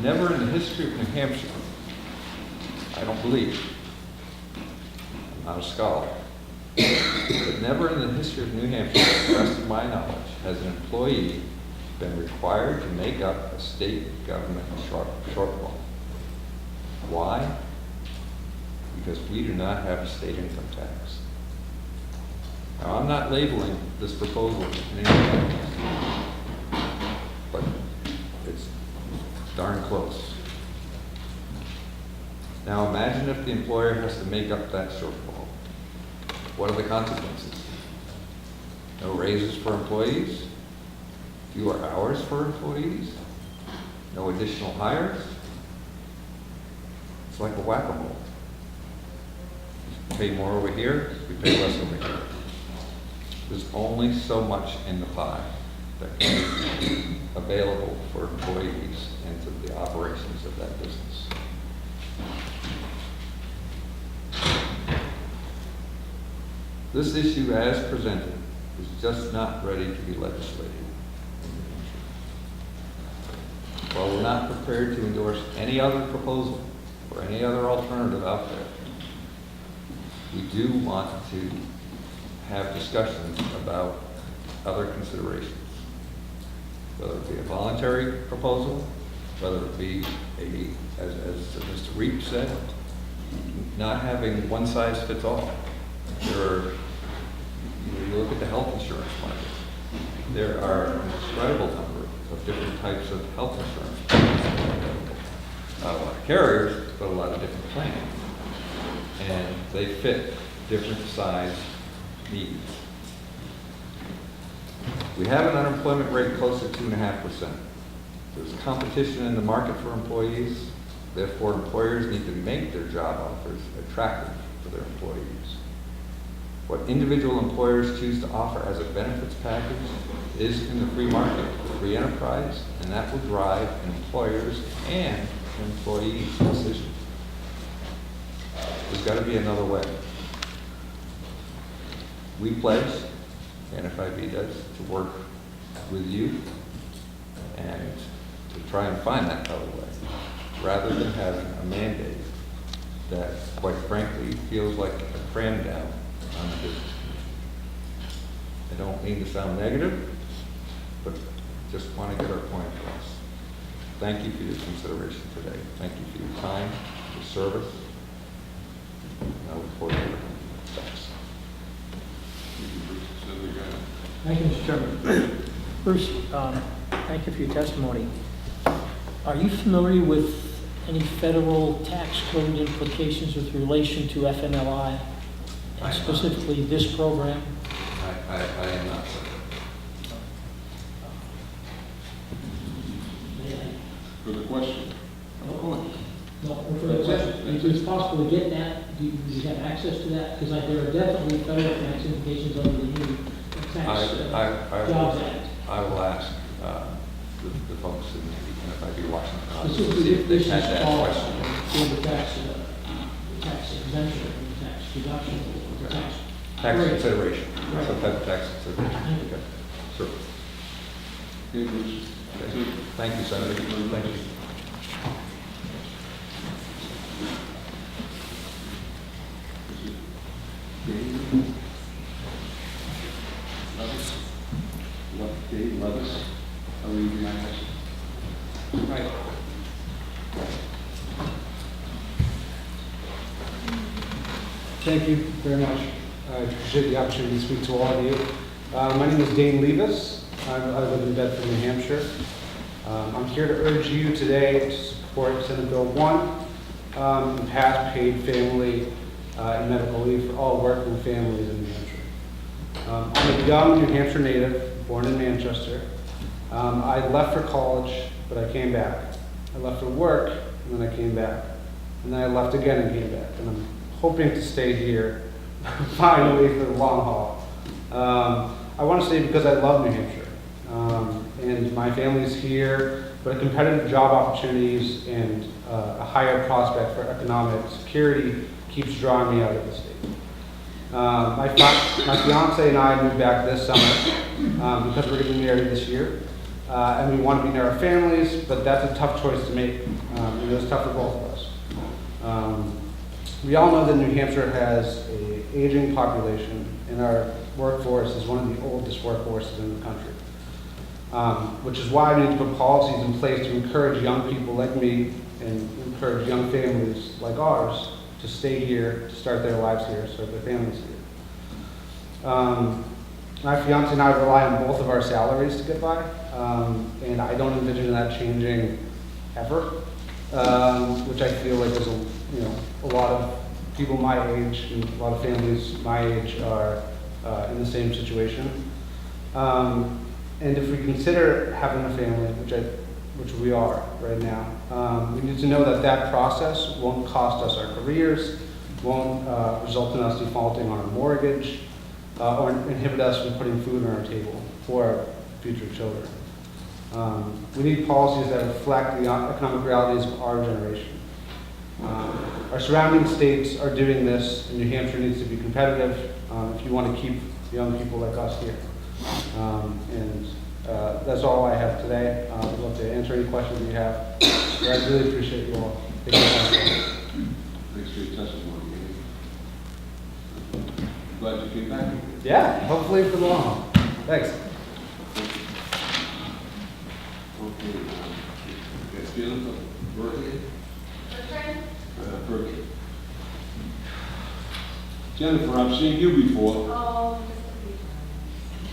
never in the history of New Hampshire, I don't believe, I'm not a scholar, but never in the history of New Hampshire, to the best of my knowledge, has an employee been required to make up a state government shortfall. Why? Because we do not have a state income tax. Now, I'm not labeling this proposal in any way, but it's darn close. Now, imagine if the employer has to make up that shortfall. What are the consequences? No raises for employees, fewer hours for employees, no additional hires. It's like a whack-a-mole. We pay more over here, we pay less over here. There's only so much in the pie that can be available for employees and to the operations of that business. This issue, as presented, is just not ready to be legislated. While we're not prepared to endorse any other proposal or any other alternative out there, we do want to have discussions about other considerations, whether it be a voluntary proposal, whether it be as Mr. Reap said, not having one size fits all. You look at the health insurance market, there are an incredible number of different types of health insurance plans. Not a lot of carriers, but a lot of different plans. And they fit different size needs. We have an unemployment rate close to 2.5%. There's competition in the market for employees. Therefore, employers need to make their job offers attractive for their employees. What individual employers choose to offer as a benefits package is in the free market, free enterprise, and that will drive an employer's and employees' decision. There's got to be another way. We pledge, the NFIB does, to work with you and to try and find that other way, rather than having a mandate that, quite frankly, feels like a cram down on the business community. I don't mean to sound negative, but just want to get our point across. Thank you for your consideration today. Thank you for your time, your service. I look forward to it. Thanks.
Thank you, Mr. Chairman. Bruce, thank you for your testimony. Are you familiar with any federal tax code implications with relation to FMLI, and specifically this program?
I am not.
For the question.
No, for the question. If it's possible to get that, do you have access to that? Because there are definitely federal tax implications under the new Tax Jobs Act.
I will ask the folks in NFIB Washington to
Specifically,
see
if
if
this
they
is
had that
called
question.
for the tax exemption, the tax deduction, the tax.
Tax
rate.
consideration,
Right.
some type of tax consideration. Okay, sure.
Okay, Bruce. That's it.
Thank you, Senator. Thank you.
Dave Levis? Dave Levis? Are we behind us?
Right. Thank you very much. I appreciate the opportunity to speak to all of you. My name is Dane Levis. I live in Bedford, New Hampshire. I'm here to urge you today to support Senate Bill 1 and pass paid family and medical leave for all working families in New Hampshire. I'm a young New Hampshire native, born in Manchester. I left for college, but I came back. I left for work, and then I came back. And then I left again and came back. And I'm hoping to stay here, finally, for the long haul. I want to stay because I love New Hampshire. And my family's here, but competitive job opportunities and a higher prospect for economic security keeps drawing me out of the state. My fiance and I moved back this summer because we're getting married this year. And we want to be near our families, but that's a tough choice to make. And it was tough for both of us. We all know that New Hampshire has an aging population, and our workforce is one of the oldest workforces in the country. Which is why we need to put policies in place to encourage young people like me and encourage young families like ours to stay here, to start their lives here, start their families here. My fiance and I rely on both of our salaries to get by, and I don't envision that changing ever, which I feel like is a lot of people my age and a lot of families my age are in the same situation. And if we consider having a family, which we are right now, we need to know that that process won't cost us our careers, won't result in us defaulting on our mortgage, or inhibit us from putting food on our table for our future children. We need policies that reflect the economic realities of our generation. Our surrounding states are doing this, and New Hampshire needs to be competitive if you want to keep young people like us here. And that's all I have today. I'd love to answer any questions you have. But I really appreciate you all taking the time.
Thanks for your testimony. Glad you came back.
Yeah, hopefully for the long haul. Thanks.
Okay, Jennifer Berkeley. Berkeley. Jennifer, I've seen you before.
Oh,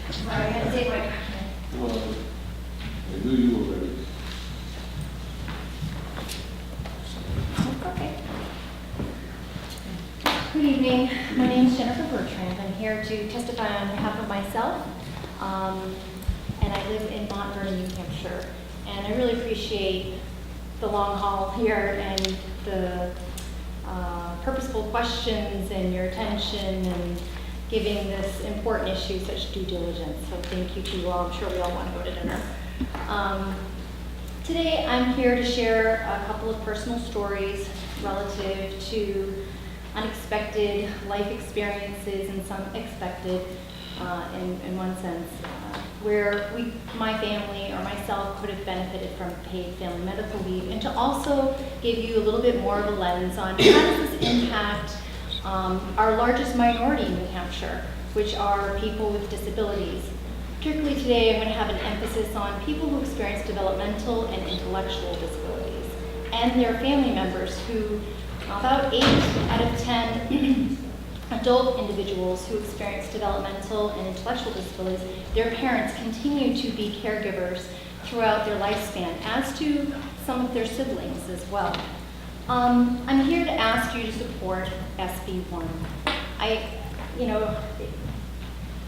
sorry, I had to take my document.
Well, I knew you were ready.
Okay. Good evening. My name is Jennifer Bertrand. I'm here to testify on behalf of myself, and I live in Mount Vernon, New Hampshire. And I really appreciate the long haul here and the purposeful questions and your attention and giving this important issue such due diligence. So thank you to you all. I'm sure we all want to go to dinner. Today I'm here to share a couple of personal stories relative to unexpected life experiences and some expected in one sense, where my family or myself could have benefited from paid family medical leave, and to also give you a little bit more of a lens on how does this impact our largest minority in New Hampshire, which are people with disabilities. Particularly today, I'm going to have an emphasis on people who experience developmental and intellectual disabilities, and their family members who, about 8 out of 10 adult individuals who experience developmental and intellectual disabilities, their parents continue to be caregivers throughout their lifespan, as do some of their siblings as well. I'm here to ask you to support SB 1.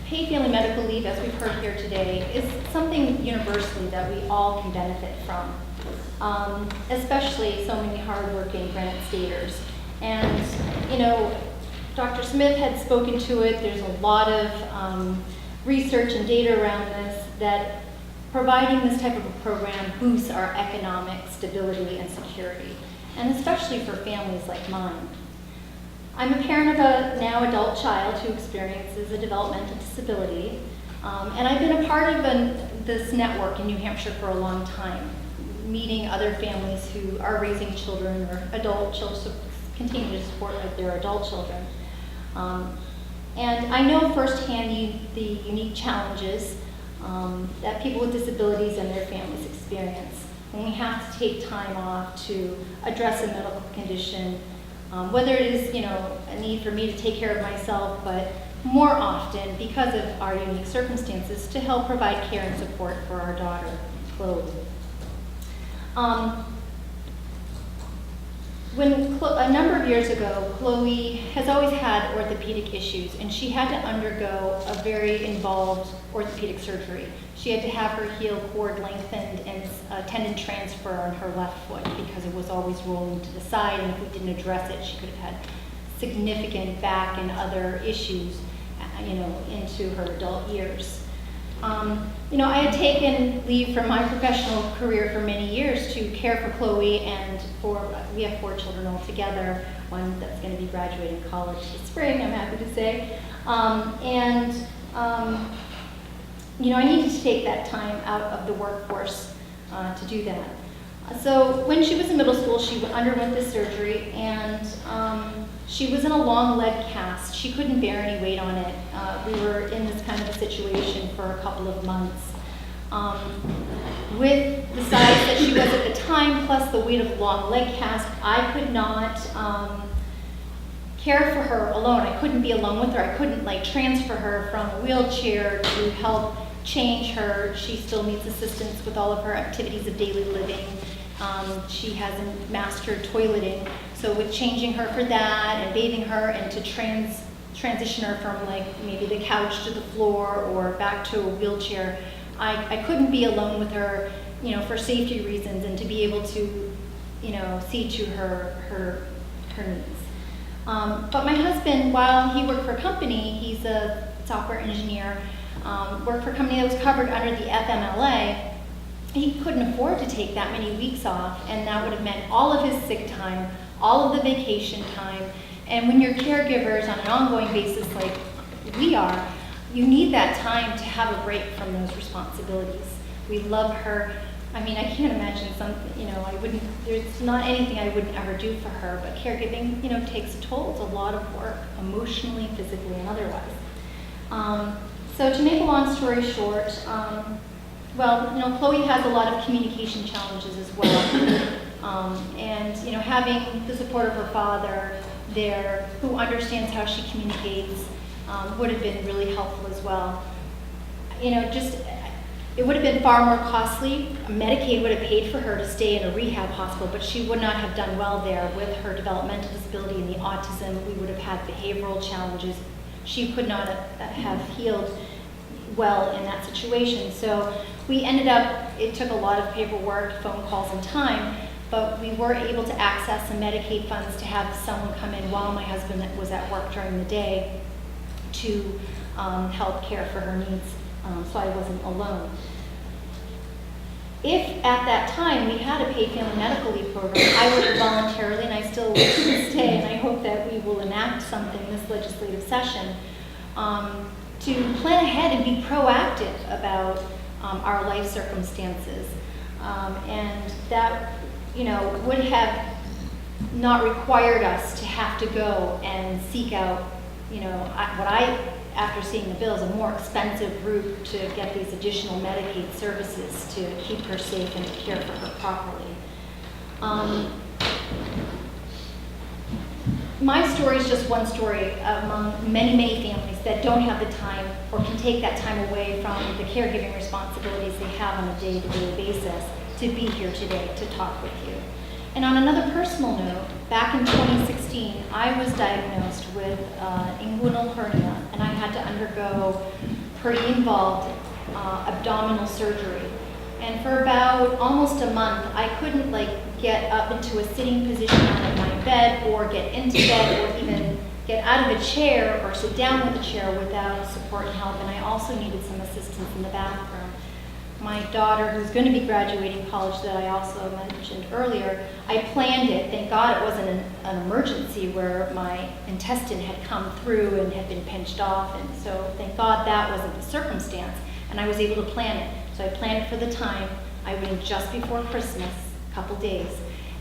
Paid family medical leave, as we've heard here today, is something universally that we all can benefit from, especially so many hardworking Granite Staters. And, Dr. Smith had spoken to it. There's a lot of research and data around this that providing this type of a program boosts our economic stability and security, and especially for families like mine. I'm a parent of a now adult child who experiences a developmental disability, and I've been a part of
this network in New Hampshire for a long time, meeting other families who are raising children or adult children, continue to support their adult children. And I know firsthand the unique challenges that people with disabilities and their families experience when we have to take time off to address a medical condition, whether it is, a need for me to take care of myself, but more often, because of our unique circumstances, to help provide care and support for our daughter, Chloe. A number of years ago, Chloe has always had orthopedic issues, and she had to undergo a very involved orthopedic surgery. She had to have her heel cord lengthened and a tendon transfer on her left foot because it was always rolling to the side, and if we didn't address it, she could have had significant back and other issues, into her adult years. I had taken leave from my professional career for many years to care for Chloe, and we have 4 children altogether, one that's going to be graduating college this spring, I'm happy to say. I needed to take that time out of the workforce to do that. So when she was in middle school, she underwent this surgery, and she was in a long leg cast. She couldn't bear any weight on it. We were in this kind of a situation for a couple of months. With the size that she was at the time, plus the weight of the long leg cast, I could not care for her alone. I couldn't be alone with her. I couldn't transfer her from a wheelchair to help change her. She still needs assistance with all of her activities of daily living. She hasn't mastered toileting. So with changing her for that and bathing her and to transition her from maybe the couch to the floor or back to a wheelchair, I couldn't be alone with her, for safety reasons and to be able to, see to her needs. But my husband, while he worked for a company, he's a software engineer, worked for a company that was covered under the FMLA. He couldn't afford to take that many weeks off, and that would have meant all of his sick time, all of the vacation time. And when you're caregivers on an ongoing basis like we are, you need that time to have a break from those responsibilities. We love her. I can't imagine there's not anything I wouldn't ever do for her, but caregiving, takes a toll. It's a lot of work, emotionally, physically, and otherwise. So to make a long story short, Chloe has a lot of communication challenges as well. Having the support of her father there, who understands how she communicates, would have been really helpful as well. It would have been far more costly. Medicaid would have paid for her to stay in a rehab hospital, but she would not have done well there with her developmental disability and the autism. We would have had behavioral challenges. She could not have healed well in that situation. So we ended up, it took a lot of paperwork, phone calls, and time, but we were able to access some Medicaid funds to have someone come in while my husband was at work during the day to help care for her needs, so I wasn't alone. If at that time we had a paid family medical leave program, I would have voluntarily, and I still will to this day, and I hope that we will enact something this legislative session, to plan ahead and be proactive about our life circumstances. And that, would have not required us to have to go and seek out, after seeing the bills, a more expensive route to get these additional Medicaid services to keep her safe and to care for her properly. My story is just one story among many, many families that don't have the time or can take that time away from the caregiving responsibilities they have on a day-to-day basis to be here today to talk with you. And on another personal note, back in 2016, I was diagnosed with inguinal hernia, and I had to undergo pretty involved abdominal surgery. And for about almost a month, I couldn't get up into a sitting position on my bed or get into bed or even get out of a chair or sit down with a chair without support and help. And I also needed some assistance in the bathroom. My daughter, who's going to be graduating college that I also mentioned earlier, I planned it. Thank God it wasn't an emergency where my intestine had come through and had been pinched off. And so thank God that wasn't the circumstance. And I was able to plan it. So I planned for the time. I went in just before Christmas, a couple days.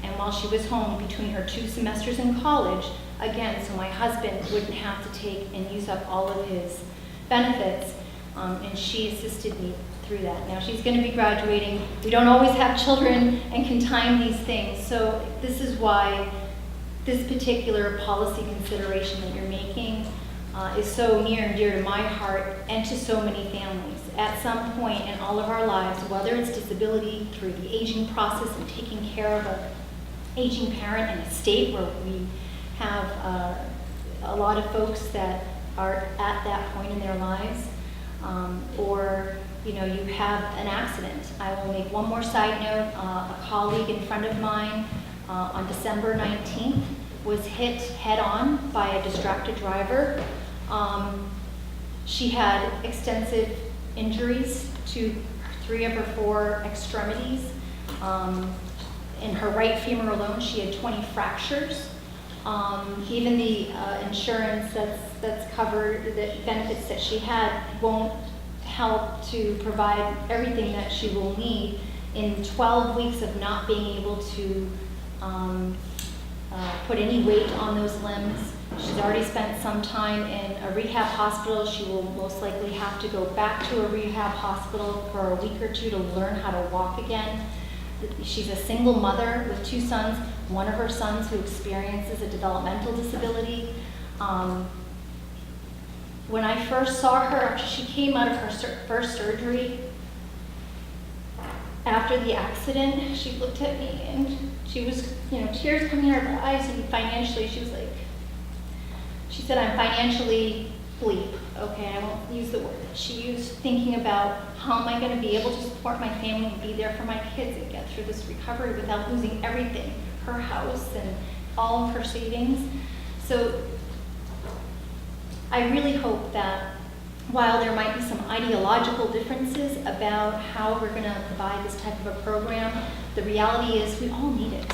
And while she was home between her 2 semesters in college, again, so my husband wouldn't have to take and use up all of his benefits, and she assisted me through that. Now she's going to be graduating. We don't always have children and can time these things. So this is why this particular policy consideration that you're making is so near and dear to my heart and to so many families. At some point in all of our lives, whether it's disability through the aging process and taking care of an aging parent in a state where we have a lot of folks that are at that point in their lives, or you have an accident. I will make one more side note. A colleague in front of mine on December 19th was hit head-on by a distracted driver. She had extensive injuries to 3 of her 4 extremities. In her right femur alone, she had 20 fractures. Even the insurance that's covered, the benefits that she had, won't help to provide everything that she will need in 12 weeks of not being able to put any weight on those limbs. She's already spent some time in a rehab hospital. She will most likely have to go back to a rehab hospital for a week or 2 to learn how to walk again. She's a single mother with 2 sons, one of her sons who experiences a developmental disability. When I first saw her, after she came out of her first surgery, after the accident, she looked at me and she was, tears coming out of her eyes, and financially, she said, I'm financially bleep. Okay, I won't use the word that she used, thinking about how am I going to be able to support my family and be there for my kids and get through this recovery without losing everything, her house and all of her savings. So I really hope that while there might be some ideological differences about how we're going to provide this type of a program, the reality is we all need it.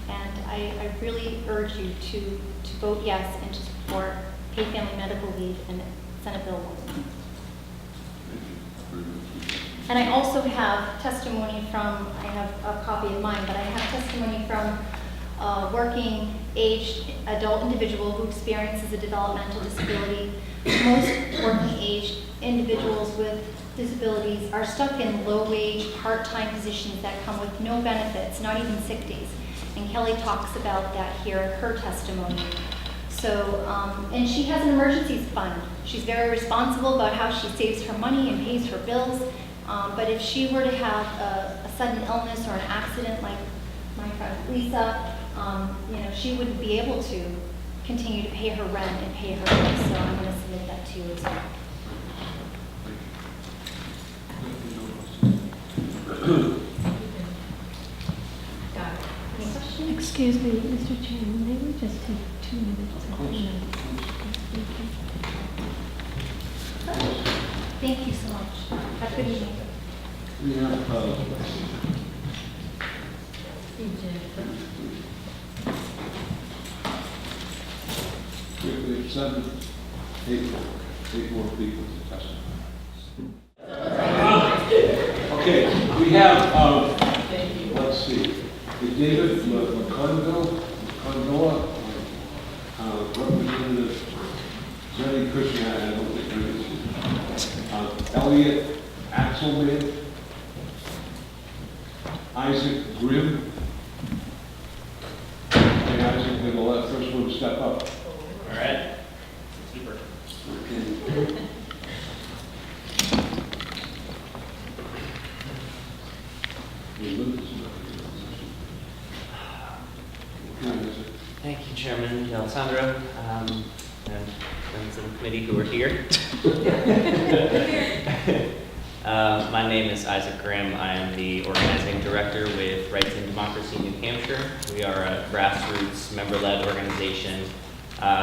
And I really urge you to vote yes and to support paid family medical leave and Senate Bill 1. And I also have testimony from, I have a copy of mine, but I have testimony from a working aged adult individual who experiences a developmental disability. Most working aged individuals with disabilities are stuck in low-wage, part-time positions that come with no benefits, not even sick days. And Kelly talks about that here in her testimony. So, and she has an emergencies fund. She's very responsible about how she saves her money and pays her bills. But if she were to have a sudden illness or an accident like my friend Lisa, she wouldn't be able to continue to pay her rent and pay her bills. So I'm going to submit that to you as well. Any questions?
Excuse me, Mr. Chairman, may we just take 2 minutes?
Thank you so much. Have a good evening.
We have, we have 7, 8 more people to testify. Okay, we have, let's see, David McConville, Representative Zenny Krishna, I don't think I know. Elliot Axelman, Isaac Grimm. Okay, Isaac, then we'll let the first one step up.
All right. Super.
Okay.
Thank you, Chairman D'Alessandro, and friends of the committee who are here. My name is Isaac Grimm. I am the organizing director with Rights and Democracy New Hampshire. We are a grassroots member-led organization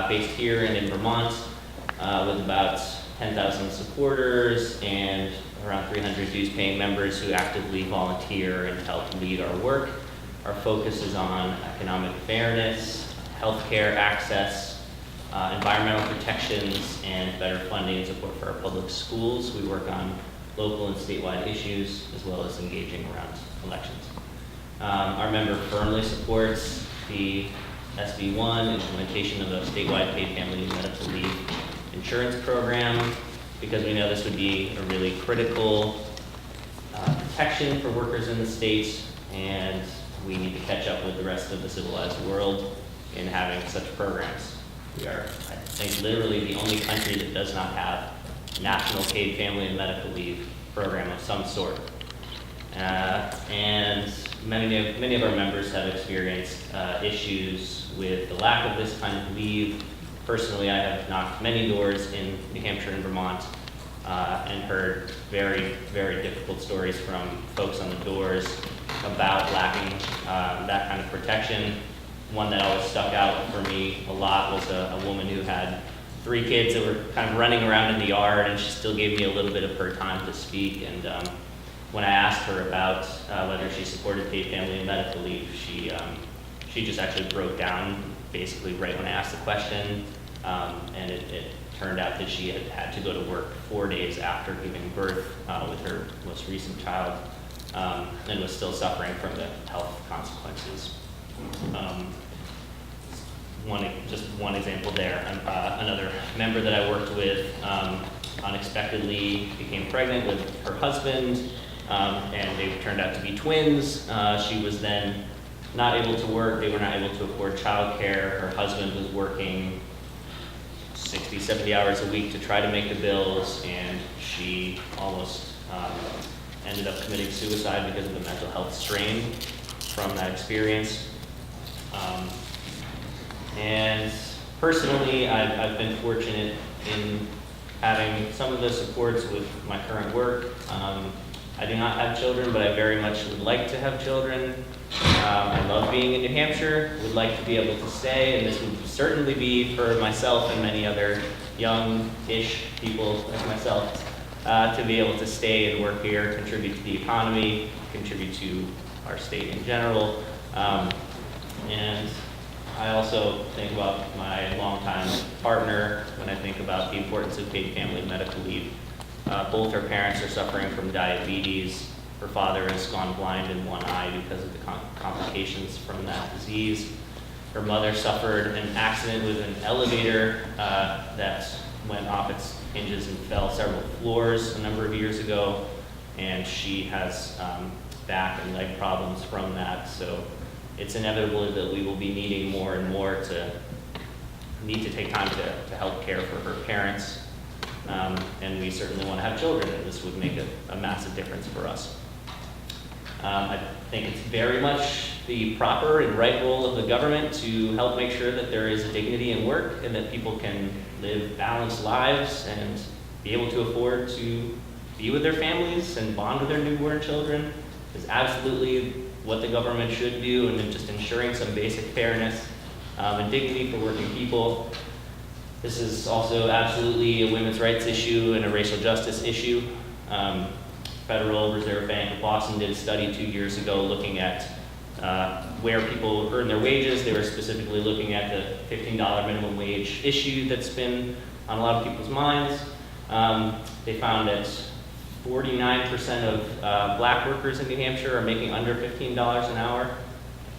based here and in Vermont with about 10,000 supporters and around 300 dues-paying members who actively volunteer and help lead our work. Our focus is on economic fairness, healthcare access, environmental protections, and better funding and support for our public schools. We work on local and statewide issues, as well as engaging around elections. Our member firmly supports the SB1 implementation of the statewide paid family and medical leave insurance program, because we know this would be a really critical protection for workers in the state, and we need to catch up with the rest of the civilized world in having such programs. We are, I think, literally the only country that does not have a national paid family and medical leave program of some sort. And many of our members have experienced issues with the lack of this kind of leave. Personally, I have knocked many doors in New Hampshire and Vermont and heard very, very difficult stories from folks on the doors about lacking that kind of protection. One that always stuck out for me a lot was a woman who had 3 kids that were kind of running around in the yard, and she still gave me a little bit of her time to speak. And when I asked her about whether she supported paid family and medical leave, she just actually broke down basically right when I asked the question, and it turned out that she had to go to work 4 days after giving birth with her most recent child, and was still suffering from the health consequences. Just one example there. Another member that I worked with unexpectedly became pregnant with her husband, and they turned out to be twins. She was then not able to work. They were not able to afford childcare. Her husband was working 60, 70 hours a week to try to make the bills, and she almost ended up committing suicide because of the mental health strain from that experience. And personally, I've been fortunate in having some of the supports with my current work. I do not have children, but I very much would like to have children. I love being in New Hampshire, would like to be able to stay, and this would certainly be for myself and many other young-ish people like myself to be able to stay and work here, contribute to the economy, contribute to our state in general. And I also think about my longtime partner when I think about the importance of paid family and medical leave. Both her parents are suffering from diabetes. Her father has gone blind in one eye because of the complications from that disease. Her mother suffered an accident with an elevator that went off its hinges and fell several floors a number of years ago, and she has back and leg problems from that. So it's inevitable that we will be needing more and more to take time to help care for her parents. And we certainly want to have children, and this would make a massive difference for us. I think it's very much the proper and right role of the government to help make sure that there is a dignity in work and that people can live balanced lives and be able to afford to be with their families and bond with their newborn children is absolutely what the government should do, and then just ensuring some basic fairness and dignity for working people. This is also absolutely a women's rights issue and a racial justice issue. Federal Reserve Bank of Boston did a study 2 years ago looking at where people earn their wages. They were specifically looking at the $15 minimum wage issue that's been on a lot of people's minds. They found that 49% of black workers in New Hampshire are making under $15 an hour,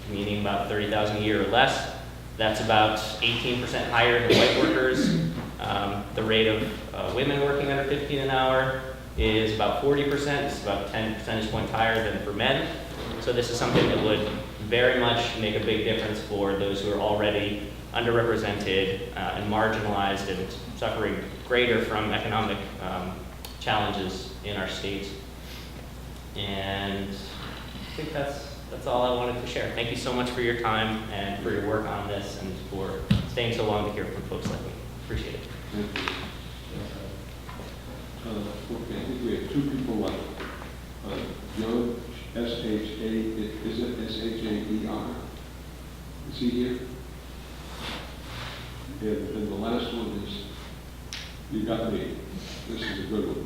meaning about $30,000 a year or less. That's about 18% higher than white workers. The rate of women working under $15 an hour is about 40%. It's about 10 percentage points higher than for men. So this is something that would very much make a big difference for those who are already underrepresented and marginalized and suffering greater from economic challenges in our state. And I think that's all I wanted to share. Thank you so much for your time and for your work on this and for staying so long to hear from folks like me. Appreciate it.
Thank you. Okay, I think we have 2 people left. Joe, S-H-A, is it S-H-A-E-R? Is he here? And the last one is, you got me. This is a good one.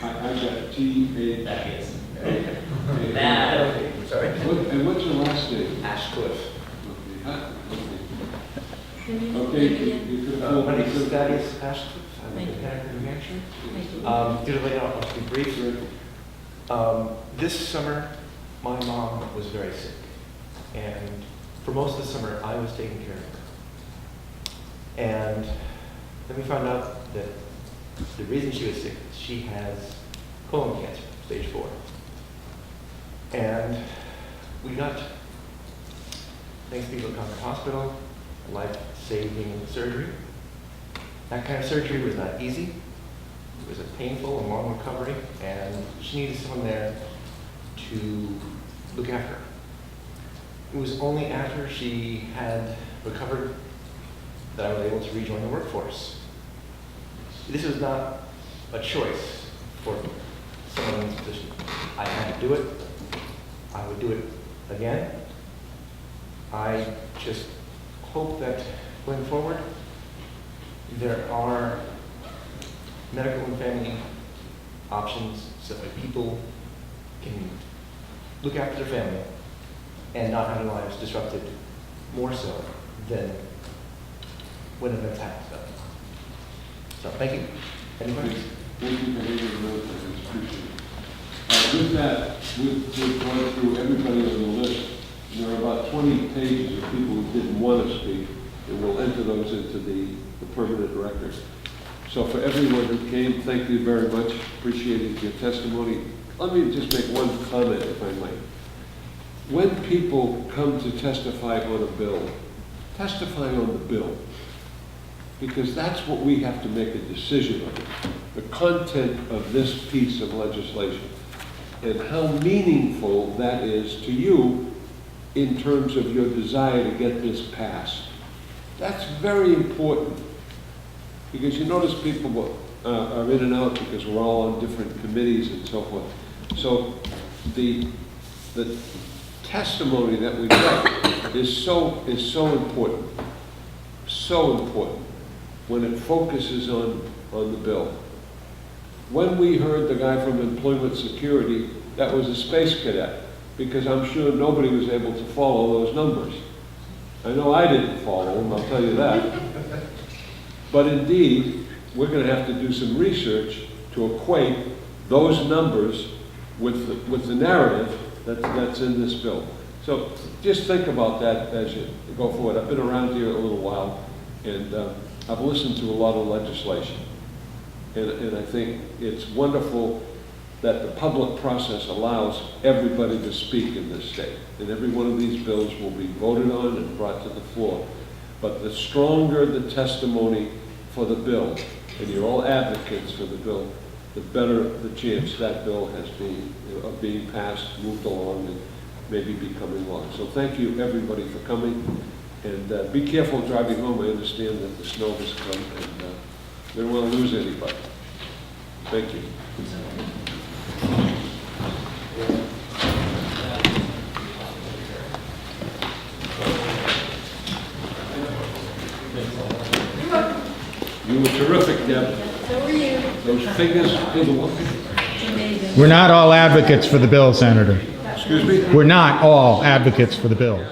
I got T-A.
That is.
Okay.
Okay.
Sorry. And what's your last name?
Ashcliffe.
Okay. Okay. Okay, you could hold
My name is
it.
Thaddeus Ashcliffe. I live in Connecticut, New Hampshire. Due to layout, I'll be brief. This summer, my mom was very sick. And for most of the summer, I was taking care of her. And then we found out that the reason she was sick, she has colon cancer, stage 4. And we got, thanks to people at Concord Hospital, life-saving surgery. That kind of surgery was not easy. It was a painful and long recovery, and she needed someone there to look after her. It was only after she had recovered that I was able to rejoin the workforce. This was not a choice for someone in this position. I had to do it. I would do it again. I just hope that going forward, there are medical and family options so that people can look after their family and not have their lives disrupted more so than when events happen. So thank you. Any questions?
Thank you for your notes, I appreciate it. With that, we've gone through everybody on the list. There are about 20 pages of people who didn't want to speak, and we'll enter those into the permanent record. So for everyone who came, thank you very much. Appreciated your testimony. Let me just make one comment, if I might. When people come to testify on a bill, testify on the bill, because that's what we have to make a decision on, the content of this piece of legislation, and how meaningful that is to you in terms of your desire to get this passed. That's very important, because you notice people are in and out because we're all on different committees and so forth. So the testimony that we get is so important, so important when it focuses on the bill. When we heard the guy from Employment Security, that was a space cadet, because I'm sure nobody was able to follow those numbers. I know I didn't follow them, I'll tell you that. But indeed, we're going to have to do some research to equate those numbers with the narrative that's in this bill. So just think about that as you go forward. I've been around here a little while, and I've listened to a lot of legislation. And I think it's wonderful that the public process allows everybody to speak in this state. And every one of these bills will be voted on and brought to the floor. But the stronger the testimony for the bill, and you're all advocates for the bill, the better the chance that bill has of being passed, moved along, and maybe becoming law. So thank you, everybody, for coming. And be careful driving home. I understand that the snow has come, and we don't want to lose anybody. Thank you. You were terrific, Deb.
So were you.
Those figures for the one.
We're not all advocates for the bill, Senator.
Excuse me?
We're not all advocates for the bill.